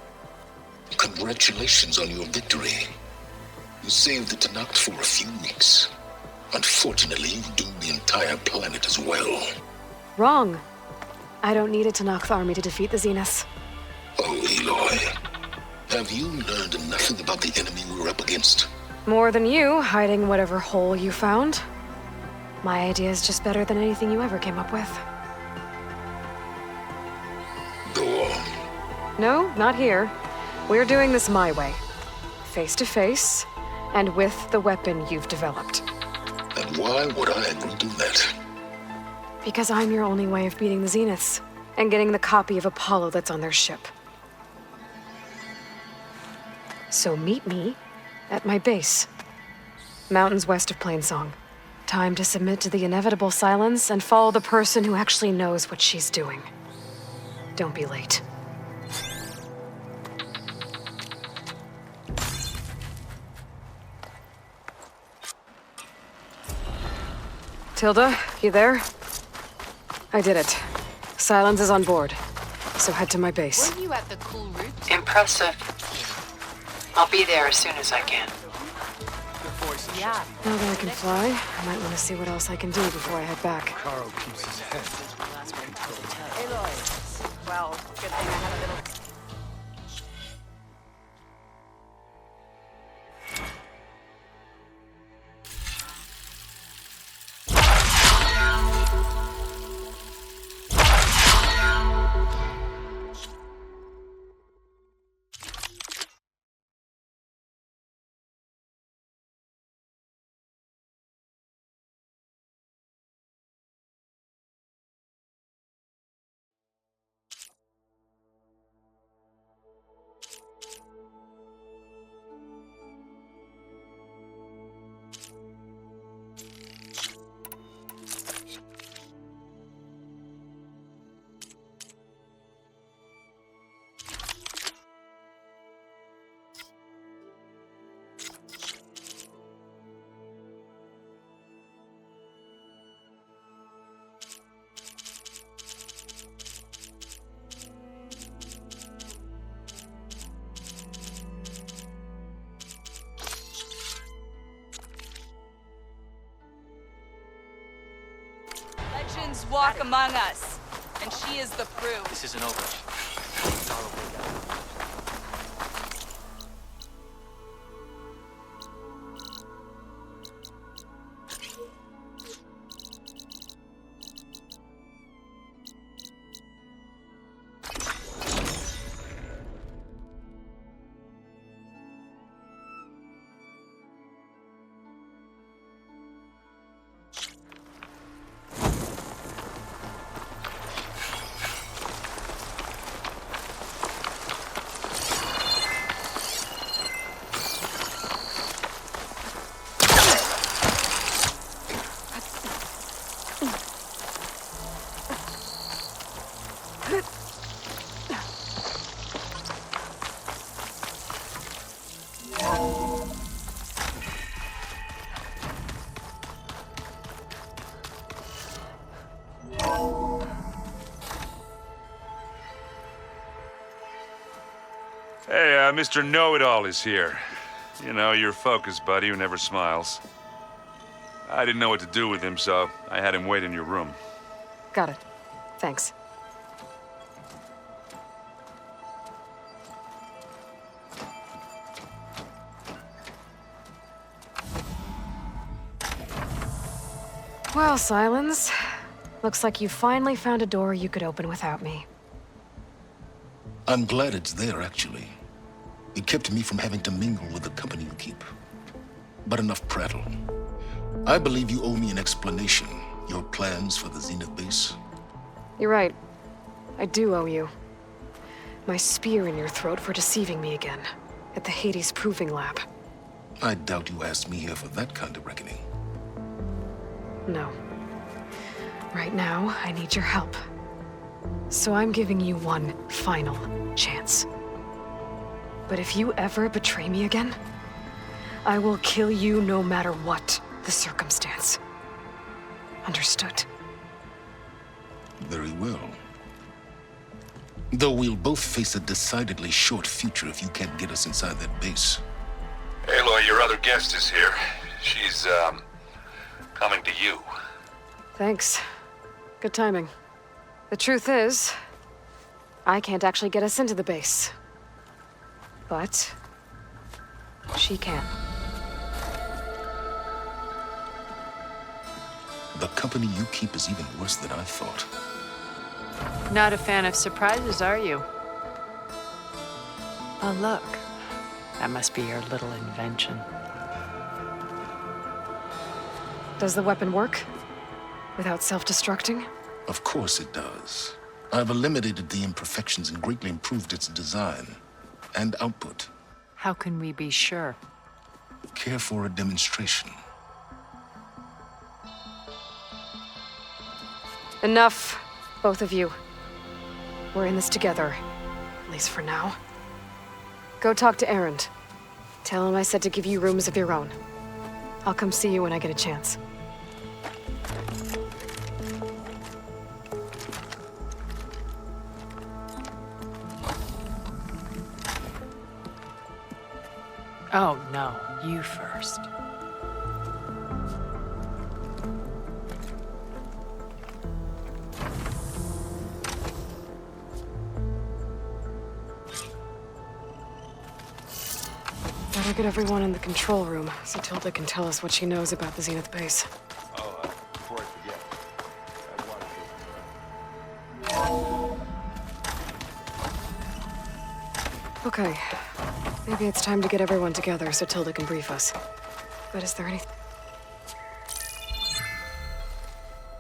Congratulations on your victory. You saved the Tanakh for a few weeks. Unfortunately, you've doomed the entire planet as well. Wrong. I don't need a Tanakh army to defeat the Zeniths. Oh, Aloy. Have you learned nothing about the enemy we're up against? More than you, hiding whatever hole you found. My idea is just better than anything you ever came up with. Go on. No, not here. We're doing this my way. Face to face, and with the weapon you've developed. And why would I agree to that? Because I'm your only way of beating the Zeniths, and getting the copy of Apollo that's on their ship. So meet me at my base. Mountains west of Plainsong. Time to submit to the inevitable silence and follow the person who actually knows what she's doing. Don't be late. Tilda, you there? I did it. Silence is on board. So head to my base. Were you at the Kulrut? Impressive. I'll be there as soon as I can. Yeah. Now that I can fly, I might want to see what else I can do before I head back. Carl keeps his head. Aloy. Well, good thing I had a little... Legends walk among us, and and she is the proof. This isn't over. It's all over now. Hey, Mr. Know-It-All is here. You know, your focus buddy who never smiles. I didn't know what to do with him, so I had him wait in your room. Got it. Thanks. Well, Silence. Looks like you finally found a door you could open without me. I'm glad it's there, actually. It kept me from having to mingle with the company you keep. But enough prattle. I believe you owe me an explanation. Your plans for the Zenith base. You're right. I do owe you. My spear in your throat for deceiving me again. At the Hades Proving Lab. I doubt you asked me here for that kind of reckoning. No. Right now, I need your help. So I'm giving you one final chance. But if you ever betray me again, I will kill you no matter what the circumstance. Understood? Very well. Though we'll both face a decidedly short future if you can't get us inside that base. Aloy, your other guest is here. She's, coming to you. Thanks. Good timing. The truth is, I can't actually get us into the base. But she can. The company you keep is even worse than I thought. Not a fan of surprises, are you? Oh, look. That must be your little invention. Does the weapon work? Without self-destructing? Of course it does. I've eliminated the imperfections and greatly improved its design and output. How can we be sure? Care for a demonstration? Enough, both of you. We're in this together, at least for now. Go talk to Erend. Tell him I said to give you rooms of your own. I'll come see you when I get a chance. Oh, no. You first. Better get everyone in the control room so Tilda can tell us what she knows about the Zenith base. Oh, before I forget, Okay. Maybe it's time to get everyone together so Tilda can brief us. But is there anything...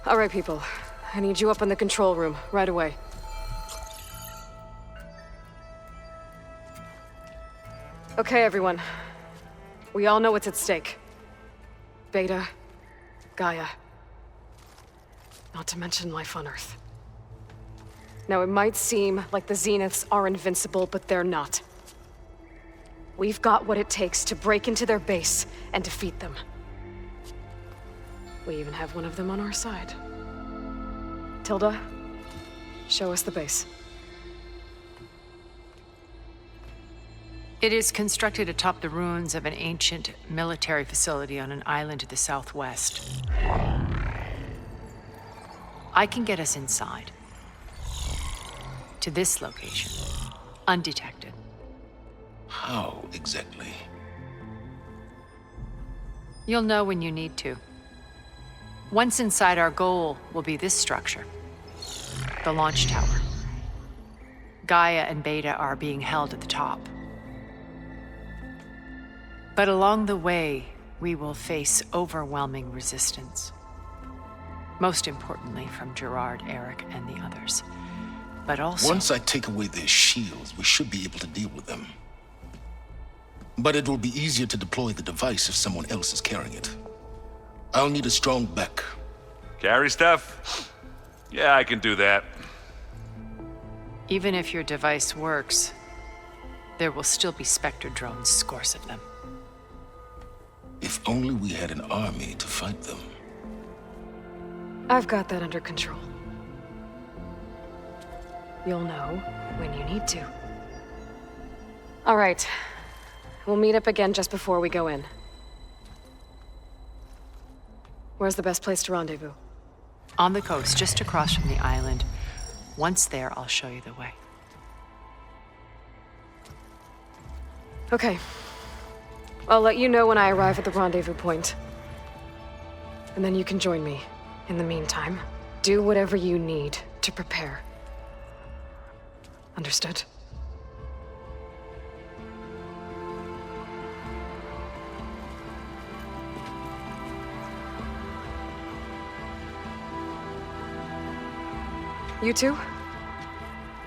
All right, people. I need you up in the control room, right away. Okay, everyone. We all know what's at stake. Beta, Gaia. Not to mention life on Earth. Now, it might seem like the Zeniths are invincible, but they're not. We've got what it takes to break into their base and defeat them. We even have one of them on our side. Tilda, show us the base. It is constructed atop the ruins of an ancient military facility on an island to the southwest. I can get us inside. to this location, undetected. How exactly? You'll know when you need to. Once inside, our goal will be this structure, the launch tower. Gaia and Beta are being held at the top. But along the way, we will face overwhelming resistance. Most importantly, from Gerard, Eric, and the others. But also... Once I take away their shields, we should be able to deal with them. But it will be easier to deploy the device if someone else is carrying it. I'll need a strong back. Carry stuff? Yeah, I can do that. Even if your device works, there will still be Spectre drones, scores of them. If only we had an army to fight them. I've got that under control. You'll know when you need to. All right. We'll meet up again just before we go in. Where's the best place to rendezvous? On the coast, just across from the island. Once there, I'll show you the way. Okay. I'll let you know when I arrive at the rendezvous point. And then you can join me. In the meantime, do whatever you need to prepare. Understood? You two?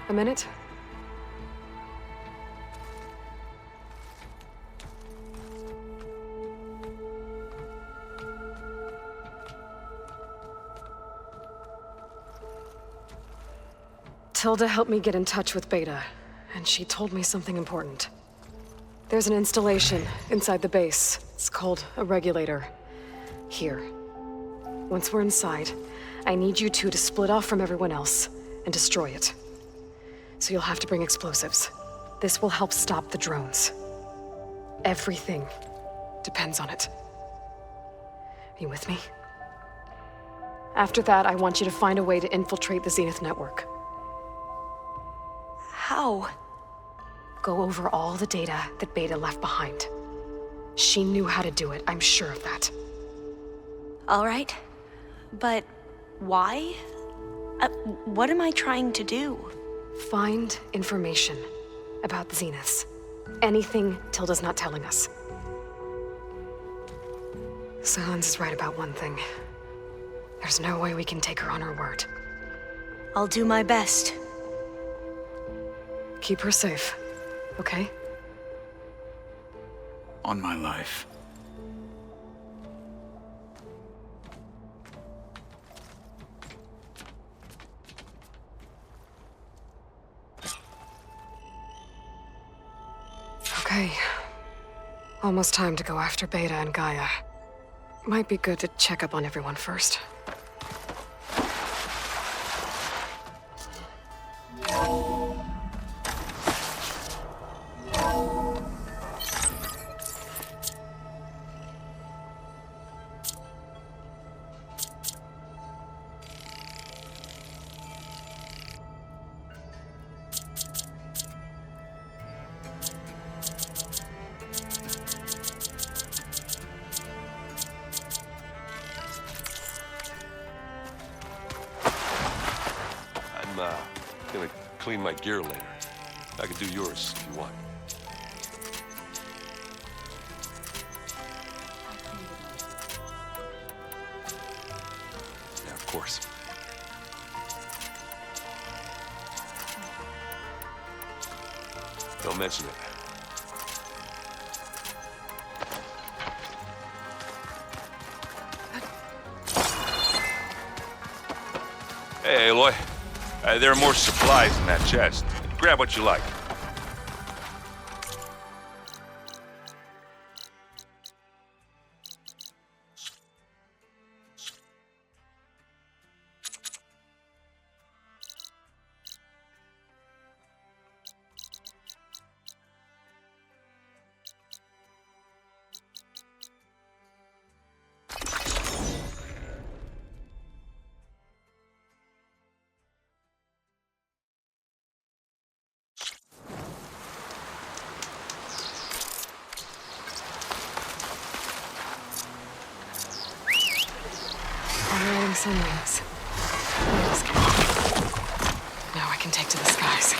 A minute? Tilda helped me get in touch with Beta, and she told me something important. There's an installation inside the base. It's called a regulator. Here. Once we're inside, I need you two to split off from everyone else and destroy it. So you'll have to bring explosives. This will help stop the drones. Everything depends on it. Are you with me? After that, I want you to find a way to infiltrate the Zenith network. How? Go over all the data that Beta left behind. She knew how to do it, I'm sure of that. All right. But why? What am I trying to do? Find information about the Zeniths. Anything Tilda's not telling us. Sans is right about one thing. There's no way we can take her on her word. I'll do my best. Keep her safe, okay? On my life. Okay. Almost time to go after Beta and Gaia. Might be good to check up on everyone first. Gonna clean my gear later. I can do yours if you want. Yeah, of course. Don't mention it. Hey, Aloy. There are more supplies in that chest. Grab what you like. sun wings. Wait, escape. Now I can take to the skies.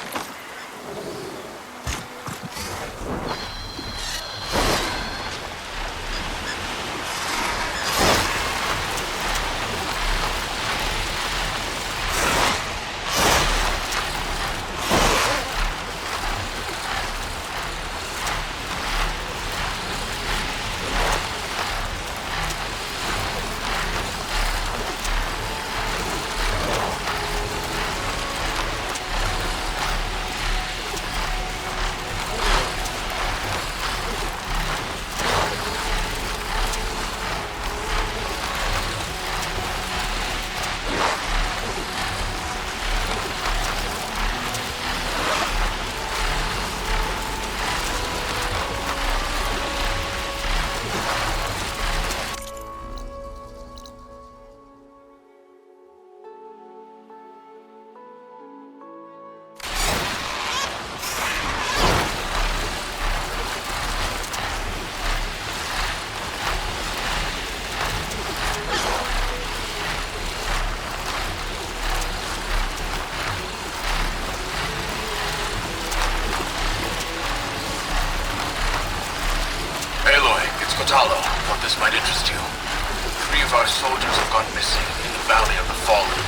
Aloy, it's Cradle. Thought this might interest you. 3 of our soldiers have gone missing in the Valley of the Fallen.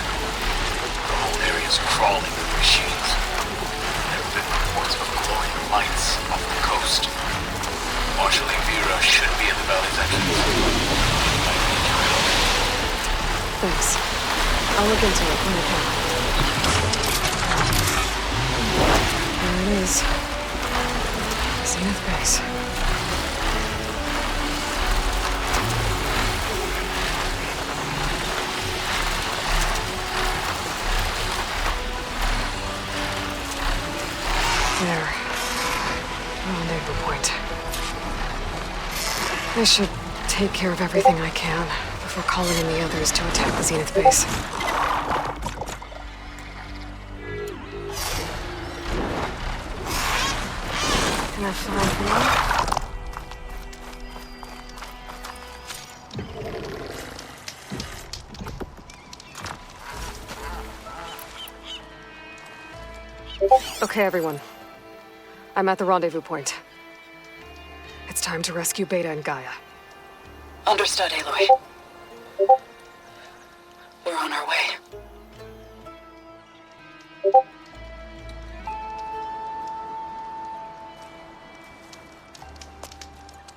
The whole area is crawling with machines. There have been reports of glowing lights off the coast. Marshal Vera should be in the valley's entrance. Thanks. I'll look into it when I can. There it is. Zenith Base. There. Rendezvous point. I should take care of everything I can before calling in the others to attack the Zenith base. Can I find one? Okay, everyone. I'm at the rendezvous point. It's time to rescue Beta and Gaia. Understood, Aloy. We're on our way.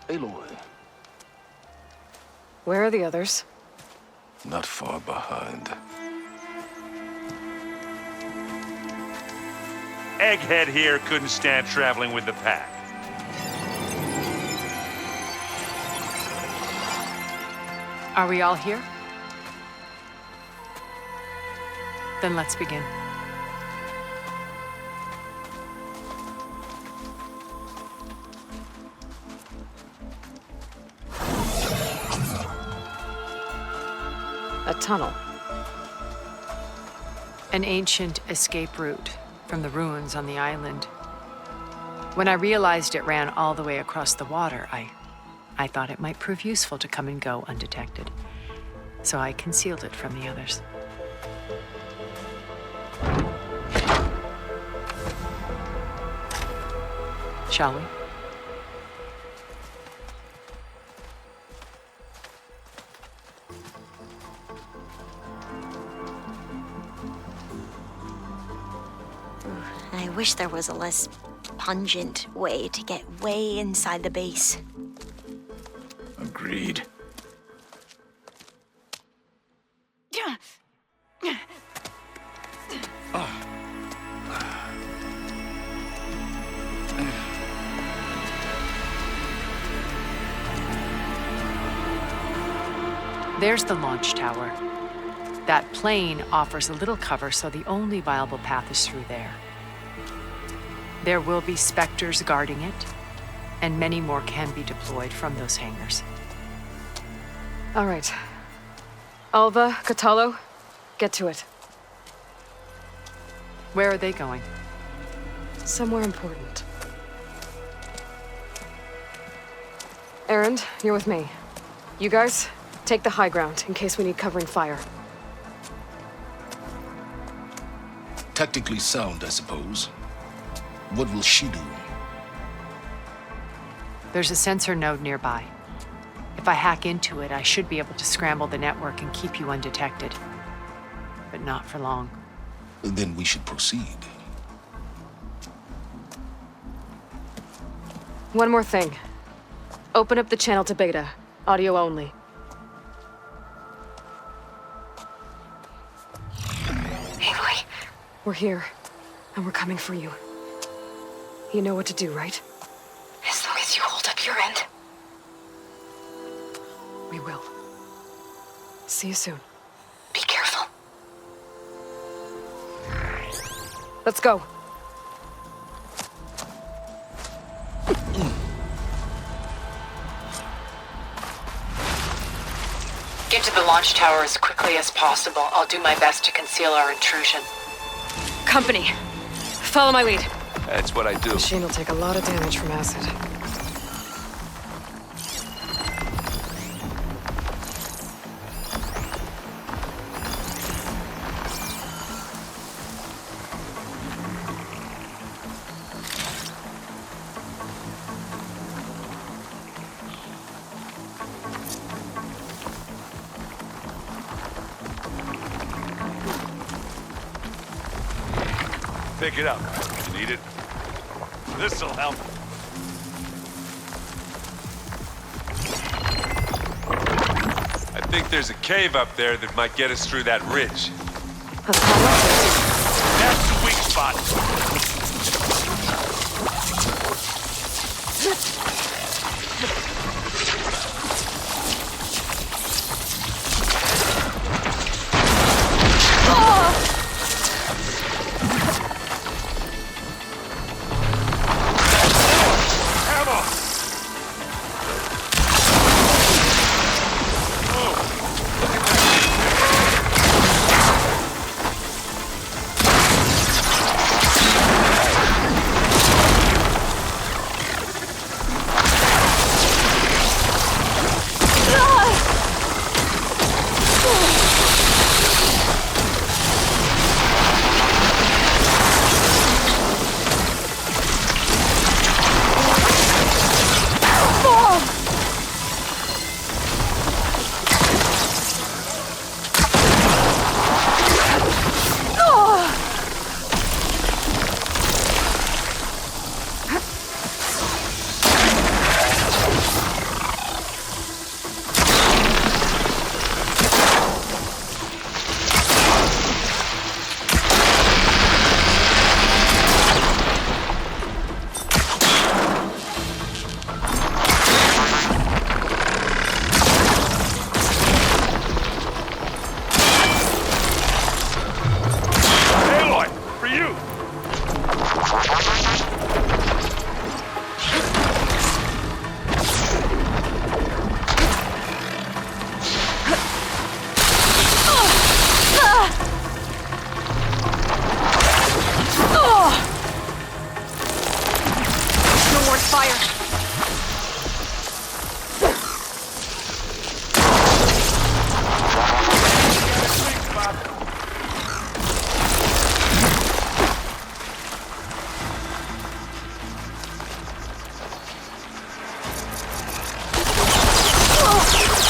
Aloy, Where are the others? not far behind. Egghead here couldn't stand traveling with the pack. Are we all here? Then let's begin. A tunnel. An ancient escape route from the ruins on the island. When I realized it ran all the way across the water, I thought it might prove useful to come and go undetected. So I concealed it from the others. Shall we? I wish there was a less pungent way to get way inside the base. Agreed. There's the launch tower. That plane offers a little cover, so the only viable path is through there. There will be Spectres guarding it, and many more can be deployed from those hangars. All right. Alva, Cradle, get to it. Where are they going? Somewhere important. Erend, you're with me. You guys, take the high ground in case we need covering fire. Tactically sound, I suppose. What will she do? There's a sensor node nearby. If I hack into it, I should be able to scramble the network and keep you undetected. But not for long. Then we should proceed. One more thing. Open up the channel to Beta. Audio only. Aloy. We're here. And we're coming for you. You know what to do, right? As long as you hold up your end. We will. See you soon. Be careful. Let's go. Get to the launch tower as quickly as possible. I'll do my best to conceal our intrusion. Company. Follow my lead. That's what I do. The machine will take a lot of damage from acid. Pick it up. You need it? This'll help. I think there's a cave up there that might get us through that ridge. That's the weak spot.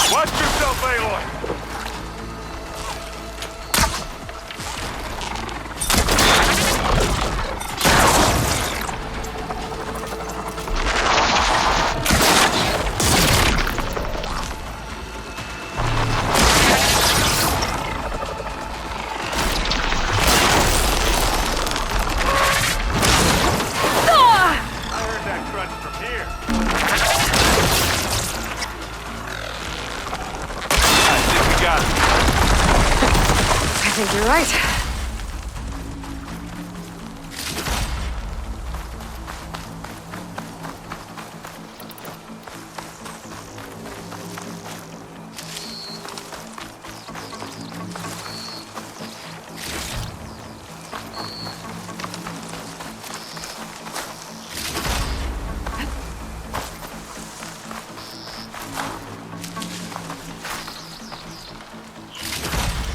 Watch yourself, Aloy! I think you're right.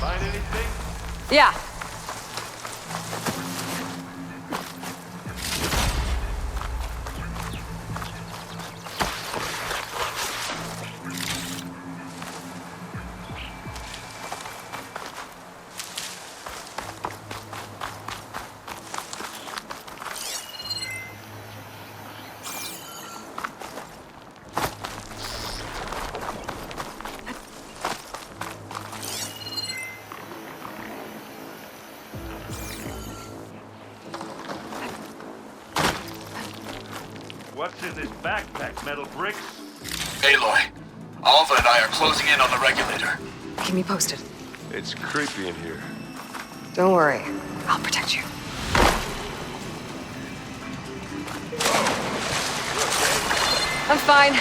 Find anything? Yeah. What's in this backpack, metal bricks? Aloy, Alva and I are closing in on the regulator. Keep me posted. It's creepy in here. Don't worry. I'll protect you. I'm fine.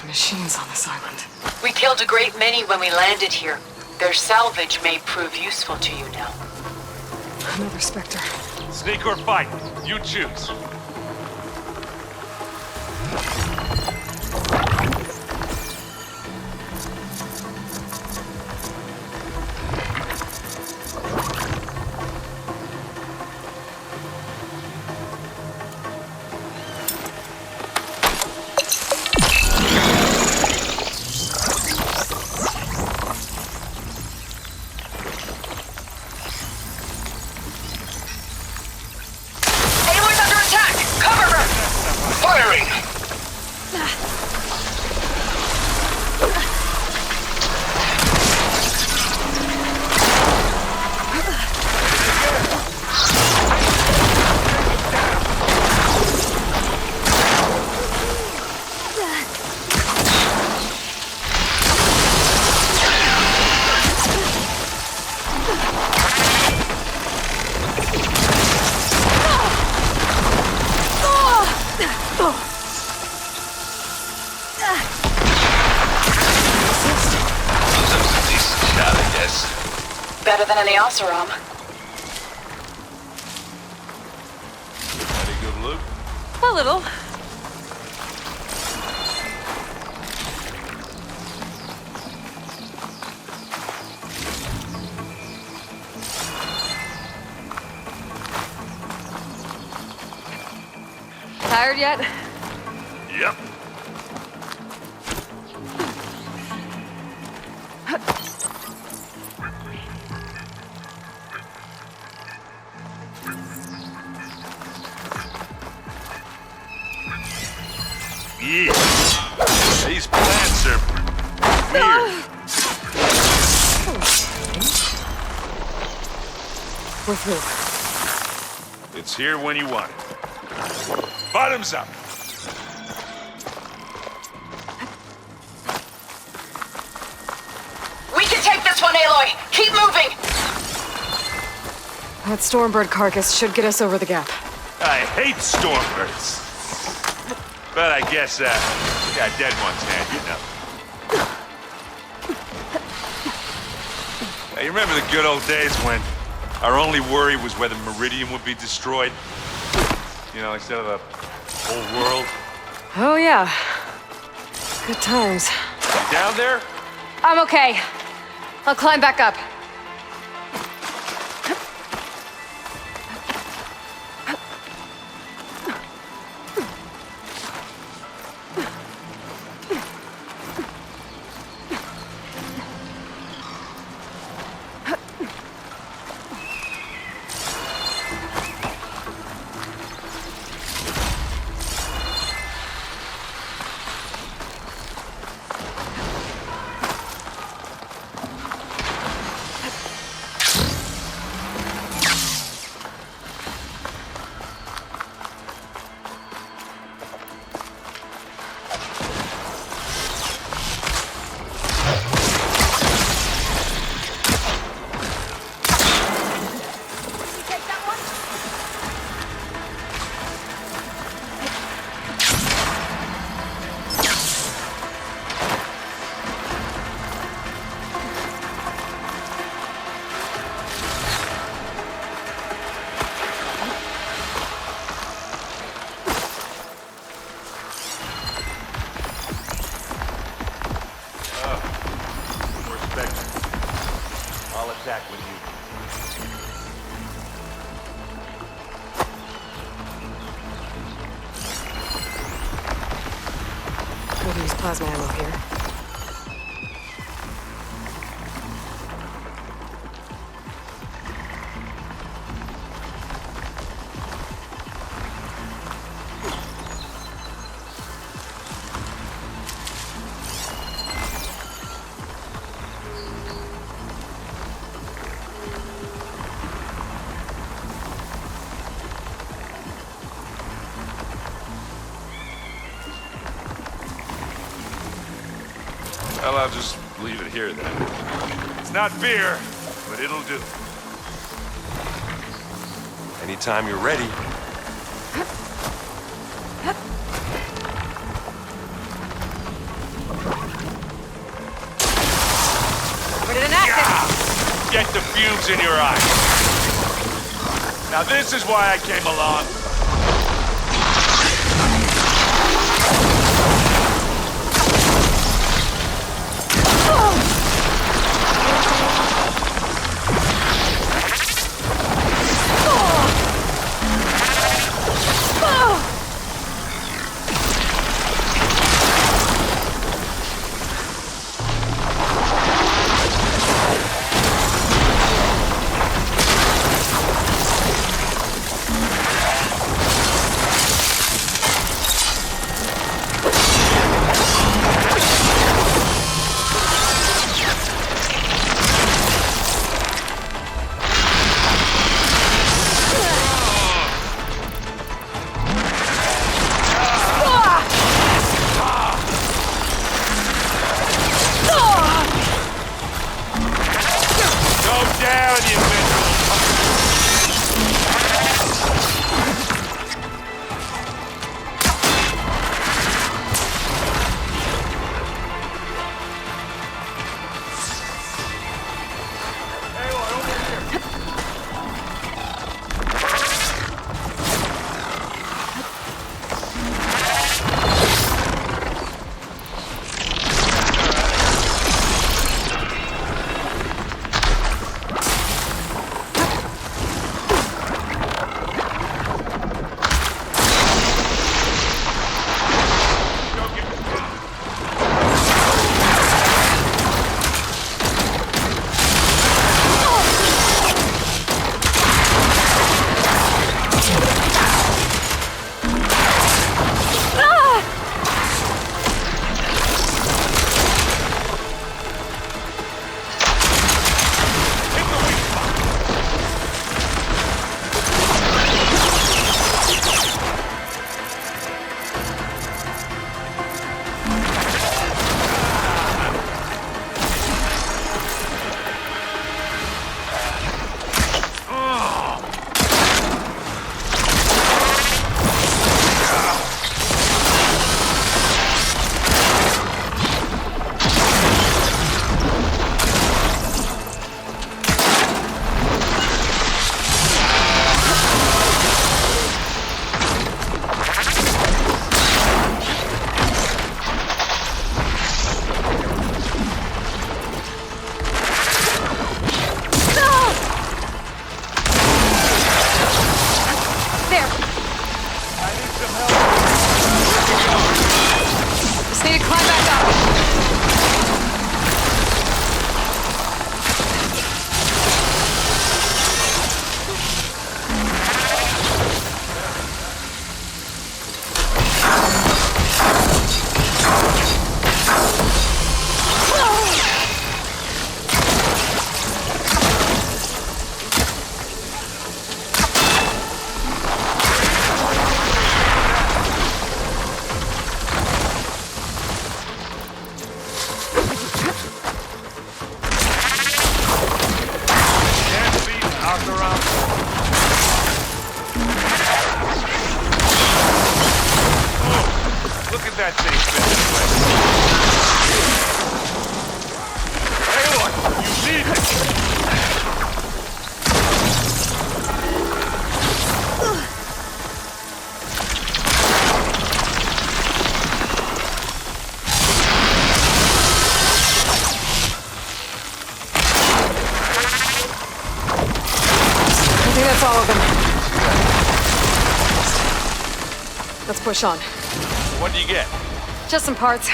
Machines on this island. We killed a great many when we landed here. Their salvage may prove useful to you now. Another Spectre. Sneak or fight, you choose. Better than any Oseram. Any good loot? A little. Tired yet? Yep. Yeah. These plants are weird. We're through. It's here when you want it. Bottoms up. We can take this one, Aloy! Keep moving! That Stormbird carcass should get us over the gap. I hate Stormbirds. But I guess, got dead one's hand, you know. Hey, you remember the good old days when our only worry was whether Meridian would be destroyed? You know, instead of the whole world? Oh, yeah. Good times. You down there? I'm okay. I'll climb back up. contact with you. We'll use plasma ammo here. Well, I'll just leave it here then. It's not beer, but it'll do. Anytime you're ready. Get the fumes in your eyes. Now this is why I came along. push on. What do you get? Just some parts.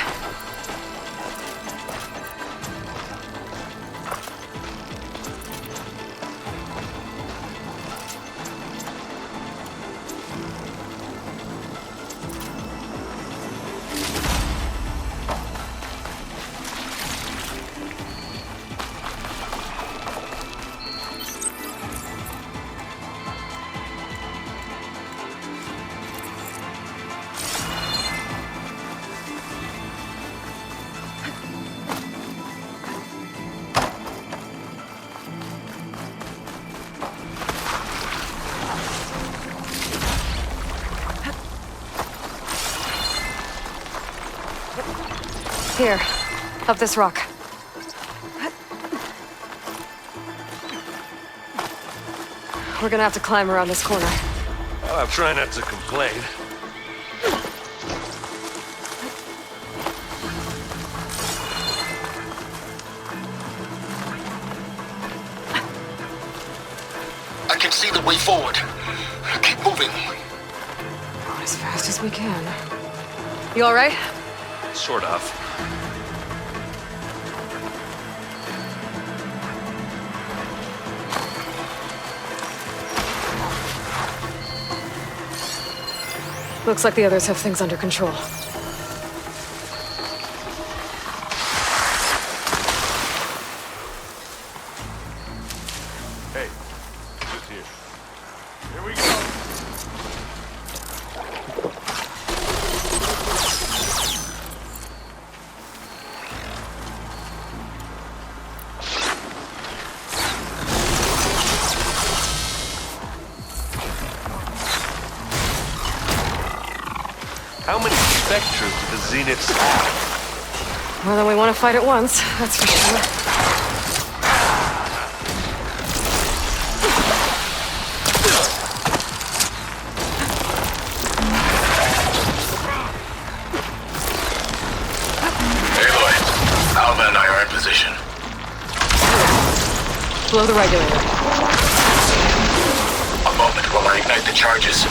Here, up this rock. We're gonna have to climb around this corner. Well, I'm trying not to complain. I can see the way forward. Keep moving. Going as fast as we can. You all right? Sort of. Looks like the others have things under control. Hey, just here. Here we go. How many Spectres do the Zeniths have? More than we want to fight at once, that's for sure. Aloy, Alva and I are in position. Blow the regulator. A moment while I ignite the charges.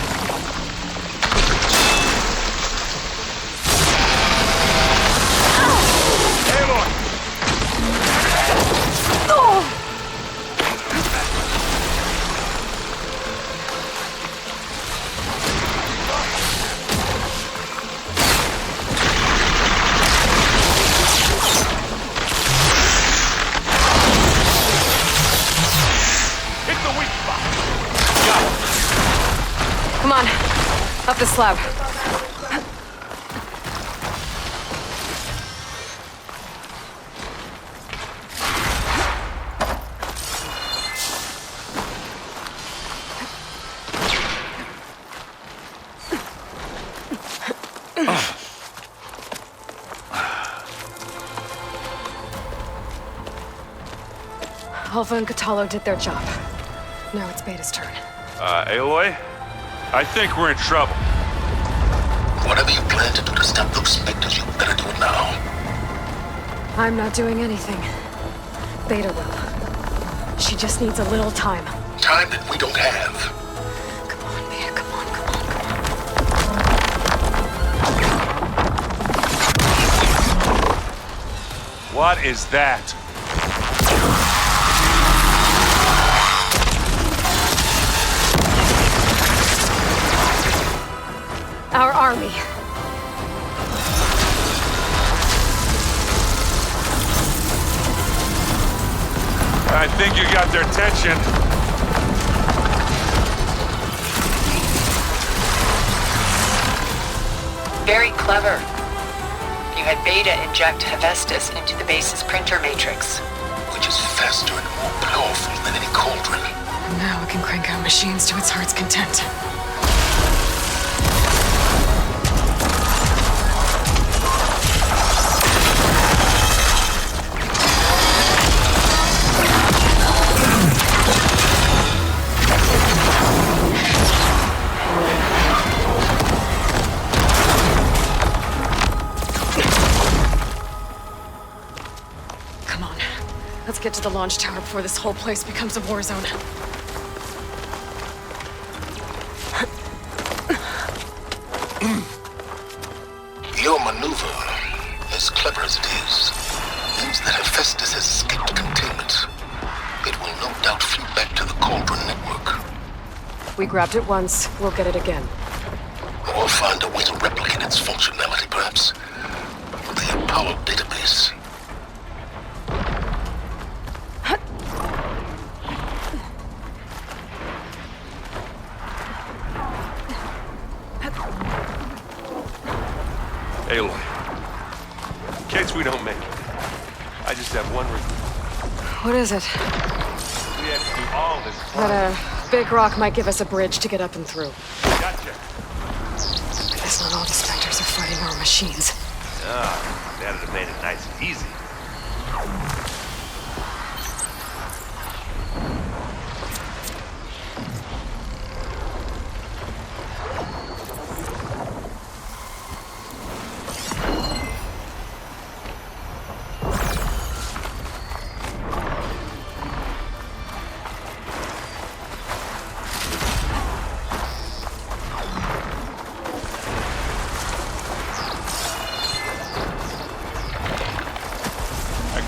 Come on, up the slab. Alpha and Catalo did their job. Now it's Beta's turn. Aloy? I think we're in trouble. Whatever you plan to do to stop those specters, you better do it now. I'm not doing anything. Beta will. She just needs a little time. Time that we don't have. Come on, Beta, come on, come on. What is that? Our army. I think you got their attention. Very clever. You had Beta inject Hephaestus into the base's printer matrix. Which is faster and more powerful than any cauldron. Now it can crank out machines to its heart's content. Let's get to the launch tower before this whole place becomes a war zone. Your maneuver, as clever as it is, means that Hephaestus has escaped containment. It will no doubt flee back to the Cauldron network. We grabbed it once, we'll get it again. Or find a way to replicate its functionality, perhaps. The Apollo database. Aloy, in case we don't make it, I just have one request. What is it? We have to do all this That big rock might give us a bridge to get up and through. Gotcha. I guess not all defenders are fighting our machines. Ah, that'd have made it nice and easy.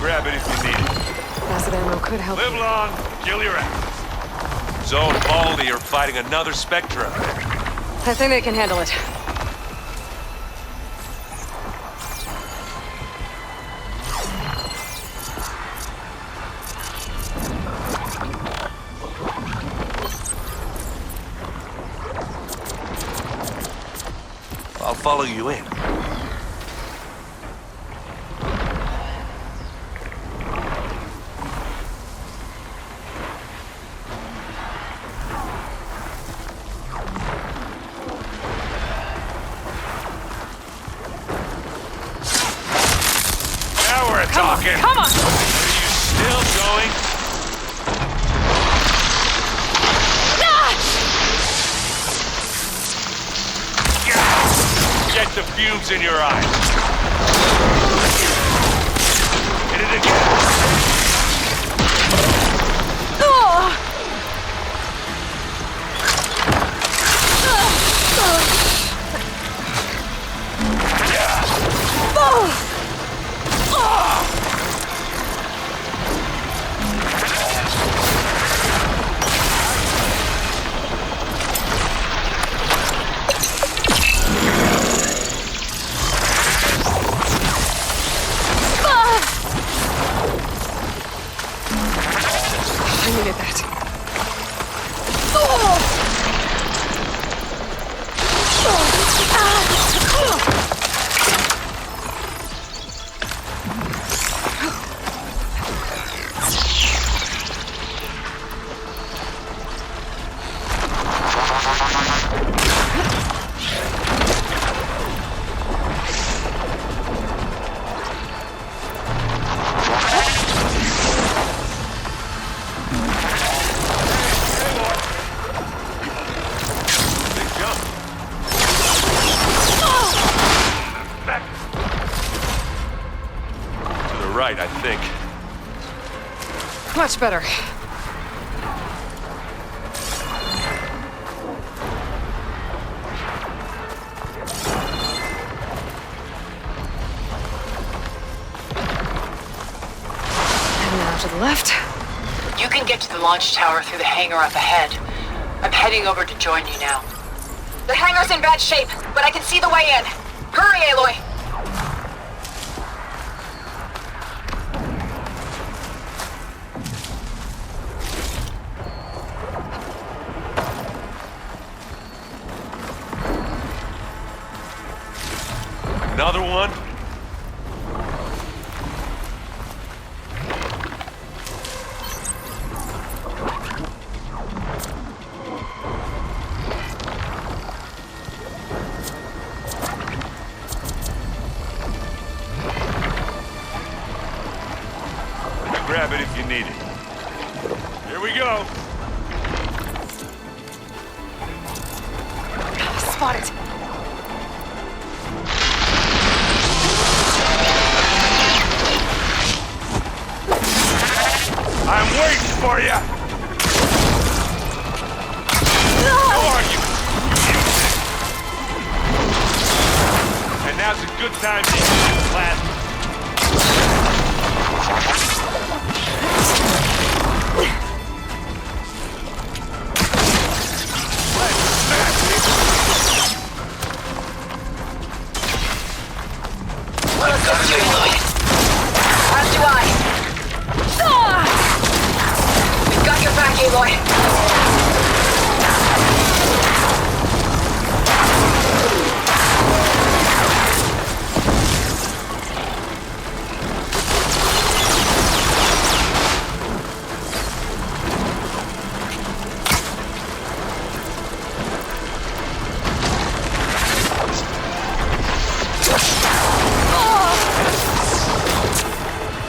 Grab it if you need it. Acid ammo could help. Live long, kill your ass. Zone and Baldy are fighting another Spectra. I think they can handle it. I'll follow you in. Come on! Are you still going? Get the fumes in your eyes. Hit it again. I needed that. Right, I think. Much better. And now to the left. You can get to the launch tower through the hangar up ahead. I'm heading over to join you now. The hangar's in bad shape, but I can see the way in. Hurry, Aloy! Another one? Grab it if you need it. Here we go. Spot it. I'm waiting for you! Who are you? And now now's a good time to use plasma. Well, it's up to you, Aloy. As do I. We've got your back, Aloy.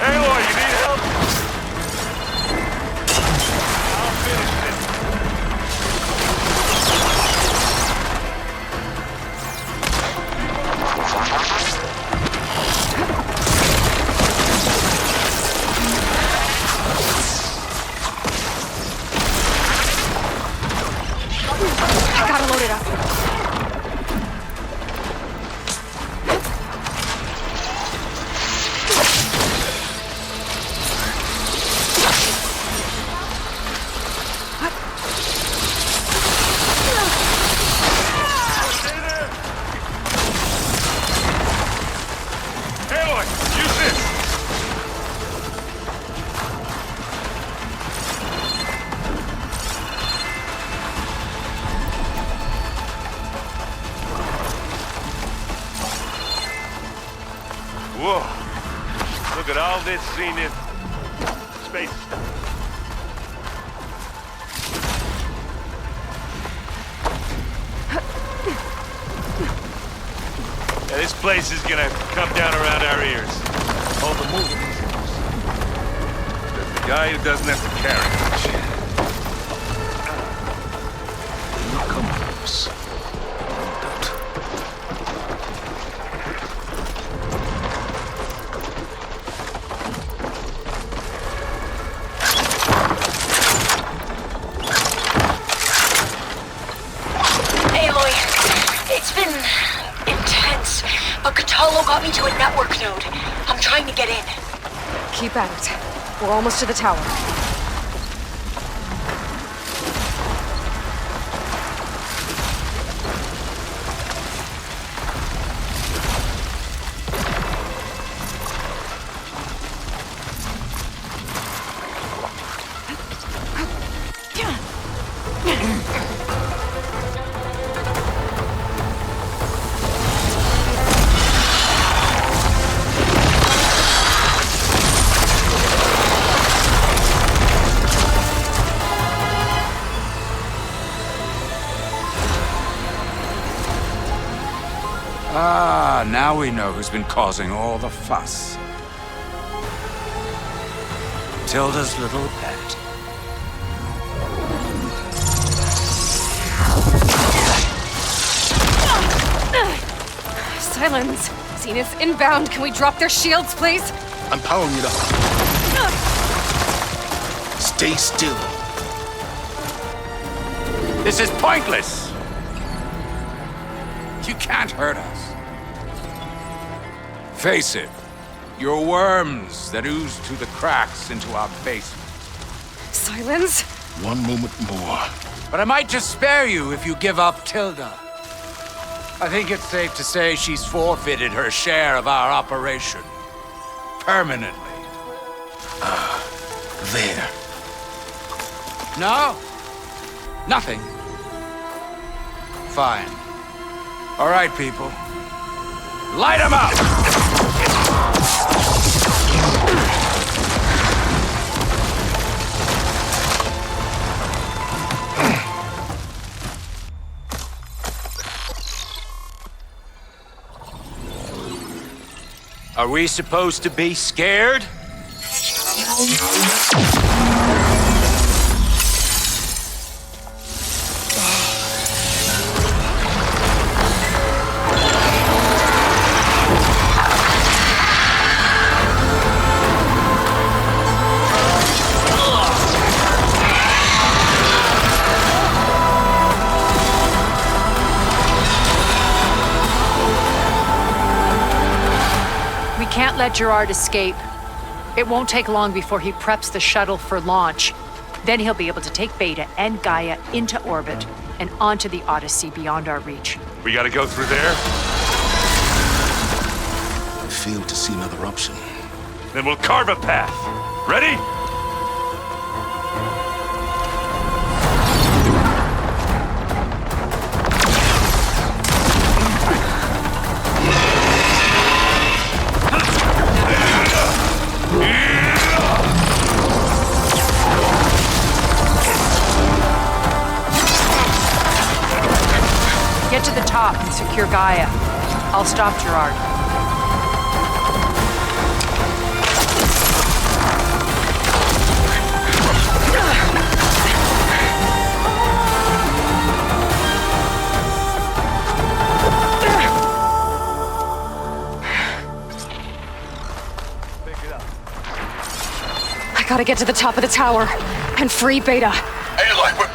Aloy, you need help? I'll finish this. I gotta load it up. Aloy, use this. Whoa. Look at all this scenic space stuff. Yeah, this place is gonna come down around our ears. All the moving. There's the guy who doesn't have to carry much. Newcomers. Aloy, it's been intense, but Catalo got me to a network node. I'm trying to get in. Keep at it. We're almost to the tower. Ah, now we know who's been causing all the fuss. Tilda's little pet. Silence. Zenith inbound. Can we drop their shields, please? I'm powering it up. Stay still. This is pointless! You can't hurt us. Face it, you're worms that ooze through the cracks into our basement. Silence? One moment more. But I might just spare you if you give up Tilda. I think it's safe to say she's forfeited her share of our operation. Permanently. There. No? Nothing. Fine. All right, people. Light 'em up! Are we supposed to be scared? can't let Gerard escape. It won't take long before he preps the shuttle for launch. Then he'll be able to take Beta and Gaia into orbit and onto the Odyssey beyond our reach. We gotta go through there? I fail to see another option. Then we'll carve a path. Ready? Get to the top and secure Gaia. I'll stop Gerard. I gotta get to the top of the tower and free Beta. Aloy, we're...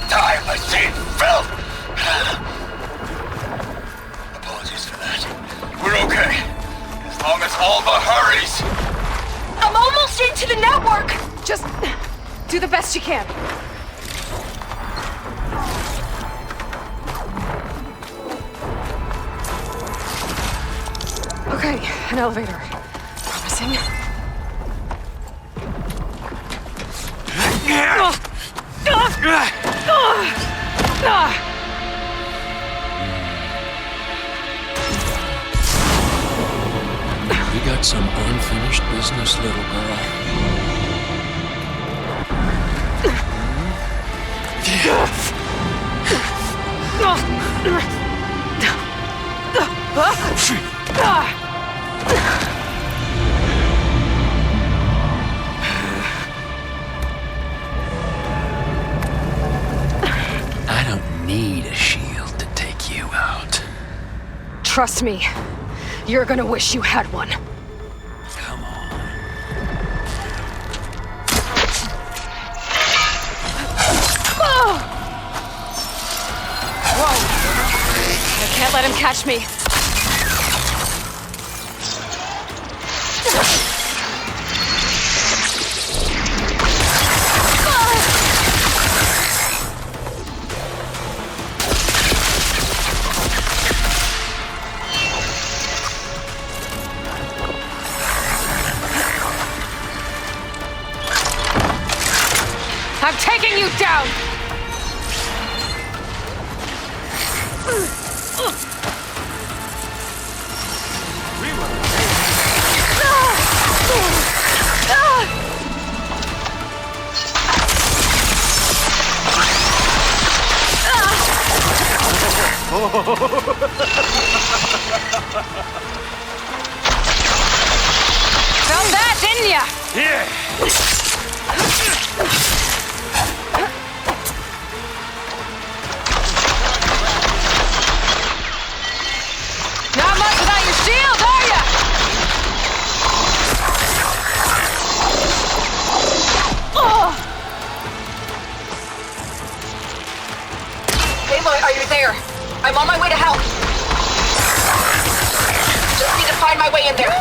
Die, I see, filth! Apologies for that. We're okay. As long as Alba hurries. I'm almost into the network! Just do the best you can. Okay, an elevator. Promising. We got some unfinished business, little girl. I don't need a shield to take you out. Trust me, you're gonna wish you had one. Come on. Whoa! I can't let him catch me. I'm taking you down! Found that, didn't ya? Yeah! Not much without your shield, are ya? Aloy, are you there? I'm on my way to help. Just need to find my way in there.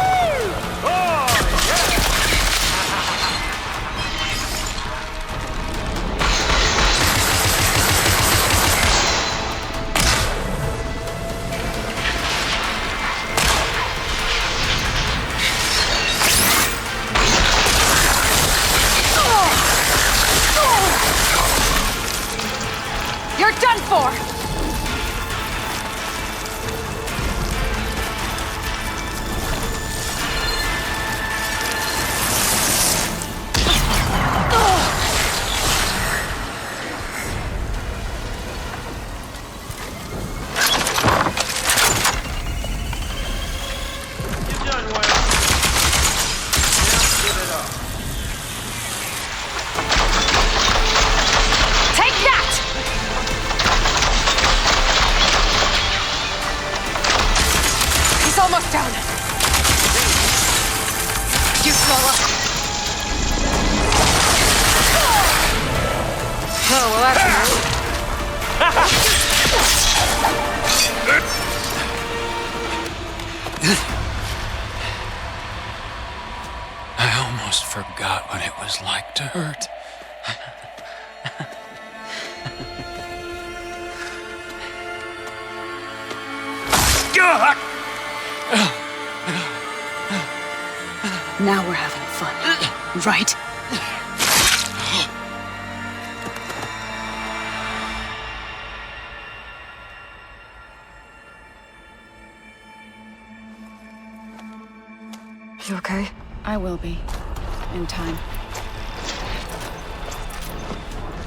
You're done for! Take that! He's almost down. You slow up. Oh, well, that's forgot what it was like to hurt. Now we're having fun, right? You okay? I will be. In time.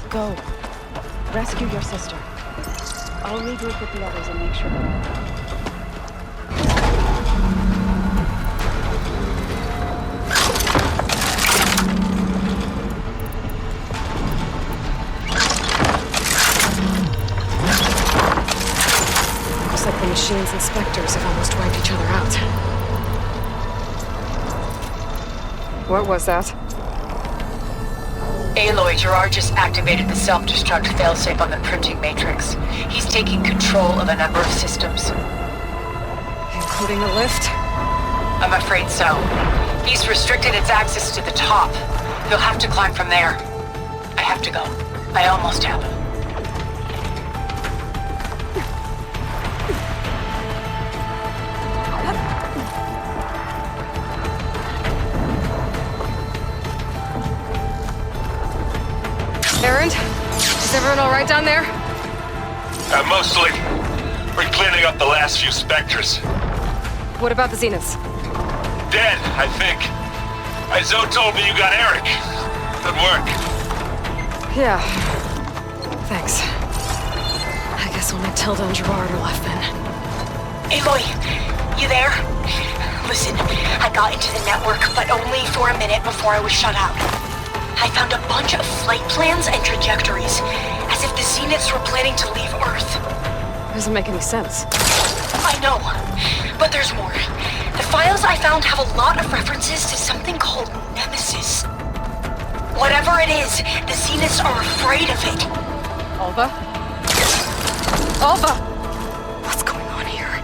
Go. Rescue your sister. I'll regroup with the others and make sure we're all right. Looks like the machine's inspectors have almost wiped each other out. What was that? Aloy, Gerard just activated the self-destruct failsafe on the printing matrix. He's taking control of a number of systems. Including the lift? I'm afraid so. He's restricted its access to the top. You'll have to climb from there. I have to go. I almost have. Errand? Is everyone all right down there? Mostly. We're cleaning up the last few specters. What about the Zeniths? Dead, I think. Zoe told me you got Eric. Good work. Yeah. Thanks. I guess only Tilda and Gerard are left then. Aloy, you there? Listen, I got into the network, but only for a minute before I was shut out. I found a bunch of flight plans and trajectories, as if the Zeniths were planning to leave Earth. Doesn't make any sense. I know, but there's more. The files I found have a lot of references to something called Nemesis. Whatever it is, the Zeniths are afraid of it. Alva? Alva! What's going on here?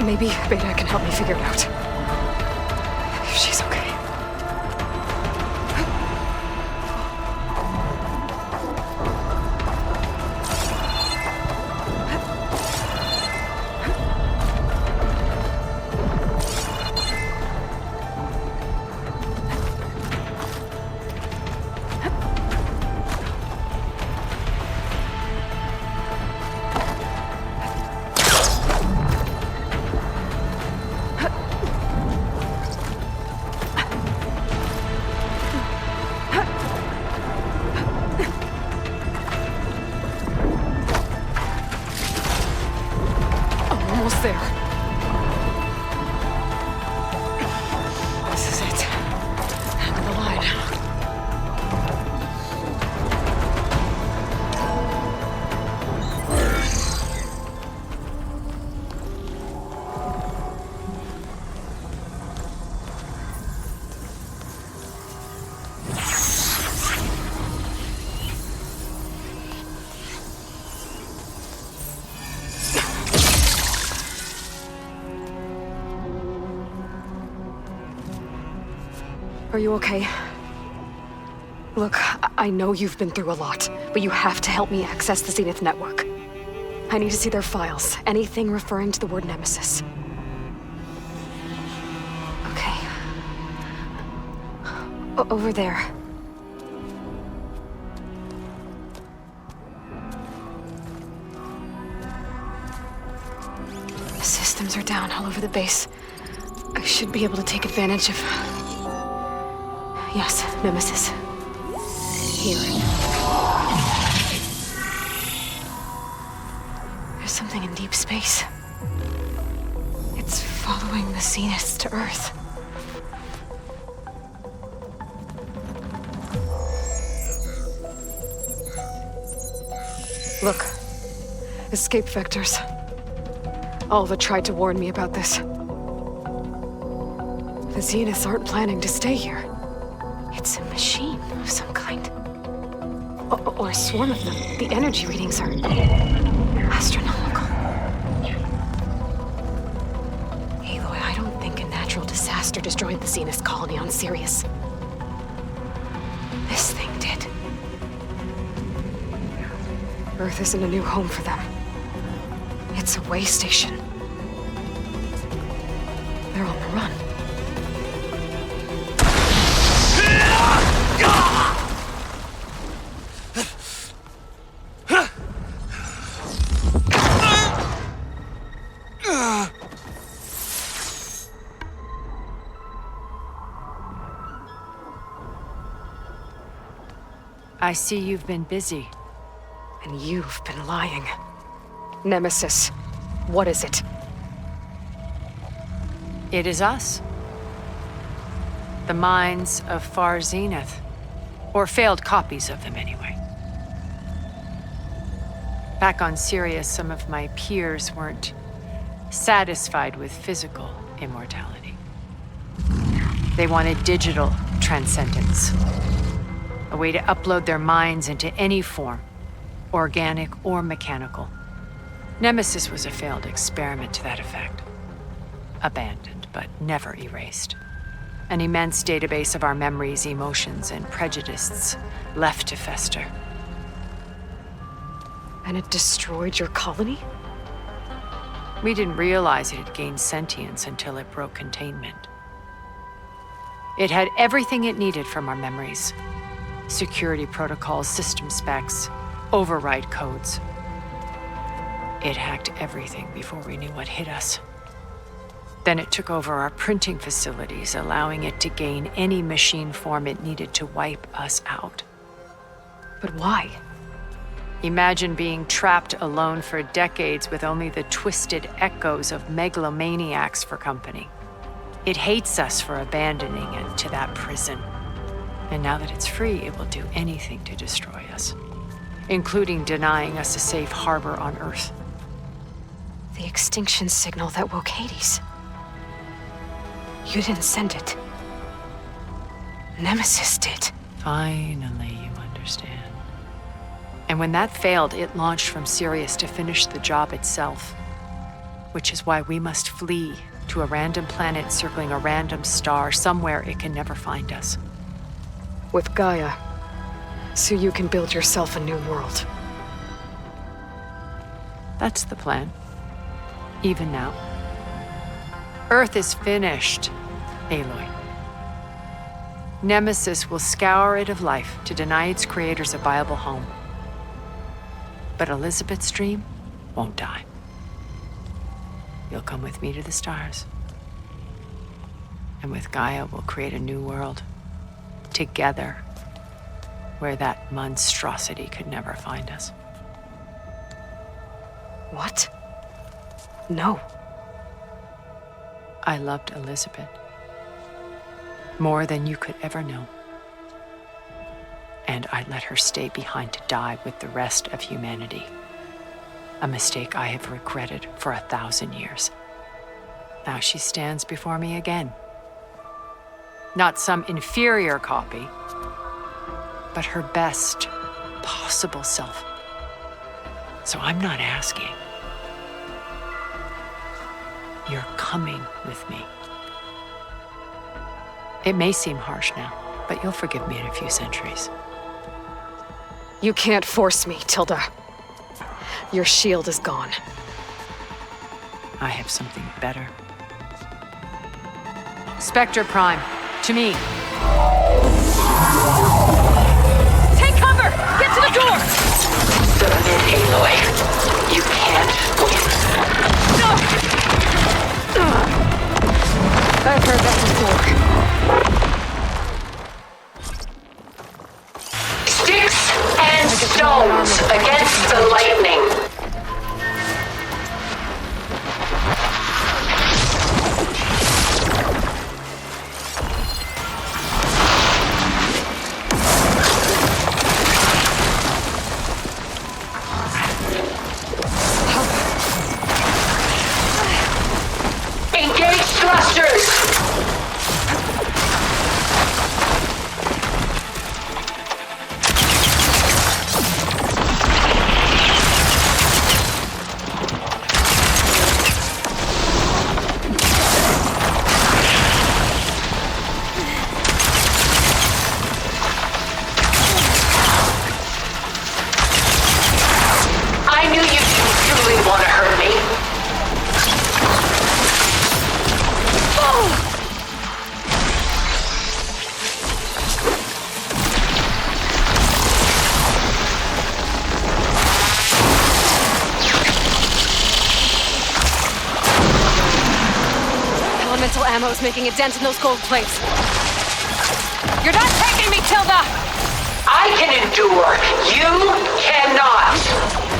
Maybe Beta can help me figure it out. If she's okay. Almost there. This is it. End of the line. Are you okay? Look, I know you've been through a lot, but you have to help me access the Zenith network. I need to see their files, anything referring to the word Nemesis. Okay. Over there. The systems are down all over the base. I should be able to take advantage of... Yes, Nemesis. Here. There's something in deep space. It's following the Zeniths to Earth. Look. Escape vectors. Alva tried to warn me about this. The Zeniths aren't planning to stay here. It's a machine of some kind. Or a swarm of them. The energy readings are astronomical. Aloy, I don't think a natural disaster destroyed the Zenith colony on Sirius. Earth isn't a new home for them. It's a way station. They're on the run. I see you've been busy. And you've been lying. Nemesis, what is it? It is us. The minds of Far Zenith. Or failed copies of them, anyway. Back on Sirius, some of my peers weren't satisfied with physical immortality. They wanted digital transcendence. A way to upload their minds into any form, organic or mechanical. Nemesis was a failed experiment to that effect. Abandoned, but never erased. An immense database of our memories, emotions, and prejudices left to fester. And it destroyed your colony? We didn't realize it had gained sentience until it broke containment. It had everything it needed from our memories. Security protocols, system specs, override codes. It hacked everything before we knew what hit us. Then it took over our printing facilities, allowing it to gain any machine form it needed to wipe us out. But why? Imagine being trapped alone for decades with only the twisted echoes of megalomaniacs for company. It hates us for abandoning it to that prison. And now that it's free, it will do anything to destroy us, including denying us a safe harbor on Earth. The extinction signal that woke Hades. You didn't send it. Nemesis did. Finally, you understand. And when that failed, it launched from Sirius to finish the job itself. Which is why we must flee to a random planet circling a random star, somewhere it can never find us. With Gaia, so you can build yourself a new world. That's the plan. Even now. Earth is finished, Aloy. Nemesis will scour it of life to deny its creators a viable home. But Elizabeth's dream won't die. You'll come with me to the stars. And with Gaia, we'll create a new world. Together, where that monstrosity could never find us. What? No. I loved Elizabeth. More than you could ever know. And I let her stay behind to die with the rest of humanity. A mistake I have regretted for 1,000 years. Now she stands before me again. Not some inferior copy, but her best possible self. So I'm not asking. You're coming with me. It may seem harsh now, but you'll forgive me in a few centuries. You can't force me, Tilda. Your shield is gone. I have something better. Spectre Prime, to me. Take cover! Get to the door! Submit, Aloy. You can't lose. No! I've heard that before. Sticks and stones against the lightning. elemental ammo is making a dent in those gold plates. You're not taking me, Tilda! I can endure. You cannot.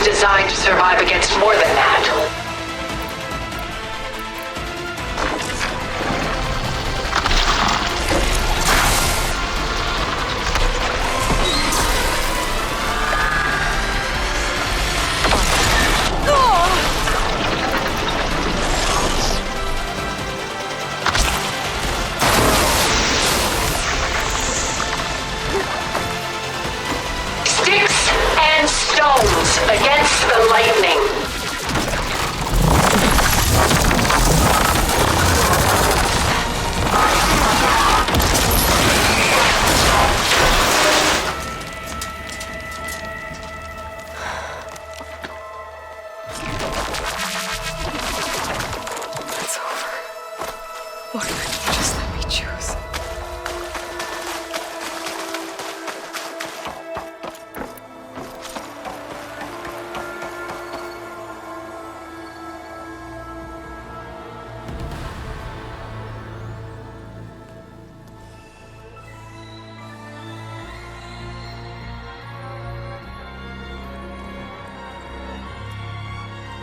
Designed to survive against more than that. Sticks and stones against the lightning. It's over. Why couldn't you just let me choose?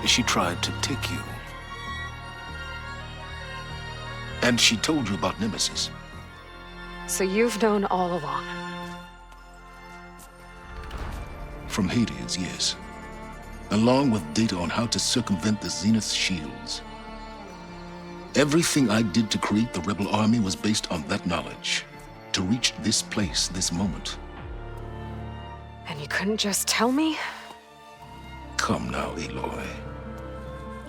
She tried to take you. And she told you about Nemesis. So you've known all along. From Hades, yes. Along with data on how to circumvent the Zenith's shields. Everything I did to create the rebel army was based on that knowledge. To reach this place, this moment. And you couldn't just tell me? Come now, Aloy.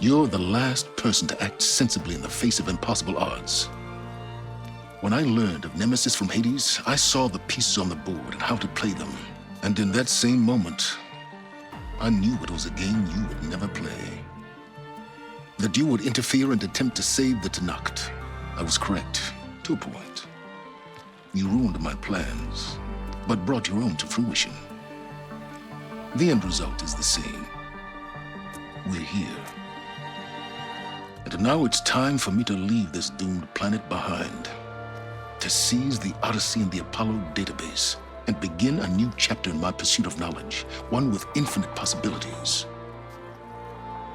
You're the last person to act sensibly in the face of impossible odds. When I learned of Nemesis from Hades, I saw the pieces on the board and how to play them. And in that same moment, I knew it was a game you would never play. That you would interfere and attempt to save the Tenakth. I was correct, to a point. You ruined my plans, but brought your own to fruition. The end result is the same. We're here. And now it's time for me to leave this doomed planet behind. To seize the Odyssey and the Apollo database and begin a new chapter in my pursuit of knowledge, one with infinite possibilities.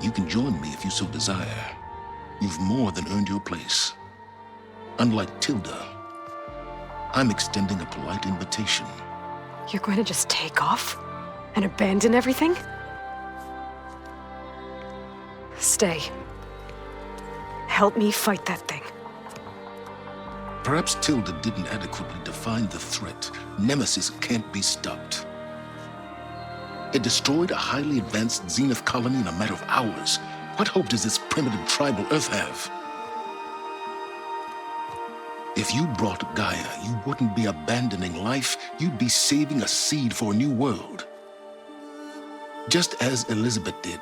You can join me if you so desire. You've more than earned your place. Unlike Tilda, I'm extending a polite invitation. You're going to just take off? And abandon everything? Stay. Help me fight that thing. Perhaps Tilda didn't adequately define the threat. Nemesis can't be stopped. It destroyed a highly advanced Zenith colony in a matter of hours. What hope does this primitive tribal Earth have? If you brought Gaia, you wouldn't be abandoning life, you'd be saving a seed for a new world. Just as Elizabeth did.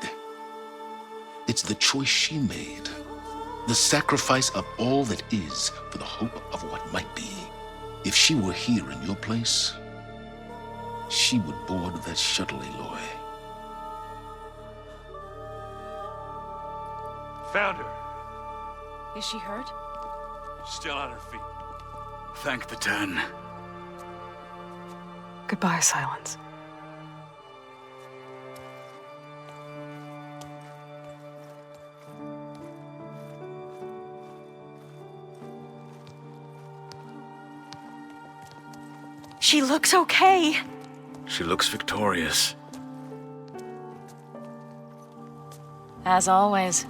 It's the choice she made. The sacrifice of all that is for the hope of what might be. If she were here in your place, she would board that shuttle, Aloy. Found her. Is she hurt? Still on her feet. Thank the 10. Goodbye, Silence. She looks okay. She looks victorious. As always.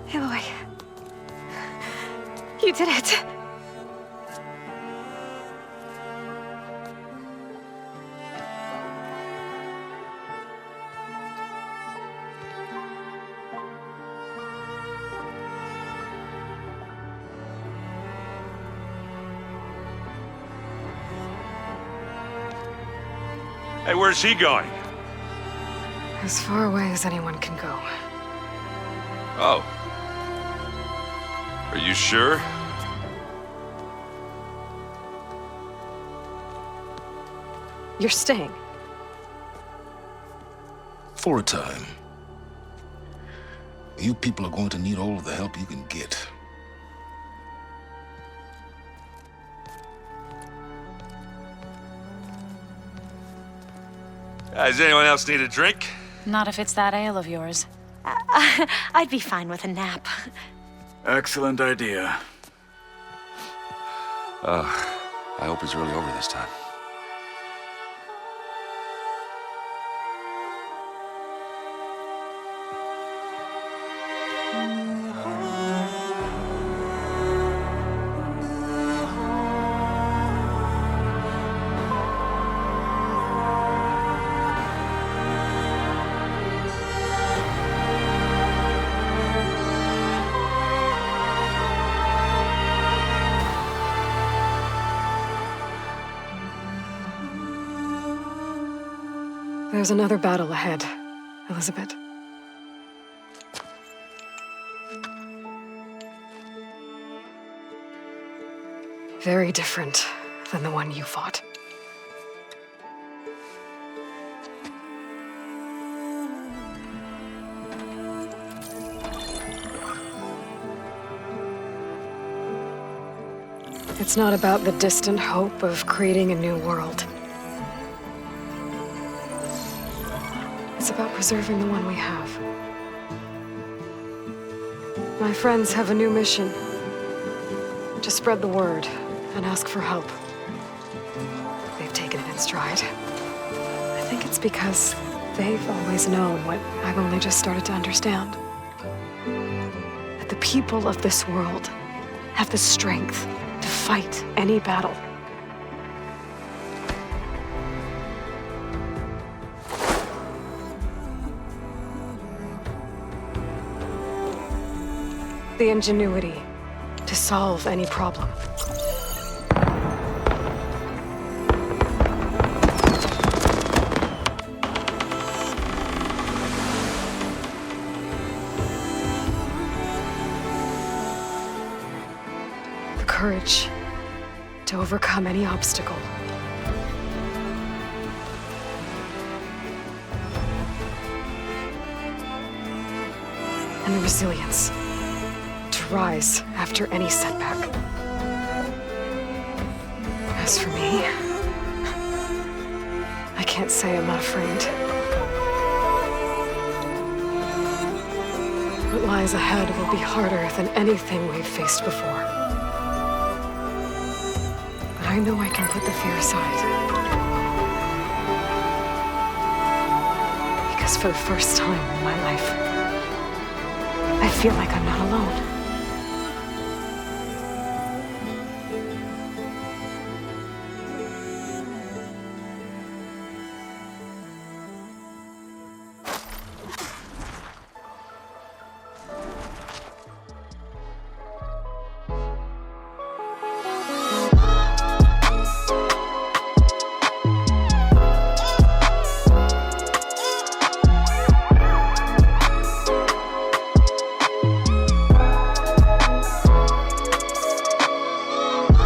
Aloy. You did it. Hey, where's he going? As far away as anyone can go. Oh. Are you sure? You're staying. For a time. You people are going to need all of the help you can get. Does anyone else need a drink? Not if it's that ale of yours. I'd be fine with a nap. Excellent idea. I hope it's really over this time. There's another battle ahead, Elizabeth. Very different than the one you fought. It's not about the distant hope of creating a new world. It's about preserving the one we have. My friends have a new mission. To spread the word and ask for help. They've taken it in stride. I think it's because they've always known what I've only just started to understand. That the people of this world have the strength to fight any battle. The ingenuity to solve any problem. The courage to overcome any obstacle. And the resilience to rise after any setback. As for me, I can't say I'm not afraid. What lies ahead will be harder than anything we've faced before. But I know I can put the fear aside. Because for the first time in my life, I feel like I'm not alone.